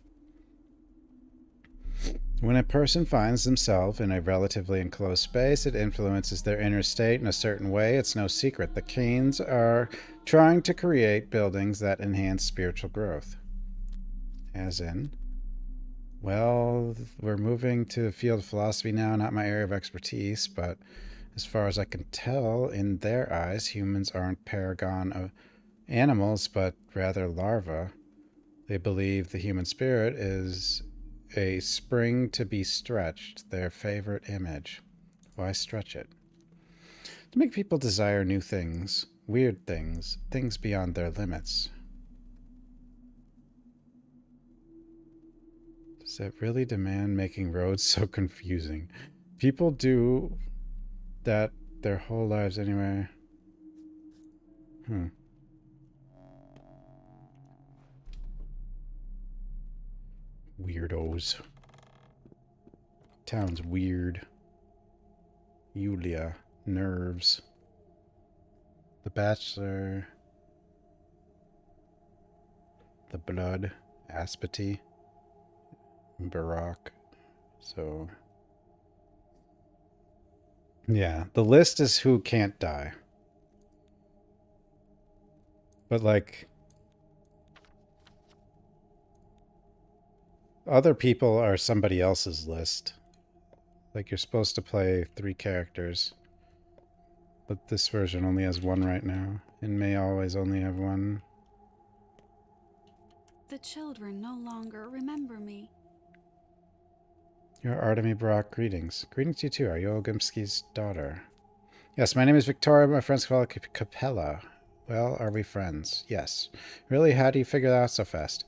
When a person finds themselves in a relatively enclosed space, it influences their inner state in a certain way. It's no secret. The Canes are trying to create buildings that enhance spiritual growth. As in? Well, we're moving to the field of philosophy now, not my area of expertise, but as far as I can tell, in their eyes, humans aren't paragon of animals, but rather larvae. They believe the human spirit is a spring to be stretched, their favorite image. Why stretch it? To make people desire new things, weird things, things beyond their limits. Does that really demand making roads so confusing? People do that their whole lives anyway. Weirdos. Town's weird. Yulia. Nerves. The Bachelor. The Blood. Aspity. Barak. So... yeah, the list is who can't die. But, like... other people are somebody else's list. Like, you're supposed to play 3 characters. But this version only has 1 right now. And may always only have 1. The children no longer remember me. You're Artemy Brock. Greetings. Greetings to you too. Are you Olgimski's daughter? Yes, my name is Victoria. My friends call it Capella. Well, are we friends? Yes. Really, how do you figure that out so fast?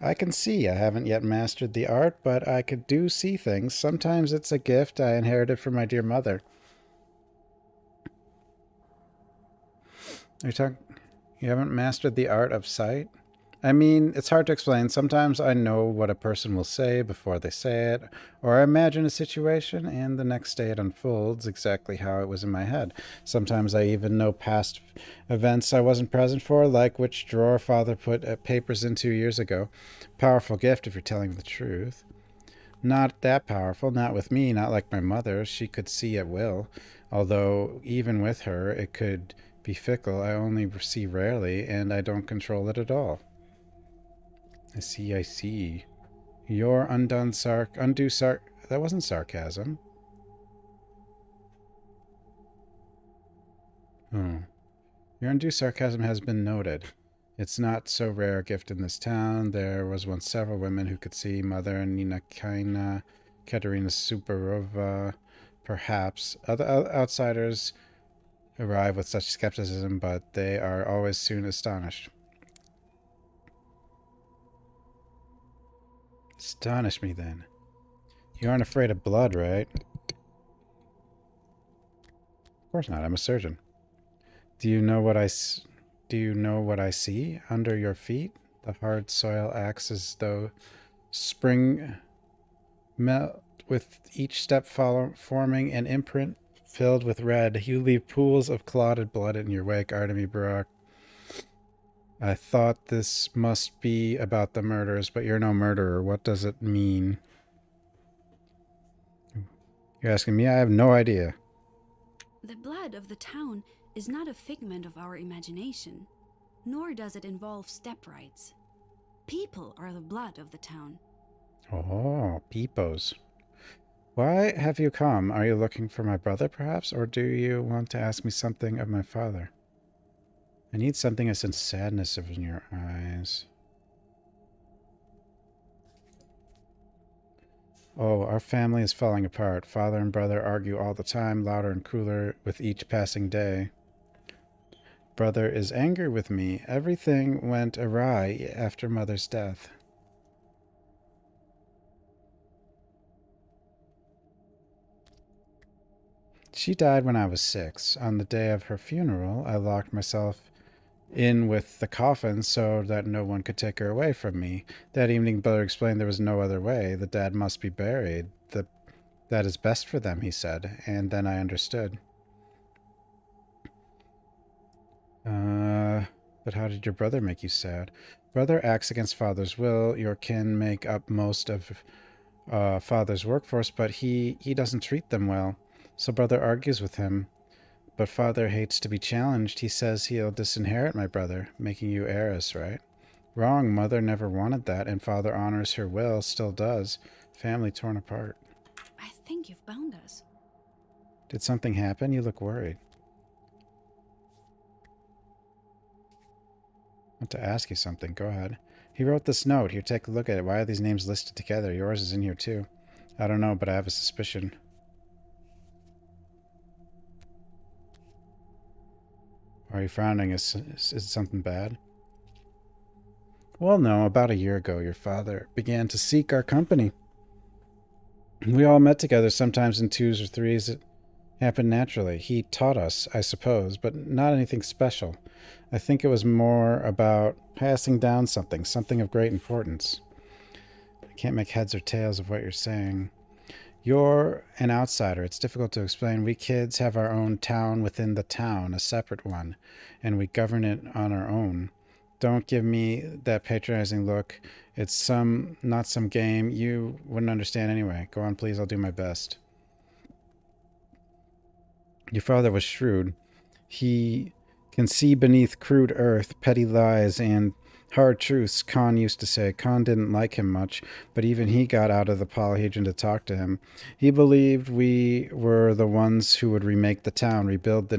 I can see. I haven't yet mastered the art, but I could do see things. Sometimes it's a gift I inherited from my dear mother. You haven't mastered the art of sight? I mean, it's hard to explain. Sometimes I know what a person will say before they say it, or I imagine a situation, and the next day it unfolds exactly how it was in my head. Sometimes I even know past events I wasn't present for, like which drawer Father put papers in 2 years ago. Powerful gift if you're telling the truth. Not that powerful, not with me, not like my mother. She could see at will, although even with her it could be fickle. I only see rarely, and I don't control it at all. I see, I see. Your that wasn't sarcasm. Oh. Your undue sarcasm has been noted. It's not so rare a gift in this town. There was once several women who could see. Mother Nina Kaina, Katerina Superova, perhaps. Other outsiders arrive with such skepticism, but they are always soon astonished. Astonish me, then. You aren't afraid of blood, right? Of course not. I'm a surgeon. Do you know what I see under your feet? The hard soil acts as though spring melt with each step forming an imprint filled with red. You leave pools of clotted blood in your wake, Artemy Barak. I thought this must be about the murders, but you're no murderer. What does it mean? You're asking me? I have no idea. The blood of the town is not a figment of our imagination, nor does it involve step rights. People are the blood of the town. Oh, peepos. Why have you come? Are you looking for my brother, perhaps? Or do you want to ask me something of my father? I need something. I sense sadness in your eyes. Oh, our family is falling apart. Father and brother argue all the time, louder and crueler with each passing day. Brother is angry with me. Everything went awry after Mother's death. She died when I was 6. On the day of her funeral, I locked myself in with the coffin so that no one could take her away from me. That evening, Brother explained there was no other way. The dad must be buried. That is best for them, he said, and then I understood. But how did your brother make you sad? Brother acts against father's will. Your kin make up most of father's workforce, but he doesn't treat them well. So brother argues with him. But father hates to be challenged. He says he'll disinherit my brother, making you heiress, right? Wrong. Mother never wanted that, and father honors her will, still does. Family torn apart. I think you've bound us. Did something happen? You look worried. I want to ask you something. Go ahead. He wrote this note. Here, take a look at it. Why are these names listed together? Yours is in here, too. I don't know, but I have a suspicion. Are you frowning? Is it something bad? Well, no. About a year ago, your father began to seek our company. We all met together, sometimes in 2s or 3s. It happened naturally. He taught us, I suppose, but not anything special. I think it was more about passing down something of great importance. I can't make heads or tails of what you're saying. You're an outsider. It's difficult to explain. We kids have our own town within the town, a separate one, and we govern it on our own. Don't give me that patronizing look. It's not some game. You wouldn't understand anyway. Go on, please. I'll do my best. Your father was shrewd. He can see beneath crude earth, petty lies, and hard truths, Khan used to say. Khan didn't like him much, but even he got out of the Polyhedron to talk to him. He believed we were the ones who would remake the town, rebuild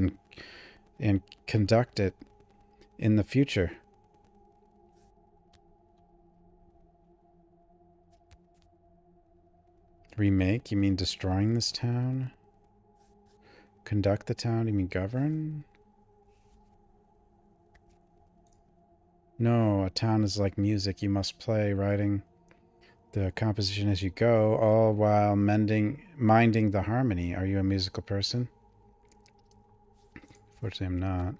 and conduct it in the future. Remake? You mean destroying this town? Conduct the town? You mean govern? No, a town is like music. You must play, writing the composition as you go, all while minding the harmony. Are you a musical person? Fortunately, I'm not.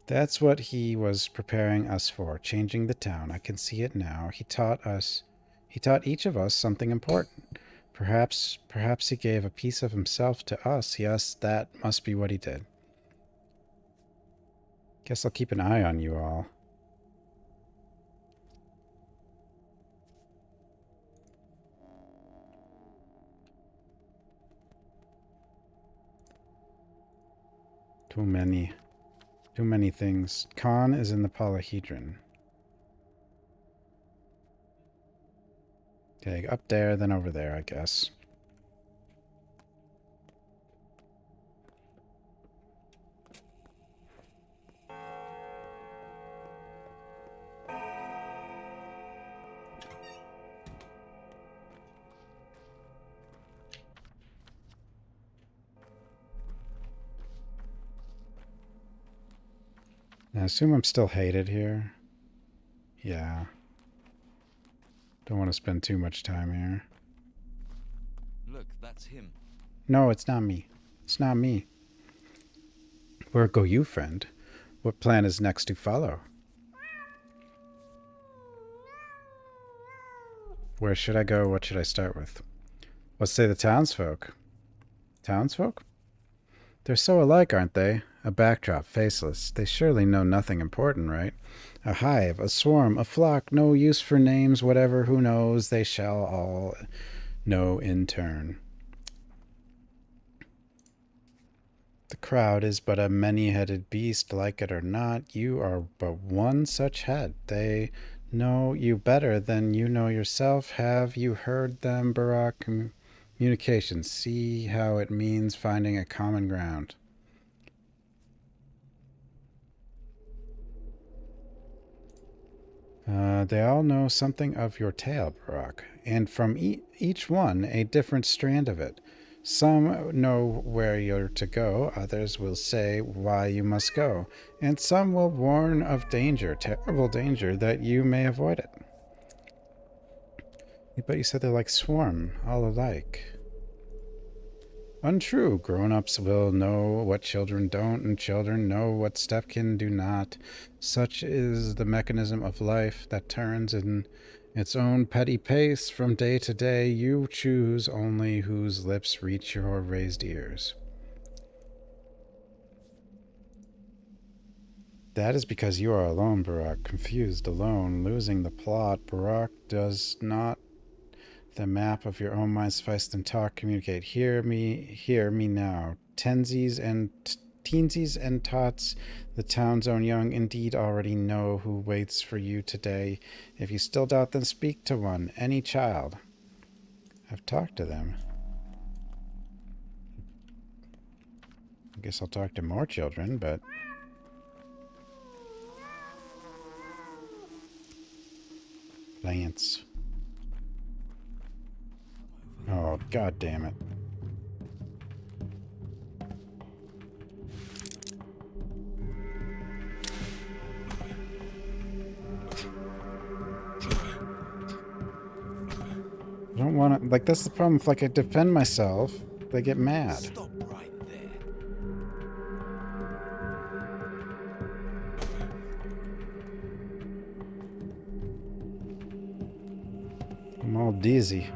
That's what he was preparing us for, changing the town. I can see it now. He taught each of us something important. Perhaps he gave a piece of himself to us. Yes, that must be what he did. Guess I'll keep an eye on you all. Too many things. Khan is in the Polyhedron. Okay, up there, then over there, I guess. I assume I'm still hated here. Yeah. Don't want to spend too much time here. Look, that's him. No, it's not me. It's not me. Where go you, friend? What plan is next to follow? Where should I go? What should I start with? Let's say the townsfolk. Townsfolk? They're so alike, aren't they? A backdrop, faceless. They surely know nothing important, right? A hive, a swarm, a flock, no use for names, whatever, who knows, they shall all know in turn. The crowd is but a many-headed beast, like it or not. You are but one such head. They know you better than you know yourself. Have you heard them, Barak? Communication. See how it means finding a common ground. They all know something of your tale, Barak, and from each one a different strand of it. Some know where you're to go, others will say why you must go, and some will warn of danger, terrible danger, that you may avoid it. But you said they're like swarm, all alike. Untrue. Grown-ups will know what children don't, and children know what stepkin do not. Such is the mechanism of life that turns in its own petty pace from day to day. You choose only whose lips reach your raised ears. That is because you are alone, Barak. Confused, alone, losing the plot. Barak does not the map of your own mind suffice than talk, communicate. Hear me now. Teensies and tots, the town's own young, indeed already know who waits for you today. If you still doubt, then speak to one, any child. I've talked to them. I guess I'll talk to more children, but... Plants. Oh, god damn it. I don't want to... Like, that's the problem. If, like, I defend myself, they get mad. Stop right there. I'm all dizzy.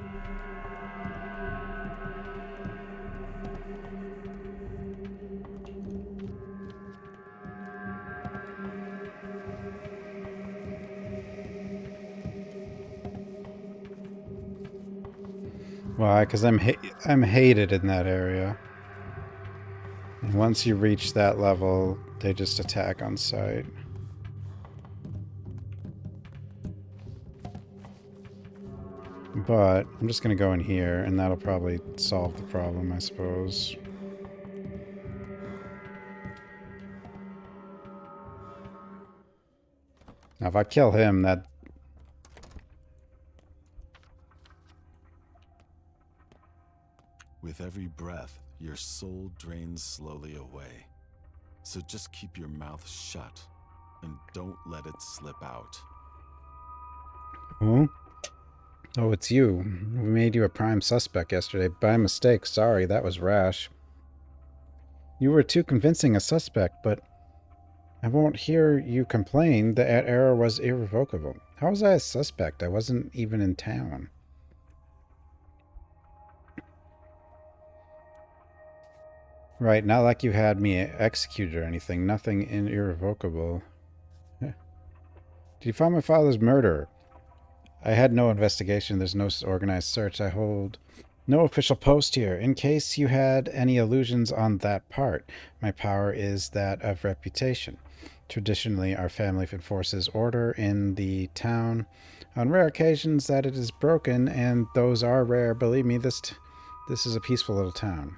Why? Because I'm hated in that area. And once you reach that level, they just attack on sight. But I'm just going to go in here, and that'll probably solve the problem, I suppose. Now, if I kill him, that... With every breath, your soul drains slowly away. So just keep your mouth shut, and don't let it slip out. Oh? Oh, it's you. We made you a prime suspect yesterday. By mistake. Sorry, that was rash. You were too convincing a suspect, but I won't hear you complain. The error was irrevocable. How was I a suspect? I wasn't even in town. Right, not like you had me executed or anything. Nothing irrevocable. Did you find my father's murderer? I had no investigation. There's no organized search. I hold no official post here. In case you had any illusions on that part, my power is that of reputation. Traditionally, our family enforces order in the town. On rare occasions that it is broken, and those are rare, believe me, this is a peaceful little town.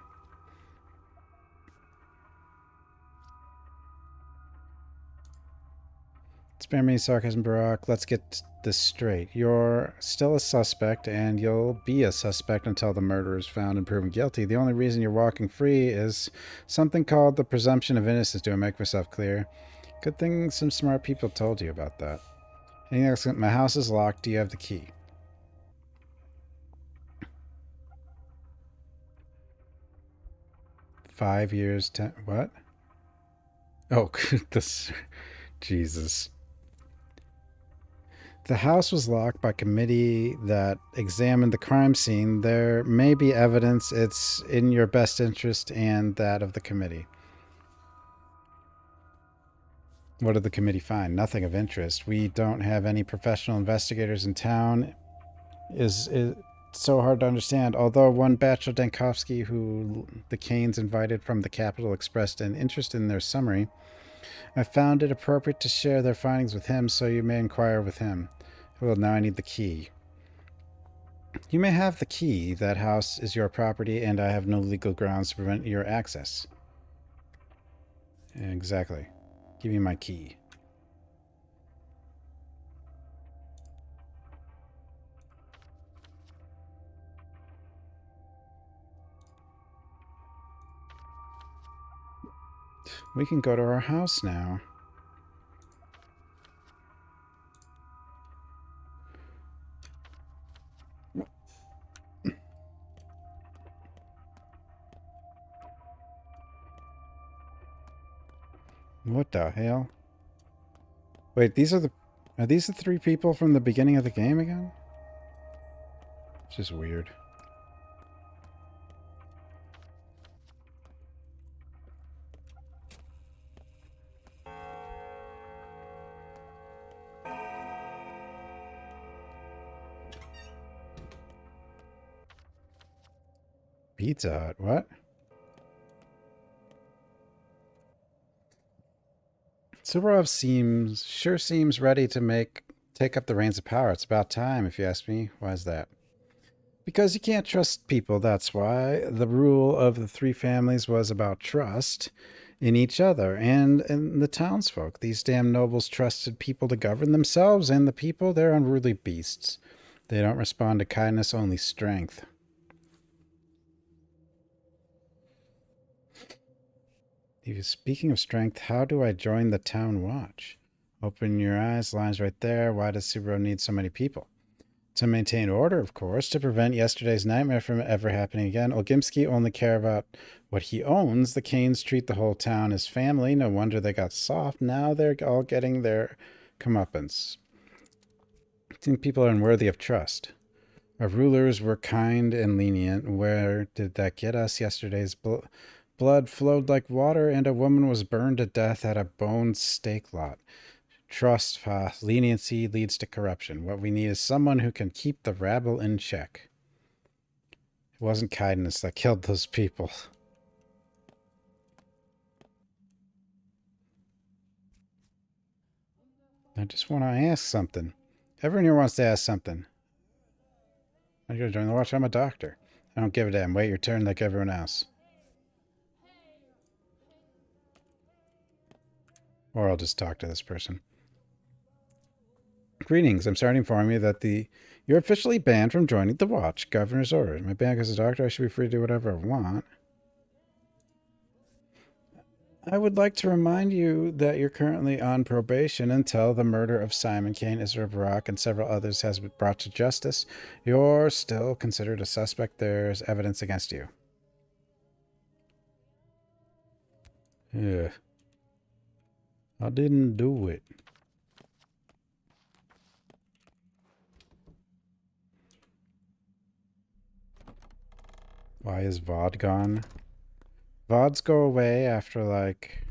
Spare me sarcasm, Barack. Let's get this straight. You're still a suspect, and you'll be a suspect until the murderer is found and proven guilty. The only reason you're walking free is something called the presumption of innocence. Do I make myself clear? Good thing some smart people told you about that. Anything else? My house is locked. Do you have the key? Five years, 10... What? Oh, this... Jesus. The house was locked by a committee that examined the crime scene. There may be evidence it's in your best interest and that of the committee. What did the committee find? Nothing of interest. We don't have any professional investigators in town. Is so hard to understand. Although one Bachelor Dankovsky, who the Kanes invited from the capital, expressed an interest in their summary, I found it appropriate to share their findings with him, so you may inquire with him. Well, now I need the key. You may have the key. That house is your property, and I have no legal grounds to prevent your access. Exactly. Give me my key. We can go to our house now. What the hell? Wait, are these the three people from the beginning of the game again? It's just weird. Pizza Hut, what? Suvorov sure seems ready to take up the reins of power. It's about time, if you ask me. Why is that? Because you can't trust people, that's why. The rule of the three families was about trust in each other and in the townsfolk. These damn nobles trusted people to govern themselves, and the people, they're unruly beasts. They don't respond to kindness, only strength. Speaking of strength, how do I join the town watch? Open your eyes, lines right there. Why does Subaru need so many people? To maintain order, of course, to prevent yesterday's nightmare from ever happening again. Olgimsky only care about what he owns. The Kanes treat the whole town as family. No wonder they got soft. Now they're all getting their comeuppance. I think people are unworthy of trust. Our rulers were kind and lenient. Where did that get us? Yesterday's blood flowed like water, and a woman was burned to death at a bone stake lot. Trust, leniency leads to corruption. What we need is someone who can keep the rabble in check. It wasn't kindness that killed those people. I just want to ask something. Everyone here wants to ask something. I'm going to join the watch. I'm a doctor. I don't give a damn. Wait your turn like everyone else. Or I'll just talk to this person. Greetings. I'm sorry to inform you that you're officially banned from joining the watch. Governor's orders. My banned as a doctor. I should be free to do whatever I want. I would like to remind you that you're currently on probation until the murder of Simon Kane, Israel Barak, and several others has been brought to justice. You're still considered a suspect. There's evidence against you. Yeah. I didn't do it. Why is VOD gone? VODs go away after, like...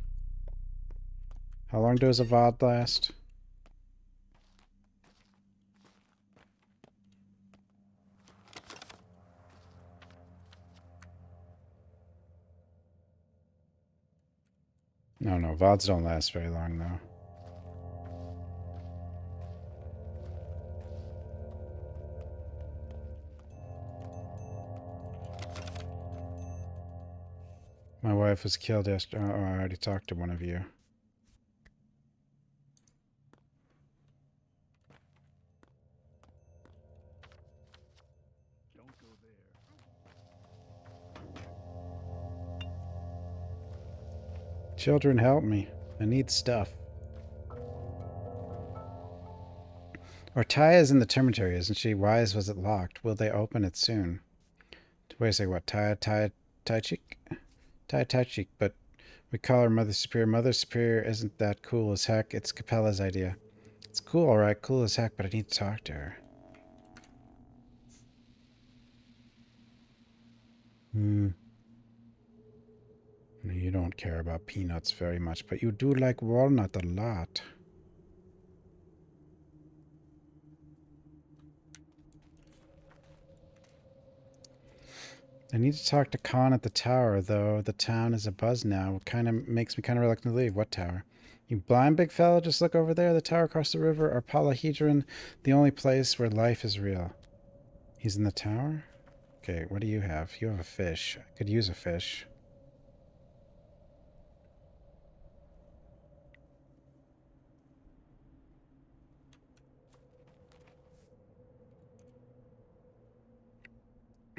How long does a VOD last? No, VODs don't last very long, though. My wife was killed yesterday. Oh, I already talked to one of you. Don't go there. Children, help me. I need stuff. Or Taya's in the termitary, isn't she? Why was it locked? Will they open it soon? Wait a second, what? Taichik? Taichik, but we call her Mother Superior. Mother Superior isn't that cool as heck. It's Capella's idea. It's cool, alright, cool as heck, but I need to talk to her. You don't care about peanuts very much, but you do like walnut a lot. I need to talk to Khan at the tower, though the town is abuzz now. It kind of makes me kind of reluctant to leave. What tower? You blind big fella, just look over there. The tower across the river, or Polyhedron, the only place where life is real. He's in the tower? Okay, what do you have? You have a fish. I could use a fish.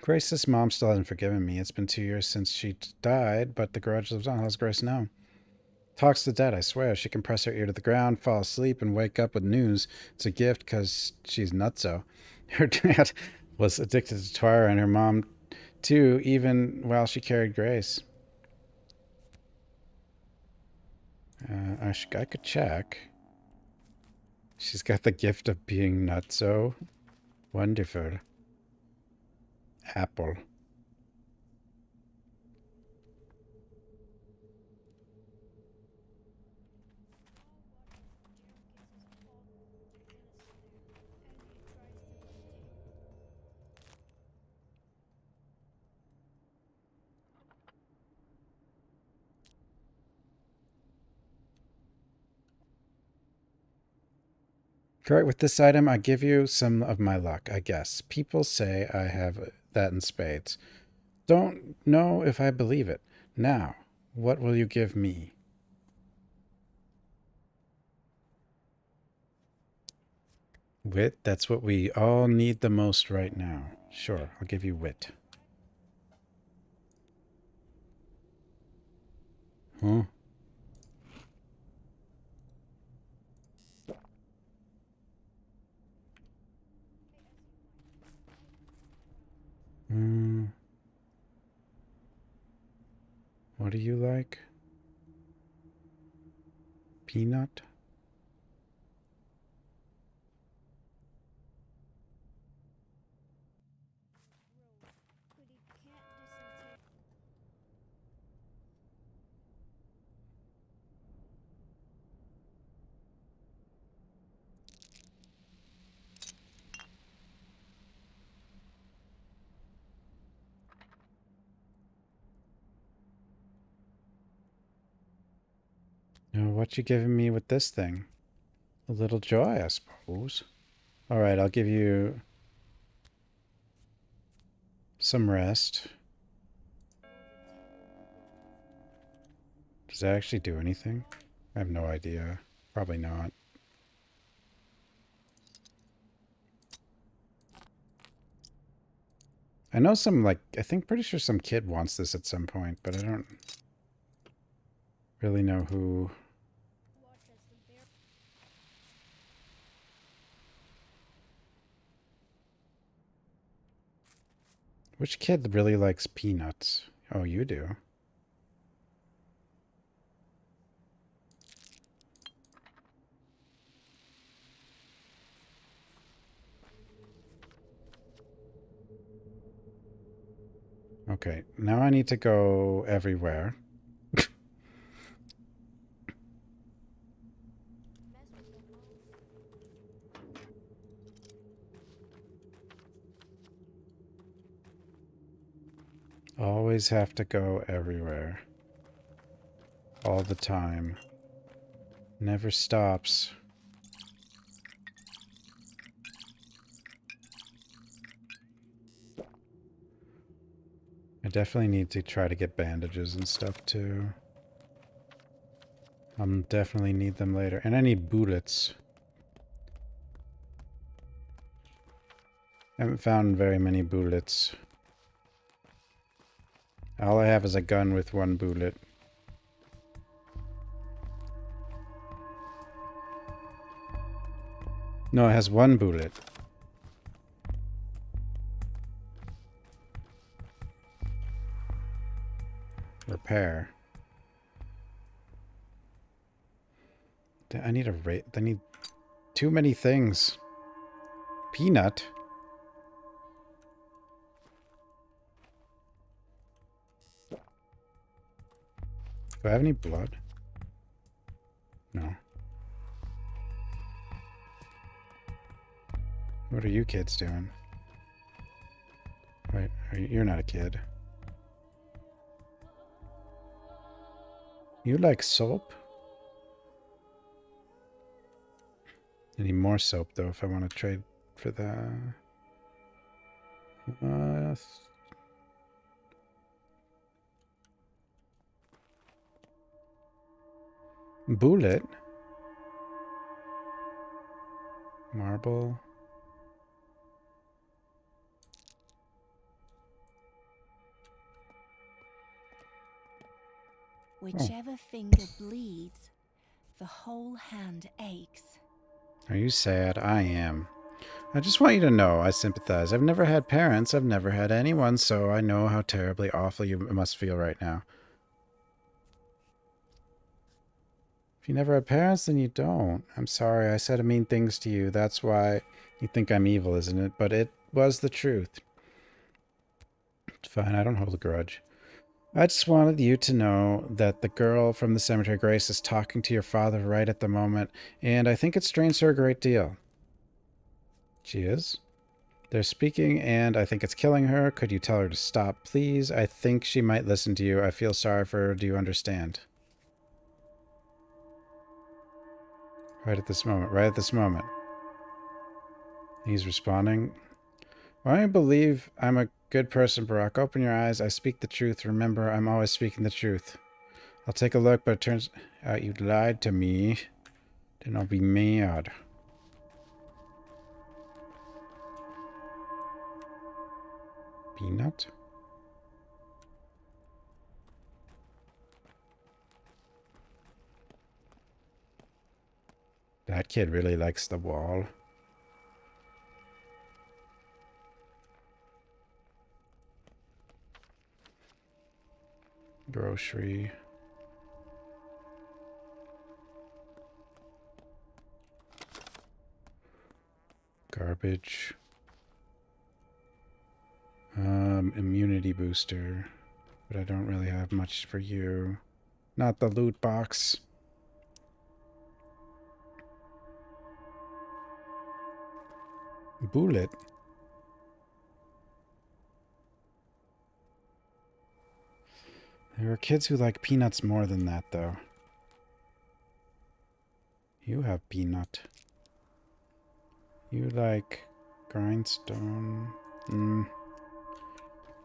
Grace's mom still hasn't forgiven me. It's been 2 years since she died, but the grudge lives on. How's Grace know? Talks to dead, I swear. She can press her ear to the ground, fall asleep, and wake up with news. It's a gift because she's nutso. Her dad was addicted to Twira, and her mom, too, even while she carried Grace. I could check. She's got the gift of being nutso. Wonderful. Apple. Correct. With this item, I give you some of my luck, I guess. People say I have that in spades. Don't know if I believe it. Now, what will you give me? Wit? That's what we all need the most right now. Sure, I'll give you wit. Huh? What do you like? Peanut? Now, what you giving me with this thing? A little joy, I suppose. All right, I'll give you some rest. Does that actually do anything? I have no idea. Probably not. I know some, like, I think pretty sure some kid wants this at some point, but I don't really know who. Which kid really likes peanuts? Oh, you do. Okay, now I need to go everywhere. Always have to go everywhere. All the time. Never stops. I definitely need to try to get bandages and stuff too. I'll definitely need them later. And I need bullets. I haven't found very many bullets. All I have is a gun with one bullet. No, it has one bullet. Repair. I need a rate. I need too many things. Peanut. Do I have any blood? No. What are you kids doing? Wait, you're not a kid. You like soap? I need more soap though if I want to trade for the... bullet? Marble? Whichever finger bleeds, the whole hand aches. Are you sad? I am. I just want you to know I sympathize. I've never had parents. I've never had anyone, so I know how terribly awful you must feel right now. If you never had parents, then you don't. I'm sorry, I said mean things to you. That's why you think I'm evil, isn't it? But it was the truth. It's fine, I don't hold a grudge. I just wanted you to know that the girl from the cemetery, Grace, is talking to your father right at the moment, and I think it strains her a great deal. She is? They're speaking, and I think it's killing her. Could you tell her to stop, please? I think she might listen to you. I feel sorry for her. Do you understand? Right at this moment. Right at this moment. He's responding. Why don't you believe I'm a good person, Barack? Open your eyes. I speak the truth. Remember, I'm always speaking the truth. I'll take a look, but it turns out you lied to me. Then I'll be mad. Peanut? That kid really likes the wall. Grocery. Garbage. Immunity booster. But I don't really have much for you. Not the loot box. Bullet. There are kids who like peanuts more than that, though. You have peanut. You like grindstone.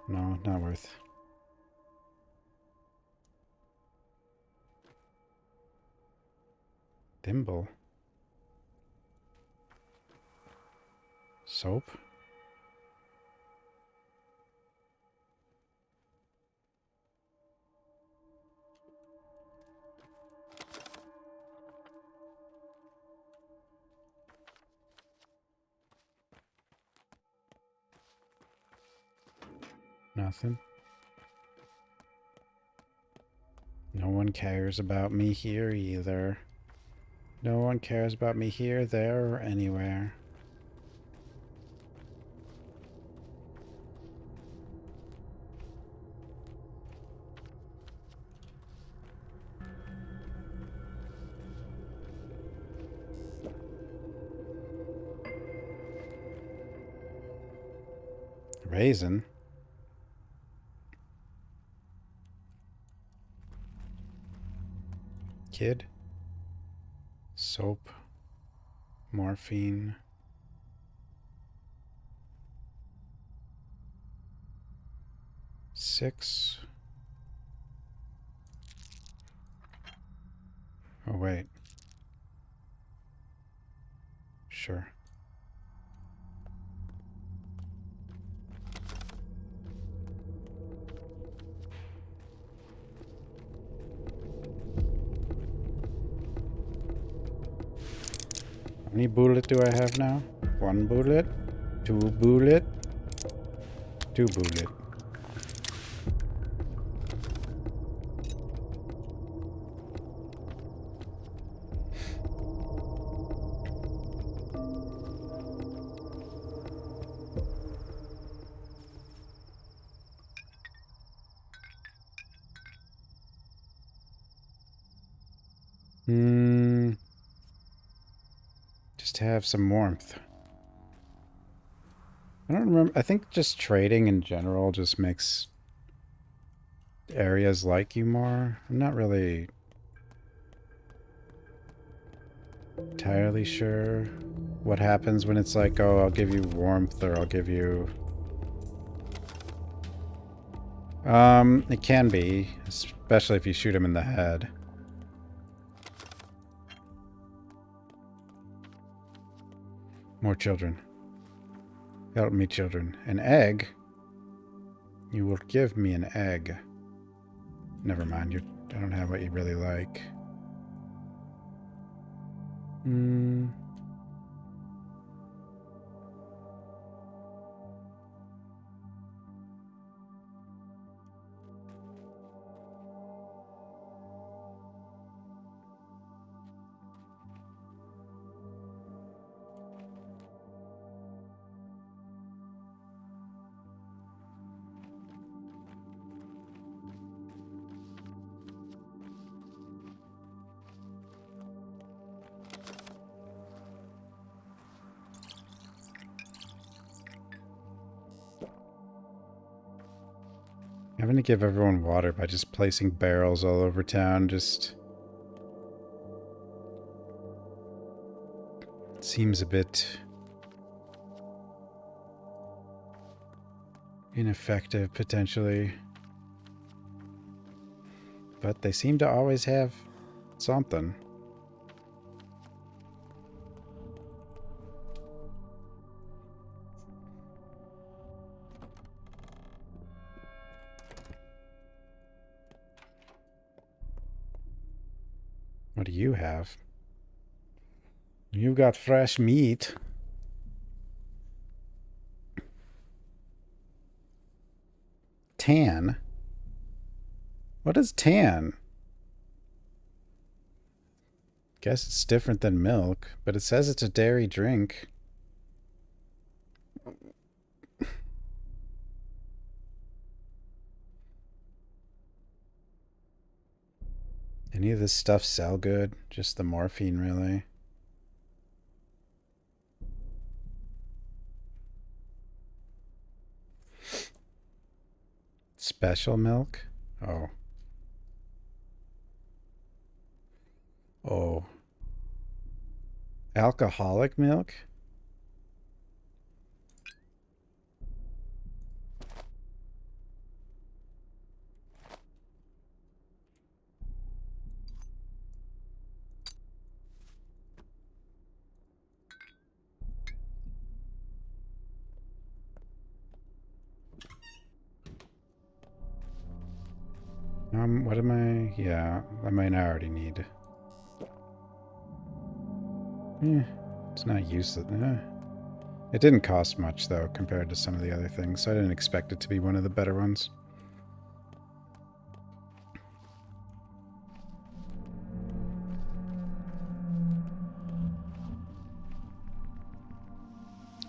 No, not worth. Thimble. Soap. Nothing. No one cares about me here either. No one cares about me here, there, or anywhere. Raisin? Kid? Soap? Morphine? 6. Oh, wait. Sure. How many bullet do I have now? 1 bullet? 2 bullet? 2 bullet. Just to have some warmth. I don't remember. I think just trading in general just makes areas like you more. I'm not really entirely sure what happens when it's like, oh, I'll give you warmth or I'll give you... It can be, especially if you shoot him in the head. More children. Help me, children. An egg? You will give me an egg. Never mind, I don't have what you really like. Having to give everyone water by just placing barrels all over town just seems a bit ineffective, potentially. But they seem to always have something. What do you have? You got fresh meat. Tan? What is tan? Guess it's different than milk, but it says it's a dairy drink. Any of this stuff sell good? Just the morphine, really. Special milk? Oh. Oh. Alcoholic milk? What am I? Yeah, I might already need. It's not useless. It didn't cost much, though, compared to some of the other things, so I didn't expect it to be one of the better ones.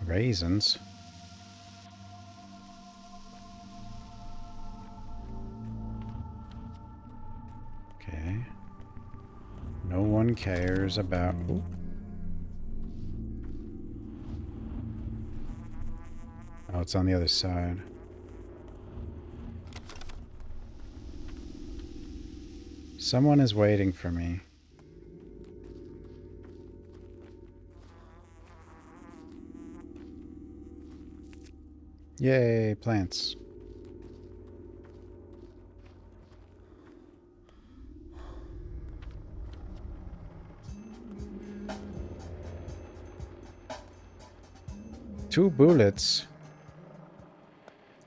Raisins? Okay. No one cares about... Ooh. Oh, it's on the other side. Someone is waiting for me. Yay, plants. 2 bullets.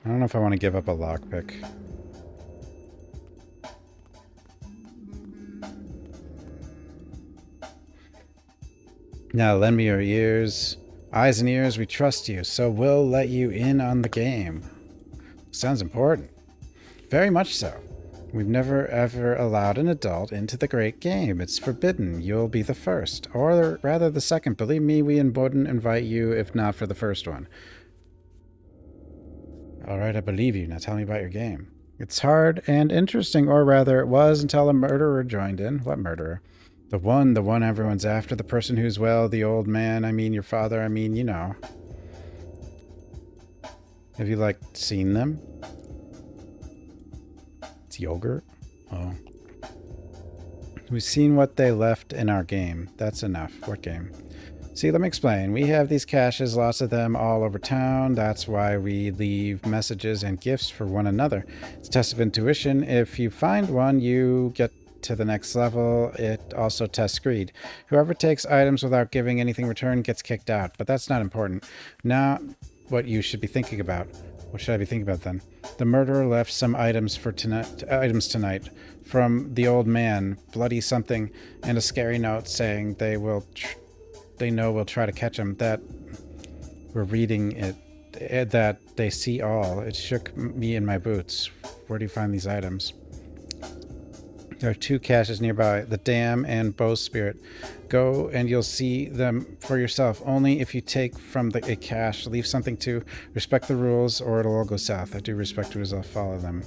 I don't know if I want to give up a lockpick. Now lend me your ears. Eyes and ears, we trust you, so we'll let you in on the game. Sounds important. Very much so. We've never ever allowed an adult into the great game. It's forbidden. You'll be the first. Or rather the second. Believe me, we wouldn't invite you if not for the first one. Alright, I believe you. Now tell me about your game. It's hard and interesting, or rather it was until a murderer joined in. What murderer? The one everyone's after. The person who's, well, the old man. I mean, your father. I mean, you know. Have you, like, seen them? It's yogurt? Oh. We've seen what they left in our game. That's enough. What game? See, let me explain. We have these caches, lots of them all over town. That's why we leave messages and gifts for one another. It's a test of intuition. If you find one, you get to the next level. It also tests greed. Whoever takes items without giving anything returned gets kicked out, but that's not important. Now, what you should be thinking about. What should I be thinking about then? The murderer left some items for tonight from the old man, bloody something, and a scary note saying they know we'll try to catch him. That we're reading it, that they see all. It shook me in my boots. Where do you find these items? There are 2 caches nearby, the Dam and Bowspirit. Go and you'll see them for yourself. Only if you take from a cache, leave something to respect the rules, or it'll all go south. I do respect rules, I'll follow them.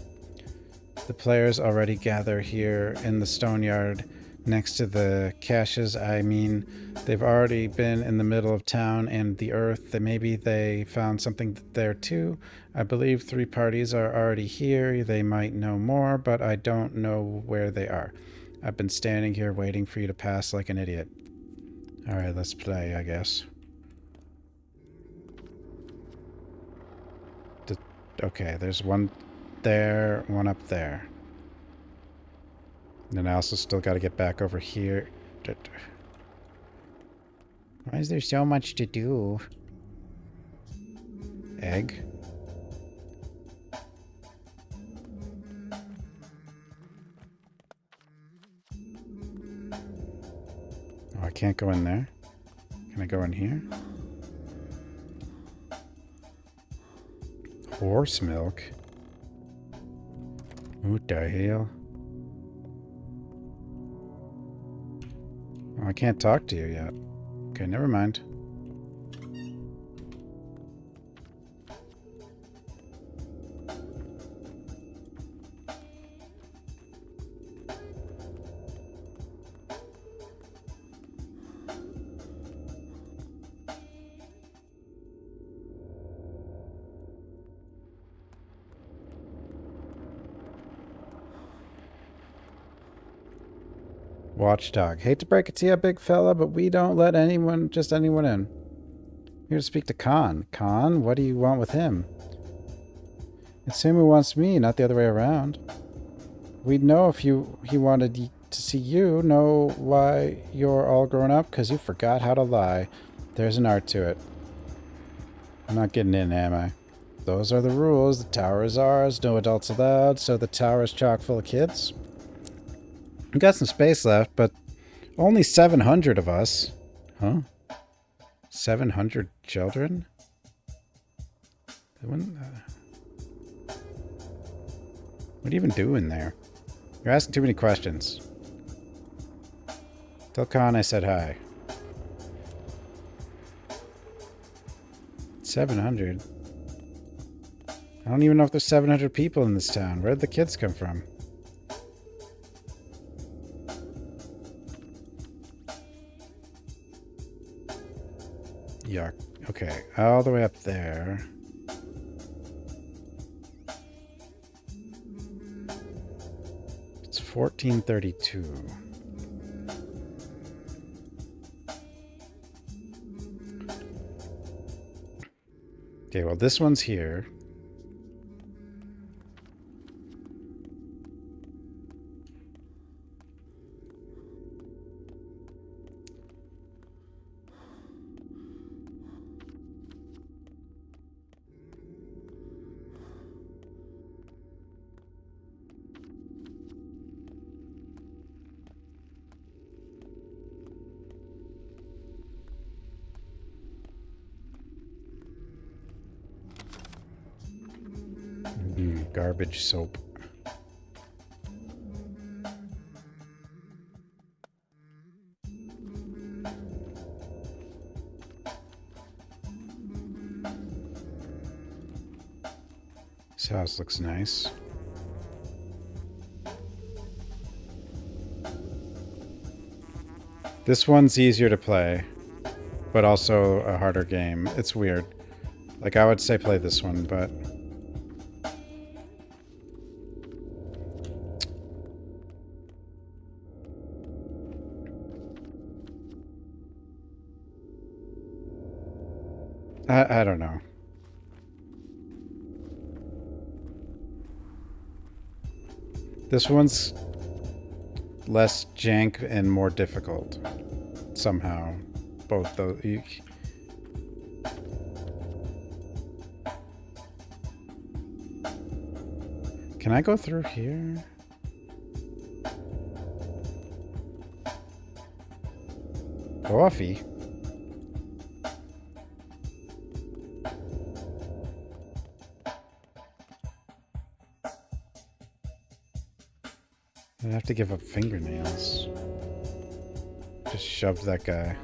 The players already gather here in the stone yard next to the caches. I mean, they've already been in the middle of town and the earth. Maybe they found something there too. I believe 3 parties are already here. They might know more, but I don't know where they are. I've been standing here waiting for you to pass like an idiot. Alright, let's play, I guess. Okay, there's one there, one up there. And then I also still got to get back over here. Why is there so much to do? Egg? Oh, I can't go in there? Can I go in here? Horse milk? What the hell? Oh, I can't talk to you yet. Okay, never mind. Watchdog. Hate to break it to you, big fella, but we don't let anyone in. I'm here to speak to Khan. Khan, what do you want with him? It's him who wants me, not the other way around. We'd know if he wanted to see you, know why you're all grown up, because you forgot how to lie. There's an art to it. I'm not getting in, am I? Those are the rules. The tower is ours, no adults allowed, so the tower is chock full of kids. We've got some space left, but only 700 of us. Huh? 700 children? What are you even doing there? You're asking too many questions. Tell Khan I said hi. 700? I don't even know if there's 700 people in this town. Where'd the kids come from? Yuck. Okay, all the way up there. It's 1432. Okay, well, this one's here. garbage soap. This house looks nice. This one's easier to play, but also a harder game. It's weird. Like, I would say play this one, but... I don't know. This one's less jank and more difficult. Somehow. Both those... Can I go through here? Coffee? I'd have to give up fingernails. Just shoved that guy.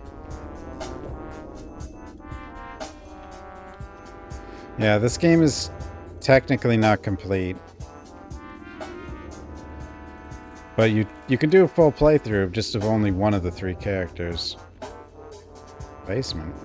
Yeah, this game is technically not complete. But you can do a full playthrough just of only one of the 3 characters. Basement.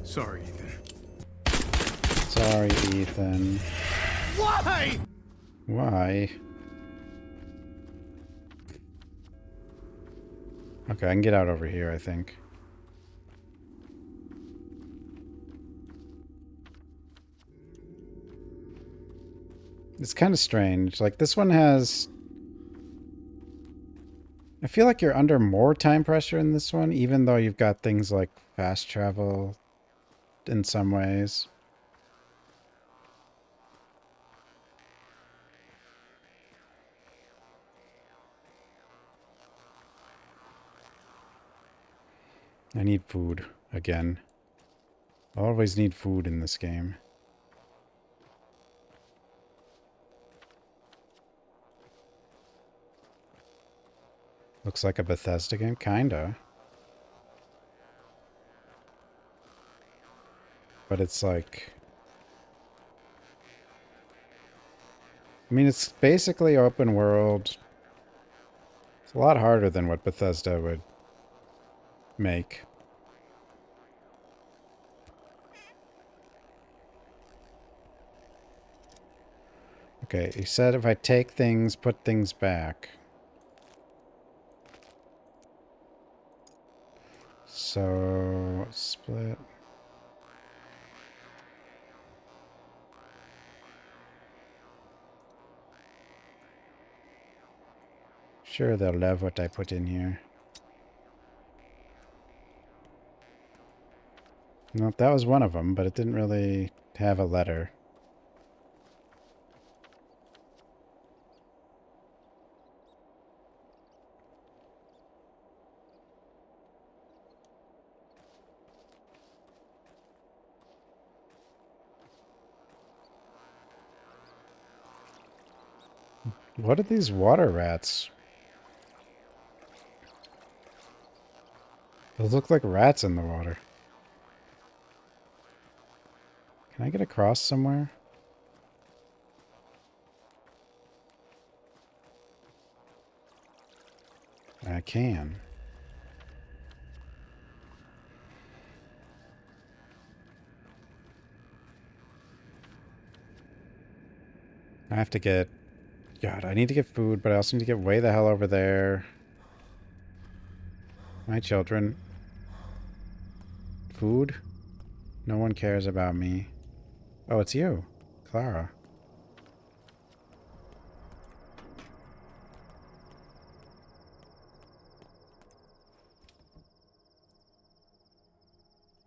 Sorry, Ethan. Sorry, Ethan. Why? Why? Okay, I can get out over here, I think. It's kind of strange. Like, this one has... I feel like you're under more time pressure in this one, even though you've got things like fast travel in some ways. I need food again. I always need food in this game. Looks like a Bethesda game, kinda. But it's like... I mean, it's basically open world. It's a lot harder than what Bethesda would make. Okay, he said if I take things, put things back. So, split. Sure, they'll love what I put in here. Nope, that was one of them, but it didn't really have a letter. What are these water rats? Those look like rats in the water. Can I get across somewhere? I can. I have to get... God, I need to get food, but I also need to get way the hell over there. My children. Food? No one cares about me. Oh, it's you, Clara.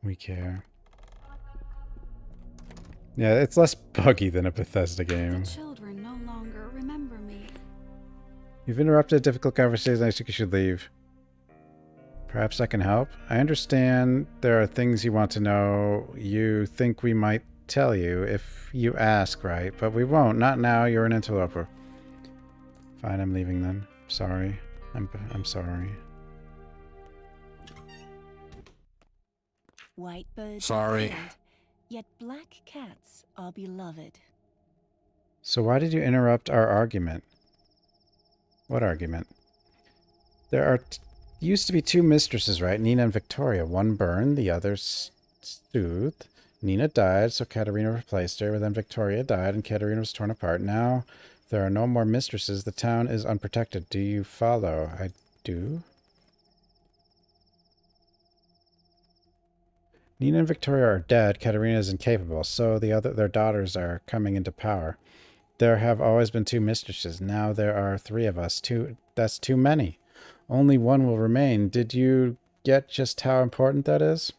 We care. Yeah, it's less buggy than a Bethesda The game. children no longer remember me. You've interrupted a difficult conversation. I think you should leave. Perhaps I can help. I understand there are things you want to know. You think we might tell you if you ask, right? But we won't. Not now. You're an interloper. Fine, I'm leaving then. Sorry. I'm sorry. White birds Sorry. are killed, yet black cats are beloved. So why did you interrupt our argument? What argument? There are used to be two mistresses, right? Nina and Victoria. One burned, the other soothed. Nina died, so Katerina replaced her. Then Victoria died, and Katerina was torn apart. Now there are no more mistresses. The town is unprotected. Do you follow? I do. Nina and Victoria are dead. Katerina is incapable, so their daughters are coming into power. There have always been two mistresses. Now there are three of us. That's too many. Only one will remain. Did you get just how important that is?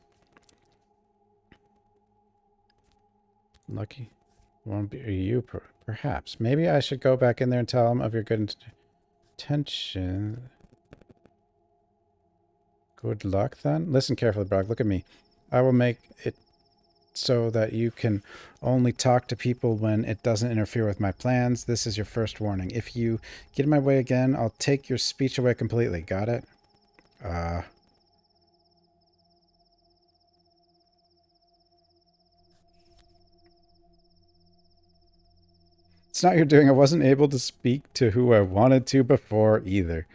Lucky. Won't be you, perhaps. Maybe I should go back in there and tell him of your good intention. Good luck, then? Listen carefully, Brock. Look at me. I will make it so that you can only talk to people when it doesn't interfere with my plans. This is your first warning. If you get in my way again, I'll take your speech away completely. Got it? It's not your doing. I wasn't able to speak to who I wanted to before either.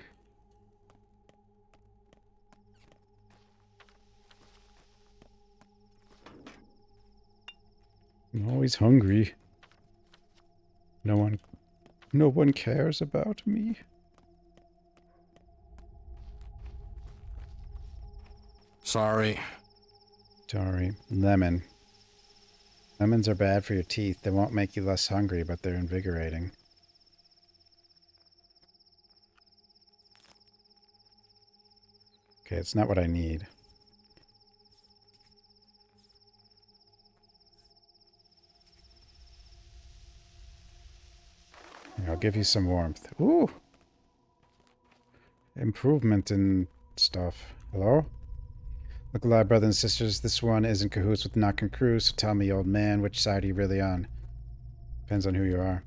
I'm always hungry. No one cares about me. Sorry. Sorry. Lemon. Lemons are bad for your teeth. They won't make you less hungry, but they're invigorating. Okay, it's not what I need. I'll give you some warmth. Ooh! Improvement in stuff. Hello? Look alive, brothers and sisters. This one is in cahoots with Knock and Crew, so tell me, old man, which side are you really on? Depends on who you are.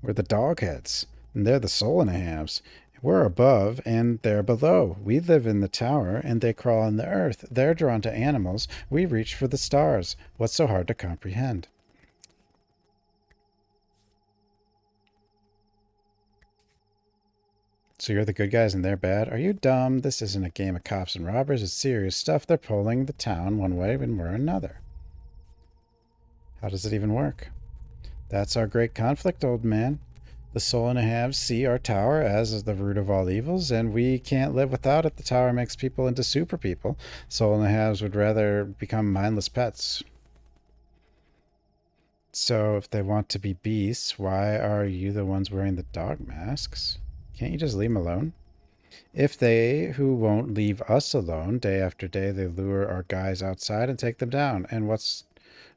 We're the dogheads, and they're the soul and a halves. We're above, and they're below. We live in the tower, and they crawl on the earth. They're drawn to animals. We reach for the stars. What's so hard to comprehend? So you're the good guys and they're bad? Are you dumb? This isn't a game of cops and robbers. It's serious stuff. They're pulling the town one way and we're another. How does it even work? That's our great conflict, old man. The soul and a halves see our tower as the root of all evils, and we can't live without it. The tower makes people into super people. Soul and the halves would rather become mindless pets. So if they want to be beasts, why are you the ones wearing the dog masks? Can't you just leave them alone? If they who won't leave us alone, day after day, they lure our guys outside and take them down. And what's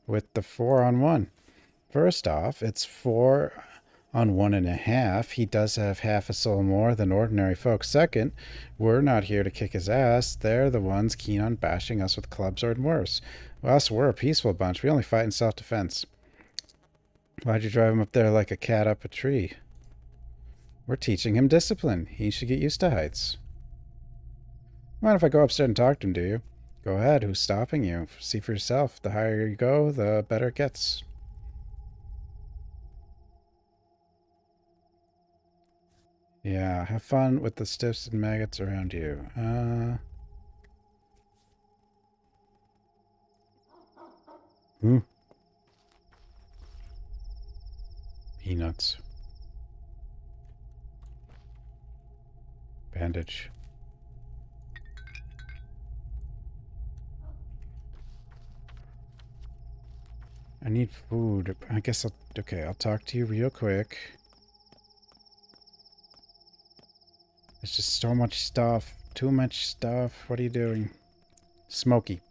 with the 4-on-1? First off, it's 4 on 1.5. He does have half a soul more than ordinary folks. Second, we're not here to kick his ass. They're the ones keen on bashing us with clubs or worse. Us, we're a peaceful bunch. We only fight in self-defense. Why'd you drive him up there like a cat up a tree? We're teaching him discipline. He should get used to heights. Mind if I go upstairs and talk to him, do you? Go ahead. Who's stopping you? See for yourself. The higher you go, the better it gets. Yeah, have fun with the stiffs and maggots around you. Peanuts. Bandage. I need food. I guess I'll talk to you real quick. It's just so much stuff. Too much stuff. What are you doing? Smokey.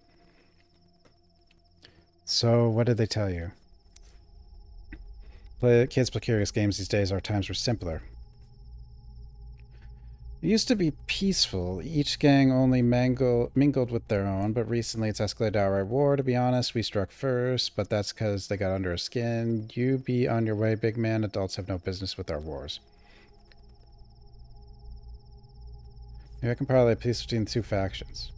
So, what did they tell you? Kids play curious games these days. Our times were simpler. It used to be peaceful. Each gang only mingled with their own, but recently it's escalated to outright war. To be honest, we struck first, but that's because they got under our skin. You be on your way, big man. Adults have no business with our wars. Maybe I can parlay peace between the two factions.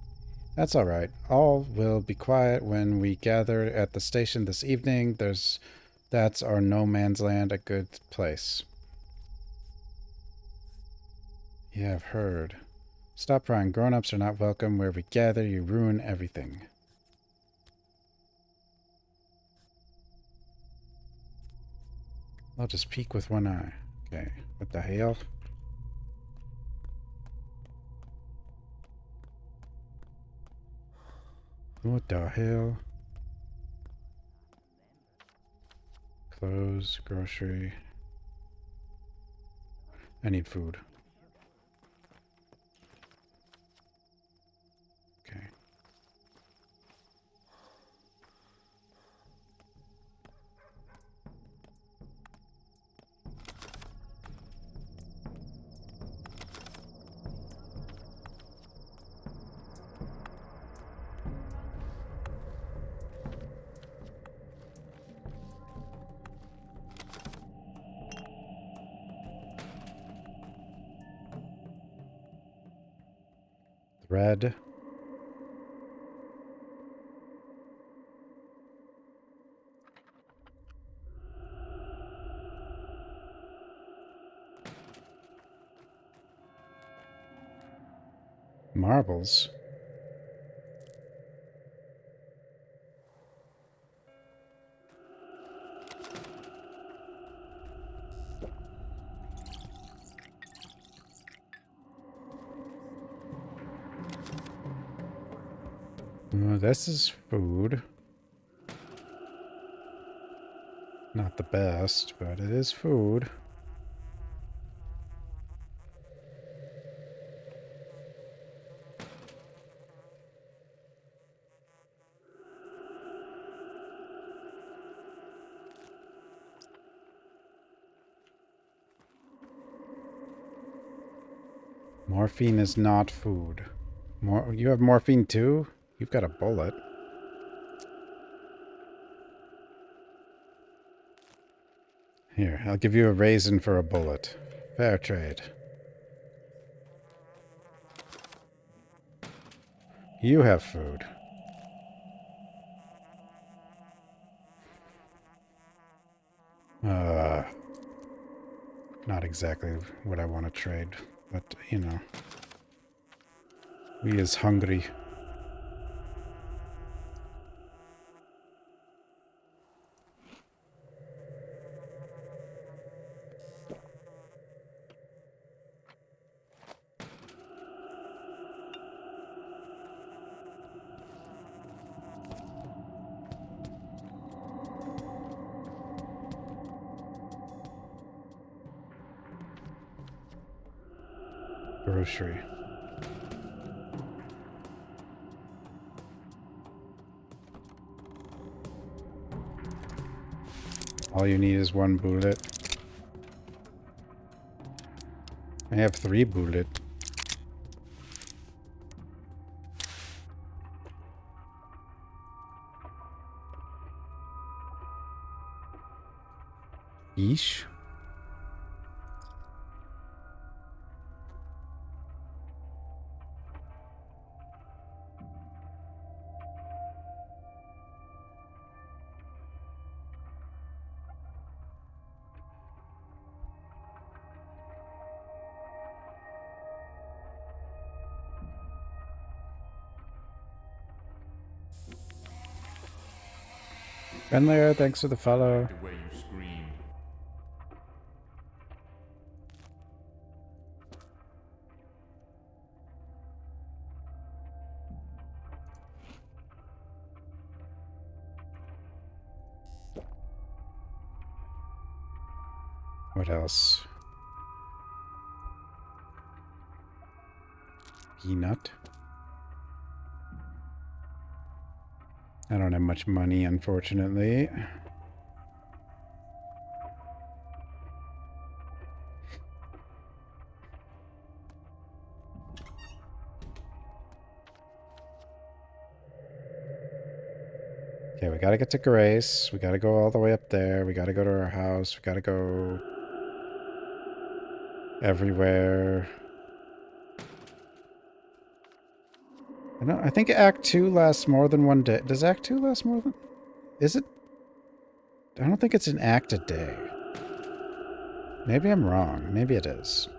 That's all right. All will be quiet when we gather at the station this evening. That's our no man's land, a good place. Yeah, I've heard. Stop crying. Grown-ups are not welcome where we gather. You ruin everything. I'll just peek with one eye. Okay. What the hell? What the hell? Clothes, grocery. I need food. Okay. Thread. Marbles. This is food. Not the best, but it is food. Morphine is not food. You have morphine too? You've got a bullet. Here, I'll give you a raisin for a bullet. Fair trade. You have food. Not exactly what I want to trade, but, you know. We is hungry. Grocery. All you need is one bullet. I have 3 bullet. Yeesh. Renlayer, thanks for the follow. The way you scream. What else? Peanut. I don't have much money, unfortunately. Okay, we gotta get to Grace. We gotta go all the way up there. We gotta go to our house. We gotta go everywhere. I think Act 2 lasts more than one day. Does Act 2 last more than... Is it? I don't think it's an act a day. Maybe I'm wrong. Maybe it is.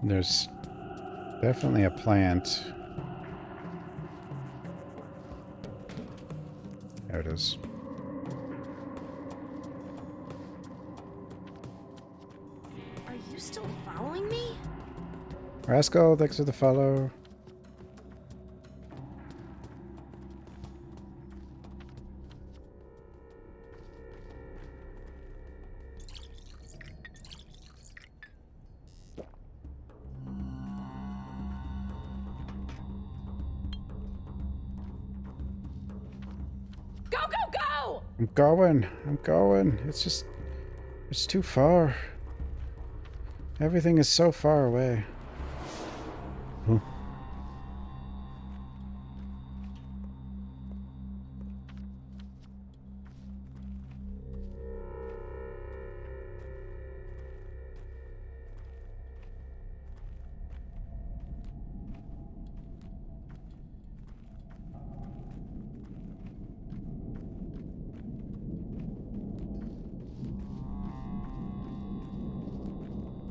There's definitely a plant. There it is. Are you still following me? Rascal, thanks for the follow. Go, go, go! I'm going. I'm going. It's too far. Everything is so far away. Huh.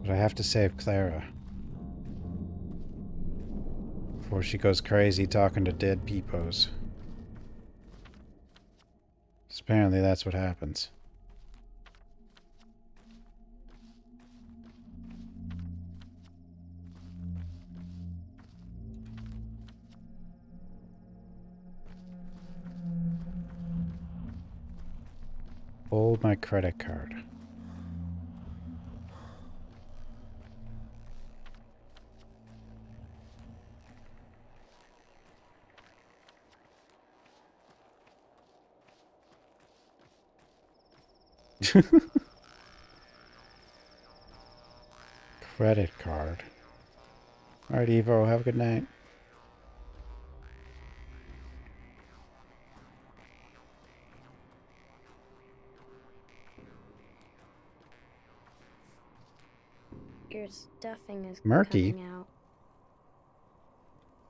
But I have to save Clara before she goes crazy talking to dead peepos. So apparently that's what happens. Hold my credit card. Credit card. Alright, Evo, have a good night. Your stuffing is Murky? coming out.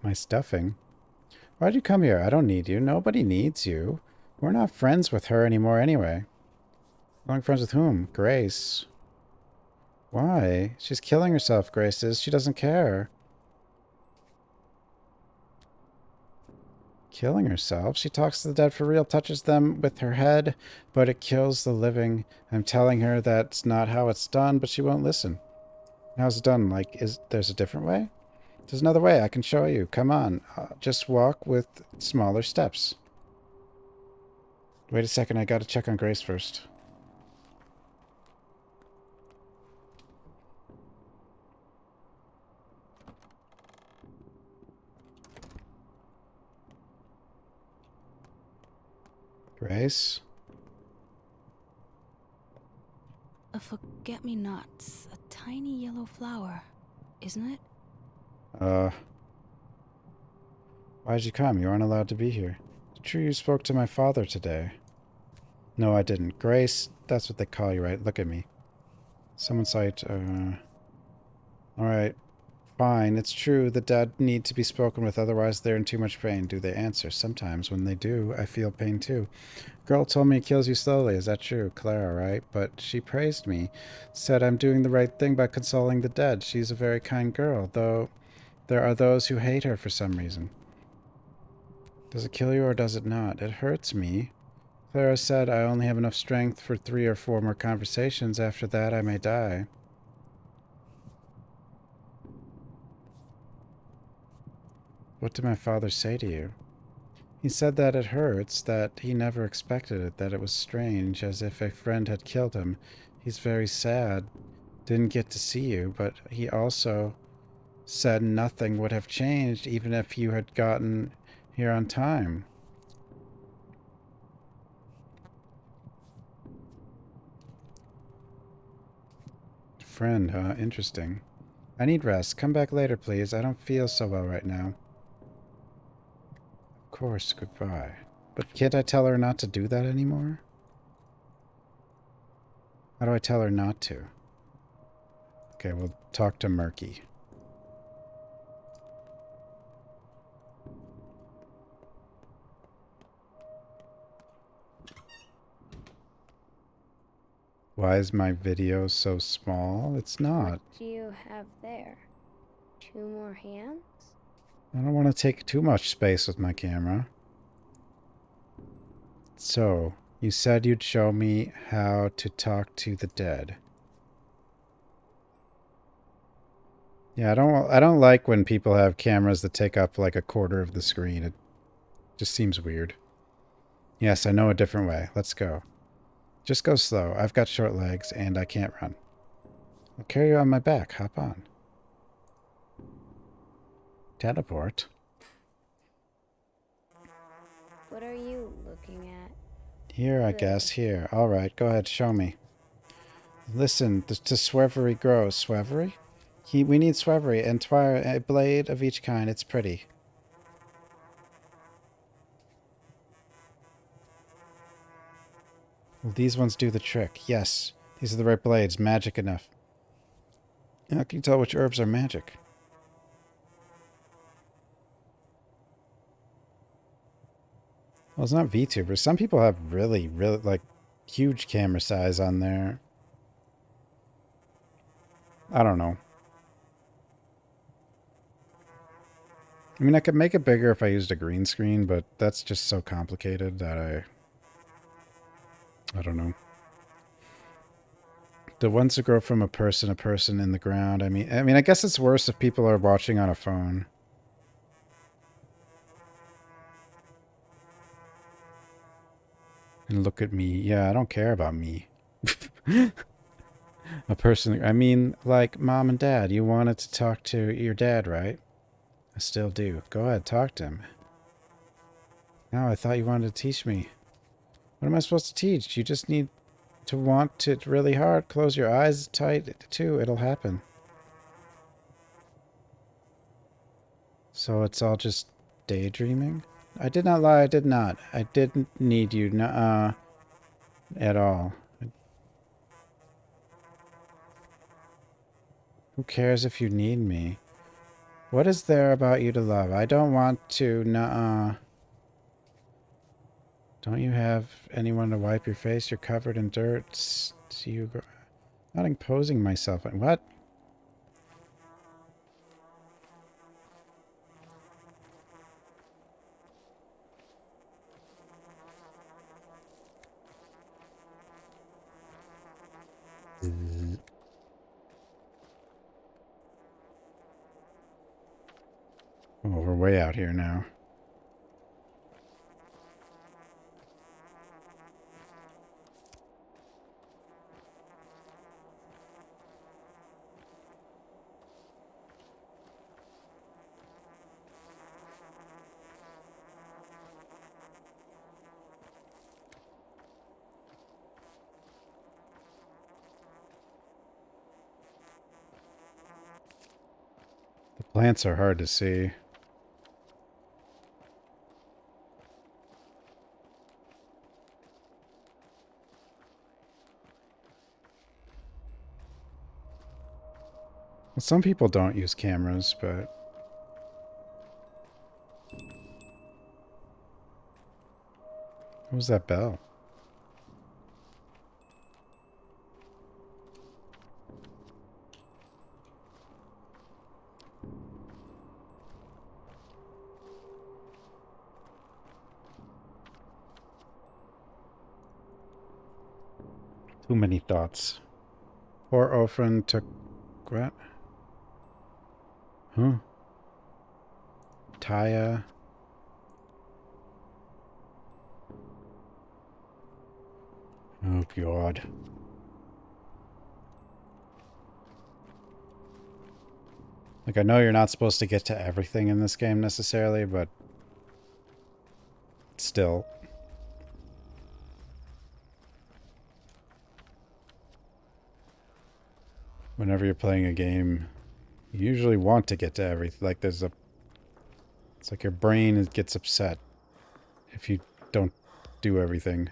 My stuffing? Why'd you come here? I don't need you. Nobody needs you. We're not friends with her anymore anyway. Long friends with whom? Grace. Why? She's killing herself, Grace is. She doesn't care. Killing herself? She talks to the dead for real, touches them with her head, but it kills the living. I'm telling her that's not how it's done, but she won't listen. How's it done? Like, there's a different way? There's another way. I can show you. Come on. Just walk with smaller steps. Wait a second. I gotta check on Grace first. Grace? A forget-me-not. A tiny yellow flower, isn't it? Why'd you come? You aren't allowed to be here. It's true you spoke to my father today. No, I didn't. Grace, that's what they call you, right? Look at me. Someone cite, Alright. Fine, it's true the dead need to be spoken with, otherwise they're in too much pain. Do they answer? Sometimes, when they do, I feel pain too. Girl told me it kills you slowly. Is that true? Clara, right? But she praised me. Said I'm doing the right thing by consoling the dead. She's a very kind girl, though there are those who hate her for some reason. Does it kill you or does it not? It hurts me. Clara said I only have enough strength for 3 or 4 more conversations. After that, I may die. What did my father say to you? He said that it hurts, that he never expected it, that it was strange, as if a friend had killed him. He's very sad. Didn't get to see you, but he also said nothing would have changed even if you had gotten here on time. Friend, huh? Interesting. I need rest. Come back later, please. I don't feel so well right now. Of course, goodbye. But can't I tell her not to do that anymore? How do I tell her not to? Okay, we'll talk to Murky. Why is my video so small? It's not. What do you have there? 2 more hands? I don't want to take too much space with my camera. So, you said you'd show me how to talk to the dead. Yeah, I don't like when people have cameras that take up like a quarter of the screen. It just seems weird. Yes, I know a different way. Let's go. Just go slow. I've got short legs and I can't run. I'll carry you on my back. Hop on. Teleport. What are you looking at? Here, I guess. Here. All right, go ahead. Show me. Listen, to Swevery grows. Swevery? We need Swevery and a blade of each kind. It's pretty. Well, these ones do the trick. Yes, these are the right blades. Magic enough. How can you tell which herbs are magic? Well, it's not VTubers. Some people have really, like, huge camera size on there. I don't know. I mean, I could make it bigger if I used a green screen, but that's just so complicated that I don't know. The ones that grow from a person in the ground. I mean, I guess it's worse if people are watching on a phone. And look at me. Yeah, I don't care about me. A person. I mean, like mom and dad. You wanted to talk to your dad, right? I still do. Go ahead, talk to him. No, I thought you wanted to teach me. What am I supposed to teach? You just need to want it really hard. Close your eyes tight, too. It'll happen. So it's all just daydreaming? I did not lie. I did not. I didn't need you. Nuh-uh. At all. Who cares if you need me? What is there about you to love? I don't want to. Nuh-uh. Don't you have anyone to wipe your face? You're covered in dirt. See you go. Not imposing myself. What? Oh, we're way out here now. The plants are hard to see. Well, some people don't use cameras, but... What was that bell? Too many thoughts. Poor orphan took... What? Huh? Taya. Oh, God. Like, I know you're not supposed to get to everything in this game necessarily, but still. Whenever you're playing a game, you usually want to get to everything. Like, there's a... It's like your brain gets upset if you don't do everything.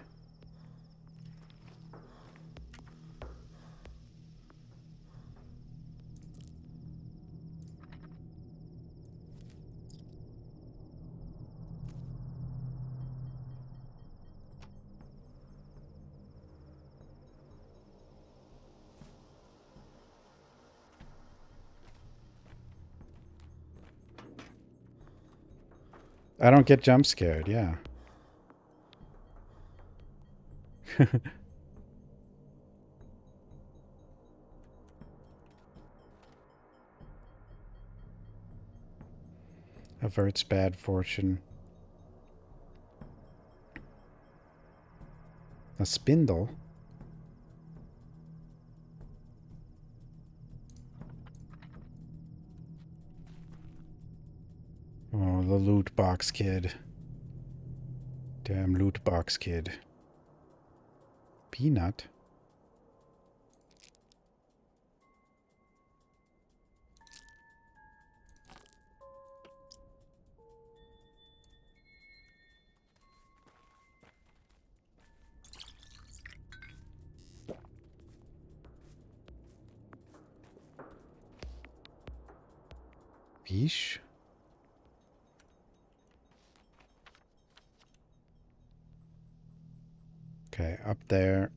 I don't get jump scared, yeah. Averts bad fortune. A spindle? Oh, the loot box kid. Damn loot box kid. Peanut? Yeesh. Okay, up there.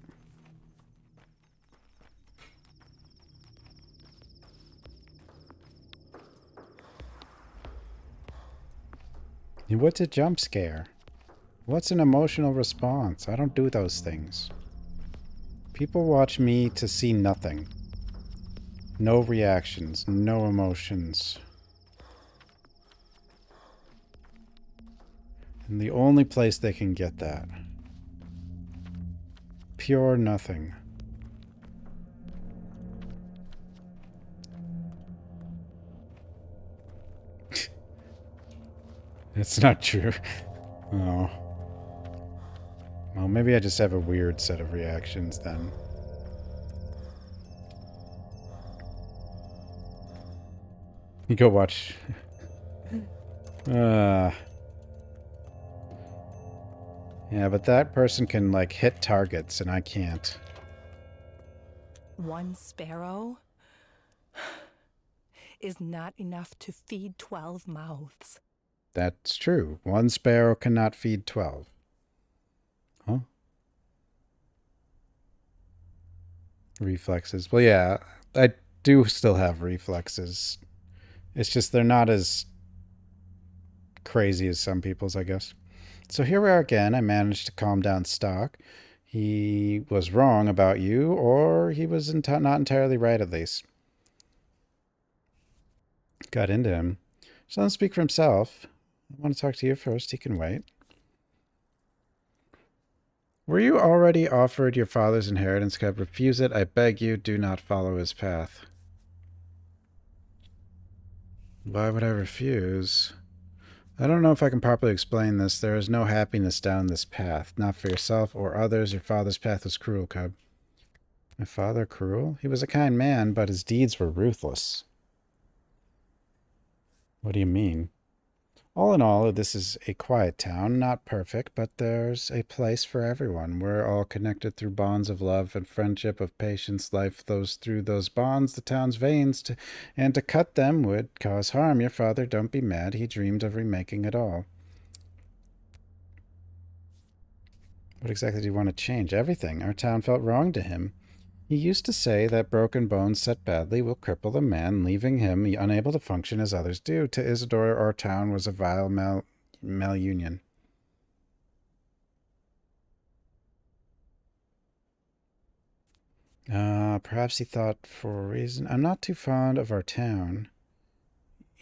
What's a jump scare? What's an emotional response? I don't do those things. People watch me to see nothing. No reactions, no emotions. And the only place they can get that. Pure nothing. It's not true. Oh. Well, maybe I just have a weird set of reactions then. You go watch... Yeah, but that person can, like, hit targets, and I can't. One sparrow is not enough to feed 12 mouths. That's true. One sparrow cannot feed 12. Huh? Reflexes. Well, yeah, I do still have reflexes. It's just they're not as crazy as some people's, I guess. So here we are again. I managed to calm down Stock. He was wrong about you, or he was not entirely right, at least. Got into him. So let him speak for himself. I want to talk to you first. He can wait. Were you already offered your father's inheritance, Cub? Refuse it. I beg you, do not follow his path. Why would I refuse? I don't know if I can properly explain this. There is no happiness down this path. Not for yourself or others. Your father's path was cruel, Cub. My father cruel? He was a kind man, but his deeds were ruthless. What do you mean? All in all, this is a quiet town. Not perfect, but there's a place for everyone. We're all connected through bonds of love and friendship, of patience. Life flows through those bonds, the town's veins, and to cut them would cause harm. Your father, don't be mad. He dreamed of remaking it all. What exactly do you want to change? Everything. Our town felt wrong to him. He used to say that broken bones set badly will cripple the man, leaving him unable to function as others do. To Isidore, our town was a vile malunion. Perhaps he thought for a reason. I'm not too fond of our town.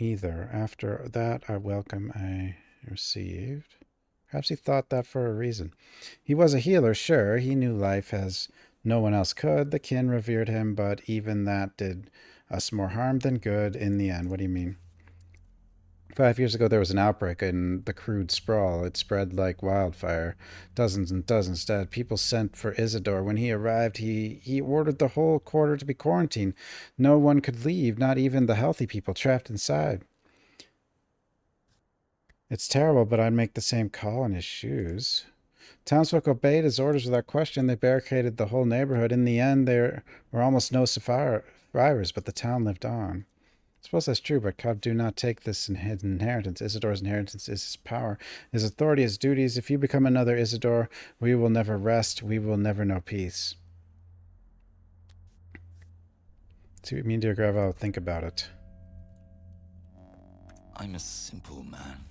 either. After that welcome I received. Perhaps he thought that for a reason. He was a healer, sure. He knew life as no one else could. The kin revered him, but even that did us more harm than good in the end. What do you mean? 5 years ago, there was an outbreak in the crude sprawl. It spread like wildfire. Dozens and dozens dead. People sent for Isidore. When he arrived, he ordered the whole quarter to be quarantined. No one could leave, not even the healthy people trapped inside. It's terrible, but I'd make the same call in his shoes. Townsfolk obeyed his orders without question. They barricaded the whole neighborhood. In the end, there were almost no survivors, but the town lived on. I suppose that's true, but God, do not take this inheritance. Isidore's inheritance is his power, his authority, his duties. If you become another Isidore, we will never rest. We will never know peace. See what me and dear Gravel think about it. I'm a simple man.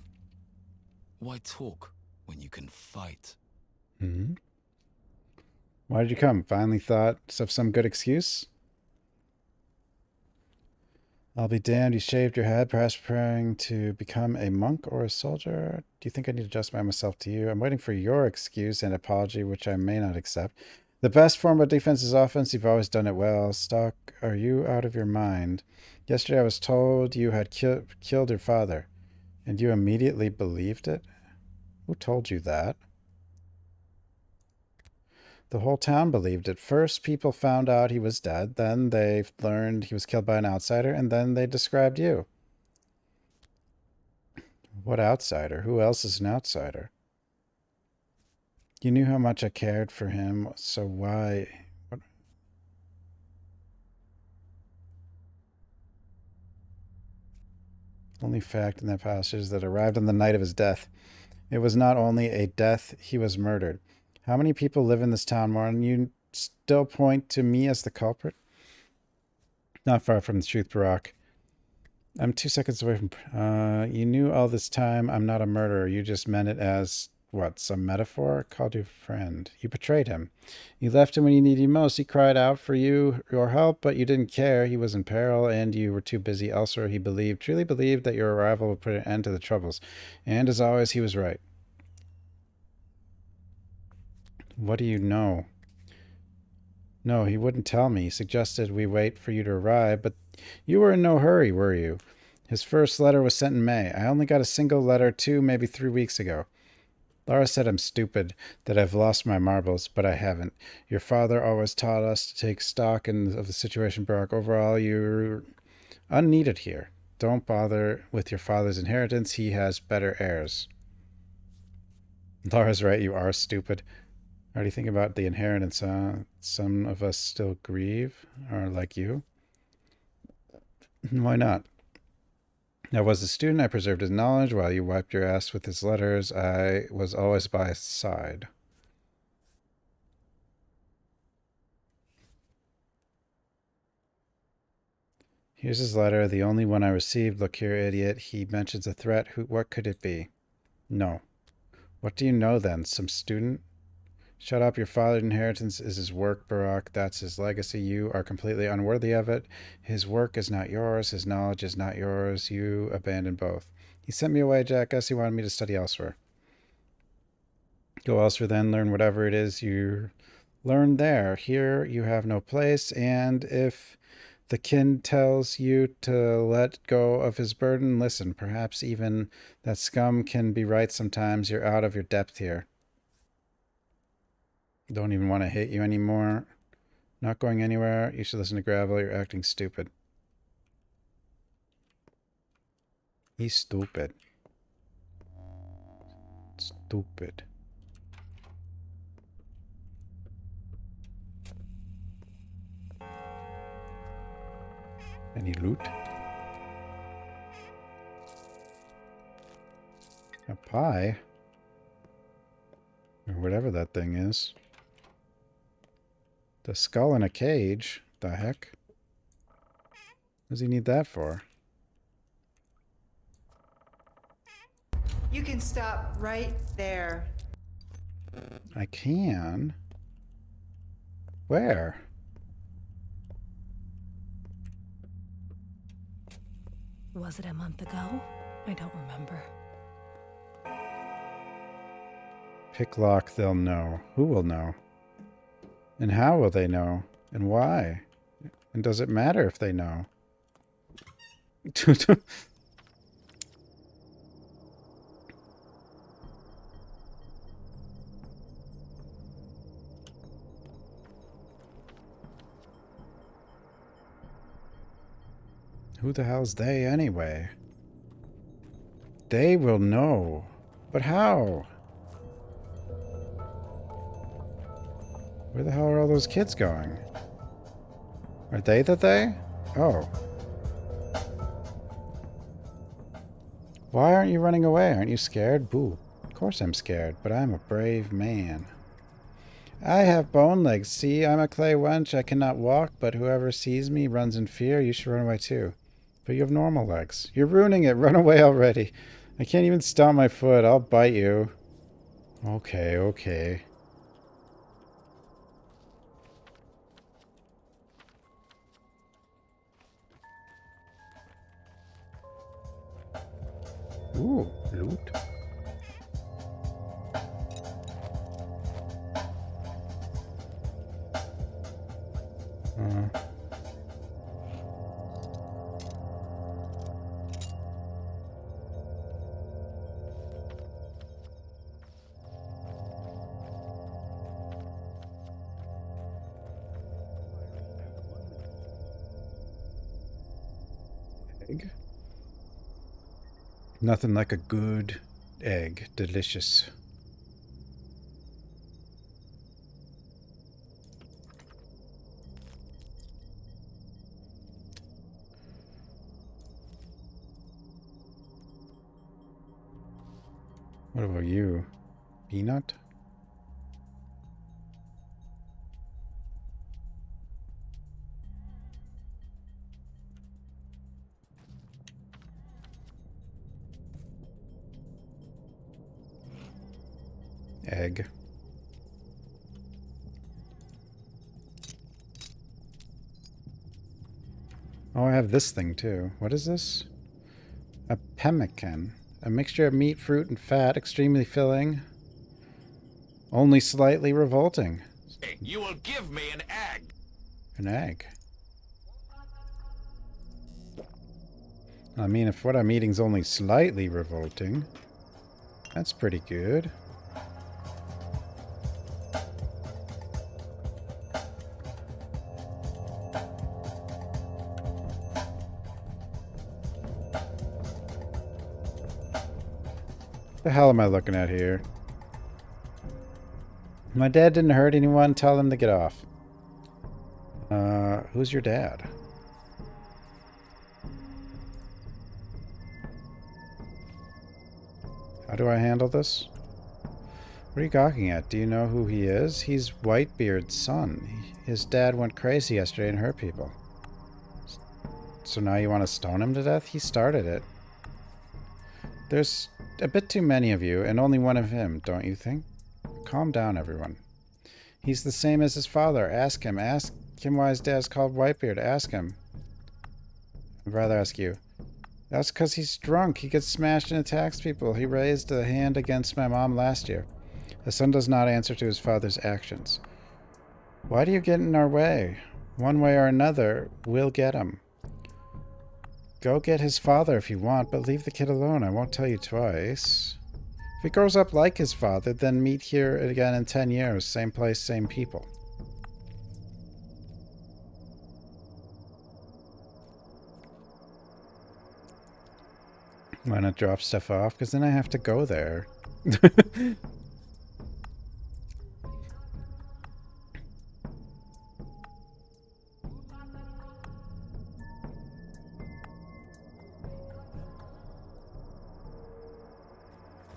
Why talk when you can fight? Mm-hmm. Why did you come? Finally thought of some good excuse? I'll be damned, you shaved your head, perhaps preparing to become a monk or a soldier? Do you think I need to justify myself to you? I'm waiting for your excuse and apology, which I may not accept. The best form of defense is offense. You've always done it well. Stock, are you out of your mind? Yesterday I was told you had killed your father, and you immediately believed it? Who told you that? The whole town believed it. First, people found out he was dead. Then they learned he was killed by an outsider, and then they described you. What outsider? Who else is an outsider? You knew how much I cared for him, so why... What? Only fact in that passage is that arrived on the night of his death. It was not only a death, he was murdered. How many people live in this town, Martin? You still point to me as the culprit? Not far from the truth, Barack. I'm 2 seconds away from... you knew all this time I'm not a murderer. You just meant it as, what, some metaphor? Called you friend. You betrayed him. You left him when you needed him most. He cried out for you, your help, but you didn't care. He was in peril, and you were too busy elsewhere. He truly believed that your arrival would put an end to the troubles. And as always, he was right. What do you know? No, he wouldn't tell me. He suggested we wait for you to arrive, but you were in no hurry, were you? His first letter was sent in May. I only got a single letter 2, maybe 3 weeks ago. Laura said I'm stupid, that I've lost my marbles, but I haven't. Your father always taught us to take stock of the situation, Barack. Overall, you're unneeded here. Don't bother with your father's inheritance. He has better heirs. Laura's right, you are stupid. How do you think about the inheritance, huh? Some of us still grieve, or like you. Why not? I was a student. I preserved his knowledge while you wiped your ass with his letters. I was always by his side. Here's his letter, the only one I received. Look here, idiot. He mentions a threat. What could it be? No. What do you know then? Some student? Shut up. Your father's inheritance is his work, Barack. That's his legacy. You are completely unworthy of it. His work is not yours. His knowledge is not yours. You abandon both. He sent me away, Jack. Guess he wanted me to study elsewhere. Go elsewhere then. Learn whatever it is you learn there. Here you have no place. And if the kin tells you to let go of his burden, listen. Perhaps even that scum can be right sometimes. You're out of your depth here. Don't even want to hit you anymore. Not going anywhere. You should listen to Gravel. You're acting stupid. He's stupid. Stupid. Any loot? A pie? Or whatever that thing is. The skull in a cage? The heck? What does he need that for? You can stop right there. I can? Where? Was it a month ago? I don't remember. Pick lock, they'll know. Who will know? And how will they know? And why? And does it matter if they know? Who the hell's they anyway? They will know. But how? Where the hell are all those kids going? Are they the they? Oh. Why aren't you running away? Aren't you scared? Boo. Of course I'm scared, but I'm a brave man. I have bone legs. See, I'm a clay wench. I cannot walk, but whoever sees me runs in fear. You should run away too. But you have normal legs. You're ruining it. Run away already. I can't even stomp my foot. I'll bite you. Okay, okay. Ooh, loot. Egg. Nothing like a good egg. Delicious. What about you? Peanut? Egg. Oh, I have this thing too. What is this? A pemmican. A mixture of meat, fruit, and fat, extremely filling. Only slightly revolting. You will give me an egg. An egg. I mean, if what I'm eating's only slightly revolting, that's pretty good. The hell am I looking at here? My dad didn't hurt anyone. Tell them to get off. Who's your dad? How do I handle this? What are you gawking at? Do you know who he is? He's Whitebeard's son. His dad went crazy yesterday and hurt people. So now you want to stone him to death? He started it. There's a bit too many of you, and only one of him, don't you think? Calm down, everyone. He's the same as his father. Ask him. Ask him why his dad's called Whitebeard. Ask him. I'd rather ask you. That's because he's drunk. He gets smashed and attacks people. He raised a hand against my mom last year. The son does not answer to his father's actions. Why do you get in our way? One way or another, we'll get him. Go get his father if you want, but leave the kid alone. I won't tell you twice. If he grows up like his father, then meet here again in 10 years. Same place, same people. Why not drop stuff off? Because then I have to go there.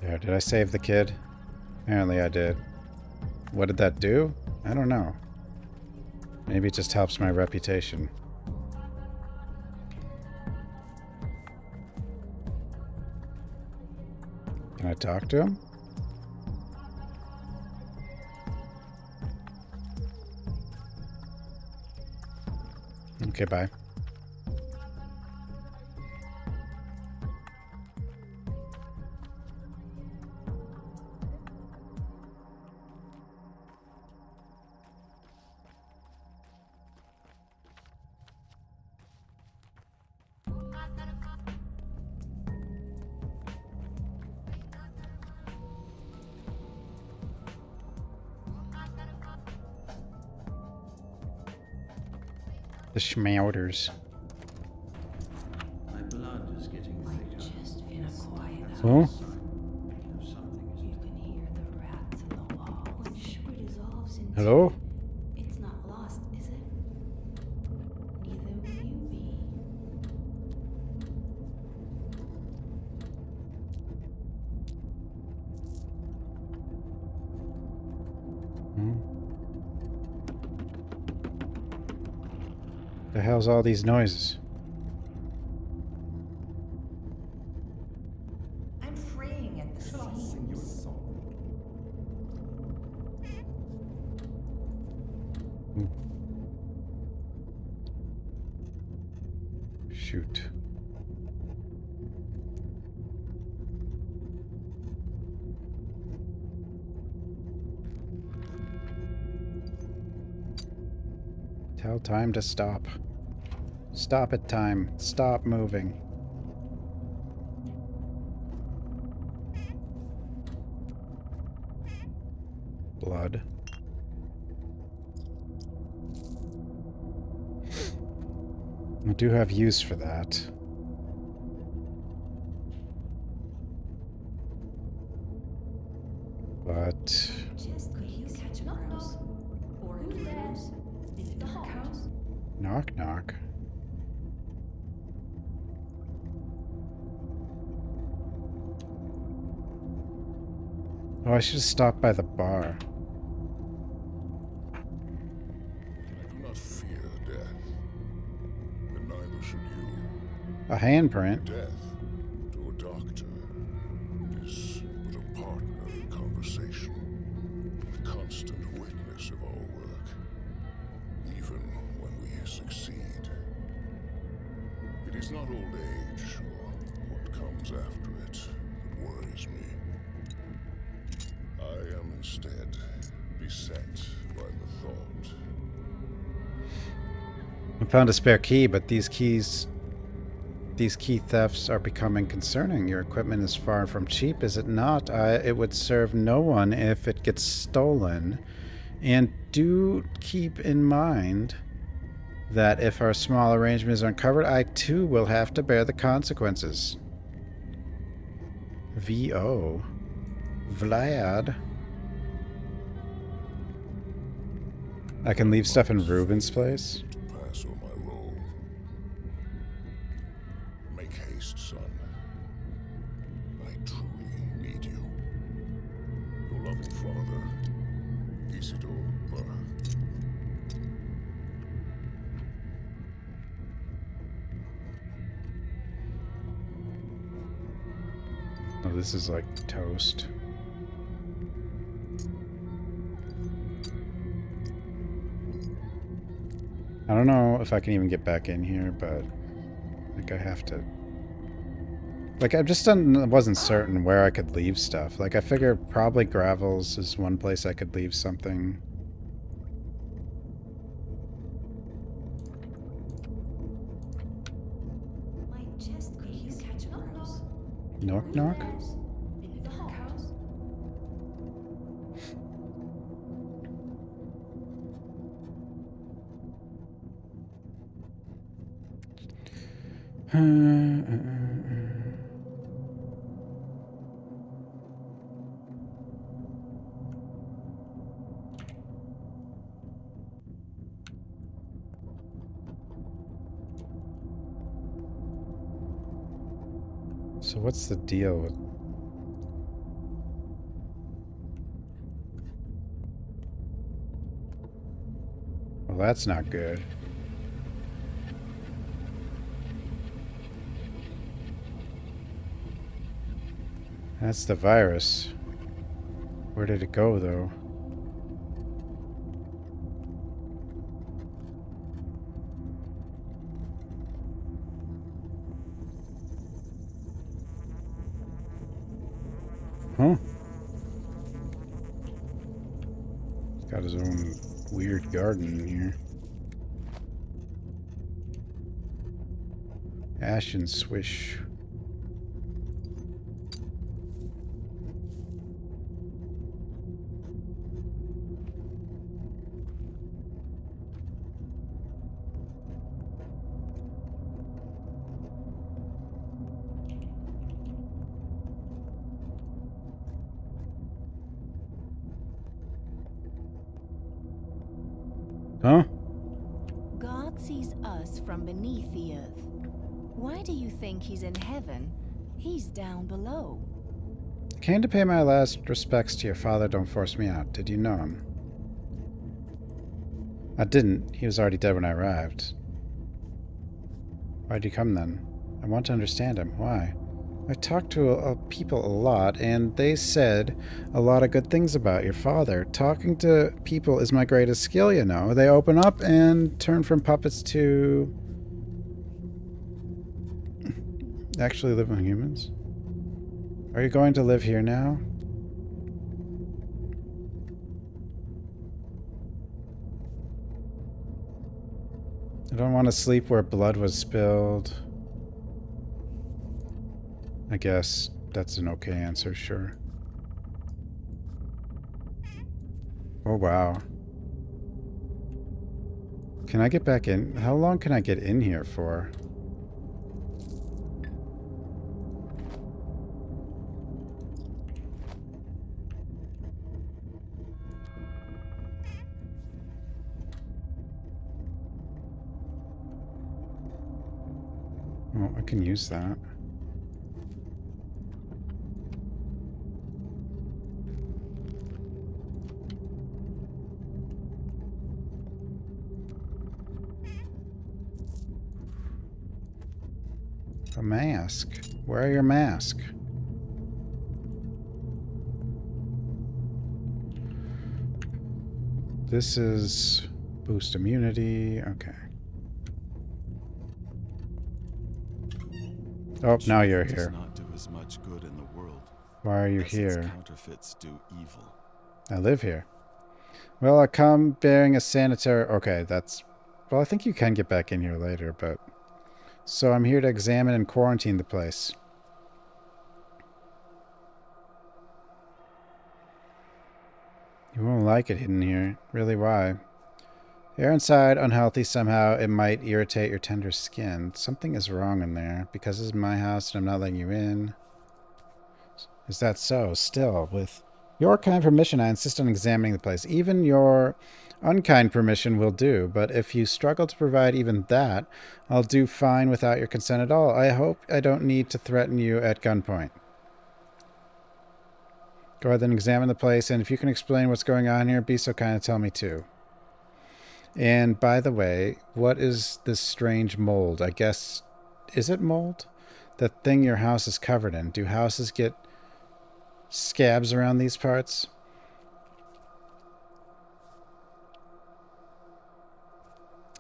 There, did I save the kid? Apparently I did. What did that do? I don't know. Maybe it just helps my reputation. Can I talk to him? Okay, bye. The schmouters. My blood is getting thicker. Just in a quiet Huh? house. You can hear the rats in the walls. When sugar dissolves into Hello? it's not lost, is it? Neither will you be. The hell's all these noises? I'm fraying at the seams. Shoot. Tell time to stop. Stop it, time. Stop moving. Blood. I do have use for that. But Just could you catch a mouse? Or a mouse? In a dark house? knock knock. Oh, I should have stopped by the bar. I do not fear death, and neither should you. A handprint. Death, to a doctor, is but a partner in conversation, a constant witness of our work, even when we succeed. It is not old age or what comes after it that worries me. I am instead beset by the thought. I found a spare key, but these key thefts are becoming concerning. Your equipment is far from cheap, is it not? It would serve no one if it gets stolen. And do keep in mind that if our small arrangement is uncovered, I too will have to bear the consequences. V.O. Vlad. I can leave stuff in Ruben's place. Pass on my role. Make haste, son. I truly need you. Your loving father, Isidore Burr. Oh, this is like toast. I don't know if I can even get back in here, but like I have to. Like I wasn't certain where I could leave stuff. Like I figured probably Gravels is one place I could leave something. Knock knock? So what's the deal with... Well, that's not good. That's the virus. Where did it go, though? Huh? He's got his own weird garden in here. Ash and swish. Huh? God sees us from beneath the earth. Why do you think he's in heaven? He's down below. Came to pay my last respects to your father. Don't force me out. Did you know him? I didn't. He was already dead when I arrived. Why'd you come then? I want to understand him. Why? I talked to people a lot, and they said a lot of good things about your father. Talking to people is my greatest skill, you know. They open up and turn from puppets to actually living humans. Are you going to live here now? I don't want to sleep where blood was spilled. I guess that's an okay answer, sure. Oh, wow. Can I get back in? How long can I get in here for? Oh, I can use that. A mask. Wear your mask. This is boost immunity. Okay. Oh, now you're here. Does not do as much good in the world. Why are you as here? its counterfeits do evil. I live here. Well, I come bearing a sanitary... Okay, that's... Well, I think you can get back in here later, but... So I'm here to examine and quarantine the place. You won't like it in here. Really, why? Air inside, unhealthy somehow. It might irritate your tender skin. Something is wrong in there. Because this is my house and I'm not letting you in. Is that so? Still, with your kind permission, I insist on examining the place. Even your unkind permission will do, but if you struggle to provide even that, I'll do fine without your consent at all. I hope I don't need to threaten you at gunpoint. Go ahead and examine the place, and if you can explain what's going on here, be so kind to tell me too. And by the way, what is this strange mold? I guess, is it mold? That thing your house is covered in. Do houses get scabs around these parts?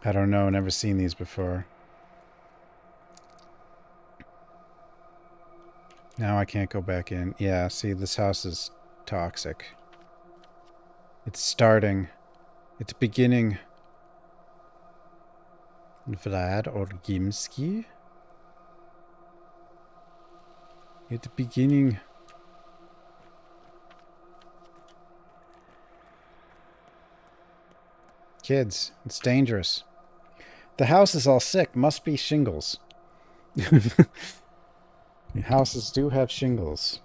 I don't know, never seen these before. Now I can't go back in. Yeah, see, this house is toxic. It's starting. It's beginning. Vlad Orgimsky? It's beginning. Kids, it's dangerous. The house is all sick. Must be shingles. Houses do have shingles.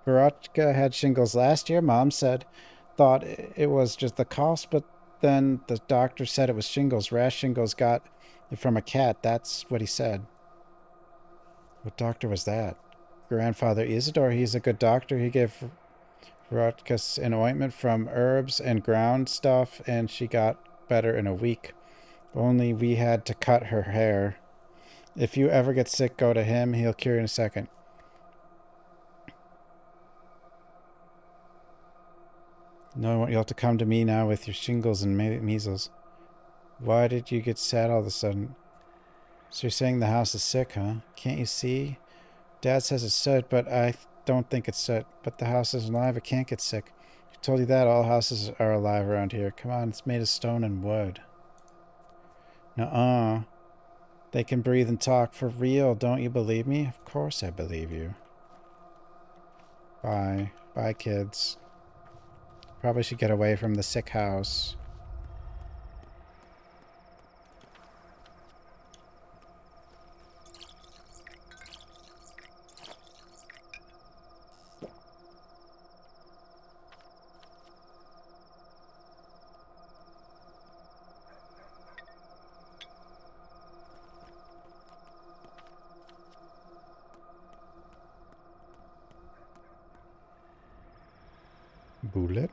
Veronica had shingles last year. Mom thought it was just the cost, but then the doctor said it was shingles. Rash shingles got it from a cat. That's what he said. What doctor was that? Grandfather Isidore. He's a good doctor. He gave Veronica an ointment from herbs and ground stuff, and she got better in a week. Only we had to cut her hair. If you ever get sick, go to him. He'll cure you in a second. No, you'll have to come to me now with your shingles and measles. Why did you get sad all of a sudden? So you're saying the house is sick, huh? Can't you see? Dad says it's soot, but I don't think it's soot. But the house is alive. It can't get sick. I told you that. All houses are alive around here. Come on, it's made of stone and wood. Nuh-uh. They can breathe and talk for real. Don't you believe me? Of course I believe you. Bye. Bye, kids. Probably should get away from the sick house. Bullet.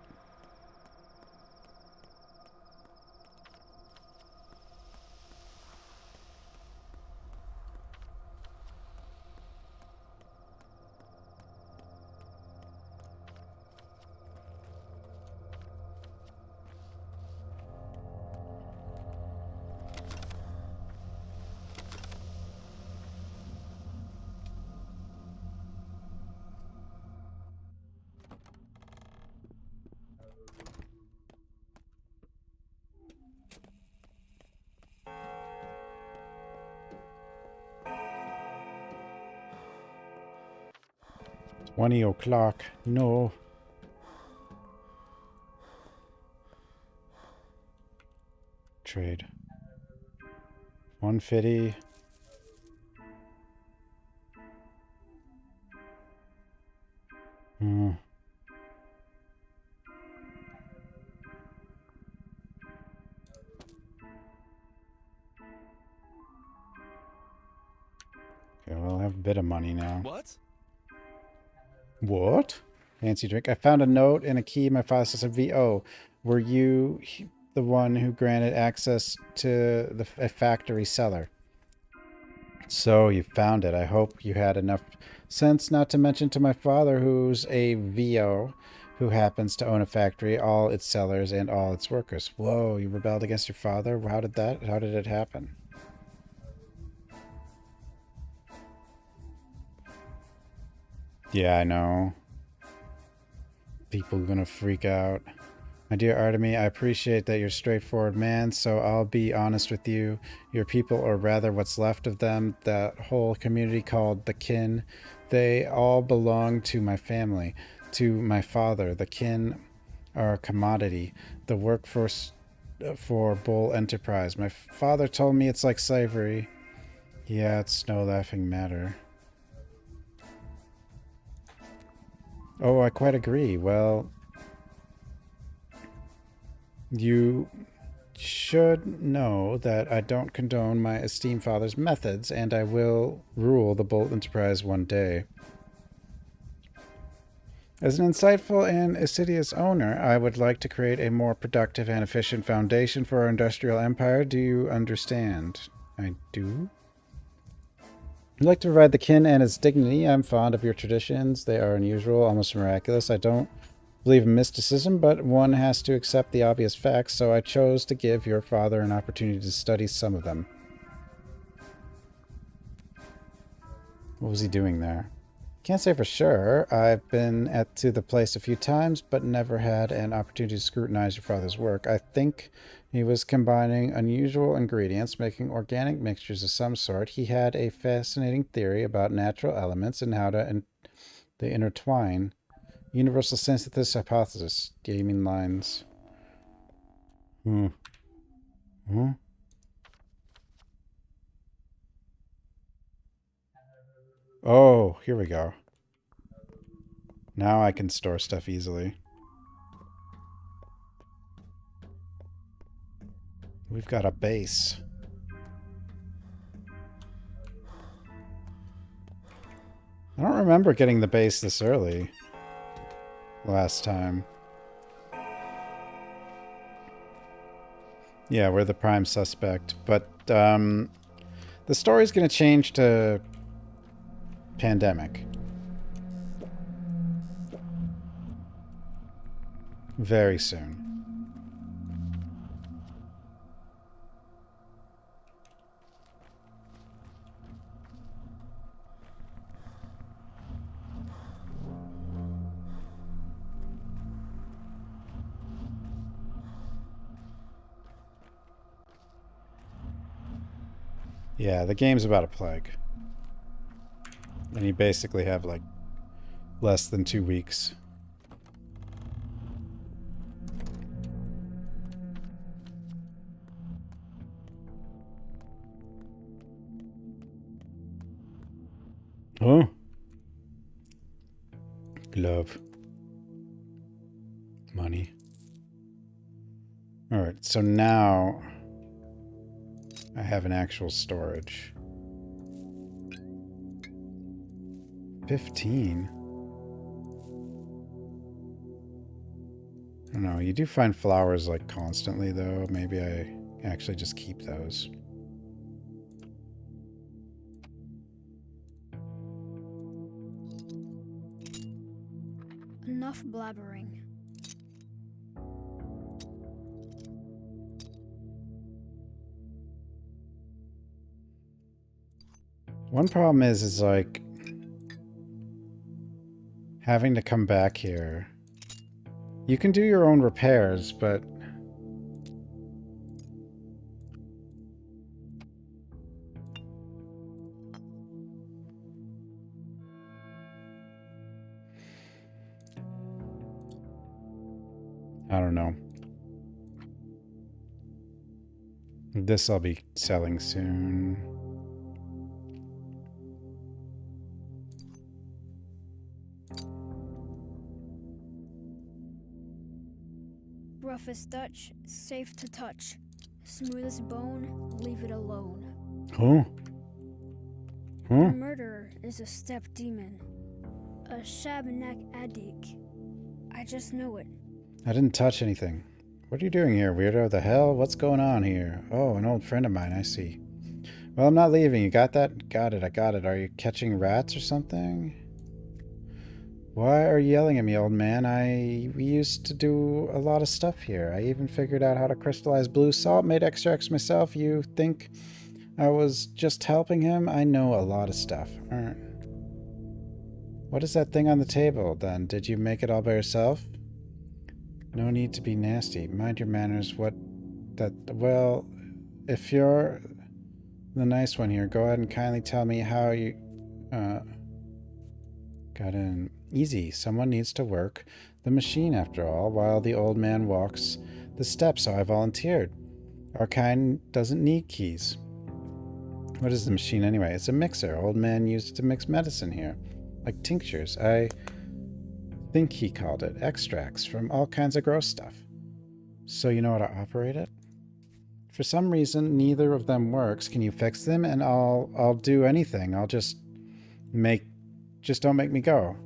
$20. No. Trade. 150. Hmm. Okay, well, I have a bit of money now. What? What? Fancy drink. I found a note and a key. My father says, VO. Were you the one who granted access to a factory cellar? So you found it. I hope you had enough sense not to mention to my father, who's a VO, who happens to own a factory, all its sellers, and all its workers. Whoa, you rebelled against your father? How did it happen? Yeah, I know. People are gonna freak out. My dear Artemy, I appreciate that you're a straightforward man, so I'll be honest with you. Your people, or rather what's left of them, that whole community called the kin, they all belong to my family, to my father. The kin are a commodity, the workforce for Bull Enterprise. My father told me it's like slavery. Yeah, it's no laughing matter. Oh, I quite agree. Well, you should know that I don't condone my esteemed father's methods, and I will rule the Bolt Enterprise one day. As an insightful and assiduous owner, I would like to create a more productive and efficient foundation for our industrial empire. Do you understand? I do. I'd like to provide the kin and its dignity. I'm fond of your traditions. They are unusual, almost miraculous. I don't believe in mysticism, but one has to accept the obvious facts, so I chose to give your father an opportunity to study some of them. What was he doing there? Can't say for sure. I've been to the place a few times, but never had an opportunity to scrutinize your father's work. I think he was combining unusual ingredients, making organic mixtures of some sort. He had a fascinating theory about natural elements and how they intertwine. Universal synthesis hypothesis. Gaming lines. Hmm. Hmm? Oh, here we go. Now I can store stuff easily. We've got a base. I don't remember getting the base this early last time. Yeah, we're the prime suspect, but the story's going to change to pandemic. Very soon. Yeah, the game's about a plague. And you basically have like less than 2 weeks. Oh. Glove. Money. Alright, so now I have an actual storage. 15? I don't know. You do find flowers like constantly, though. Maybe I actually just keep those. Enough blabbering. One problem is like having to come back here. You can do your own repairs, but I don't know. This I'll be selling soon. Rough as Dutch, safe to touch. Smooth as bone, leave it alone. Huh? Huh? The murderer is a step demon. A Shabnak Adik. I just know it. I didn't touch anything. What are you doing here, weirdo? The hell? What's going on here? Oh, an old friend of mine, I see. Well, I'm not leaving. You got that? Got it, I got it. Are you catching rats or something? Why are you yelling at me, old man? We used to do a lot of stuff here. I even figured out how to crystallize blue salt, made extracts myself. You think I was just helping him? I know a lot of stuff. What is that thing on the table, then? Did you make it all by yourself? No need to be nasty. Mind your manners. Well, if you're the nice one here, go ahead and kindly tell me how you, got in. Easy. Someone needs to work the machine, after all, while the old man walks the steps, so I volunteered. Our kind doesn't need keys. What is the machine, anyway? It's a mixer. Old man used it to mix medicine here. Like tinctures. I think he called it. Extracts from all kinds of gross stuff. So you know how to operate it? For some reason, neither of them works. Can you fix them? And I'll do anything. I'll just don't make me go.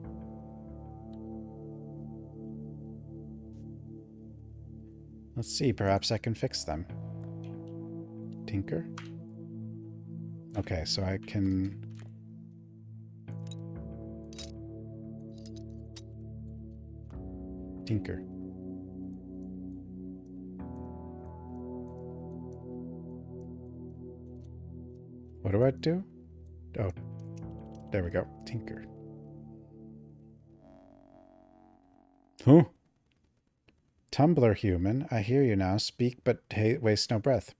Let's see, perhaps I can fix them. Tinker? Okay, so I can... Tinker. What do I do? Oh, there we go. Tinker. Huh? Tumbler human, I hear you now. Speak, but waste no breath.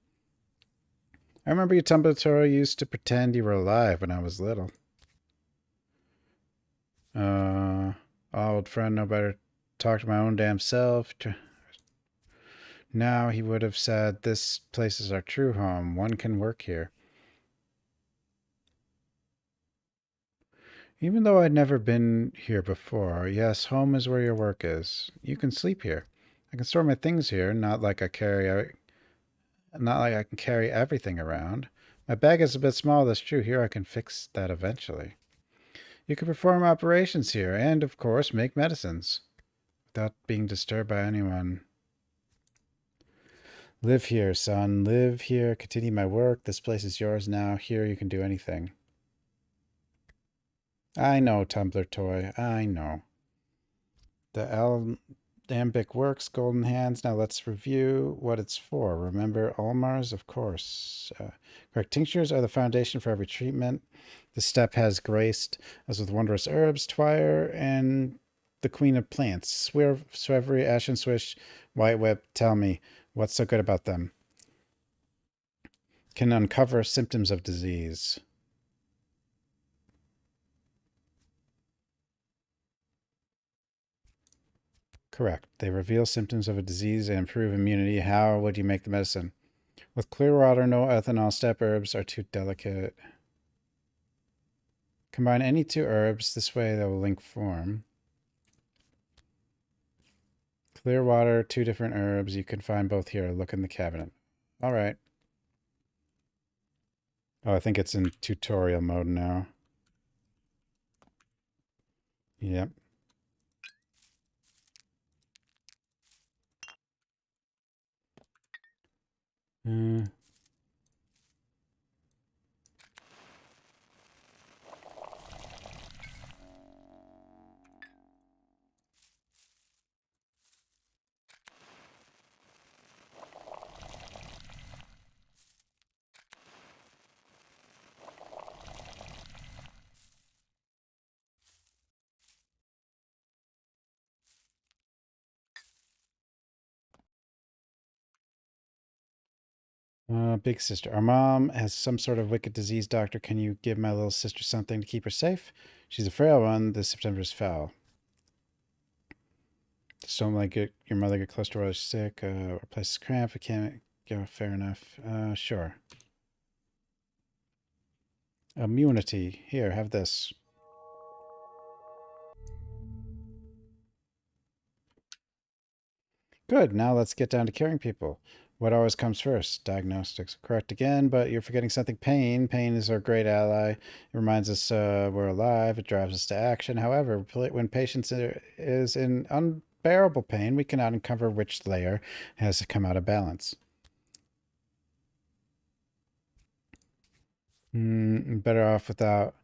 I remember you, Tumbler used to pretend you were alive when I was little. Old friend, no better talk to my own damn self. Now he would have said, this place is our true home. One can work here. Even though I'd never been here before, yes, home is where your work is. You can sleep here. I can store my things here, not like I can carry everything around. My bag is a bit small, that's true. Here I can fix that eventually. You can perform operations here and, of course, make medicines without being disturbed by anyone. Live here, son. Live here. Continue my work. This place is yours now. Here you can do anything. I know, Tumbler Toy. I know. The alembic works, golden hands. Now let's review what it's for. Remember Almars? Of course. Correct. Tinctures are the foundation for every treatment. The step has graced us with wondrous herbs, twire, and the queen of plants. Swevery, ashen swish, white whip. Tell me, what's so good about them? Can uncover symptoms of disease. Correct. They reveal symptoms of a disease and improve immunity. How would you make the medicine? With clear water, no ethanol. Step herbs are too delicate. Combine any two herbs. This way they will link form. Clear water, two different herbs. You can find both here. Look in the cabinet. All right. Oh, I think it's in tutorial mode now. Yep. Big sister. Our mom has some sort of wicked disease, doctor. Can you give my little sister something to keep her safe? She's a frail one. This September's foul. Just don't like it. Your mother get close to her sick. Our place is cramped. We can't go. Fair enough. Sure. Immunity. Here, have this. Good. Now let's get down to curing people. What always comes first? Diagnostics. Correct again, but you're forgetting something. Pain. Pain is our great ally. It reminds us we're alive. It drives us to action. However, when patients is in unbearable pain, we cannot uncover which layer has come out of balance. Better off without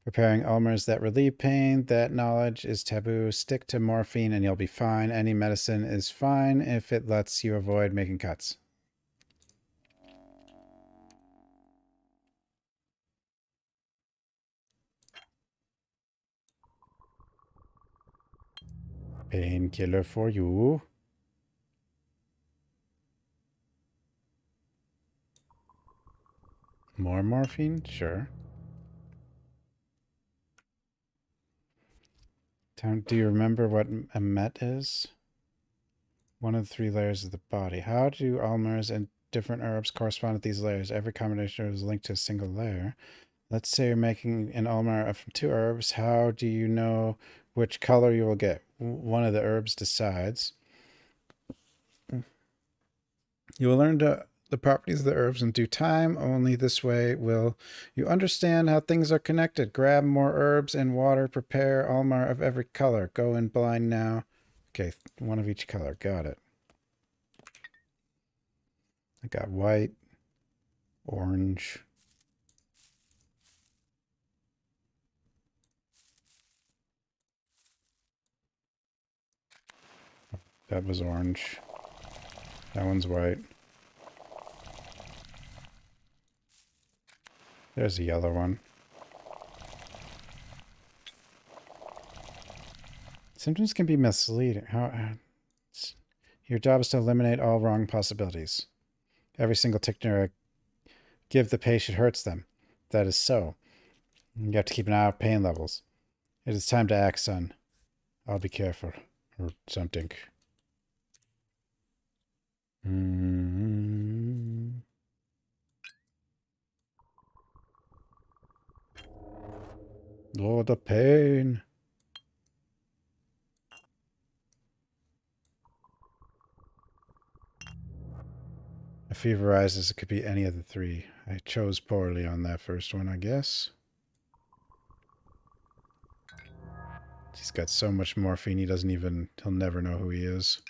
preparing ulmers that relieve pain. That knowledge is taboo. Stick to morphine and you'll be fine. Any medicine is fine if it lets you avoid making cuts. Painkiller for you. More morphine? Sure. Do you remember what a met is? One of the 3 layers of the body. How do ulmers and different herbs correspond to these layers? Every combination is linked to a single layer. Let's say you're making an ulmer from 2 herbs. How do you know which color you will get? One of the herbs decides. You will learn the properties of the herbs in due time. Only this way will you understand how things are connected. Grab more herbs and water. Prepare ulmer of every color. Go in blind now. Okay, one of each color. Got it. I got white, orange. That was orange. That one's white. There's a yellow one. Symptoms can be misleading. Your job is to eliminate all wrong possibilities. Every single tincture I give the patient hurts them. That is so. You have to keep an eye on pain levels. It is time to act, son. I'll be careful. Or something. Lord of pain. A fever rises. It could be any of the 3. I chose poorly on that first one, I guess. He's got so much morphine, he'll never know who he is.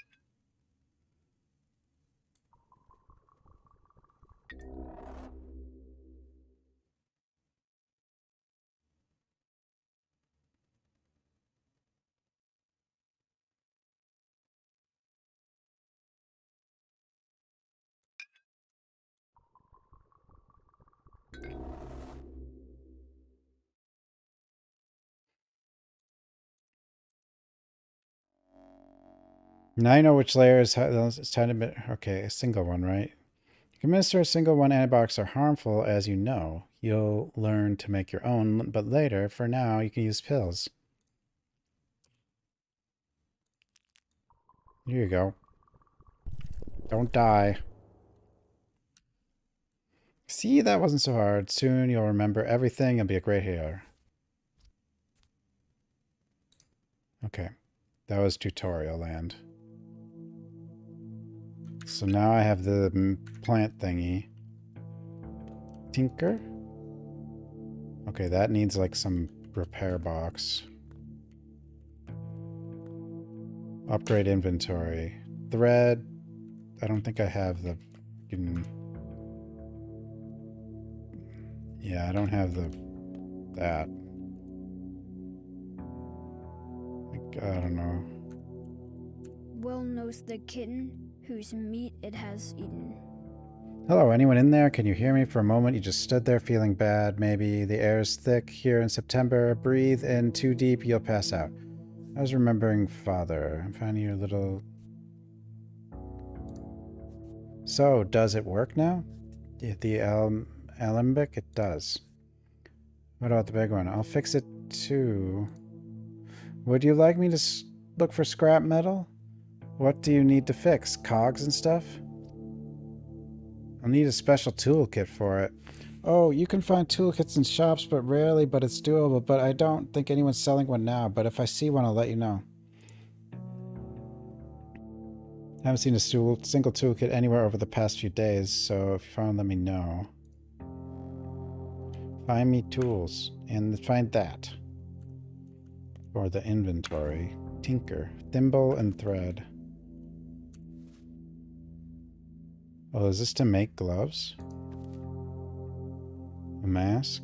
Now I know which layer is it's time to... Okay, a single one, right? You can administer a single one. Antibiotics are harmful, as you know. You'll learn to make your own, but later, for now, you can use pills. Here you go. Don't die. See, that wasn't so hard. Soon you'll remember everything and be a great healer. Okay. That was tutorial land. So now I have the plant thingy. Tinker? Okay, that needs like some repair box. Upgrade inventory. Thread. I don't think I have the... Yeah, I don't have that. I don't know. Well knows the kitten whose meat it has eaten. Hello, anyone in there? Can you hear me for a moment? You just stood there feeling bad, maybe. The air is thick here in September. Breathe in too deep, you'll pass out. I was remembering Father. I'm finding your little... So, does it work now? The alembic? It does. What about the big one? I'll fix it too. Would you like me to look for scrap metal? What do you need to fix? Cogs and stuff? I'll need a special toolkit for it. Oh, you can find toolkits in shops, but rarely, but it's doable. But I don't think anyone's selling one now, but if I see one, I'll let you know. I haven't seen a single toolkit anywhere over the past few days, so if you find, let me know. Find me tools, and find that. For the inventory. Tinker. Thimble and thread. Oh, is this to make gloves? A mask?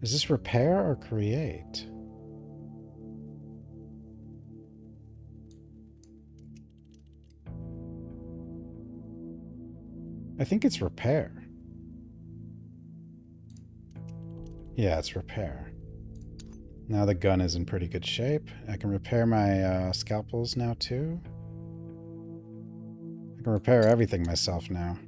Is this repair or create? I think it's repair. Yeah, it's repair. Now the gun is in pretty good shape. I can repair my scalpels now too. I can repair everything myself now.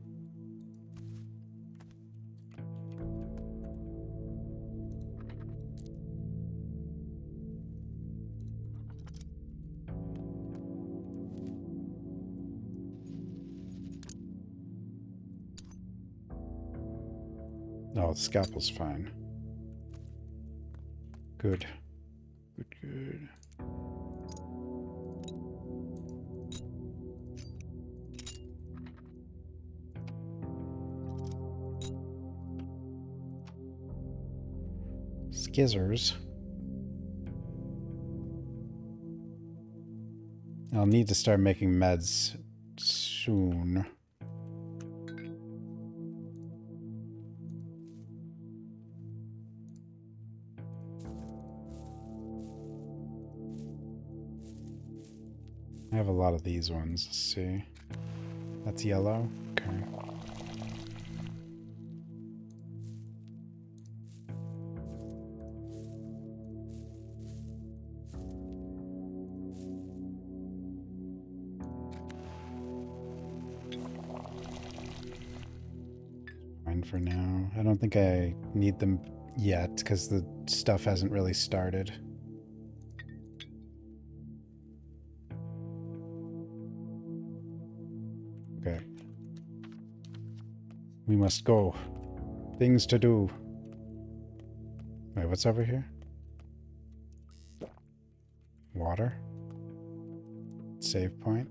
Oh, the scalpel's fine. Good. Good, good. Skizzers. I'll need to start making meds soon. I have a lot of these ones. Let's see. That's yellow. Okay. Fine for now. I don't think I need them yet because the stuff hasn't really started. Okay. We must go. Things to do. Wait, what's over here? Water? Save point?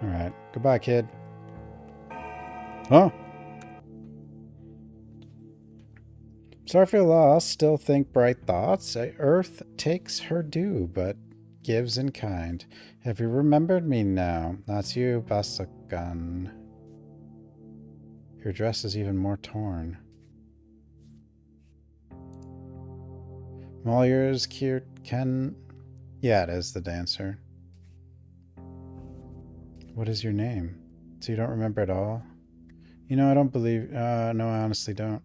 Alright. Goodbye, kid. Oh! Sorry for your loss. Still think bright thoughts. Earth takes her due, but gives in kind. Have you remembered me now? That's you, Basagan. Your dress is even more torn. All yours, Ken. Yeah, it is the dancer. What is your name? So you don't remember at all? You know, I don't believe... no, I honestly don't.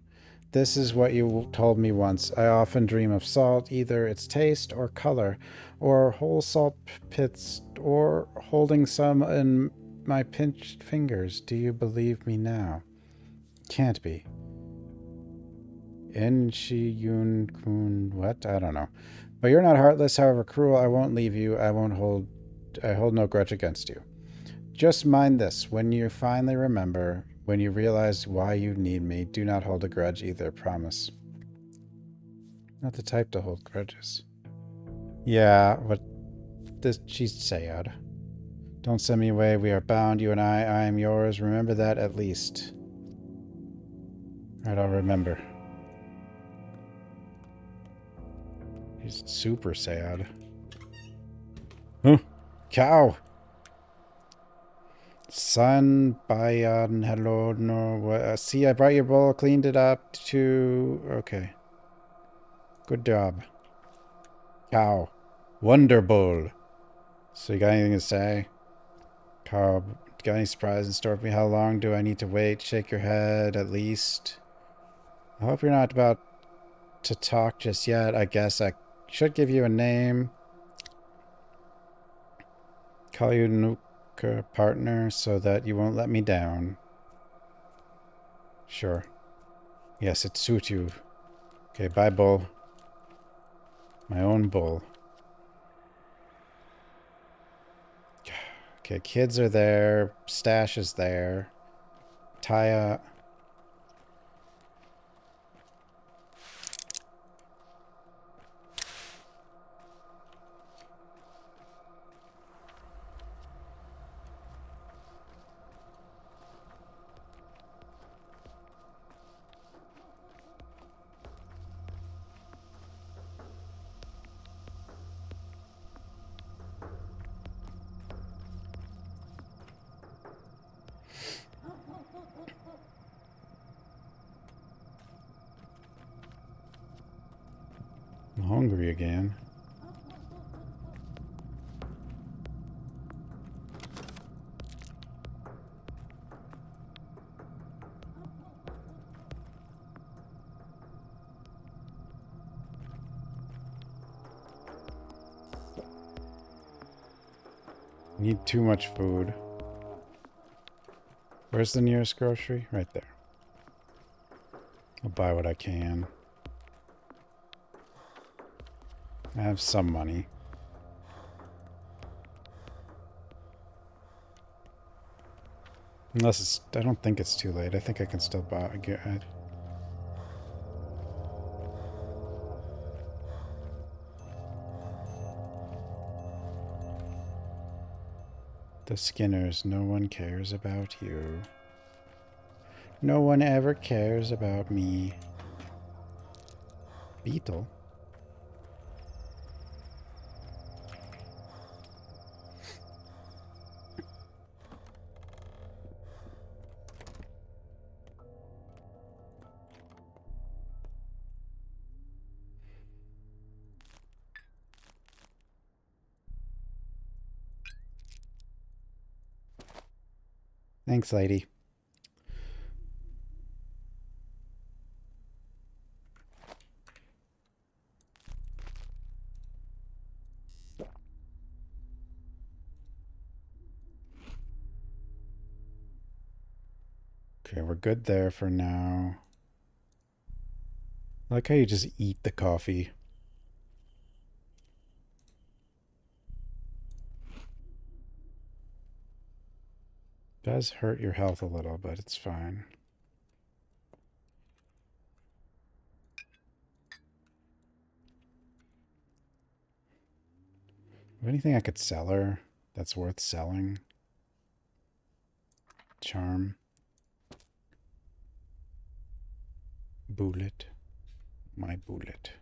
This is what you told me once. I often dream of salt, either its taste or color, or whole salt pits, or holding some in my pinched fingers. Do you believe me now? Can't be. Yun Kun... What? I don't know. But you're not heartless, however cruel. I won't leave you. I hold no grudge against you. Just mind this. When you finally remember... When you realize why you need me, do not hold a grudge either, promise. Not the type to hold grudges. Yeah, what does she say, Odd? Don't send me away, we are bound, you and I am yours, remember that at least. Alright, I'll remember. He's super sad. Huh? Cow! Son, Bayan, hello, no, see, I brought your bowl, cleaned it up to... Okay. Good job. Cow. Wonder Bowl. So you got anything to say? Cow, got any surprise in store for me? How long do I need to wait? Shake your head, at least. I hope you're not about to talk just yet. I guess I should give you a name. Call you worker, partner, so that you won't let me down. Sure. Yes, it suits you. Okay, bye, bull. My own bull. Okay, kids are there. Stash is there. Taya. I'm hungry again. Need too much food. Where's the nearest grocery? Right there. I'll buy what I can. I have some money. Unless it's... I don't think it's too late. I think I can still buy... Get it. The Skinners. No one cares about you. No one ever cares about me. Beetle? Thanks, lady. Okay, we're good there for now. I like how you just eat the coffee. Does hurt your health a little, but it's fine. Anything I could sell her that's worth selling? Charm. Bullet. My bullet.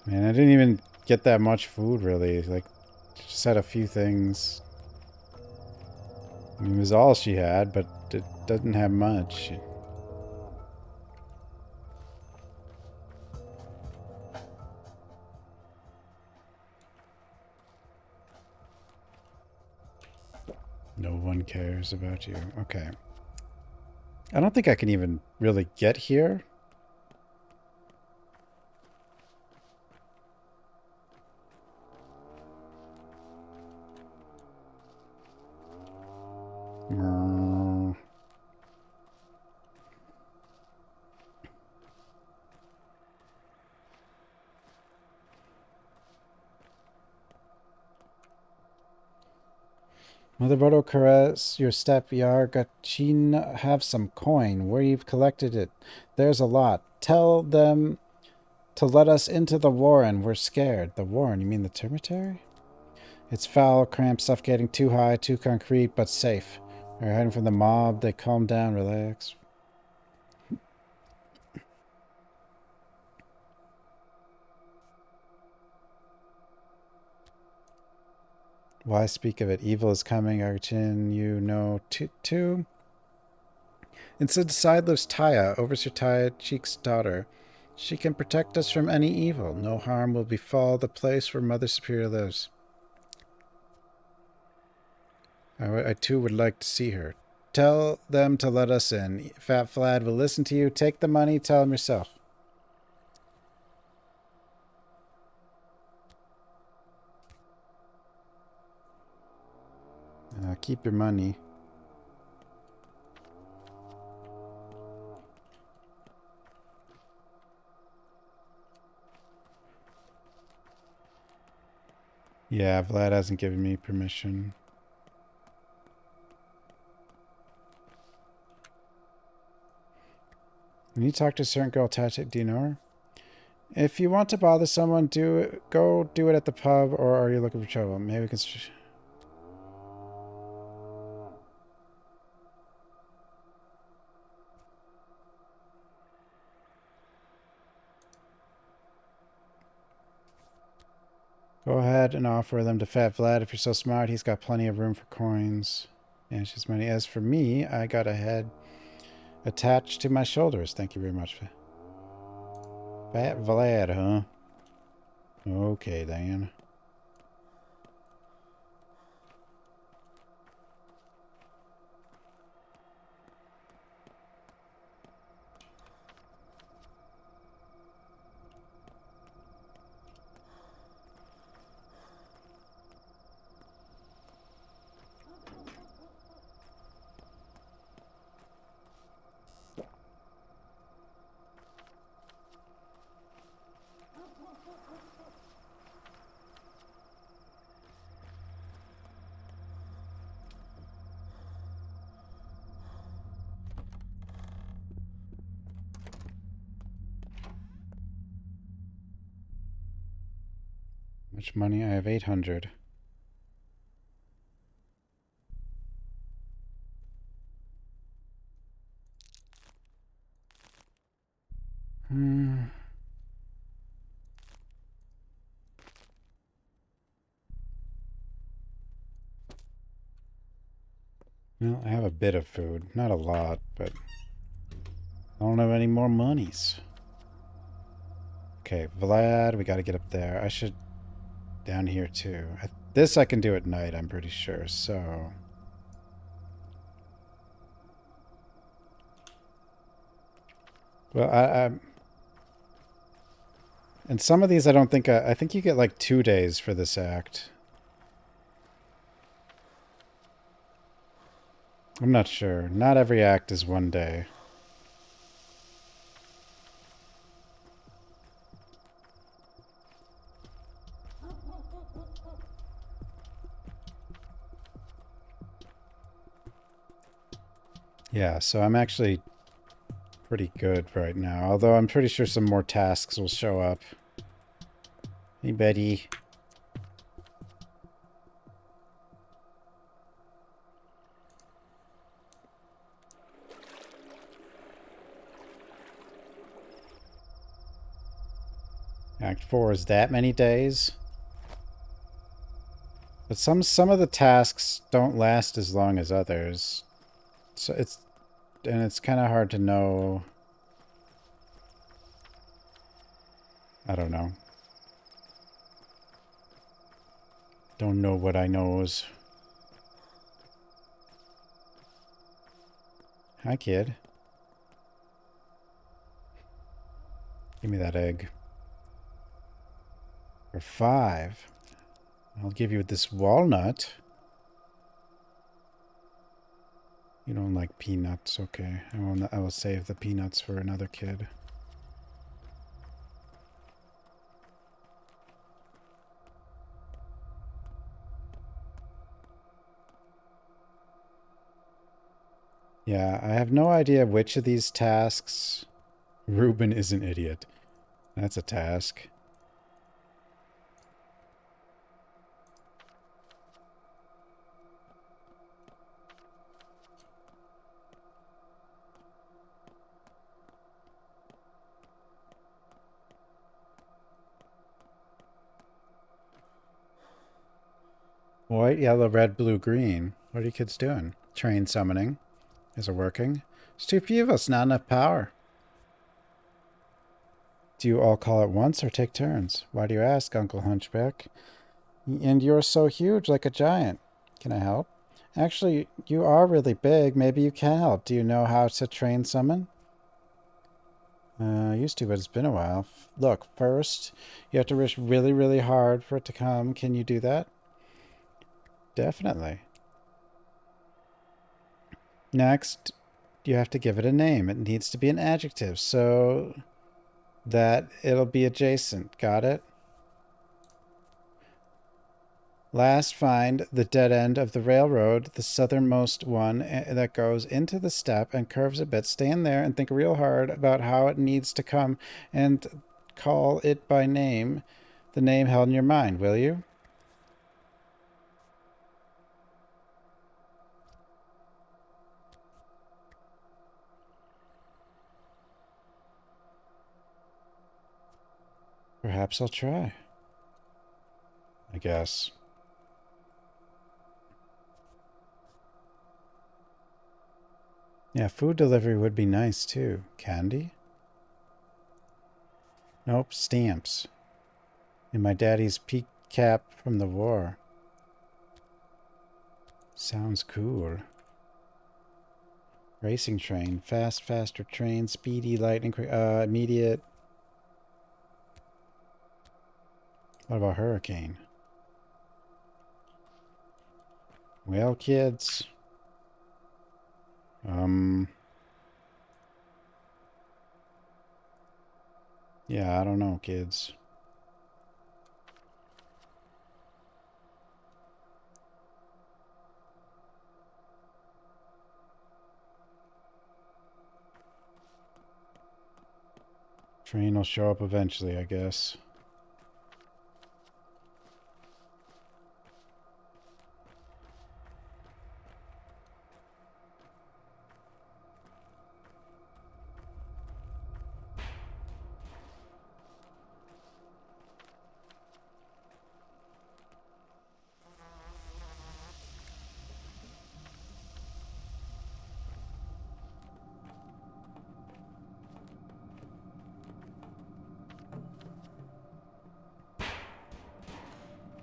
Man, I didn't even get that much food, really. Like, just had a few things. I mean, it was all she had, but it doesn't have much. No one cares about you. Okay. I don't think I can even really get here. Mother Bodo caress your step Yargachin have some coin. Where you've collected it. There's a lot. Tell them to let us into the warren. We're scared. The warren? You mean the cemetery? It's foul, cramped, suffocating, too high, too concrete, but safe. We're hiding from the mob. They calm down, relax. Why speak of it? Evil is coming, Archin. You know, too. Inside lives Taya, Overseer Taya, Cheek's daughter. She can protect us from any evil. No harm will befall the place where Mother Superior lives. I too would like to see her. Tell them to let us in. Fat Flad will listen to you. Take the money. Tell him yourself. Keep your money. Yeah, Vlad hasn't given me permission. When you talk to a certain girl, Tactic, do you know her? If you want to bother someone, go do it at the pub, or are you looking for trouble? Maybe we can... Go ahead and offer them to Fat Vlad if you're so smart. He's got plenty of room for coins. And she's money. As for me, I got a head attached to my shoulders. Thank you very much. Fat Vlad, huh? Okay, then. Much money? I have 800. Well, I have a bit of food. Not a lot, but I don't have any more monies. Okay, Vlad, we gotta get up there. I should... down here, too. This I can do at night, I'm pretty sure, so... Well, and some of these I don't think... I think you get like 2 days for this act. I'm not sure. Not every act is 1 day. Yeah, so I'm actually pretty good right now. Although I'm pretty sure some more tasks will show up. Hey, Betty. Act 4 is that many days? But some of the tasks don't last as long as others. So it's kind of hard to know. I don't know. Don't know what I knows. Hi, kid. Give me that egg. For 5. I'll give you this walnut. You don't like peanuts, okay. I will save the peanuts for another kid. Yeah, I have no idea which of these tasks... Reuben is an idiot. That's a task. White, yellow, red, blue, green. What are you kids doing? Train summoning. Is it working? There's too few of us, not enough power. Do you all call at once or take turns? Why do you ask, Uncle Hunchback? And you're so huge, like a giant. Can I help? Actually, you are really big. Maybe you can help. Do you know how to train summon? I used to, but it's been a while. Look, first, you have to wish really, really hard for it to come. Can you do that? Definitely. Next, you have to give it a name. It needs to be an adjective so that it'll be adjacent. Got it? Last, find the dead end of the railroad, the southernmost one that goes into the steppe and curves a bit. Stand there and think real hard about how it needs to come and call it by name, the name held in your mind, will you? Perhaps I'll try. I guess. Yeah, food delivery would be nice too. Candy? Nope, stamps. And my daddy's peak cap from the war. Sounds cool. Racing train. Fast, faster train. Speedy, lightning quick. Immediate. What about hurricane? Well, kids. Yeah, I don't know, kids. Train will show up eventually, I guess.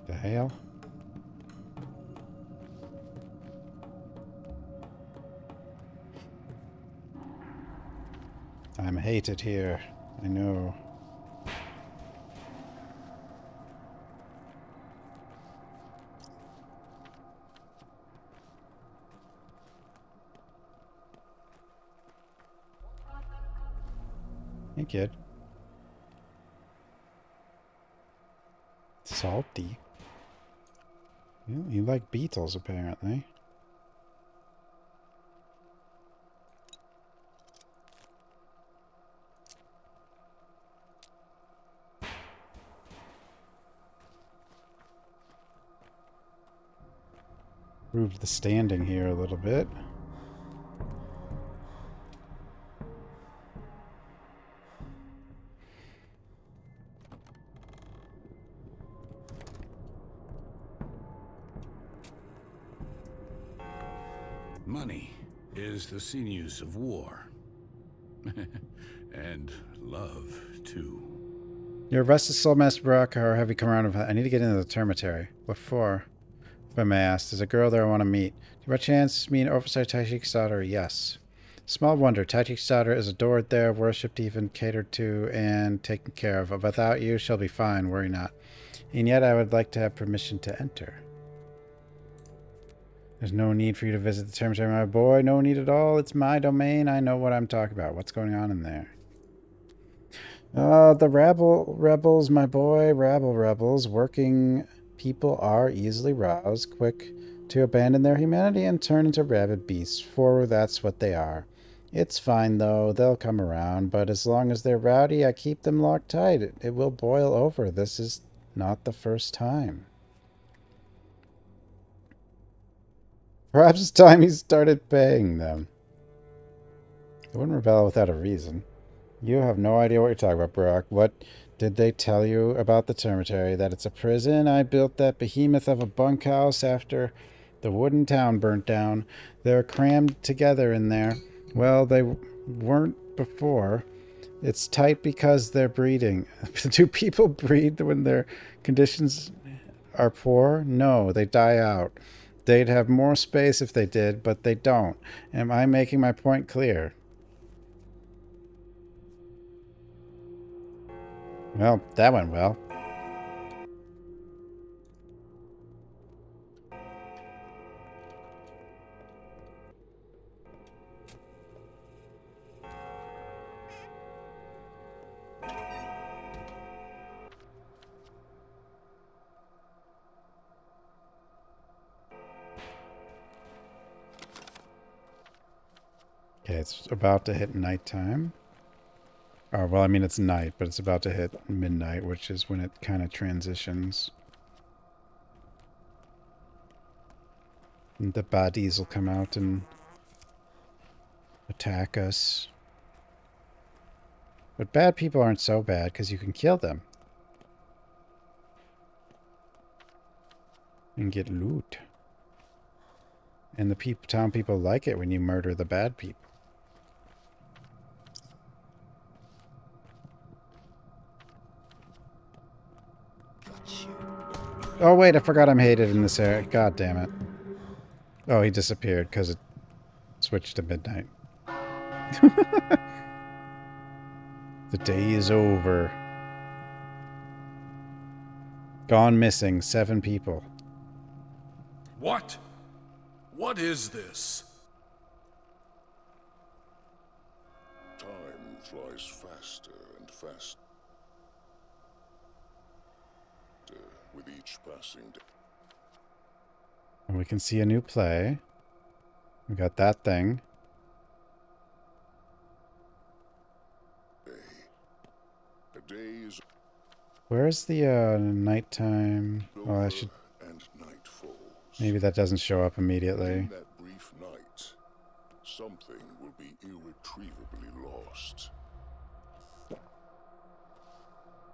The hell? I'm hated here. I know. Hey, kid. Salty? You like beetles, apparently. Improve the standing here a little bit. Money is the sinews of war. And love, too. You're a restless soul, Master Brock, or have you come around? I need to get into the termitary. What for? If I may ask, there's a girl there I want to meet. Do you by chance mean Overseer Tajik's daughter? Yes. Small wonder, Tajik's daughter is adored there, worshipped, even catered to, and taken care of. Without you, she'll be fine, worry not. And yet I would like to have permission to enter. There's no need for you to visit the termitary, my boy. No need at all. It's my domain. I know what I'm talking about. What's going on in there? The rebels, my boy. Rabble rebels. Working people are easily roused, quick to abandon their humanity and turn into rabid beasts, for that's what they are. It's fine, though. They'll come around, but as long as they're rowdy, I keep them locked tight. It will boil over. This is not the first time. Perhaps it's time you started paying them. They wouldn't rebel without a reason. You have no idea what you're talking about, Brock. What did they tell you about the termitary? That it's a prison? I built that behemoth of a bunkhouse after the wooden town burnt down. They're crammed together in there. Well, they weren't before. It's tight because they're breeding. Do people breed when their conditions are poor? No, they die out. They'd have more space if they did, but they don't. Am I making my point clear? Well, that went well. Okay, it's about to hit nighttime. Oh, well, I mean, it's night, but it's about to hit midnight, which is when it kind of transitions. And the baddies will come out and attack us. But bad people aren't so bad, because you can kill them. And get loot. And the town people like it when you murder the bad people. Oh wait, I forgot I'm hated in this area. God damn it. Oh, he disappeared because it switched to midnight. The day is over. Gone missing, 7 people. What? What is this? Time flies faster and faster with each passing day. And we can see a new play. We got that thing. The days. Where's the nighttime? Oh, I should. And night falls. Maybe that doesn't show up immediately. In that brief night, something will be irretrievably lost.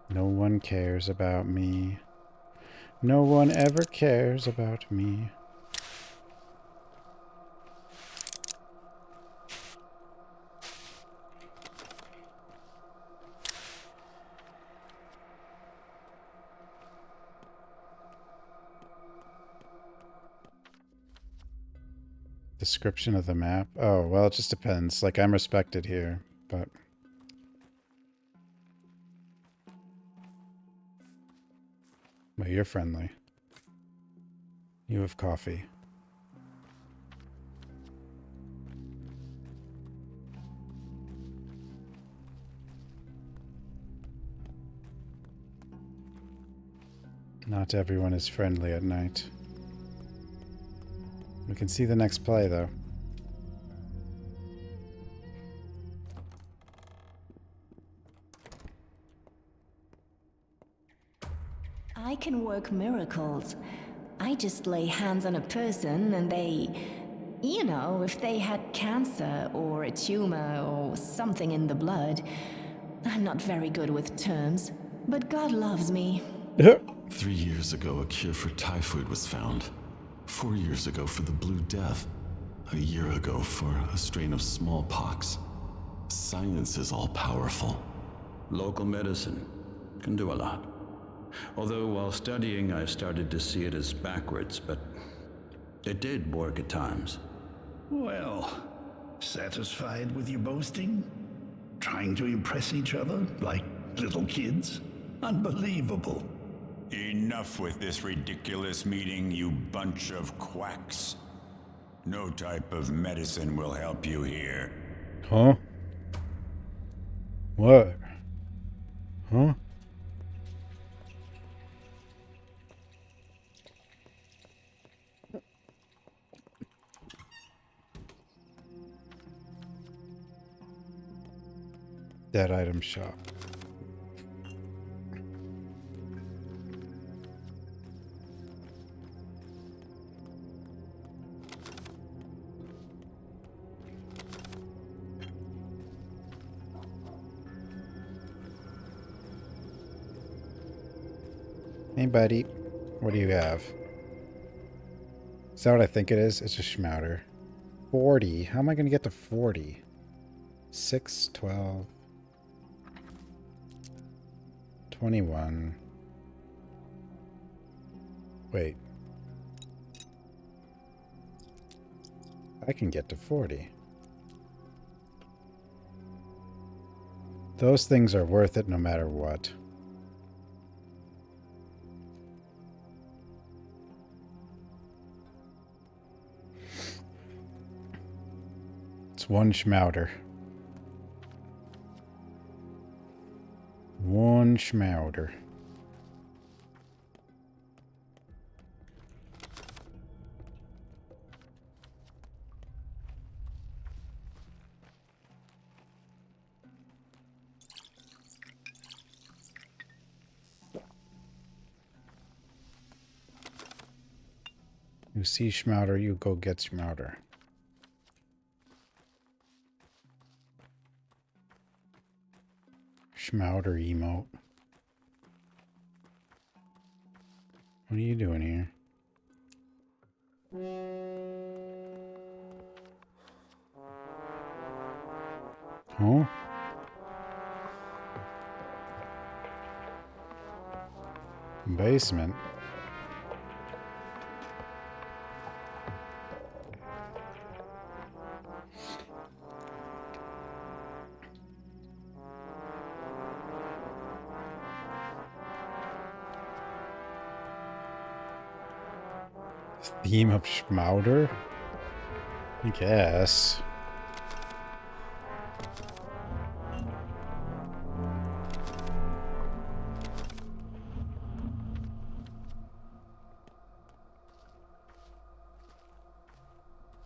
No one cares about me. No one ever cares about me. Description of the map? Oh, well, it just depends. Like, I'm respected here, but... Well, you're friendly. You have coffee. Not everyone is friendly at night. We can see the next play, though. I can work miracles. I just lay hands on a person and they... You know, if they had cancer or a tumor or something in the blood. I'm not very good with terms, but God loves me. 3 years ago, a cure for typhoid was found. 4 years ago for the Blue Death. A year ago for a strain of smallpox. Science is all-powerful. Local medicine can do a lot. Although while studying, I started to see it as backwards, but it did work at times. Well, satisfied with your boasting? Trying to impress each other like little kids? Unbelievable. Enough with this ridiculous meeting, you bunch of quacks. No type of medicine will help you here. Huh? What? Huh? Dead item shop. Hey, buddy. What do you have? Is that what I think it is? It's a schmouter. 40. How am I going to get to 40? 6, 12... 21. Wait. I can get to 40. Those things are worth it no matter what. It's one schmouter. One schmouter. You see Schmouder, you go get Schmouder. Schmouder emote. What are you doing here? Oh? Basement. Theme of Schmouder? I guess.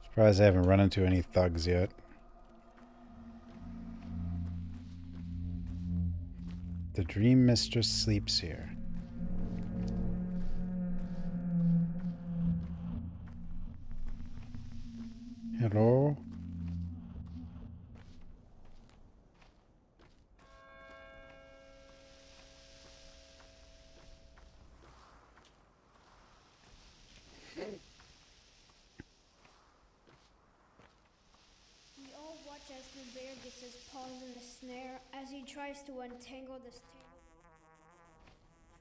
Surprised I haven't run into any thugs yet. The Dream Mistress sleeps here. Hello? We all watch as the bear gets his paws in the snare as he tries to untangle this tangle.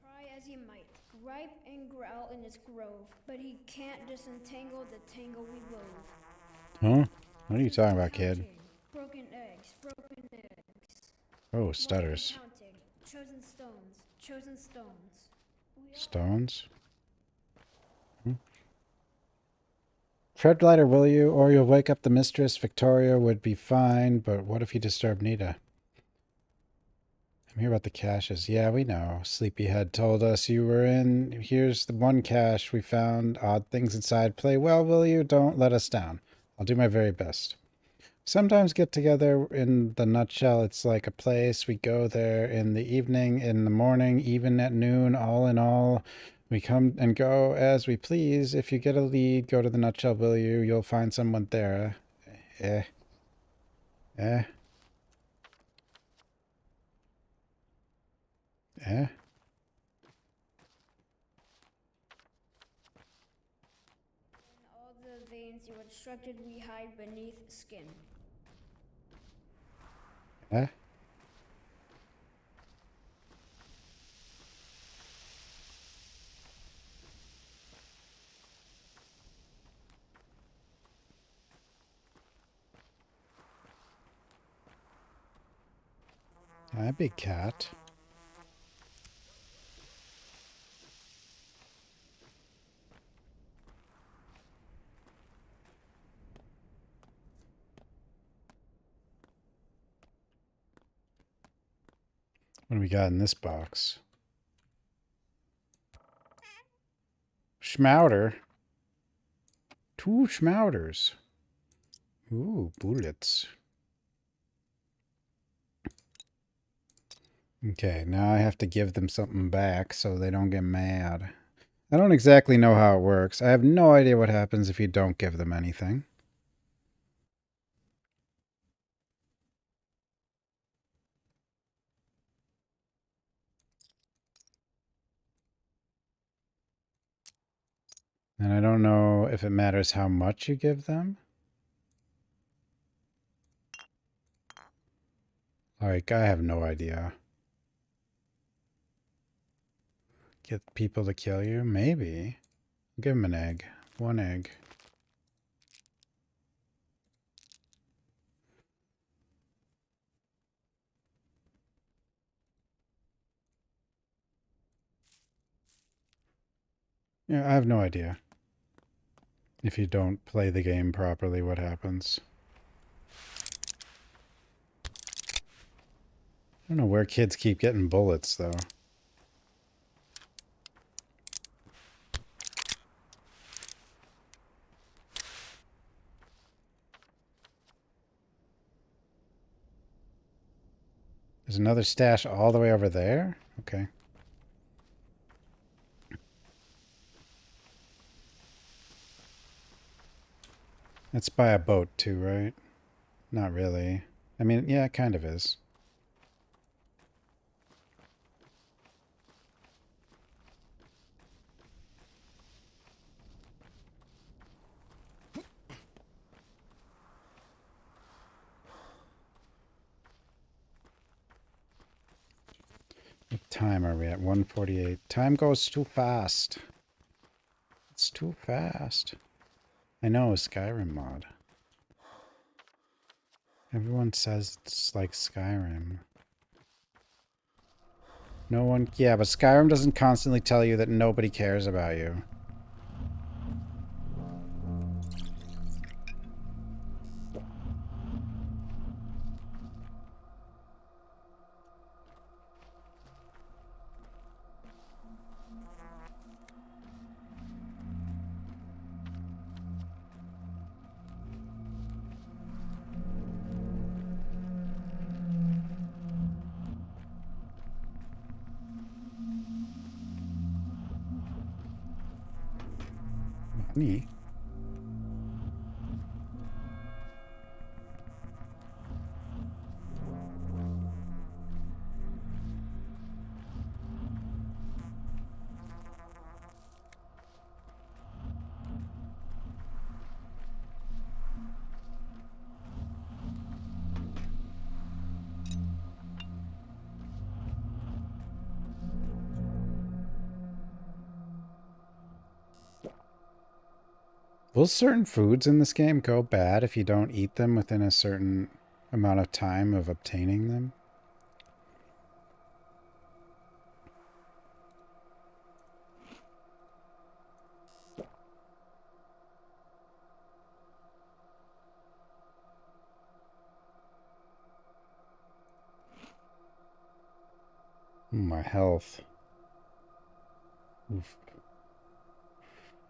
Try as he might, gripe and growl in his grove, but he can't disentangle the tangle we wove. Huh? What are you talking about, kid? Broken eggs, broken eggs. Oh, stutters. Counting, chosen stones, chosen stones. Stones? Tread lighter, will you? Or you'll wake up the mistress. Victoria would be fine, but what if you disturb Nita? I'm here about the caches. Yeah, we know. Sleepyhead told us you were in. Here's the one cache we found. Odd things inside. Play well, will you? Don't let us down. I'll do my very best. Sometimes get together in the nutshell. It's like a place. We go there in the evening, in the morning, even at noon. All in all, we come and go as we please. If you get a lead, go to the nutshell, will you? You'll find someone there. Eh. Eh. Eh. All the veins you instructed we hide beneath skin. Eh. Hi, big cat. What do we got in this box? Schmouder. 2 Schmouders. Ooh, bullets. Okay, now I have to give them something back so they don't get mad. I don't exactly know how it works. I have no idea what happens if you don't give them anything. And I don't know if it matters how much you give them. Like, I have no idea. Get people to kill you? Maybe. Give them an egg. 1 egg. Yeah, I have no idea. If you don't play the game properly, what happens? I don't know where kids keep getting bullets, though. There's another stash all the way over there? Okay. It's by a boat too, right? Not really. I mean, yeah, it kind of is. What time are we at? 1:48. Time goes too fast. It's too fast. I know, Skyrim mod. Everyone says it's like Skyrim. No one... Yeah, but Skyrim doesn't constantly tell you that nobody cares about you. Money? Will certain foods in this game go bad if you don't eat them within a certain amount of time of obtaining them? My health. Oof.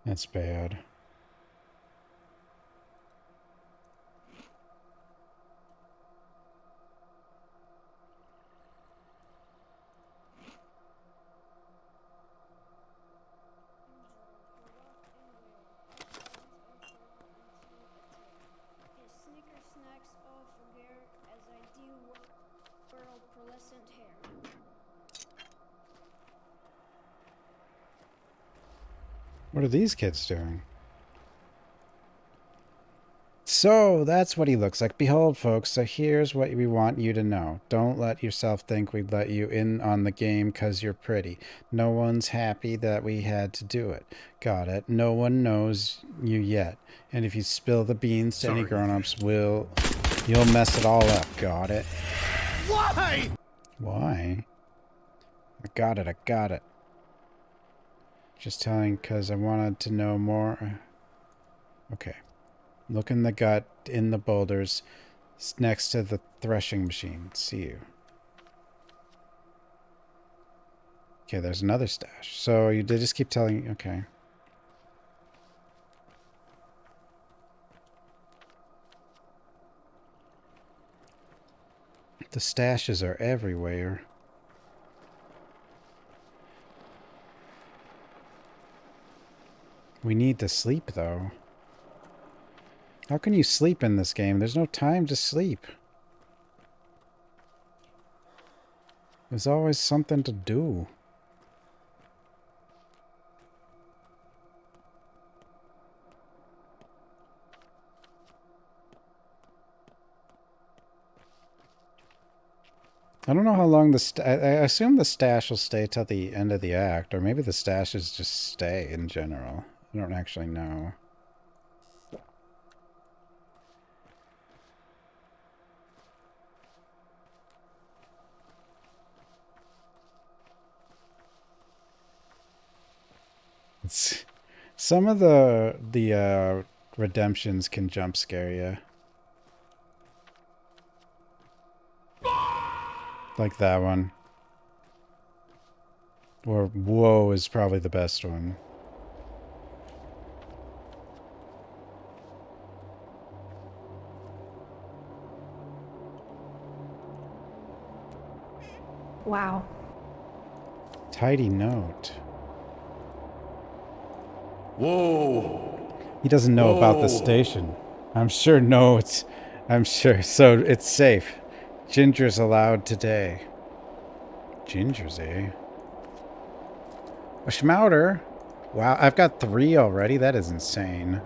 That's bad. What are these kids doing? So, that's what he looks like. Behold, folks, so here's what we want you to know. Don't let yourself think we'd let you in on the game because you're pretty. No one's happy that we had to do it. Got it? No one knows you yet. And if you spill the beans to any grown-ups, you'll mess it all up. Got it? Why? Why? I got it, I got it. Just telling because I wanted to know more. Okay. Look in the gut, in the boulders, next to the threshing machine. See you. Okay, there's another stash. So you did just keep telling... Okay. The stashes are everywhere. We need to sleep, though. How can you sleep in this game? There's no time to sleep. There's always something to do. I don't know how long I assume the stash will stay till the end of the act, or maybe the stashes just stay in general. I don't actually know. Some of the redemptions can jump scare you. Like that one. Or whoa is probably the best one. Wow. Tidy note. Whoa! He doesn't know about the station. I'm sure no, it's... I'm sure. So it's safe. Ginger's allowed today. Ginger's, eh? A schmouter? Wow, I've got 3 already? That is insane.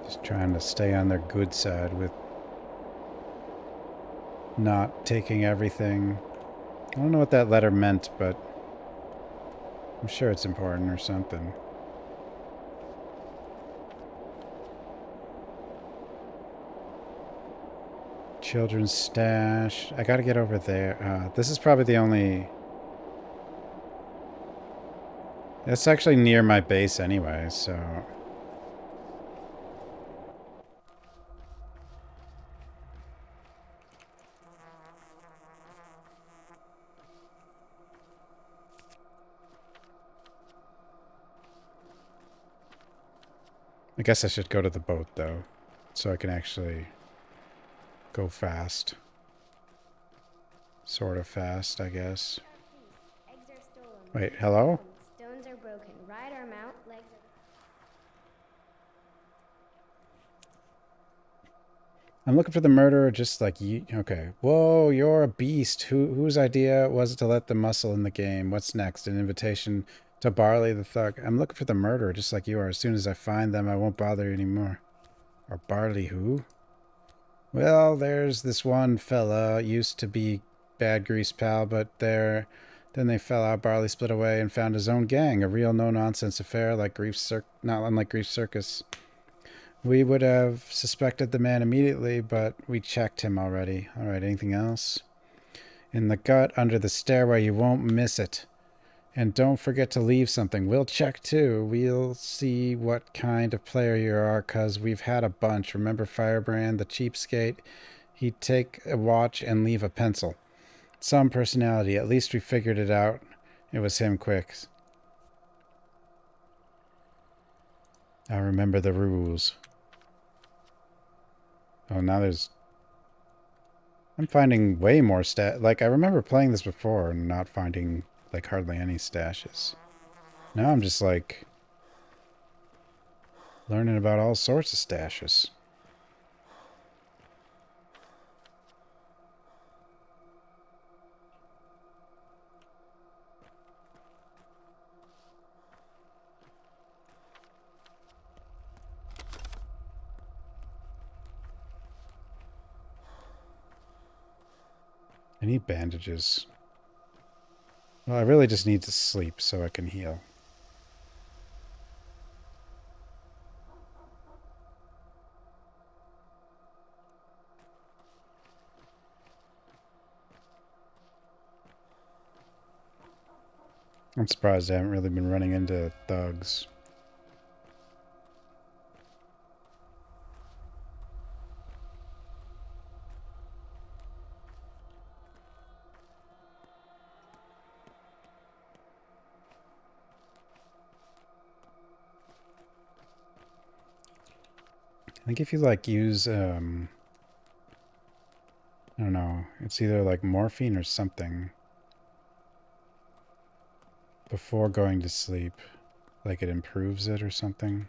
Just trying to stay on their good side with not taking everything. I don't know what that letter meant, but I'm sure it's important or something. Children's stash. I gotta get over there. This is probably the only... It's actually near my base anyway, so... I guess I should go to the boat, though, so I can actually go fast. Sort of fast, I guess. Wait, hello? Stones are broken. Right arm out, legs are... I'm looking for the murderer just like you. Okay. Whoa, you're a beast. Whose idea was it to let the muscle in the game? What's next? An invitation to Barley the Thug. I'm looking for the murderer just like you are. As soon as I find them, I won't bother you anymore. Or Barley who? Well, there's this one fella. Used to be Bad Grease pal, but then they fell out. Barley split away and found his own gang. A real no-nonsense affair like not unlike Grief Circus. We would have suspected the man immediately, but we checked him already. All right, anything else? In the gut, under the stairway, you won't miss it. And don't forget to leave something. We'll check too. We'll see what kind of player you are, because we've had a bunch. Remember Firebrand, the cheapskate? He'd take a watch and leave a pencil. Some personality. At least we figured it out. It was him quick. I remember the rules. Oh, now there's... I'm finding way more Like, I remember playing this before and not finding, like, hardly any stashes. Now I'm just, like, learning about all sorts of stashes. I need bandages. Well, I really just need to sleep so I can heal. I'm surprised I haven't really been running into thugs. I think if you, like, use, I don't know, it's either, like, morphine or something before going to sleep. Like, it improves it or something.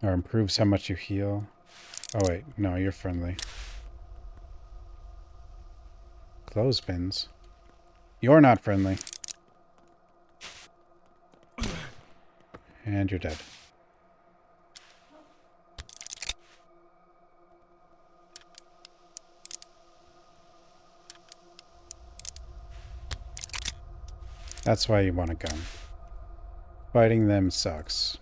Or improves how much you heal. Oh, wait, no, you're friendly. Clothespins. You're not friendly. And you're dead. That's why you want a gun. Fighting them sucks.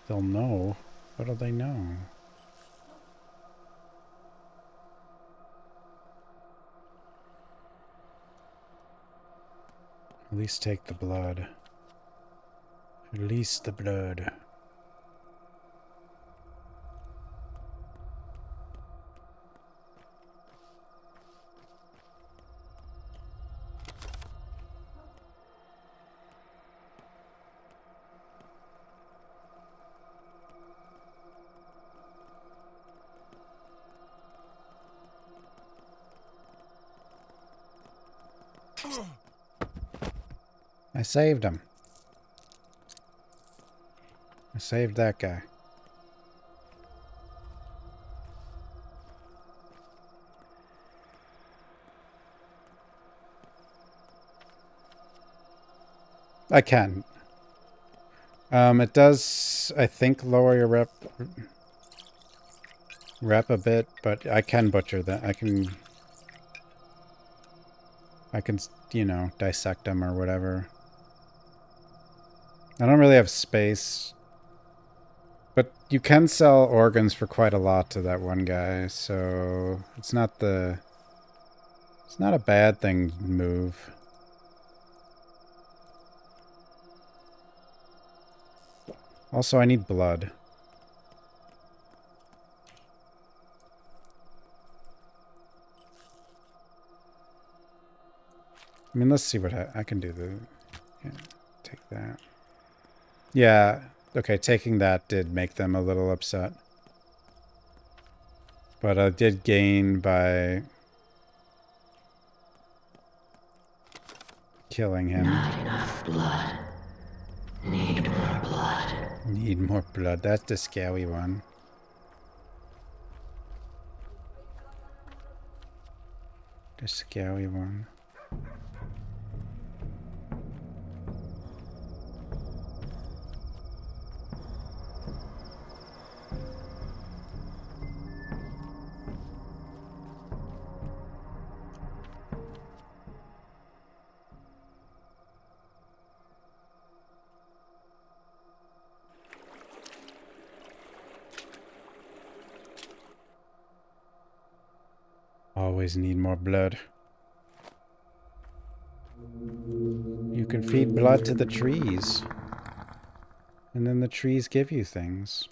They'll know. What'll they know? At least take the blood. Release the blood. I saved him. I saved that guy. I can. It does, I think, lower your rep a bit, but I can butcher that. I can, you know, dissect them or whatever. I don't really have space. But you can sell organs for quite a lot to that one guy, so it's not a bad thing to move. Also, I need blood. I mean, let's see what I can do. Yeah, take that. Yeah, okay, taking that did make them a little upset. But I did gain by killing him. Not enough blood. Need more blood. Need more blood. That's the scary one. The scary one. Always need more blood. You can feed blood to the trees. And then the trees give you things.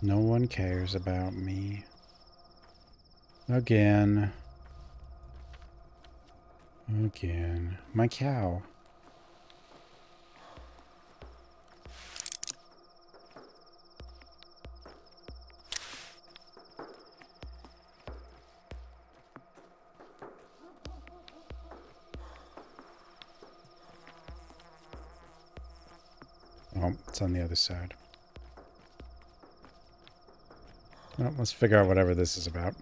No one cares about me. Again. Again. My cow. Oh, it's on the other side. Well, let's figure out whatever this is about.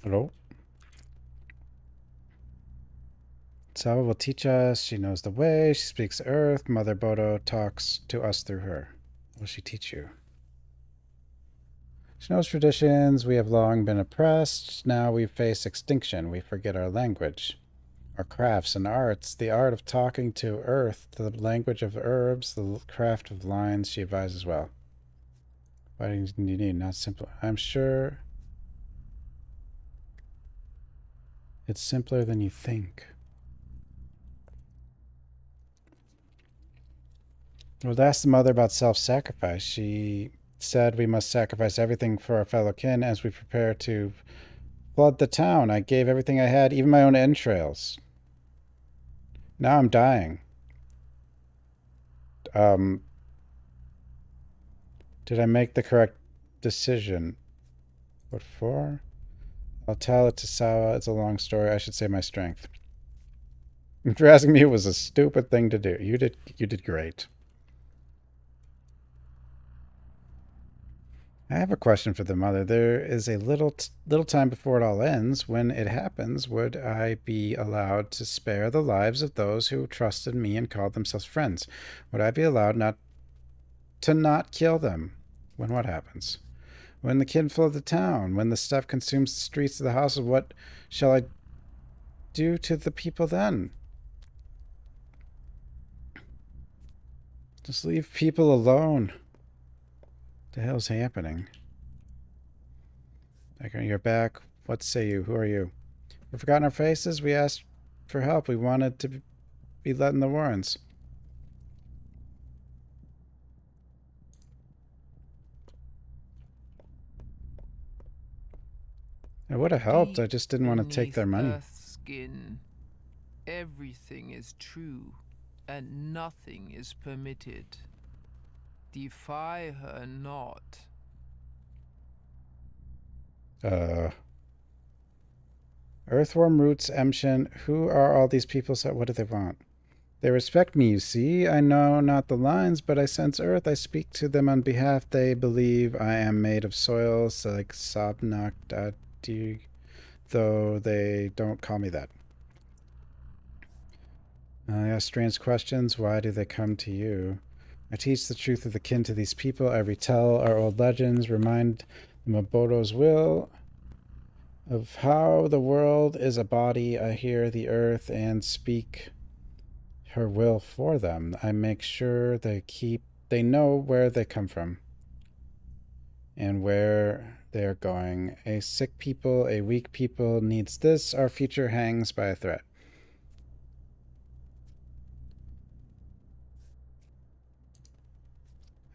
Hello? Saba will teach us. She knows the way. She speaks Earth. Mother Bodo talks to us through her. What will she teach you? She knows traditions. We have long been oppressed. Now we face extinction. We forget our language, our crafts and arts. The art of talking to Earth, the language of herbs, the craft of lines. She advises well. Why do you need? Not simple. I'm sure it's simpler than you think. Well, ask the mother about self-sacrifice. She said we must sacrifice everything for our fellow kin as we prepare to flood the town. I gave everything I had, even my own entrails. Now I'm dying. Did I make the correct decision? What for? I'll tell it to Sawa. It's a long story. I should say my strength. If you're asking me, it was a stupid thing to do. You did great. I have a question for the mother. There is a little time before it all ends. When it happens, would I be allowed to spare the lives of those who trusted me and called themselves friends? Would I be allowed not kill them? When what happens? When the kin flood the town? When the stuff consumes the streets of the houses? What shall I do to the people then? Just leave people alone. What the hell's happening? You're back. What say you? Who are you? We've forgotten our faces. We asked for help. We wanted to be let in the Warrens. It would have helped. I just didn't want to take their money. Earth's skin, everything is true, and nothing is permitted. Defy her not. Earthworm Roots, Emshin, who are all these people? So what do they want? They respect me, you see. I know not the lines, but I sense earth. I speak to them on behalf. They believe I am made of soil, so like Sabnak Dadi, though they don't call me that. I ask strange questions. Why do they come to you? I teach the truth of the kin to these people. I retell our old legends, remind them of Bodo's will, of how the world is a body. I hear the earth and speak her will for them. I make sure they know where they come from and where they are going. A sick people, a weak people needs this. Our future hangs by a thread.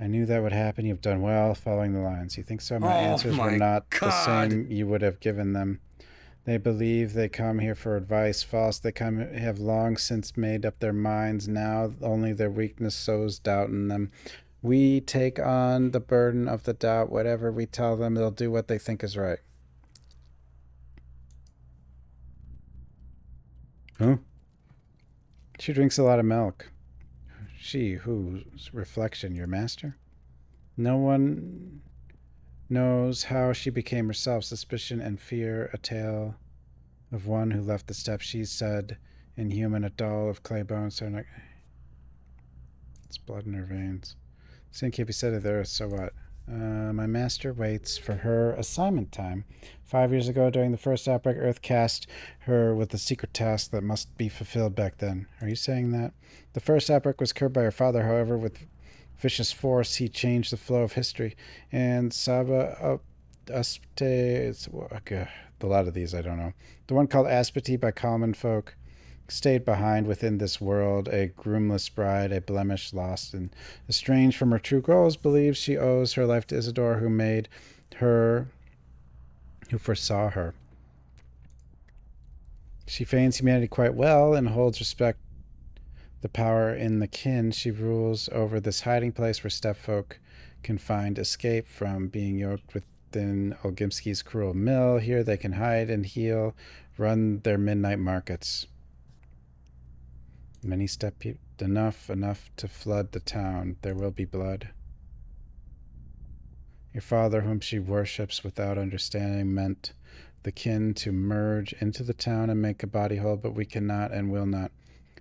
I knew that would happen. You've done well following the lines. You think so? My answers were not the same you would have given them. They believe they come here for advice. False. They have long since made up their minds. Now only their weakness sows doubt in them. We take on the burden of the doubt. Whatever we tell them, they'll do what they think is right. Huh? She drinks a lot of milk. She, whose reflection, your master? No one knows how she became herself. Suspicion and fear, a tale of one who left the steppe. She said, inhuman, a doll of clay bones. So like, it's blood in her veins. Sin can't be said of the earth, so what? My master waits for her assignment time. 5 years ago, during the first outbreak, Earth cast her with a secret task that must be fulfilled back then. Are you saying that? The first outbreak was curbed by her father, however, with vicious force, he changed the flow of history. And Saba Aspte, okay, a lot of these I don't know. The one called Aspeti by common folk stayed behind within this world, a groomless bride, a blemish lost and estranged from her true goals, believes she owes her life to Isidore, who made her, who foresaw her. She feigns humanity quite well and holds respect the power in the kin. She rules over this hiding place where stepfolk can find escape from being yoked within Olgimski's cruel mill. Here they can hide and heal, run their midnight markets. Many step enough to flood the town. There will be blood. Your father, whom she worships without understanding, meant the kin to merge into the town and make a body whole, but we cannot and will not.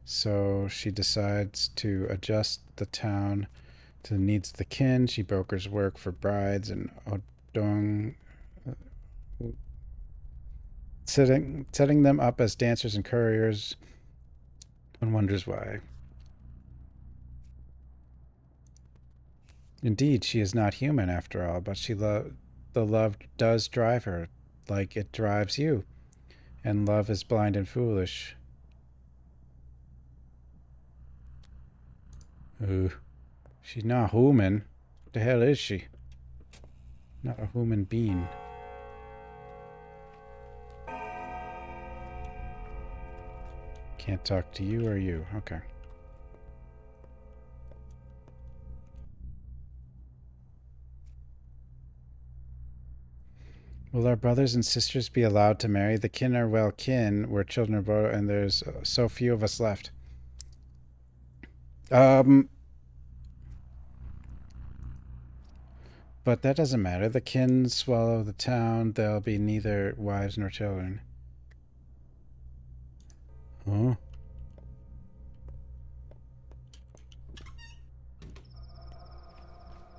So she decides to adjust the town to the needs of the kin. She brokers work for brides and Odong, setting them up as dancers and couriers. One wonders why. Indeed, she is not human after all, but the love does drive her, like it drives you. And love is blind and foolish. She's not human. What the hell is she? Not a human being. Can't talk to you or you. Okay. Will our brothers and sisters be allowed to marry? The kin are well kin. We're children of Bodo, and there's so few of us left. But that doesn't matter. The kin swallow the town. There'll be neither wives nor children. Oh.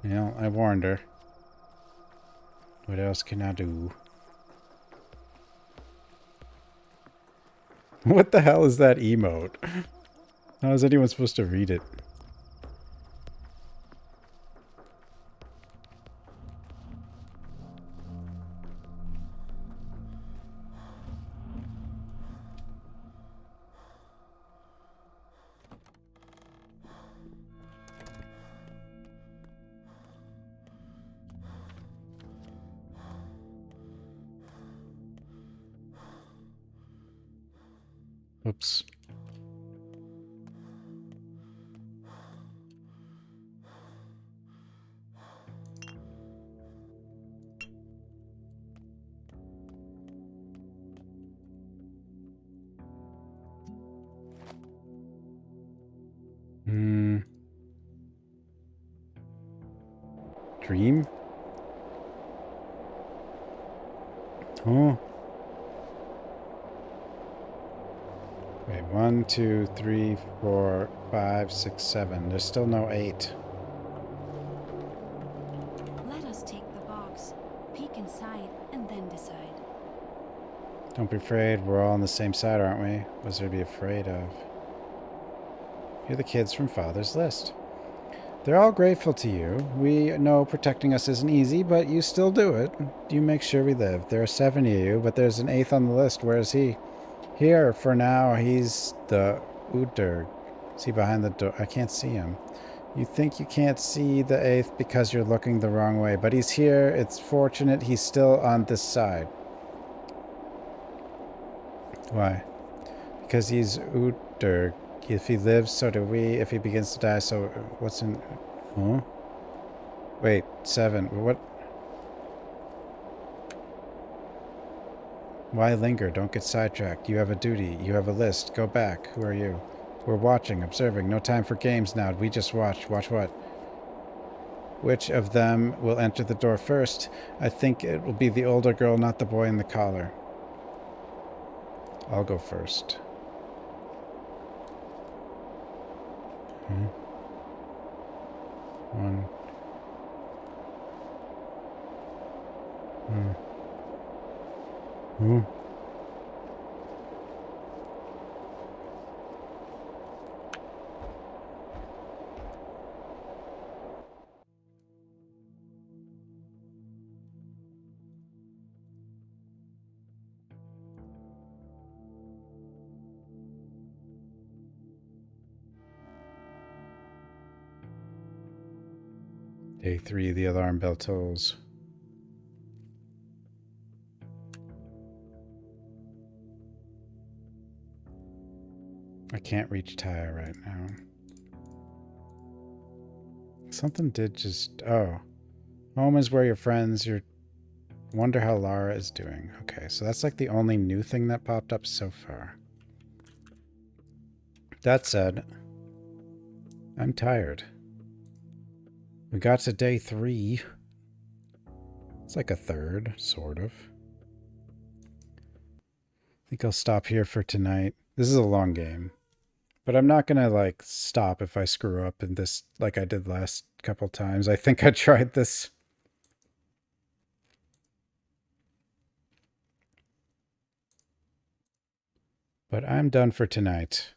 Well, I warned her. What else can I do? What the hell is that emote? How is anyone supposed to read it? Oops. Dream? Oh. Wait, 1, 2, 3, 4, 5, 6, 7. There's still no 8. Let us take the box, peek inside, and then decide. Don't be afraid. We're all on the same side, aren't we? What's there to be afraid of? You're the kids from Father's List. They're all grateful to you. We know protecting us isn't easy, but you still do it. You make sure we live. There are 7 of you, but there's an 8th on the list. Where is he? Here, for now, he's the Uter. See behind the door? I can't see him. You think you can't see the 8th because you're looking the wrong way, but he's here. It's fortunate he's still on this side. Why? Because he's Uter. If he lives, so do we. If he begins to die, so what's in... Huh? Wait, 7. What? Why linger? Don't get sidetracked. You have a duty. You have a list. Go back. Who are you? We're watching, observing. No time for games now. We just watch. Watch what? Which of them will enter the door first? I think it will be the older girl, not the boy in the collar. I'll go first. Hmm. 1. Hmm. Day 3, the alarm bell tolls. I can't reach Taya right now. Something did just... Oh. Home is where your friends... Wonder how Lara is doing. Okay, so that's like the only new thing that popped up so far. That said, I'm tired. We got to day 3. It's like a third, sort of. I think I'll stop here for tonight. This is a long game. But I'm not gonna, like, stop if I screw up in this like I did last couple times. I think I tried this. But I'm done for tonight.